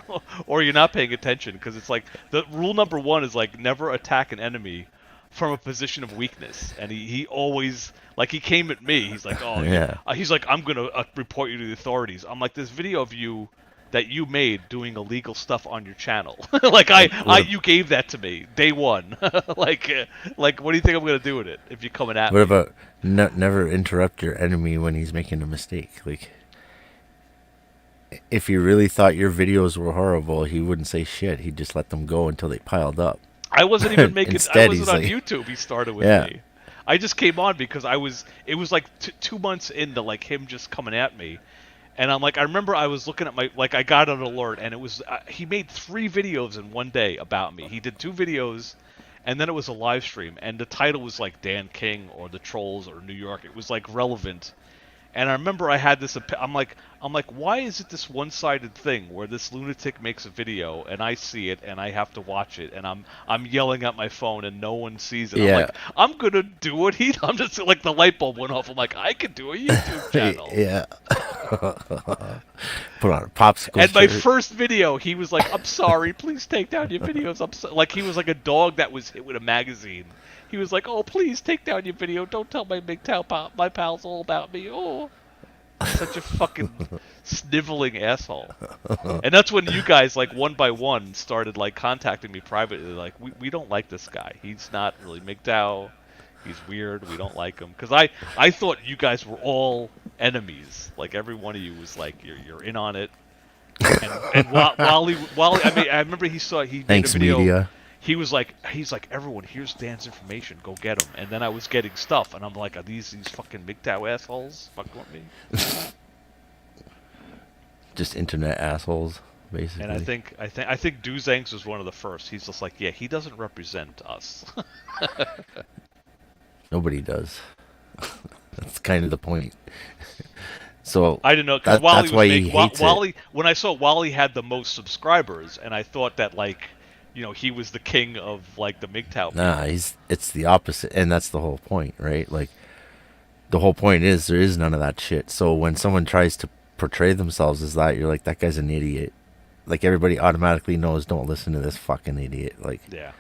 or you're not paying attention, because it's like the rule number 1 is like never attack an enemy from a position of weakness. And he always, like, he came at me. He's like, oh yeah. He's like, I'm gonna report you to the authorities. I'm like, this video of you that you made doing illegal stuff on your channel. Like you gave that to me day one. like what do you think I'm gonna do with it if you're coming at me? What about never interrupt your enemy when he's making a mistake? Like, if he really thought your videos were horrible, he wouldn't say shit. He'd just let them go until they piled up. I wasn't even making. Instead, I wasn't on like, YouTube. He started with me. I just came on because it was like 2 months into like him just coming at me. And I'm like, I remember I was looking at I got an alert, and it was, he made 3 videos in one day about me. He did 2 videos, and then it was a live stream, and the title was like Dan King or The Trolls or New York. It was like relevant. And I remember I had this, I'm like, why is it this one-sided thing where this lunatic makes a video and I see it and I have to watch it, and I'm yelling at my phone and no one sees it. Yeah. I'm like, I'm gonna do what I'm just like, the light bulb went off. I'm like, I could do a YouTube channel. Yeah. Put on a popsicle. And my first video, he was like, I'm sorry, please take down your videos. Like, he was like a dog that was hit with a magazine. He was like, oh, please take down your video. Don't tell my my pals all about me. Oh, such a fucking sniveling asshole. And that's when you guys, like, one by one, started, like, contacting me privately. Like, we don't like this guy. He's not really MGTOW. He's weird. We don't like him. Because I thought you guys were all enemies. Like, every one of you was like, you're in on it. And Wally, I mean, I remember he made a video. Media. He's like, everyone, here's Dan's information. Go get him. And then I was getting stuff, and I'm like, are these fucking MGTOW assholes fucking with me? Just internet assholes, basically. And I think Duzangs was one of the first. He's just like, yeah, he doesn't represent us. Nobody does. That's kind of the point. So I didn't know, because that's why he hates Wally. it. When I saw Wally had the most subscribers, and I thought that, like, you know, he was the king of, like, the MGTOW. Nah, it's the opposite, and that's the whole point, right? Like, the whole point is there is none of that shit. So when someone tries to portray themselves as that, you're like, that guy's an idiot. Like, everybody automatically knows, don't listen to this fucking idiot. Like, yeah.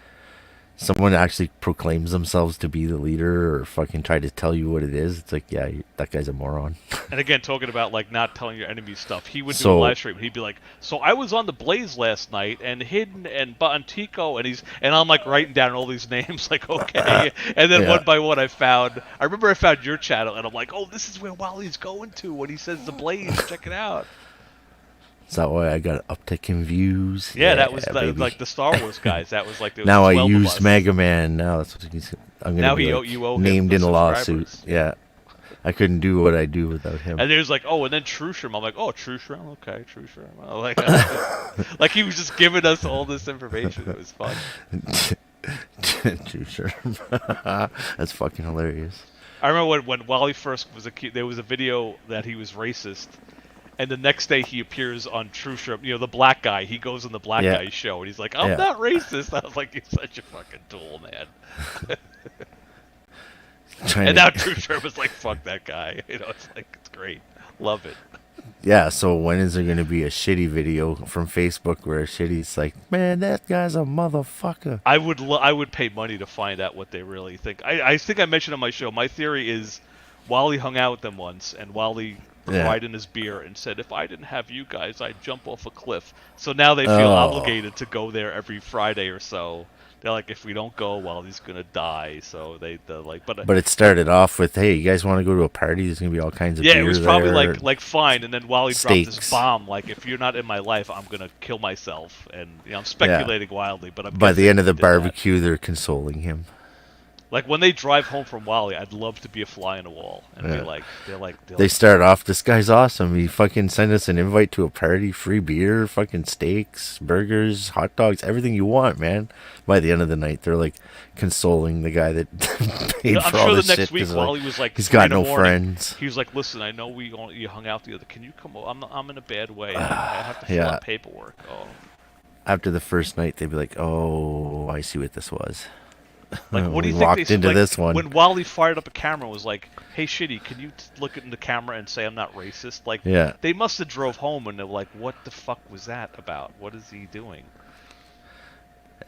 Someone actually proclaims themselves to be the leader or fucking try to tell you what it is, it's like, yeah, that guy's a moron. And again, talking about, like, not telling your enemies stuff, he would do a live stream, and he'd be like, so I was on the Blaze last night, and Hidden, and Bantico, and I'm, like, writing down all these names, like, okay, and then one by one I remember I found your channel, and I'm like, oh, this is where Wally's going to when he says the Blaze, check it out. Is that why I got an uptick in views? Yeah, that was like the Star Wars guys. That was like there was now I 12 of used us. Mega Man. Now that's what I'm gonna now be you owe named him in a lawsuit. subscribers. Yeah, I couldn't do what I do without him. And there's like, oh, and then True Shroom. I'm like, oh, True Shroom, okay, True Shroom. Like, like he was just giving us all this information. It was fun. True Shroom. That's fucking hilarious. I remember when Wally first was a kid, there was a video that he was racist. And the next day he appears on True Shrimp, you know, the black guy. He goes on the black guy's show, and he's like, I'm not racist. I was like, you're such a fucking tool, man. And now True Shrimp is like, fuck that guy. You know, it's like, it's great. Love it. Yeah, so when is there going to be a shitty video from Facebook where a shitty's like, man, that guy's a motherfucker? I would pay money to find out what they really think. I think I mentioned on my show, my theory is Wally hung out with them once, and Wally cried in his beer and said, if I didn't have you guys, I'd jump off a cliff. So now they feel obligated to go there every Friday or so. They're like, if we don't go, Wally's gonna die. So they're like, but it started off with, hey, you guys want to go to a party? There's gonna be all kinds of beer it was probably there, like fine. And then Wally dropped this bomb, like, if you're not in my life, I'm gonna kill myself. And you know, I'm speculating wildly, but by the end of the barbecue, they're consoling him. Like when they drive home from Wally, I'd love to be a fly on the wall and be like, they start off, this guy's awesome. He fucking sent us an invite to a party, free beer, fucking steaks, burgers, hot dogs, everything you want, man. By the end of the night, they're like consoling the guy that paid for all this shit. I'm sure the next week Wally was like, he's got no friends. He was like, listen, I know you hung out together. Can you come over? I'm in a bad way. I have to fill out paperwork. Oh. After the first night, they'd be like, oh, I see what this was. Like, what do you we think walked they into like, this one. When Wally fired up a camera and was like, hey, Shitty, can you look in the camera and say I'm not racist? Like, they must have drove home and they're like, what the fuck was that about? What is he doing?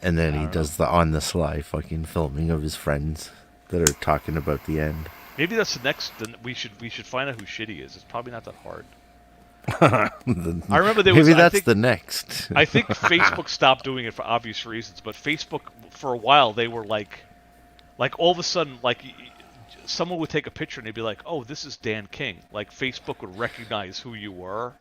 And then he does the on-the-sly fucking filming of his friends that are talking about the end. Maybe that's the next. We should find out who Shitty is. It's probably not that hard. I remember there was. Maybe that's the next. I think Facebook stopped doing it for obvious reasons, but Facebook for a while they were like all of a sudden like someone would take a picture and they'd be like, "Oh, this is Dan King." Like Facebook would recognize who you were,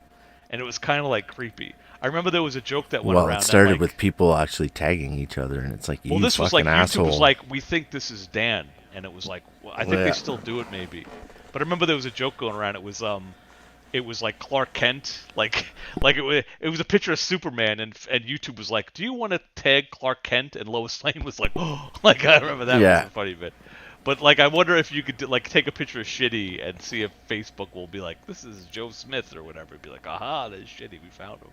and it was kind of like creepy. I remember there was a joke that went around. Well, it started that, with people actually tagging each other, and it's like, you this was fucking like asshole. YouTube was like, "We think this is Dan," and it was like, well, I think they still do it maybe, but I remember there was a joke going around. It was like Clark Kent, like it was a picture of Superman, and YouTube was like, "Do you want to tag Clark Kent?" And Lois Lane was like, "Oh," like I remember that was a funny bit. But like, I wonder if you could like take a picture of Shitty and see if Facebook will be like, "This is Joe Smith" or whatever. It'd be like, "Aha, there's Shitty. We found him."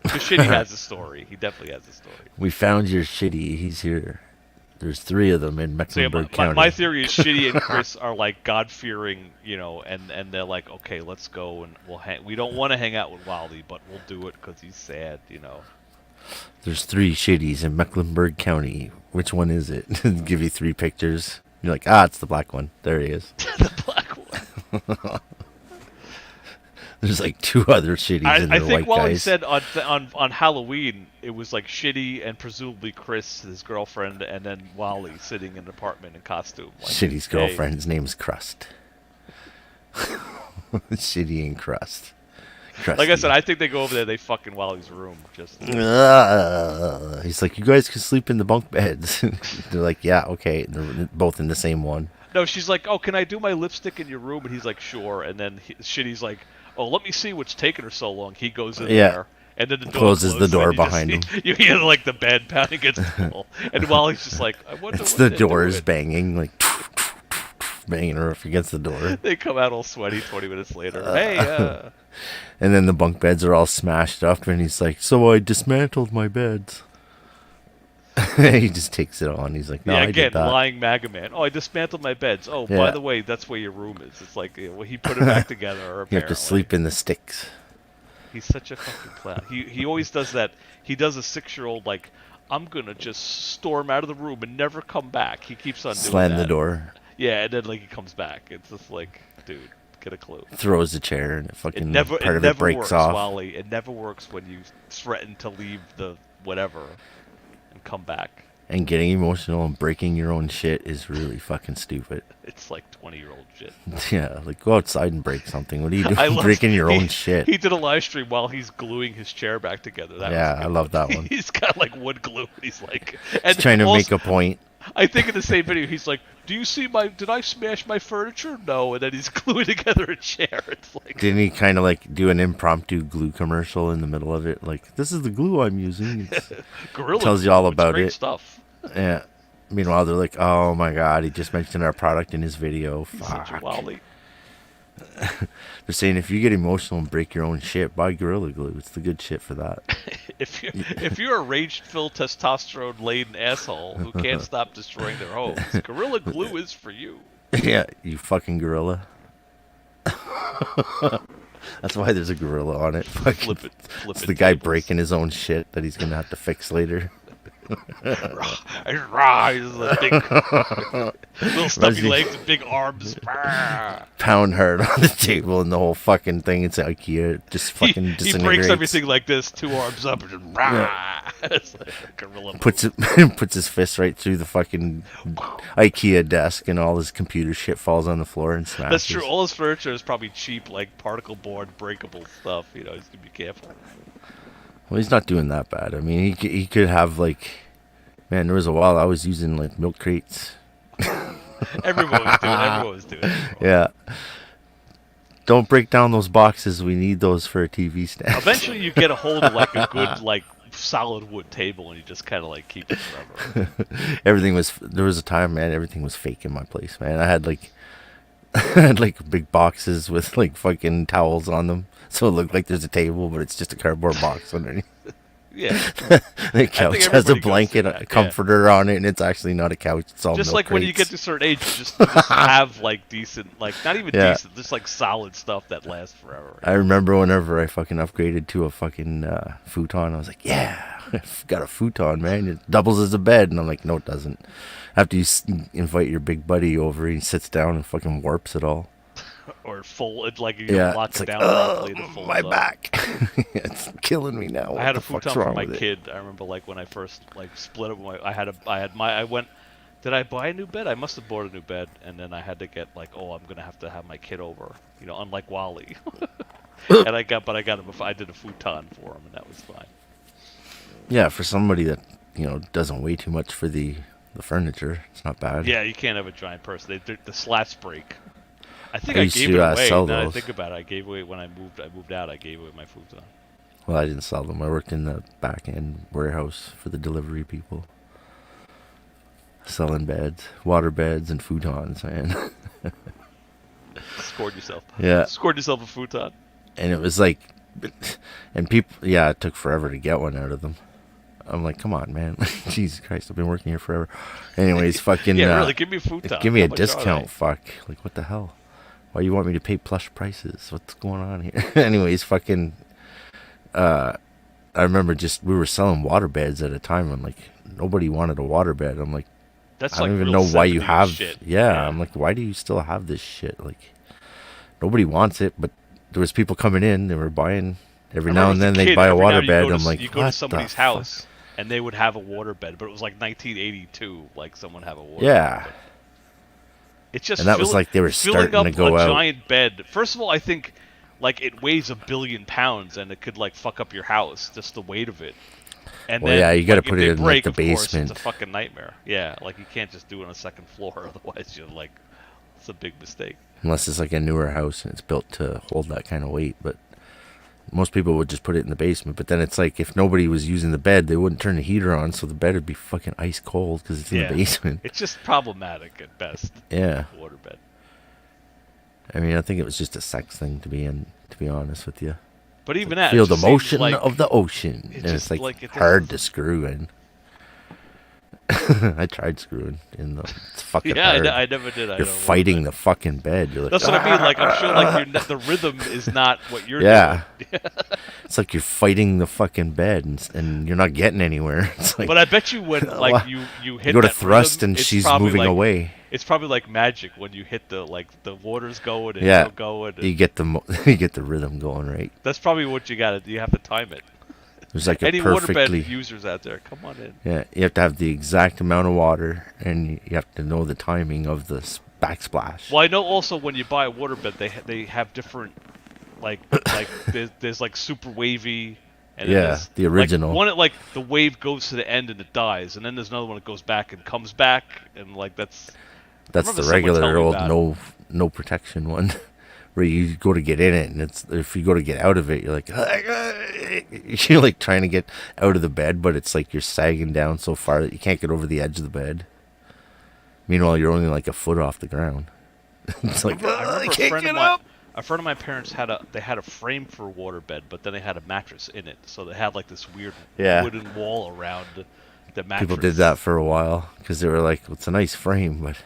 Because Shitty has a story. He definitely has a story. We found your Shitty. He's here. There's 3 of them in Mecklenburg County. My theory is Shitty and Chris are like God-fearing, and they're like, okay, let's go and we'll hang. We don't want to hang out with Wally, but we'll do it because he's sad, There's 3 Shitties in Mecklenburg County. Which one is it? Give you 3 pictures. You're like, it's the black one. There he is. The black one. There's like 2 other Shitties and they're white guys. I think Wally said on Halloween it was like Shitty and presumably Chris, his girlfriend, and then Wally sitting in an apartment in costume. Like, Shitty's girlfriend's name's Crust. Shitty and Crust. Crusty. Like I said, I think they go over there, they fuck in Wally's room. He's like, you guys can sleep in the bunk beds. They're like, yeah, okay. They're both in the same one. No, she's like, oh, can I do my lipstick in your room? And he's like, sure. And then Shitty's like, oh, let me see what's taking her so long. He goes in there, and then the door closes the door behind him. You hear like the bed pounding against the wall, and Wally's just like, I wonder. It's what the doors banging, like banging her up against the door. They come out all sweaty 20 minutes later. Hey, And then the bunk beds are all smashed up, and he's like, so I dismantled my beds. He just takes it on. He's like, no, I did that. Lying Maga Man. Oh, I dismantled my beds. Oh, by the way, that's where your room is. It's like, he put it back together. Apparently. You have to sleep in the sticks. He's such a fucking clown. He always does that. He does a 6-year-old like, I'm gonna just storm out of the room and never come back. He keeps on doing that. Slam the door. Yeah, and then like he comes back. It's just like, dude, get a clue. Throws a chair and part of it never breaks works, off. Wally. It never works when you threaten to leave the whatever and come back. And getting emotional and breaking your own shit is really fucking stupid. It's like 20-year-old shit. Yeah, like go outside and break something. What are you doing breaking your own shit? He did a live stream while he's gluing his chair back together. I love that one. He's got like wood glue. He's like... He's trying to make a point. I think in the same video, he's like, do you see did I smash my furniture? No. And then he's gluing together a chair. It's like... Didn't he kind of like do an impromptu glue commercial in the middle of it? Like, this is the glue I'm using. Gorilla tells you all about great it. Stuff. Yeah. Meanwhile, they're like, oh my god, he just mentioned our product in his video. Fuck. Wally. They're saying if you get emotional and break your own shit, buy Gorilla Glue. It's the good shit for that. if you're a rage-filled, testosterone-laden asshole who can't stop destroying their homes, Gorilla Glue is for you. Yeah, you fucking gorilla. That's why there's a gorilla on it. Flip it. It's the guy breaking his own shit that he's gonna have to fix later. He's a big, little stumpy legs and big arms. Pound hard on the table and the whole fucking thing. It's IKEA. Just fucking disintegrates. He breaks everything like this, 2 arms up, and just It's like a gorilla. Puts his fist right through the fucking IKEA desk, and all his computer shit falls on the floor and smashes. That's true. All his furniture is probably cheap, like particle board, breakable stuff. He's gonna be careful. Well, he's not doing that bad. I mean, he could have like Man, there was a while I was using like milk crates. Everyone was doing it. Yeah. Don't break down those boxes. We need those for a TV stand. Eventually, you get a hold of like a good like solid wood table, and you just kind of like keep it forever. There was a time, man, everything was fake in my place, man. I had like big boxes with like fucking towels on them, so it looked like there's a table, but it's just a cardboard box underneath. Yeah. The couch has a blanket, a comforter on it, and it's actually not a couch. It's all just milk like when you crates. get to a certain age, you just have like decent, like not even decent, just like solid stuff that lasts forever. I remember whenever I fucking upgraded to a fucking futon, I was like, yeah, I've got a futon, man. It doubles as a bed. And I'm like, no, it doesn't. After you invite your big buddy over, he sits down and fucking warps it all. Or fold, like you lock it's it like, down properly to fold my up. back. It's killing me now. I had a What the fuck's futon for wrong my with it? kid. I remember like when I first like split up. Did I buy a new bed? I must have bought a new bed, and then I had to get like, I'm gonna have to have my kid over, unlike Wally. And I did a futon for him, and that was fine. Yeah, for somebody that doesn't weigh too much for the furniture, it's not bad. Yeah, you can't have a giant person. The slats break. I think I I used gave to, it away. sell Now I those. think about it, I gave away when I moved out. I gave away my futon. Well, I didn't sell them. I worked in the back end warehouse for the delivery people, selling beds, water beds, and futons, man. Scored yourself. Yeah. Scored yourself a futon. And it was like, and people, yeah, it took forever to get one out of them. I'm like, come on, man. Jesus Christ, I've been working here forever. Anyways, fucking. Yeah, really, give me a futon. Give me How a much are discount, they? fuck. Like, what the hell? Why you want me to pay plush prices? What's going on here? Anyways, fucking. I remember we were selling water beds at a time. I'm like, nobody wanted a water bed. I'm like, That's I don't like even real know why you 70s have. shit. Yeah, I'm like, why do you still have this shit? Like, nobody wants it, but there was people coming in. They were buying every now and then. They'd buy a water bed. I'm like, you go to somebody's house and they would have a water bed, but it was like 1982. Like someone have a water bed. But it's just and that was like they were filling starting up to go a out. giant bed. First of all, I think like it weighs 1 billion pounds and it could like fuck up your house, just the weight of it. And Well, then, yeah, you got to like, if put they it in break, like the of course, basement. It's a fucking nightmare. Yeah, like you can't just do it on a second floor, otherwise you're like, it's a big mistake. Unless it's like a newer house and it's built to hold that kind of weight, but most people would just put it in the basement. But then it's like if nobody was using the bed, they wouldn't turn the heater on, so the bed would be fucking ice cold because it's in the basement. It's just problematic at best. Yeah. Waterbed. I mean, I think it was just a sex thing to be honest with you. But even Like, that, feel it the just seems motion like- of the ocean, it and it's just, like, like, it hard to screw in. I tried screwing in the. It's fucking Yeah, hard. I never did. I You're don't fighting the fucking bed. You're like, That's what I mean. Like I'm sure, like the rhythm is not what you're yeah. doing. It's like you're fighting the fucking bed, and you're not getting anywhere. It's like, But I bet you when like you hit you go to that thrust rhythm, and it's she's probably moving like- away. It's probably like magic when you hit the water's going and Yeah, you're going. And you get the you get the rhythm going right. that's probably what you got to. You have to time it. There's like a Any perfectly. waterbed users out there, come on in. Yeah, you have to have the exact amount of water, and you have to know the timing of the backsplash. Well, I know also when you buy a waterbed, they have different like there's like super wavy. And then Yeah, there's, the original. Like, one like the wave goes to the end and it dies, and then there's another one that goes back and comes back, and like that's. That's I the remember someone regular telling me old about it. no protection one, where you go to get in it, and it's if you go to get out of it, you're like you're like trying to get out of the bed, but it's like you're sagging down so far that you can't get over the edge of the bed. Meanwhile, you're only like a foot off the ground. It's like I I can't friend get of my, up. A friend of my parents had a frame for a waterbed, but then they had a mattress in it, so they had like this weird Yeah. wooden wall around the mattress. People did that for a while because they were like, "It's a nice frame, but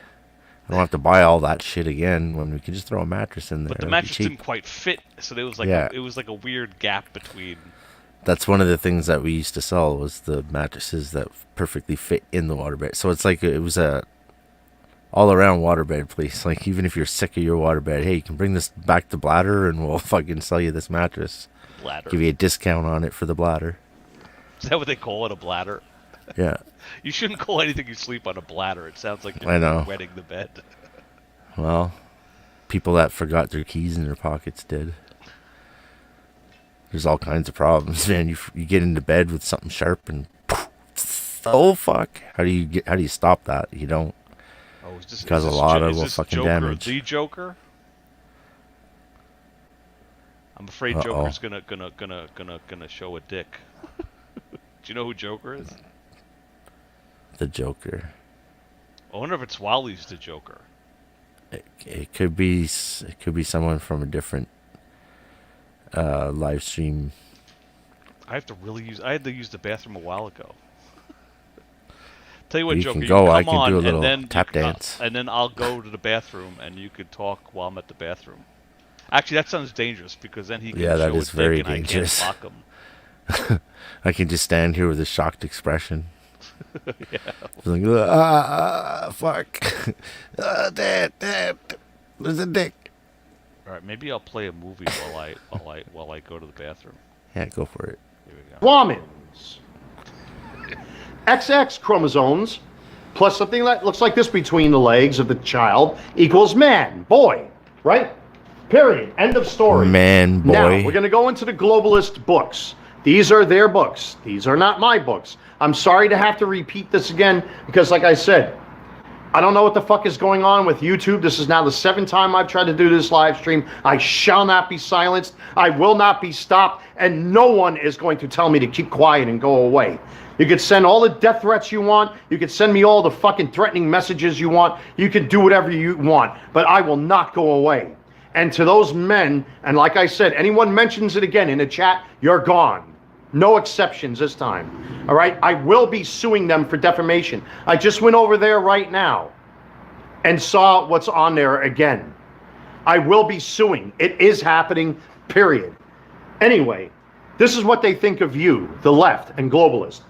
I don't have to buy all that shit again when we can just throw a mattress in there." But the It'd be mattress cheap." didn't quite fit, so there was like Yeah. it was like a weird gap between. That's one of the things that we used to sell was the mattresses that perfectly fit in the waterbed. So it's like it was a all-around waterbed place. Like even if you're sick of your waterbed, hey, you can bring this back to Bladder and we'll fucking sell you this mattress. Bladder. Give you a discount on it for the Bladder. Is that what they call it, a bladder? Yeah. You shouldn't call anything you sleep on a bladder. It sounds like I you're know. wetting the bed. Well, people that forgot their keys in their pockets did. There's all kinds of problems, man. You get into bed with something sharp and poof, Oh fuck! How do you stop that? You don't. Oh, is this, cause is a this, lot is of this fucking Joker, damage. The Joker. I'm afraid Joker's gonna show a dick. Do you know who Joker is? The Joker. I wonder if it's Wally's the Joker. It could be someone from a different live stream. I had to use the bathroom a while ago. Tell you what, You Joker, can go. you I come can on, do a little and then tap dance. and then I'll go to the bathroom, and you could talk while I'm at the bathroom. Actually, that sounds dangerous because then he can Yeah, that show is a dick very and dangerous. I can't block him. I can just stand here with a shocked expression. Yeah. Like, fuck. Dad, there's a dick. All right, maybe I'll play a movie while I go to the bathroom. Yeah, go for it. Here we go. Woman's XX chromosomes plus something that looks like this between the legs of the child equals man, boy, right? Period. End of story. Man, boy. Now, we're going to go into the globalist books. These are their books. These are not my books. I'm sorry to have to repeat this again because, like I said, I don't know what the fuck is going on with YouTube. This is now the 7th time I've tried to do this live stream. I shall not be silenced. I will not be stopped. And no one is going to tell me to keep quiet and go away. You could send all the death threats you want. You could send me all the fucking threatening messages you want. You could do whatever you want. But I will not go away. And to those men, and like I said, anyone mentions it again in the chat, you're gone. No exceptions this time. All right? I will be suing them for defamation. I just went over there right now and saw what's on there again. I will be suing. It is happening, period. Anyway, this is what they think of you, the left and globalists.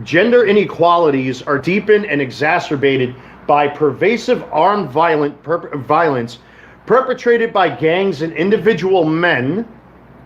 Gender inequalities are deepened and exacerbated by pervasive armed violence perpetrated by gangs and individual men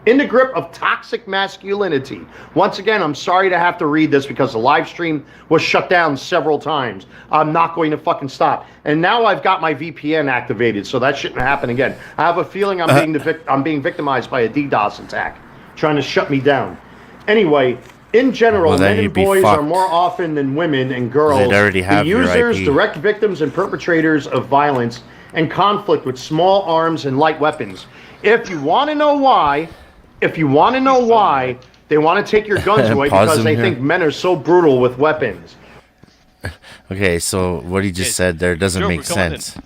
in the grip of toxic masculinity. Once again, I'm sorry to have to read this because the live stream was shut down several times. I'm not going to fucking stop. And now I've got my VPN activated, so that shouldn't happen again. I have a feeling I'm being victimized by a DDoS attack, trying to shut me down. Anyway, in general, men and boys are more often than women and girls the users, direct victims, and perpetrators of violence and conflict with small arms and light weapons. If you want to know why, they want to take your guns away because they think men are so brutal with weapons. Okay, so what he just said there doesn't make sense.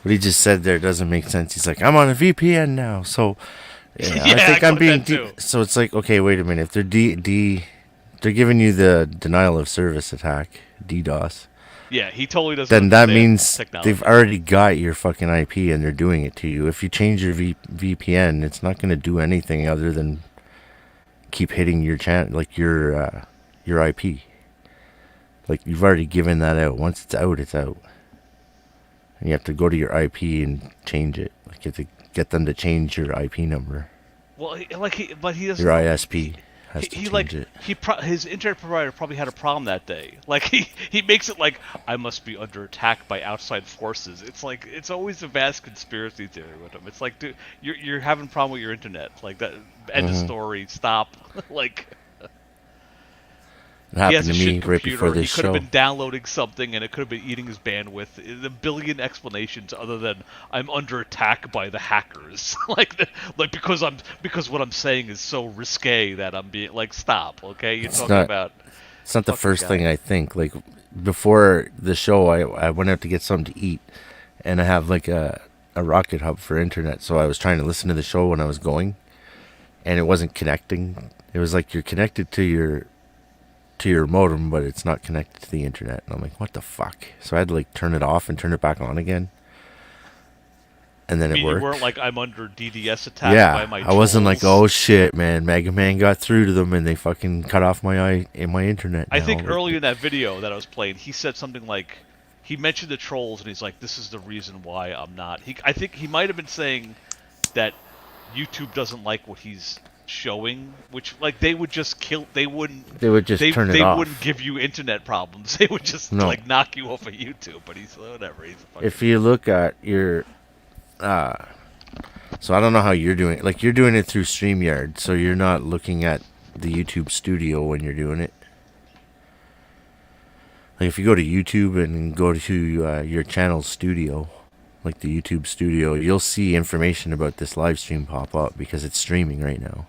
What he just said there doesn't make sense. He's like, I'm on a VPN now, so yeah, I think I'm being. So it's like, okay, wait a minute. If they're they're giving you the denial of service attack, DDoS. Yeah, he totally doesn't. Then that means technology. They've already got your fucking IP and they're doing it to you. If you change your VPN, it's not going to do anything other than keep hitting your channel, like your IP. Like you've already given that out. Once it's out, it's out. And you have to go to your IP and change it. Like you have to get them to change your IP number. Well, but he doesn't. Your ISP. His internet provider probably had a problem that day. Like he makes it like I must be under attack by outside forces. It's like it's always a vast conspiracy theory with him. It's like, dude, you're having a problem with your internet. Like that. End of story. Stop. Like. It happened to me right before this show. He could have been downloading something, and it could have been eating his bandwidth. A billion explanations other than I'm under attack by the hackers. like because what I'm saying is so risque that I'm being like, stop. Okay, you're talking about. It's not the first thing I think. Like before the show, I went out to get something to eat, and I have like a Rocket Hub for internet. So I was trying to listen to the show when I was going, and it wasn't connecting. It was like you're connected to your modem, but it's not connected to the internet. And I'm like, what the fuck? So I had to like turn it off and turn it back on again. And then it worked. You weren't like, I'm under DDS attack by my I wasn't like, oh shit, man, Mega Man got through to them and they fucking cut off my internet now. I think earlier in that video that I was playing, he said something like, he mentioned the trolls and he's like, this is the reason why I'm not. I think he might have been saying that YouTube doesn't like what he's showing, which like they would just turn it off. They wouldn't give you internet problems. They would just like knock you off of YouTube. But he's whatever. If you look at your so I don't know how you're doing it. Like you're doing it through StreamYard, so you're not looking at the YouTube studio when you're doing it. Like if you go to YouTube and go to your channel's studio, like the YouTube studio, you'll see information about this live stream pop up because it's streaming right now.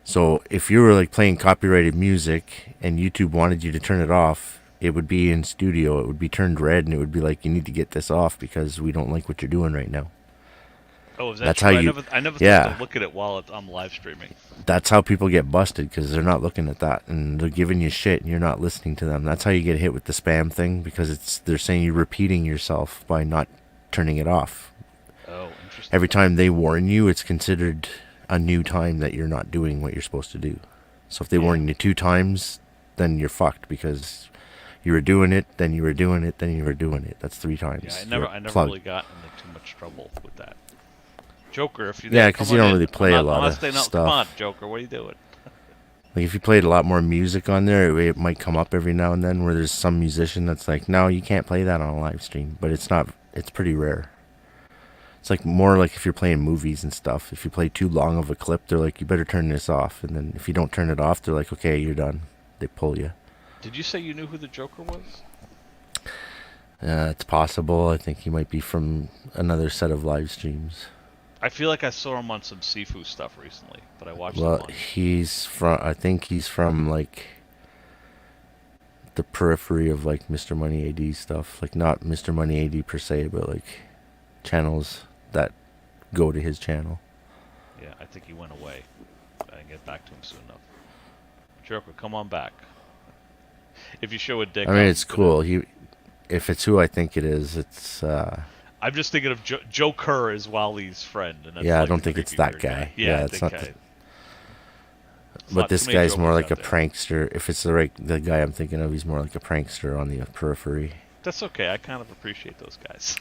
So if you were like playing copyrighted music and YouTube wanted you to turn it off, it would be in studio. It would be turned red and it would be like, you need to get this off because we don't like what you're doing right now. Oh, is that That's true? how you, I never yeah. thought to look at it while I'm live streaming. That's how people get busted because they're not looking at that and they're giving you shit and you're not listening to them. That's how you get hit with the spam thing because they're saying you're repeating yourself by not turning it off. Oh, interesting. Every time they warn you, it's considered a new time that you're not doing what you're supposed to do. So if they warn you 2 times, then you're fucked because you were doing it, then you were doing it, then you were doing it. That's 3 times. Yeah, I never really got into too much trouble with that. Joker, if you because you don't really play a lot of stuff. Come on, Joker, what are you doing? Like if you played a lot more music on there, it might come up every now and then where there's some musician that's like, no, you can't play that on a live stream. But it's not. It's pretty rare. It's like more like if you're playing movies and stuff. If you play too long of a clip, they're like, you better turn this off. And then if you don't turn it off, they're like, okay, you're done. They pull you. Did you say you knew who the Joker was? It's possible. I think he might be from another set of live streams. I feel like I saw him on some Sifu stuff recently, but I watched him Well, on. he's from. I think he's from like the periphery of like Mr. Money AD stuff. Like not Mr. Money AD per se, but like channels that go to his channel. Yeah, I think he went away. I can get back to him soon enough. Joker, come on back. If you show a dick, I mean, it's cool. If it's who I think it is, it's. I'm just thinking of Joe Kerr as Wally's friend. And that's Yeah, I like don't think it's that guy. Yeah, it's not. But this guy's more like a prankster. If it's the guy I'm thinking of, he's more like a prankster on the periphery. That's okay. I kind of appreciate those guys.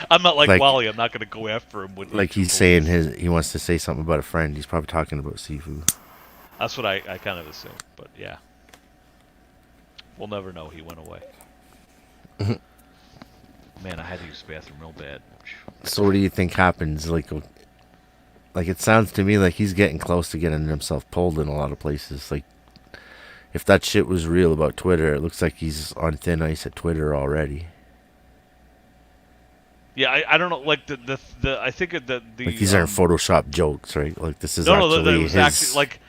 I'm not like Wally. I'm not going to go after him with. Like he's saying he wants to say something about a friend. He's probably talking about Sifu. That's what I kind of assume. But yeah, we'll never know. He went away. Man, I had to use the bathroom real bad. So what do you think happens? Like it sounds to me like he's getting close to getting himself pulled in a lot of places. Like, if that shit was real about Twitter, it looks like he's on thin ice at Twitter already. Yeah, I don't know. Like the I think the like these aren't Photoshop jokes, right? Like this is no, actually it was actually like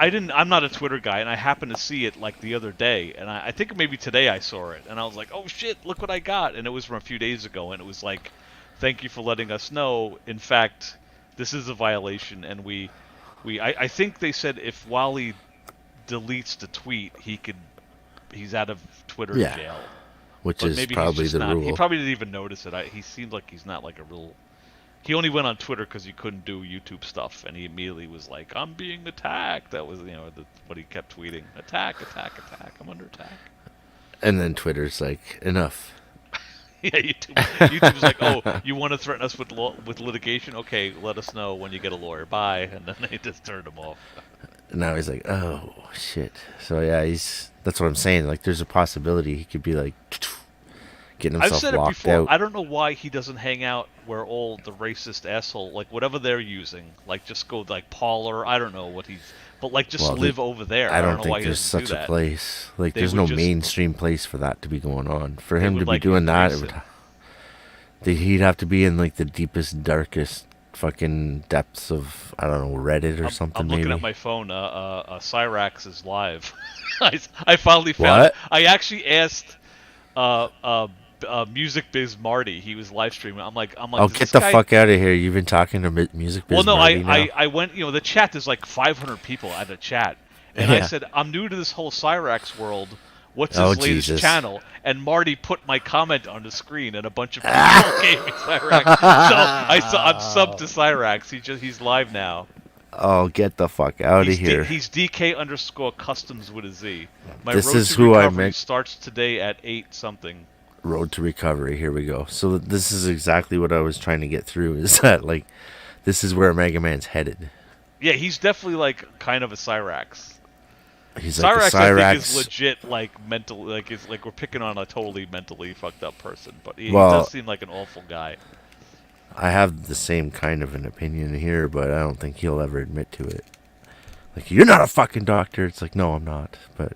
I didn't. I'm not a Twitter guy, and I happened to see it like the other day, and I think maybe today I saw it, and I was like, "Oh shit! Look what I got!" And it was from a few days ago, and it was like, "Thank you for letting us know. In fact, this is a violation, and I think they said if Wally deletes the tweet, he's out of Twitter jail, which is probably the rule. He probably didn't even notice it. He seemed like he's not like a real. He only went on Twitter because he couldn't do YouTube stuff, and he immediately was like, "I'm being attacked." That was, what he kept tweeting: "Attack, attack, attack! I'm under attack." And then Twitter's like, "Enough." Yeah, YouTube's like, "Oh, you want to threaten us with litigation? Okay, let us know when you get a lawyer. Bye." And then they just turned him off. And now he's like, "Oh shit!" So yeah, that's what I'm saying. Like, there's a possibility he could be like. Getting himself I've said it locked before. out. I don't know why he doesn't hang out where all the racist asshole, like whatever they're using, like just go like Parler. I don't know what but like just live over there. I don't know think why there's he doesn't such do a that. place. Like They there's would no just- mainstream place for that to be going on. For him would, to be like, doing that, embrace he'd have to be in like the deepest, darkest fucking depths of I don't know Reddit or something. I'm looking maybe. at my phone. Cyrax is live. I finally found. What? I actually asked. Music Biz Marty. He was live streaming. I'm like. Oh, does get this the guy... fuck out of here! You've been talking to Music Biz Well, no, Marty now? I went. The chat. There's like 500 people at the chat, and I Yeah. said, I'm new to this whole Cyrax world. What's his Oh, latest Jesus. channel? And Marty put my comment on the screen, and a bunch of people gave me Cyrax. So I'm subbed to Cyrax. He's live now. Oh, get the fuck out of here! He's DK_customs with a Z. My This road is to who I recovery meant- starts today at 8 something. Road to recovery. Here we go. So this is exactly what I was trying to get through. Is that like, this is where Mega Man's headed. Yeah, he's definitely like kind of a Cyrax. He's like a Cyrax, I think, is Cyrax. legit, like mental, like it's like we're picking on a totally mentally fucked up person, but he Well, does seem like an awful guy. I have the same kind of an opinion here, but I don't think he'll ever admit to it. Like, you're not a fucking doctor. It's like, no, I'm not. But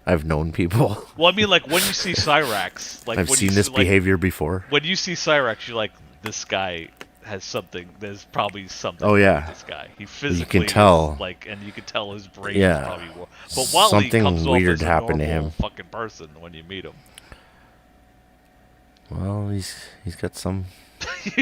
I've known people. Well, I mean, like when you see Cyrax, like I've when seen you this see, like, behavior before. When you see Cyrax, you're like, this guy has something. There's probably something. Oh, yeah. With this guy. He You physically can tell. is, like, and you can tell his brain Yeah. is probably. But Wally Something comes weird off as a happened to normal him. fucking person when you meet him. Well, he's got some.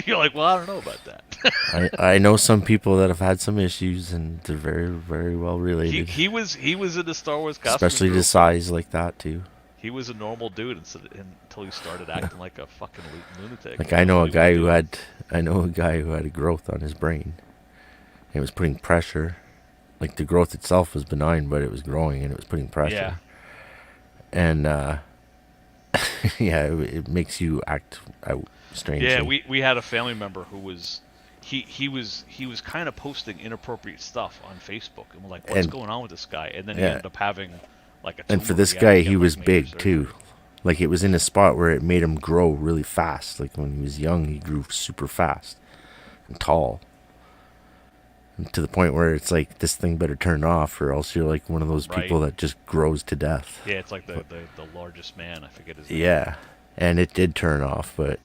You're like, well, I don't know about that. I know some people that have had some issues, and they're very, very well related. He was in the Star Wars costume Especially group. to size like that too. He was a normal dude until he started acting like a fucking lunatic. Like I know a guy who had a growth on his brain. It was putting pressure. Like the growth itself was benign, but it was growing and it was putting pressure. Yeah. And yeah, it makes you act out strangely. Yeah, we had a family member who was he was kind of posting inappropriate stuff on Facebook, and we're like, what's going on with this guy? And then he ended up having like a tumor. And for this guy, he was big too. Like it was in a spot where it made him grow really fast. Like when he was young, he grew super fast and tall. And to the point where it's like, this thing better turn off, or else you're like one of those people that just grows to death. Yeah, it's like the largest man. I forget his name. Yeah, and it did turn off, but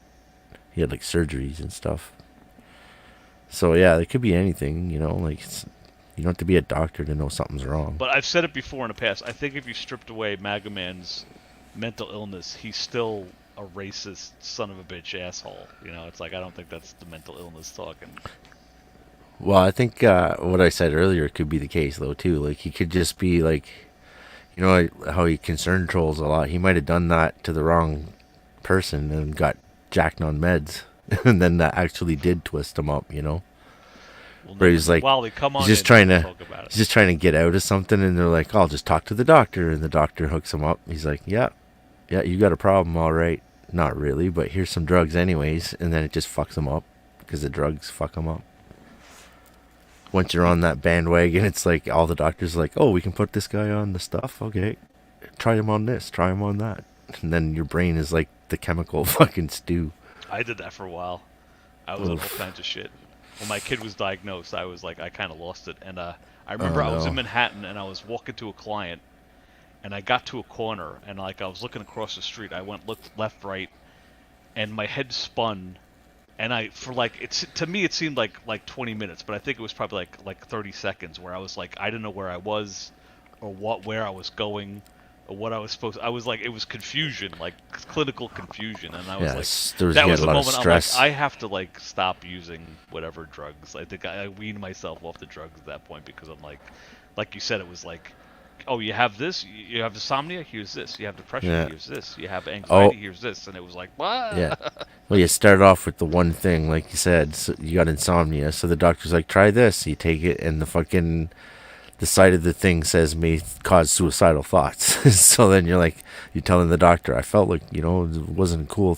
he had like surgeries and stuff. So yeah, it could be anything, you know. Like you don't have to be a doctor to know something's wrong. But I've said it before in the past. I think if you stripped away Maga Man's mental illness, he's still a racist son of a bitch asshole. You know, it's like, I don't think that's the mental illness talking. Well, I think what I said earlier could be the case though too. Like he could just be like, you know how he concern trolls a lot. He might have done that to the wrong person and got jacked on meds, and then that actually did twist him up. You know, where he's like, Wally, come on, he's just trying to get out of something, and they're like, "Oh, I'll just talk to the doctor," and the doctor hooks him up. He's like, "Yeah, you got a problem, all right. Not really, but here's some drugs anyways," and then it just fucks him up because the drugs fuck him up. Once you're on that bandwagon, it's like all the doctors are like, oh, we can put this guy on the stuff. Okay, try him on this, try him on that. And then your brain is like the chemical fucking stew. I did that for a while. I was on all kinds of shit. When my kid was diagnosed, I was like, I kind of lost it. And I remember I was in Manhattan, and I was walking to a client, and I got to a corner, and like I was looking across the street. I looked left, right, and my head spun. And to me it seemed like 20 minutes, but I think it was probably like 30 seconds where I was like, I didn't know where I was, or where I was going, or what I was supposed to. I was like, it was confusion, like clinical confusion, and I was that was the moment I'm like, I have to like stop using whatever drugs. I think I weaned myself off the drugs at that point, because I'm like you said, it was like, oh, you have this, you have insomnia, here's this, you have depression, here's this, you have anxiety, here's this, and it was like, what? Yeah. Well, you start off with the one thing, like you said, so you got insomnia, so the doctor's like, try this, you take it, and the side of the thing says may cause suicidal thoughts. So then you're telling the doctor, I felt like, you know, it wasn't cool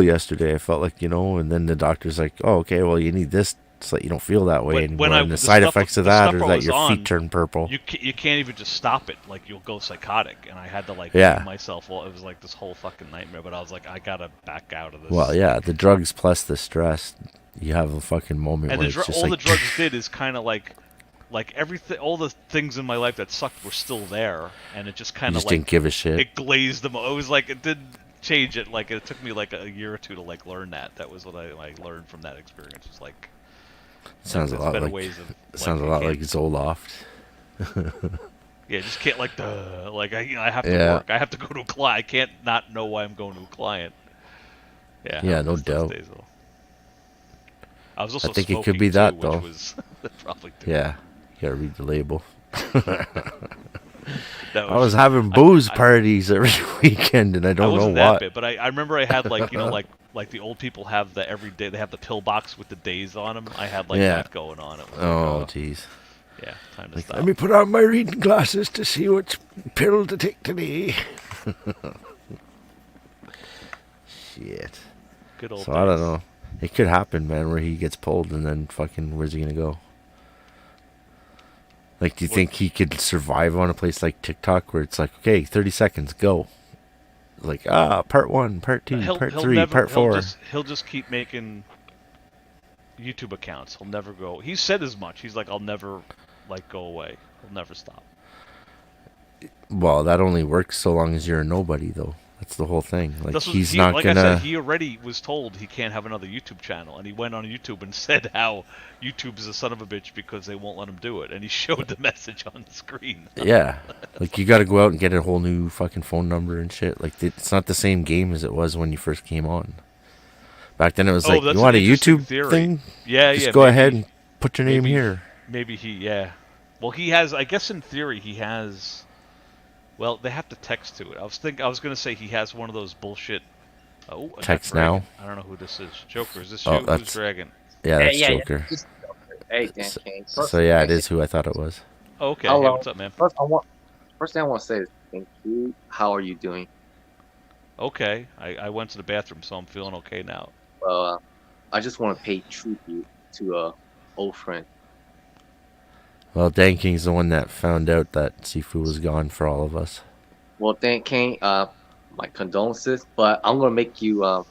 yesterday, I felt like, you know, and then the doctor's like, oh, okay, well, you need this so that you don't feel that way anymore. And the side effects of that are that your feet turn purple. You can't even just stop it. Like, you'll go psychotic. And I had to, like, wean myself. Well, it was like this whole fucking nightmare. But I was like, I gotta back out of this. Well, yeah, the drugs plus the stress, you have a fucking moment and where it's just all like... the drugs did is kind of like everything, all the things in my life that sucked were still there. And it just kind of like... didn't give a shit. It glazed them. It was like, it didn't change it. Like, it took me like a year or two to like learn that. That was what I learned from that experience. It's like... Sounds a lot like Zoloft. Yeah, just can't I have to work. I have to go to a client. I can't not know why I'm going to a client. Yeah. Yeah, no doubt. I was also I think smoking it could be too, that which though. Was probably yeah, you gotta read the label. I was having booze parties every weekend, and I don't know what. Bit, but I remember I had like, you know, like the old people have the every day, they have the pill box with the days on them. I had like that going on. It was jeez. Yeah, time to stop. Let me put on my reading glasses to see which pill to take today. Shit. Good old so days. I don't know. It could happen, man, where he gets pulled and then fucking, where's he gonna go? Like, do you think he could survive on a place like TikTok where it's like, okay, 30 seconds, go? Like, part 1, part 2, part 3, part 4. He'll just keep making YouTube accounts. He'll never go. He said as much. He's like, I'll never, like, go away. He'll never stop. Well, that only works so long as you're a nobody, though. That's the whole thing. Like, he's not like gonna. I said, he already was told he can't have another YouTube channel, and he went on YouTube and said how YouTube is a son of a bitch because they won't let him do it, and he showed the message on the screen. Yeah, like you got to go out and get a whole new fucking phone number and shit. Like, it's not the same game as it was when you first came on. Back then, it was like, you want a YouTube thing? Yeah, Just go ahead and put your name here. Maybe yeah. Well, he has. I guess in theory, he has. Well, they have to text to it. I was gonna say he has one of those bullshit. Oh, text now. I don't know who this is. Joker, is this you? Who's Dragon? Yeah, that's Joker. Hey, Dan King. So yeah, it is who I thought it was. Okay, hey, what's up, man? First thing I want to say is thank you. How are you doing? Okay, I went to the bathroom, so I'm feeling okay now. Well, I just want to pay tribute to a old friend. Well, Dan King's the one that found out that Sifu was gone for all of us. Well, Dan King, my condolences, but I'm gonna make you.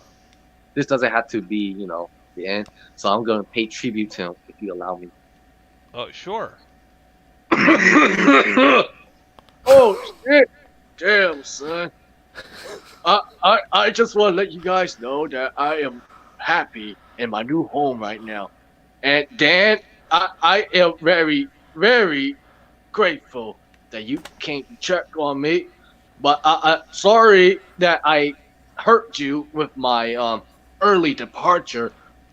This doesn't have to be, the end. So I'm gonna pay tribute to him if you allow me. Oh, sure. Oh shit! Damn, son. I just want to let you guys know that I am happy in my new home right now, and Dan, I am very, very grateful that you came to check on me. But I sorry that I hurt you with my early departure.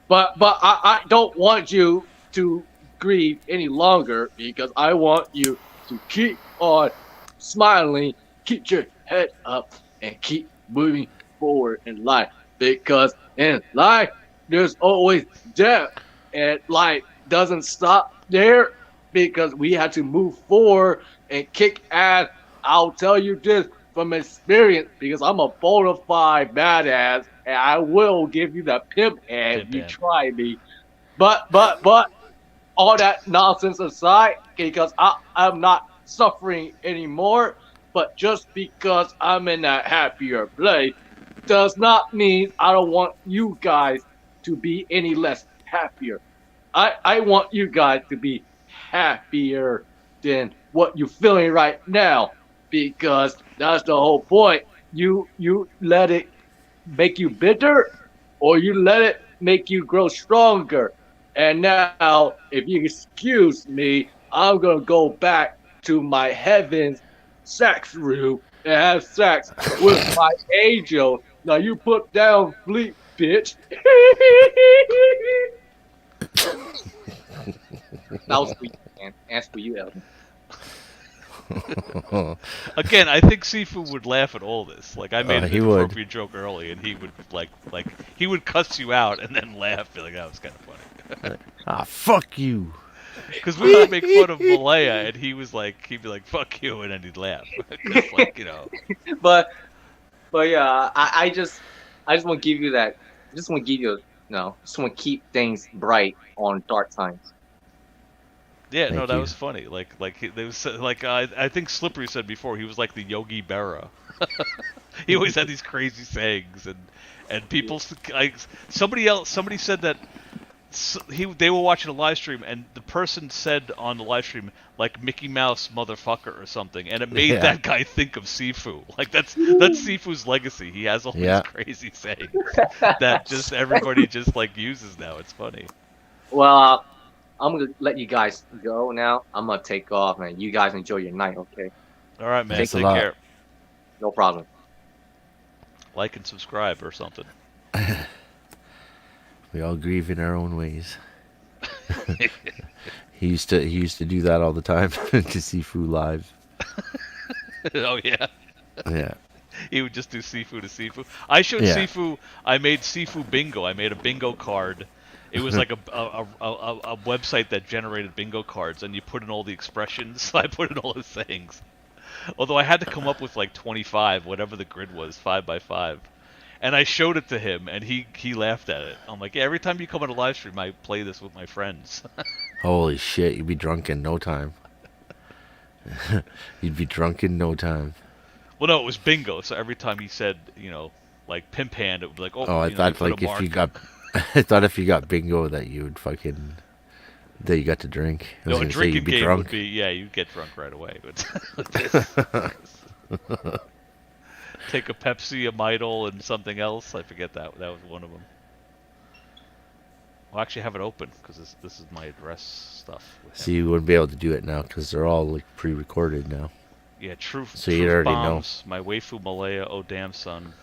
But I don't want you to grieve any longer because I want you to keep on smiling, keep your head up, and keep moving forward in life. Because in life, there's always death, and life doesn't stop there because we have to move forward and kick ass. I'll tell you this from experience because I'm a bona fide badass, and I will give you the pimp hand if you try me. But all that nonsense aside, because I'm not suffering anymore, but just because I'm in a happier place does not mean I don't want you guys to be any less happier. I want you guys to be happier than what you're feeling right now, because that's the whole point. You let it make you bitter, or you let it make you grow stronger. And now, if you excuse me, I'm gonna go back to my heaven's sex room and have sex with my angel. Now you put down Fleet, bitch. That was sweet, man. As for you, Elton. Again, I think Sifu would laugh at all this. Like, I made an inappropriate would. joke early, and he would like he would cuss you out and then laugh. Be like, that was kind of funny. Fuck you. Because we would make fun of Malaya, and he'd be like, fuck you, and then he'd laugh. But yeah, I just want to give you that. I just want to give you just want to keep things bright on dark times. Yeah, Thank that you. was funny. I think Slippery said before he was like the Yogi Berra. He always had these crazy sayings, and people somebody said that they were watching a live stream, and the person said on the live stream like Mickey Mouse motherfucker or something, and it made that guy think of Sifu. Like that's Sifu's legacy. He has all these crazy sayings that just everybody just like uses now. It's funny. Well, I'm gonna let you guys go now. I'm gonna take off, man. You guys enjoy your night, okay? All right, man. Take care. No problem. Like and subscribe or something. We all grieve in our own ways. He used to do that all the time to Sifu live. Oh yeah. Yeah. He would just do Sifu to Sifu. I showed Sifu. I made Sifu bingo. I made a bingo card. It was like a website that generated bingo cards, and you put in all the expressions. I put in all his sayings. Although I had to come up with like 25, whatever the grid was, 5 by 5. And I showed it to him, and he laughed at it. I'm like, yeah, every time you come on a live stream, I play this with my friends. Holy shit, you'd be drunk in no time. You'd be drunk in no time. Well, no, it was bingo. So every time he said, like pimp hand, it would be like, I thought like if you got, I thought if you got bingo that you would fucking That you got to drink. I was No, a gonna say drinking you'd be game drunk. would be, yeah, you'd get drunk right away. But take a Pepsi, a Midol, and something else. I forget that was one of them. I'll actually have it open because this is my address stuff. So you wouldn't be able to do it now because they're all like pre-recorded now. Yeah, truth. So you truth already bombs, know. My waifu Malaya, oh damn son.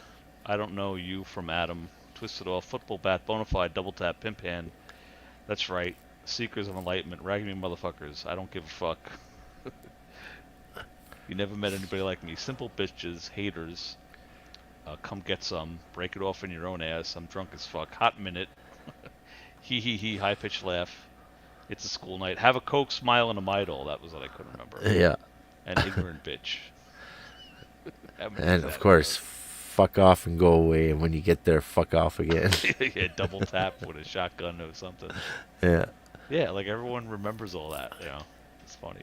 I don't know you from Adam. Twisted off, football bat, bonafide, double tap, pimp hand. That's right. Seekers of enlightenment, raggedy motherfuckers. I don't give a fuck. You never met anybody like me. Simple bitches, haters. Come get some. Break it off in your own ass. I'm drunk as fuck. Hot minute. Hee hee hee. High pitched laugh. It's a school night. Have a Coke, smile, and a Midol. That was what I couldn't remember. Yeah. And ignorant bitch. And of course, fuck off and go away. And when you get there, fuck off again. Yeah, double tap with a shotgun or something. Yeah. Yeah, like everyone remembers all that. You know, it's funny.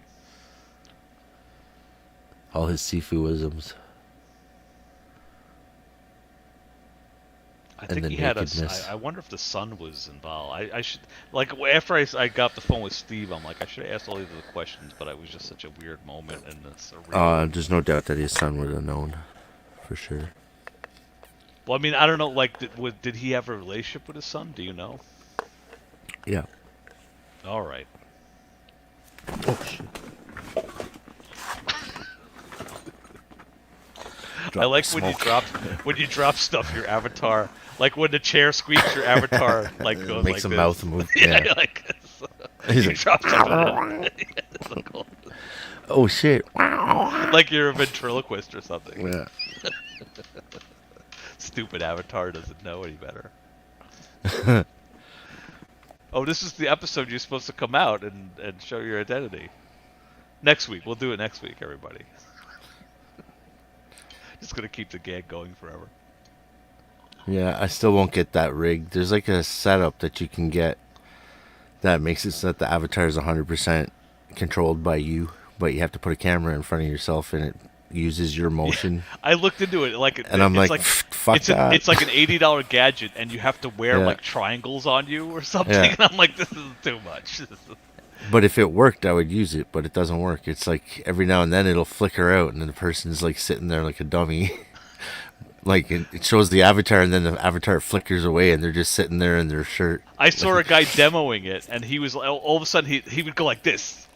All his Sifu-isms. I think he had I wonder if the son was involved. I should, like, after I got off the phone with Steve, I'm like, I should have asked all these other questions, but it was just such a weird moment. And it's there's no doubt that his son would have known, for sure. Well, I mean, I don't know, like, did he have a relationship with his son? Do you know? Yeah. All right. Oh, shit. I like when you drop stuff, your avatar, like when the chair squeaks, your avatar like goes makes like a this. mouth move. Yeah, like this. You drop stuff. Oh shit! Like you're a ventriloquist or something. Yeah. Stupid avatar doesn't know any better. Oh, this is the episode you're supposed to come out and show your identity. Next week, we'll do it next week, everybody. Just gonna keep the gag going forever. Yeah, I still won't get that rig. There's like a setup that you can get that makes it so that the avatar is 100% controlled by you, but you have to put a camera in front of yourself and it uses your motion. Yeah, I looked into it, and I'm like, fuck that. It's like an $80 gadget, and you have to wear like triangles on you or something. Yeah. And I'm like, this is too much. But if it worked, I would use it, but it doesn't work. It's like every now and then it'll flicker out, and then the person's like sitting there like a dummy. Like it shows the avatar, and then the avatar flickers away, and they're just sitting there in their shirt. I saw a guy demoing it, and he was all of a sudden he would go like this,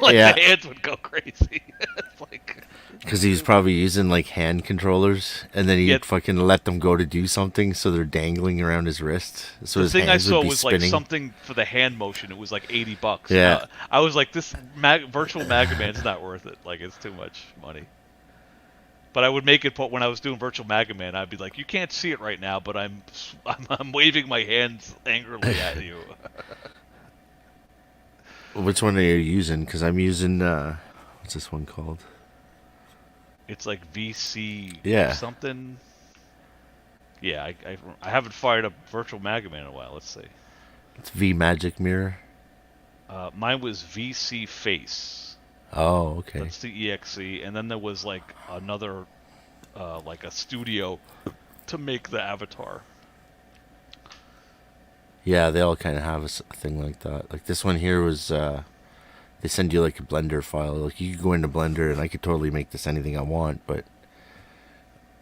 like Yeah. the hands would go crazy. It's like Because he was probably using like hand controllers, and then he'd fucking let them go to do something, so they're dangling around his wrist. So the his thing I hands saw would be was spinning. like something for the hand motion. It was like $80. Yeah. I was like, this virtual Maga Man's not worth it. Like it's too much money. But I would make it when I was doing virtual Maga Man. I'd be like, you can't see it right now, but I'm waving my hands angrily at you. Which one are you using? Because I'm using what's this one called? It's like VC Yeah. something. Yeah, I haven't fired up virtual Maga Man in a while. Let's see. It's V Magic Mirror. Mine was VC Face. Oh, okay. That's the EXE, and then there was like another, like a studio to make the avatar. Yeah, they all kind of have a thing like that. Like this one here was, they send you like a Blender file. Like you could go into Blender and I could totally make this anything I want, but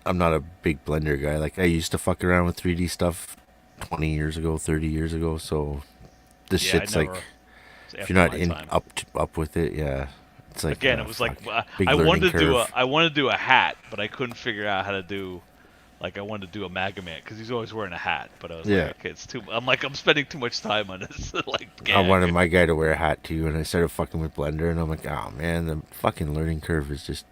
I'm not a big Blender guy. Like I used to fuck around with 3D stuff 20 years ago, 30 years ago. So this shit's like, if you're not up with it, yeah. It's like, again, it was like big I wanted learning curve. I wanted to do a hat, but I couldn't figure out how to do. Like I wanted to do a Maga Man because he's always wearing a hat, but I was Yeah. like, okay, it's too. I'm like, I'm spending too much time on this. Like, gag. I wanted my guy to wear a hat too, and I started fucking with Blender, and I'm like, oh man, the fucking learning curve is just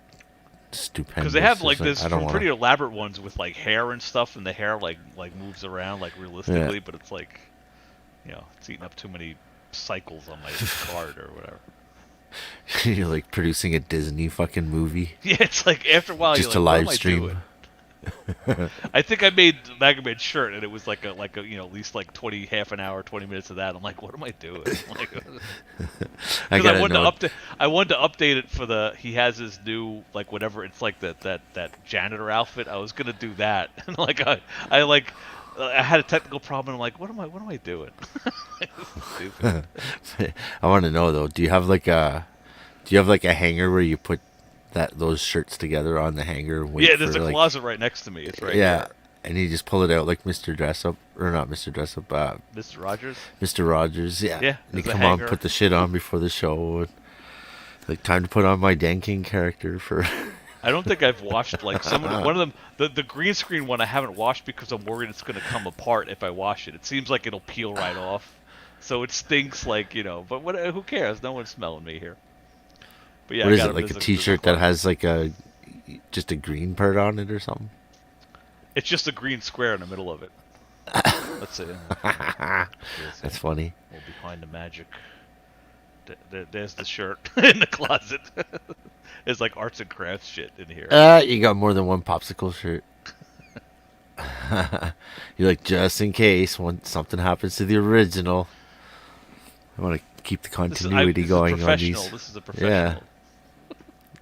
stupendous. Because they have like It's this I don't some wanna- pretty elaborate ones with like hair and stuff, and the hair like moves around like realistically, but it's like, you know, it's eating up too many cycles on my card or whatever. You're like producing a Disney fucking movie. Yeah, it's like after a while just you're to like, live stream. what am I doing? I think I made Maga Man shirt, and it was like a you know, at least like 20 minutes of that. I'm like, what am I doing? Like, I because gotta I wanted to update it for the. He has his new like whatever. It's like that janitor outfit. I was gonna do that, and like I had a technical problem. I'm like, what am I doing? Stupid. I want to know though. Do you have like a hanger where you put those shirts together on the hanger? And wait Yeah, there's for, a closet right next to me. It's right yeah, here. and you just pull it out like Mr. Dress Up, or not Mr. Dress Up. Mr. Rogers. Mr. Rogers. Yeah. Yeah. And you come on, put the shit on before the show. And, like, time to put on my Dan King character for. I don't think I've washed like one of them. The green screen one I haven't washed because I'm worried it's going to come apart if I wash it. It seems like it'll peel right off, so it stinks like But who cares? No one's smelling me here. But yeah, What is it, like a T-shirt that has like just a green part on it or something? It's just a green square in the middle of it. Let's see. That's funny. We'll behind the magic. There's the shirt in the closet. There's like arts and crafts shit in here. You got more than one popsicle shirt. You're like, just in case something happens to the original. I want to keep the continuity going on these. This is a professional. Yeah.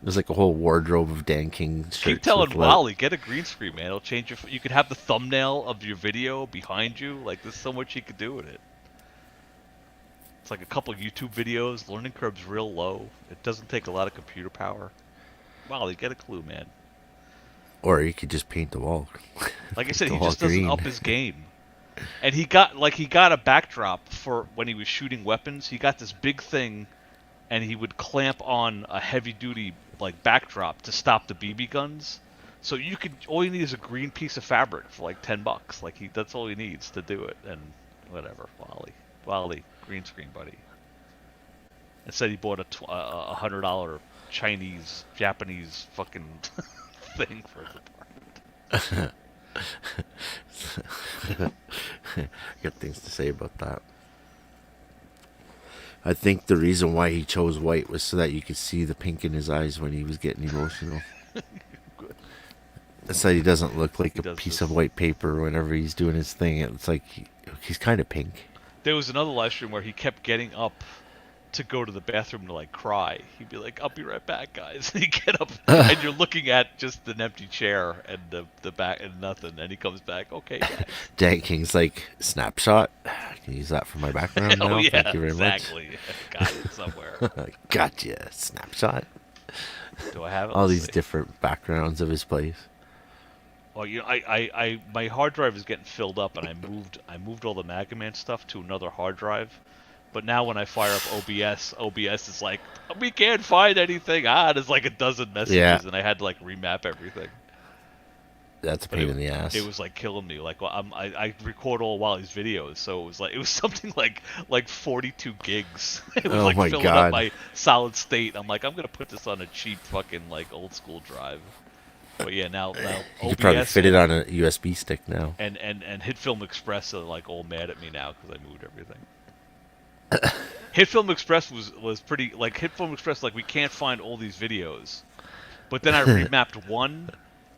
There's like a whole wardrobe of Dan King shirts. Keep telling Wally, get a green screen, man. It'll change you could have the thumbnail of your video behind you. Like, there's so much you could do with it. It's like a couple YouTube videos. Learning curve's real low. It doesn't take a lot of computer power. Wally, get a clue, man. Or you could just paint the wall. Like I said, he just doesn't up his game. And he got a backdrop for when he was shooting weapons. He got this big thing, and he would clamp on a heavy-duty like backdrop to stop the BB guns. So all you need is a green piece of fabric for like $10. Like that's all he needs to do it. And whatever, Wally, green screen, buddy. Instead, he bought a $100 Japanese fucking thing for his apartment. Got things to say about that. I think the reason why he chose white was so that you could see the pink in his eyes when he was getting emotional. It's that he doesn't look like a piece of white paper whenever he's doing his thing. It's like he's kind of pink. There was another live stream where he kept getting up to go to the bathroom to like cry. He'd be like, "I'll be right back, guys." And he'd get up, and you're looking at just an empty chair and the back and nothing. And he comes back, "Okay, guys." Dan King's like, "Snapshot. I can use that for my background now. Yeah, Thank you very exactly. Got it somewhere. Gotcha. Snapshot. Do I have it? All Let's these see. different backgrounds of his place. Well, my hard drive is getting filled up, and I moved all the Maga Man stuff to another hard drive. But now when I fire up OBS is like, we can't find anything. There's like a dozen messages, and I had to like remap everything. That's a pain in the ass. It was like killing me. Like, well, I record all Wally's videos, so it was something like 42 gigs. It was like filling up my solid state. I'm like, I'm gonna put this on a cheap fucking like old school drive. But yeah, now you OBS could probably fit it on a USB stick now. And HitFilm Express are like all mad at me now because I moved everything. HitFilm Express was pretty like HitFilm Express, like, we can't find all these videos, but then I remapped one,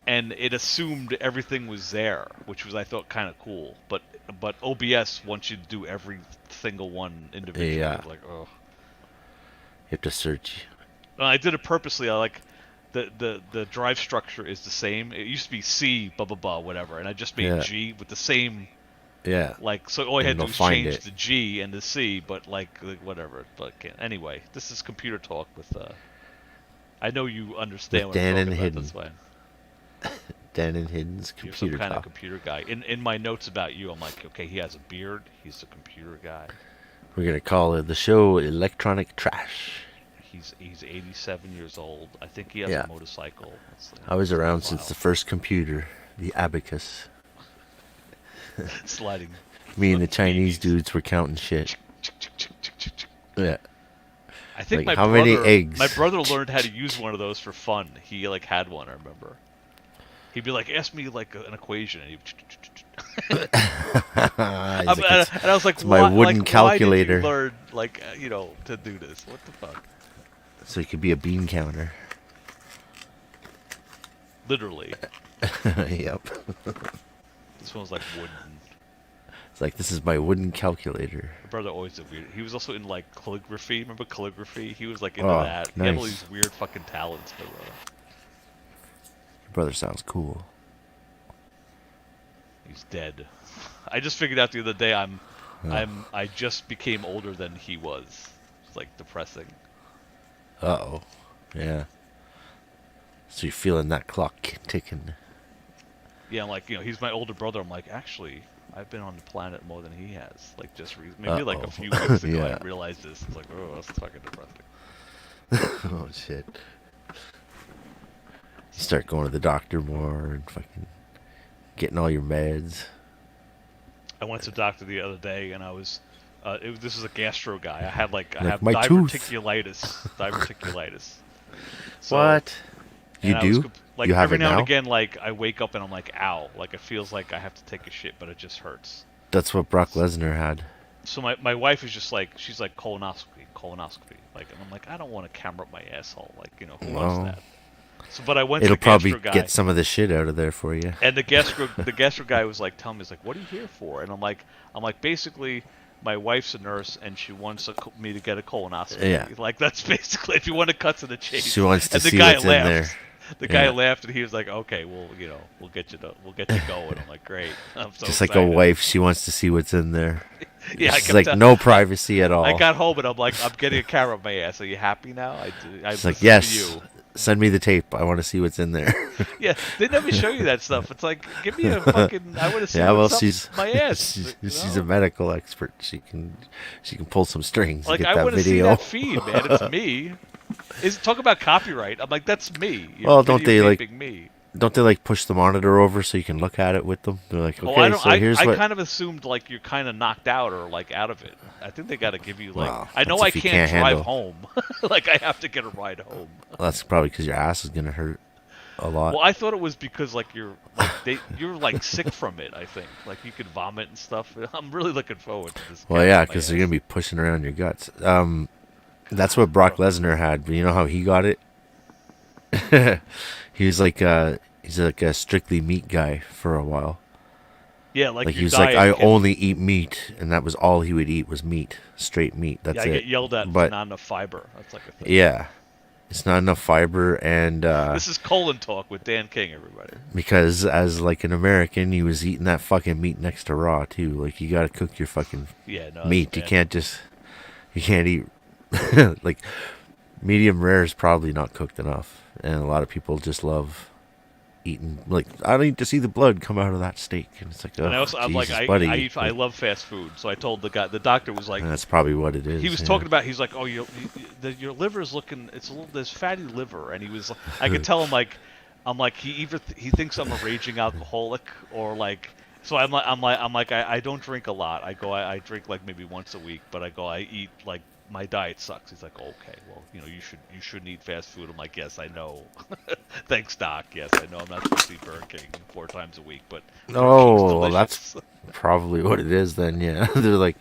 and it assumed everything was there, which was, I thought, kind of cool. But OBS wants you to do every single one individually. Yeah. Like, oh, you have to search. I did it purposely. I like the drive structure is the same. It used to be C blah blah blah whatever, and I just made G with the same. Yeah. Like, so all I had to do was change the G and the C, but like whatever. But anyway, this is computer talk with. I know you understand what I'm talking about. That's why. Dan and Hidden's computer You're some kind talk. of computer guy. In my notes about you, I'm like, okay, he has a beard. He's a computer guy. We're gonna call the show Electronic Trash. He's 87 years old. I think he has a motorcycle. I was around since the first computer, the abacus. Sliding. Me and the Chinese dudes were counting shit. Yeah. I think like, how many eggs? My brother learned how to use one of those for fun. He like had one, I remember. He'd be like, ask me like an equation, and and I was like, my wooden calculator. Why did you learn to do this? What the fuck? So you could be a bean counter. Literally. Yep. This one was like wooden. It's like, this is my wooden calculator. My brother always did weird. He was also in like calligraphy. Remember calligraphy? He was like into that. Nice. He had all these weird fucking talents. But, Your brother sounds cool. he's dead. I just figured out the other day I'm I just became older than he was. It's like depressing. Uh-oh. Yeah. So you're feeling that clock ticking. Yeah, I'm like, he's my older brother. I'm like, actually, I've been on the planet more than he has. Like, just maybe like a few weeks ago, I realized this. It's like, oh, that's fucking depressing. Oh, shit. You start going to the doctor more and fucking getting all your meds. I went to the doctor the other day, and I was, this is a gastro guy. I have my tooth. diverticulitis. So, what? You do? Like, you have every it now now? and again, like, I wake up and I'm like, ow. Like, it feels like I have to take a shit, but it just hurts. That's what Brock Lesnar had. So my wife is just like, she's like, colonoscopy. Like, and I'm like, I don't want a camera up my asshole. Like, who wants that? So, but I went It'll to the gastro probably guy. get some of the shit out of there for you. And the gastro guy was like, telling me, he's like, what are you here for? And I'm like, basically, my wife's a nurse, and she wants me to get a colonoscopy. Yeah. Like, that's basically, if you want to cut to the chase. She wants to and the see guy what's laughed. in there. The guy laughed, and he was like, okay, well, we'll get you going. I'm like, great. I'm so Just excited. like a wife, she wants to see what's in there. Yeah, She's like, no privacy at all. I got home, and I'm like, I'm getting a camera up my ass. Are you happy now? It's like, yes, send me the tape. I want to see what's in there. Yeah, they never show you that stuff. It's like, give me a fucking, I want to see what's up my ass. She's a medical expert. She can pull some strings. Like, get I that want to see video. that feed, man. It's me. Talk about copyright. I'm like, that's me. You're Well, don't they like? me. Don't they like push the monitor over so you can look at it with them? They're like, okay, so here's what. I kind of assumed like you're kind of knocked out or like out of it. I think they got to give you like. Well, I know that's I if you can't can't drive handle. home. Like I have to get a ride home. Well, that's probably because your ass is gonna hurt a lot. Well, I thought it was because like you're like sick from it. I think like you could vomit and stuff. I'm really looking forward to this. Well, yeah, because they're gonna be pushing around your guts. That's what Brock Lesnar had. But you know how he got it? He was like he's like a strictly meat guy for a while. Yeah, like he was like, I only eat meat, and that was all he would eat was meat, straight meat. That's it. I get yelled at for not enough fiber. That's like a thing. Yeah, it's not enough fiber, and this is colon talk with Dan King, everybody. Because as like an American, he was eating that fucking meat next to raw too. Like you got to cook your fucking meat. You can't eat like medium rare is probably not cooked enough, and a lot of people just love eating. Like I need to see the blood come out of that steak, and it's like, oh, and also, I'm like, buddy. I love fast food, so I told the guy. The doctor was like, that's probably what it is. He was talking about. He's like, oh, your liver's looking. It's a little. There's fatty liver, and he was. I could tell him like, I'm like he thinks I'm a raging alcoholic or like. So I'm like I don't drink a lot. I drink like maybe once a week, but I eat like. My diet sucks. He's like, okay, well, you shouldn't eat fast food. I'm like, yes, I know. Thanks, Doc. Yes, I know I'm not supposed to eat Burger King 4 times a week, but well, that's probably what it is then. Yeah, they're like,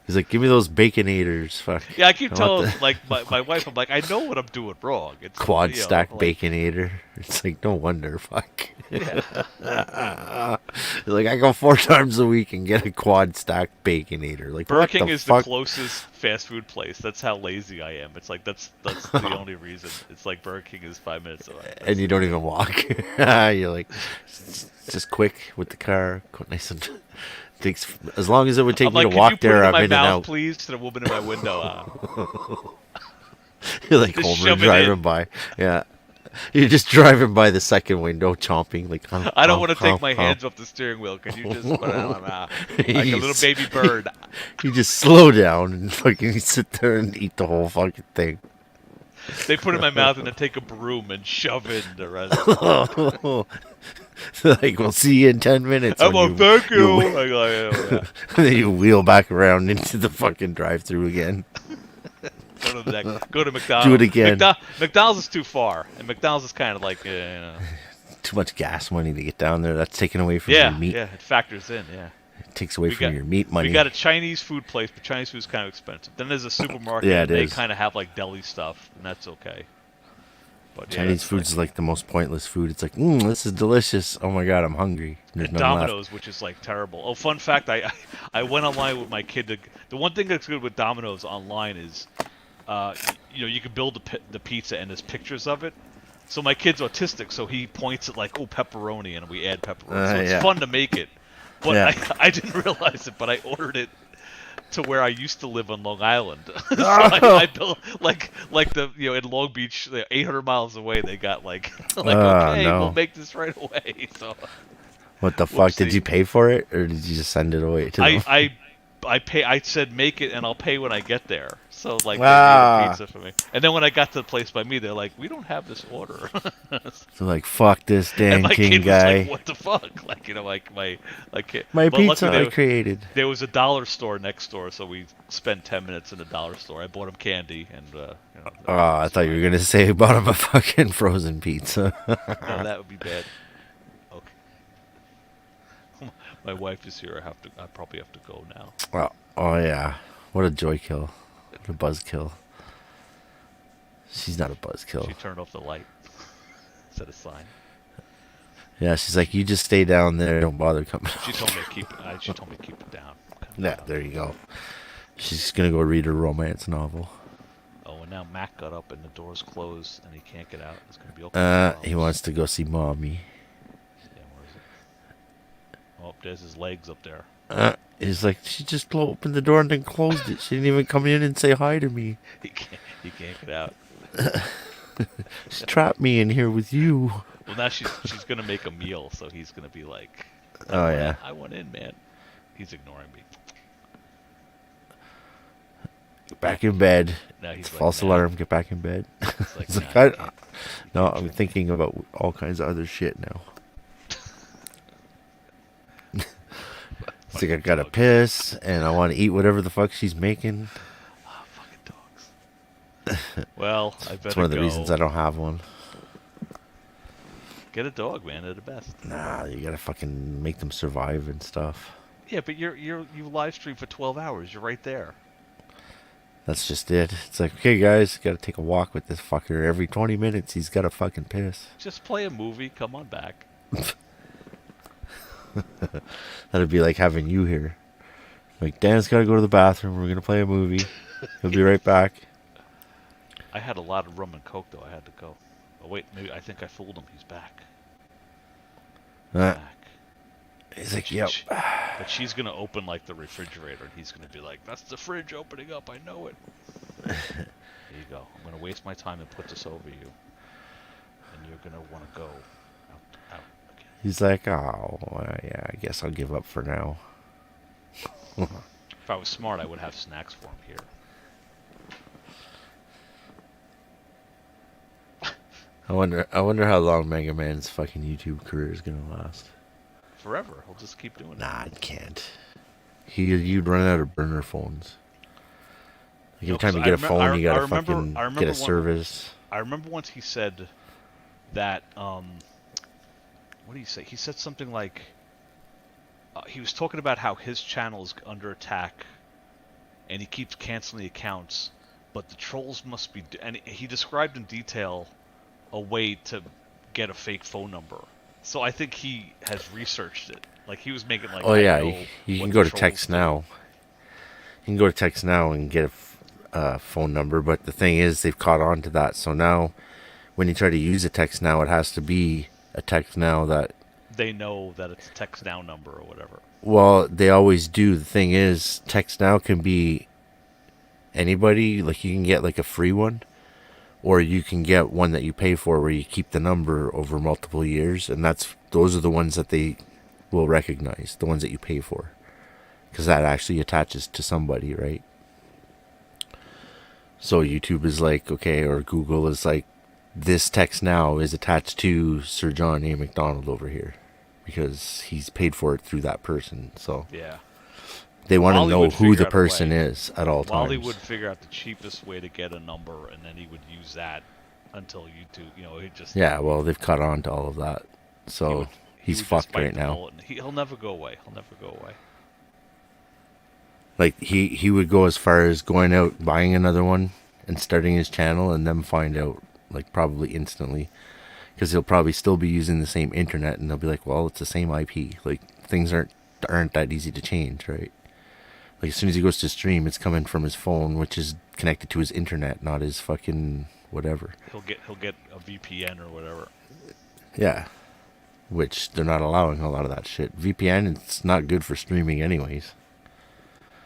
he's like, give me those baconators. Fuck. Yeah, I keep telling like my wife, I'm like, I know what I'm doing wrong. It's quad stack baconator. It's like, no wonder. Fuck. Yeah. Like I go 4 times a week and get a quad stack baconator. Like Burger King is the fuck? closest fast food place. That's how lazy I am. It's like that's the only reason. It's like Burger King is 5 minutes away. And you don't even walk. You're like just quick with the car, nice and takes as long as it would take I'm me like, to walk there. I'm in and out. Please, to the woman in my window. You're like Homer driving by. Yeah. You're just driving by the second window, chomping like. I don't want to take my hands off the steering wheel. Can you just like a little baby bird? You just slow down and fucking sit there and eat the whole fucking thing. They put it in my mouth and then take a broom and shove it in the rest. Like we'll see you in 10 minutes. I'm on thank you. And then you wheel back around into the fucking drive-through again. Go to McDonald's. Do it again. McDonald's is too far, and McDonald's is kind of like too much gas money to get down there. That's taken away from your meat. Yeah, it factors in. Yeah, it takes away from your meat money. We got a Chinese food place, but Chinese food is kind of expensive. Then there's a supermarket. Yeah, and they kind of have like deli stuff, and that's okay. But Chinese food is like the most pointless food. It's like, this is delicious. Oh my god, I'm hungry. There's and Domino's, which is like terrible. Oh, fun fact: I went online with my kid. The one thing that's good with Domino's online is. You can build the pizza and there's pictures of it. So my kid's autistic, so he points at like, pepperoni, and we add pepperoni. So it's fun to make it. But I didn't realize it, but I ordered it to where I used to live on Long Island. So I built like the in Long Beach, 800 miles away. They got like okay, no. we'll make this right away. So what the fuck? Did you pay for it, or did you just send it away to them? I pay. I said make it, and I'll pay when I get there. So like they made a pizza for me. And then when I got to the place by me, they're like, we don't have this order. So like, fuck this and Dan my King kid guy. was like, what the fuck? Like like my kid. My but pizza luckily I created. There was a dollar store next door, so we spent 10 minutes in the dollar store. I bought him candy and. I thought you were gonna say you bought him a fucking frozen pizza. No, that would be bad. Okay. My wife is here. I probably have to go now. Oh yeah, what a joy kill. What a buzz kill. She's not a buzz kill. She turned off the light. Set a sign. Yeah, she's like, you just stay down there. Don't bother coming. She told me to keep. She told me to keep it down. Yeah, there you go. She's gonna go read her romance novel. Oh, and now Mac got up and the door's closed and he can't get out. It's gonna be open. He wants to go see mommy. Yeah, where is it? Oh, there's his legs up there. He's like, she just opened the door and then closed it. She didn't even come in and say hi to me. He can't get out. She trapped me in here with you. Well, now she's gonna make a meal, so he's gonna be like, oh yeah, I went in, man. He's ignoring me. Get back in bed. Now he's it's like, false alarm. Get back in bed. He's like, no, I'm thinking about all kinds of other shit now. It's like I gotta piss and I want to eat whatever the fuck she's making. Oh, fucking dogs. Well, I better It's one of the go. reasons I don't have one. Get a dog, man. They're the best. Nah, you gotta fucking make them survive and stuff. Yeah, but you live stream for 12 hours. You're right there. That's just it. It's like, okay, guys, gotta take a walk with this fucker. Every 20 minutes, he's gotta fucking piss. Just play a movie. Come on back. That'd be like having you here. Like, Dan's gotta go to the bathroom. We're gonna play a movie. He'll be right back. I had a lot of rum and coke, though. I had to go. Oh, wait. Maybe I think I fooled him. He's back. Back. He's like, yep. But she's going to open, like, the refrigerator, and he's going to be like, that's the fridge opening up. I know it. There you go. I'm going to waste my time and put this over you. And you're going to want to go out again. He's like, oh, yeah, I guess I'll give up for now. If I was smart, I would have snacks for him here. I wonder how long Mega Man's fucking YouTube career is gonna last. Forever. He'll just keep doing it. Nah, it can't. You'd run out of burner phones. Like every time you get a phone, you gotta fucking get a service. I remember once he said that, what did he say? He said something like, he was talking about how his channel is under attack, and he keeps canceling accounts, but the trolls must be, and he described in detail a way to get a fake phone number. So I think he has researched it. Like he was making like. Oh yeah, you can go to Text Now. You can go to Text Now and get a phone number, but the thing is, they've caught on to that. So now, when you try to use a Text Now, it has to be a Text Now that. They know that it's a Text Now number or whatever. Well, they always do. The thing is, Text Now can be anybody. Like you can get like a free one. Or you can get one that you pay for where you keep the number over multiple years. And those are the ones that they will recognize. The ones that you pay for. Because that actually attaches to somebody, right? So YouTube is like, okay, or Google is like, this Text Now is attached to Sir John A. McDonald over here. Because he's paid for it through that person. So yeah. They want to know who the person is at all times. Wally would figure out the cheapest way to get a number, and then he would use that until YouTube, he just... Yeah, well, they've caught on to all of that. So he's fucked right now. He'll never go away. He'll never go away. Like, he would go as far as going out, buying another one, and starting his channel, and then find out, like, probably instantly. Because he'll probably still be using the same internet, and they'll be like, well, it's the same IP. Like, things aren't that easy to change, right? Like, as soon as he goes to stream, it's coming from his phone, which is connected to his internet, not his fucking whatever. He'll get a VPN or whatever. Yeah. Which they're not allowing a lot of that shit. VPN, it's not good for streaming anyways.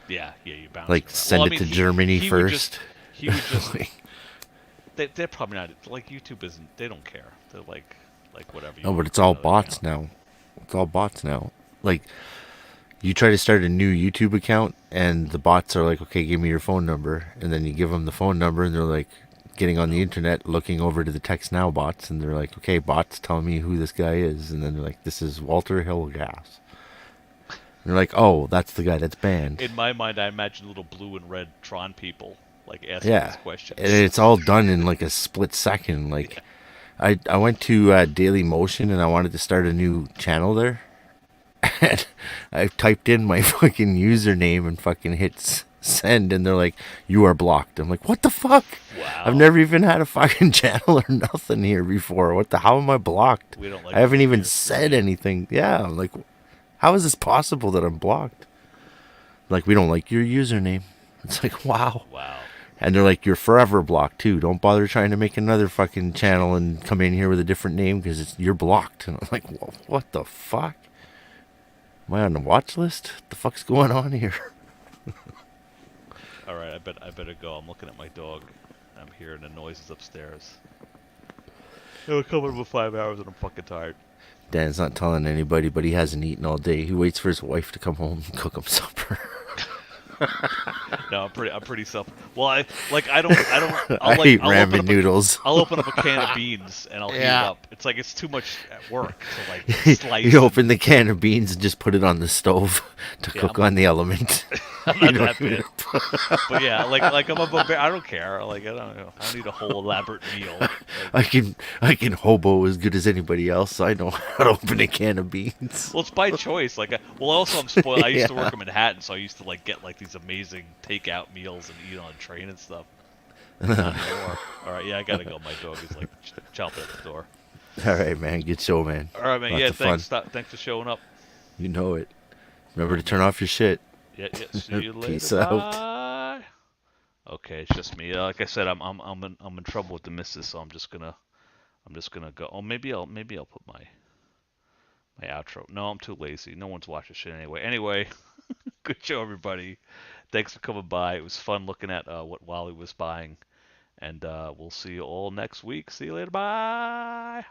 Yeah, you bounce. Like send it to Germany first. He would just. They're probably not like YouTube isn't. They don't care. They're like whatever. No, but it's all bots now. It's all bots now. Like you try to start a new YouTube account, and the bots are like, "Okay, give me your phone number," and then you give them the phone number, and they're like getting on the internet, looking over to the text now bots, and they're like, "Okay, bots, tell me who this guy is," and then they're like, "This is Walter Hillgas." And they're like, "Oh, that's the guy that's banned." In my mind, I imagine little blue and red Tron people like asking these questions. And it's all done in like a split second. Like, I went to Daily Motion and I wanted to start a new channel there, and I typed in my fucking username and fucking hit send, and they're like, "You are blocked." I'm like, "What the fuck? Wow. I've never even had a fucking channel or nothing here before. How am I blocked? We don't like I haven't even said anything." Yeah, I'm like, how is this possible that I'm blocked? Like, we don't like your username. It's like, wow. And they're like, "You're forever blocked too. Don't bother trying to make another fucking channel and come in here with a different name because you're blocked." And I'm like, what the fuck? Am I on the watch list? What the fuck's going on here? All right, I better go. I'm looking at my dog. I'm hearing the noises upstairs. It'll come in about 5 hours, and I'm fucking tired. Dan's not telling anybody, but he hasn't eaten all day. He waits for his wife to come home and cook him supper. No, I'm pretty self. Well, I don't. I eat ramen noodles. I'll open up a can of beans and I'll heat it up. It's like it's too much work to like slice. You open the can of beans and just put it on the stove to cook on the element. I'm not that bad. But yeah, like I'm a barbarian. I don't care. Like I don't need a whole elaborate meal. Like, I can hobo as good as anybody else. So I know how to open a can of beans. Well, it's by choice. Like, also I'm spoiled. I used to work in Manhattan, so I used to like get like these amazing takeout meals and eat on a train and stuff. Not anymore. All right, yeah, I gotta go. My dog is like chomping at the door. All right, man. Good show, man. All right, man. Lots Yeah, of fun. thanks for showing up. You know it. Remember to turn off your shit. Yeah. See you later. Peace out. Bye. Okay, it's just me. Like I said, I'm in trouble with the missus, so I'm just gonna go. Oh, maybe I'll put my outro. No, I'm too lazy. No one's watching shit anyway. Anyway, good show, everybody. Thanks for coming by. It was fun looking at what Wally was buying, and we'll see you all next week. See you later. Bye.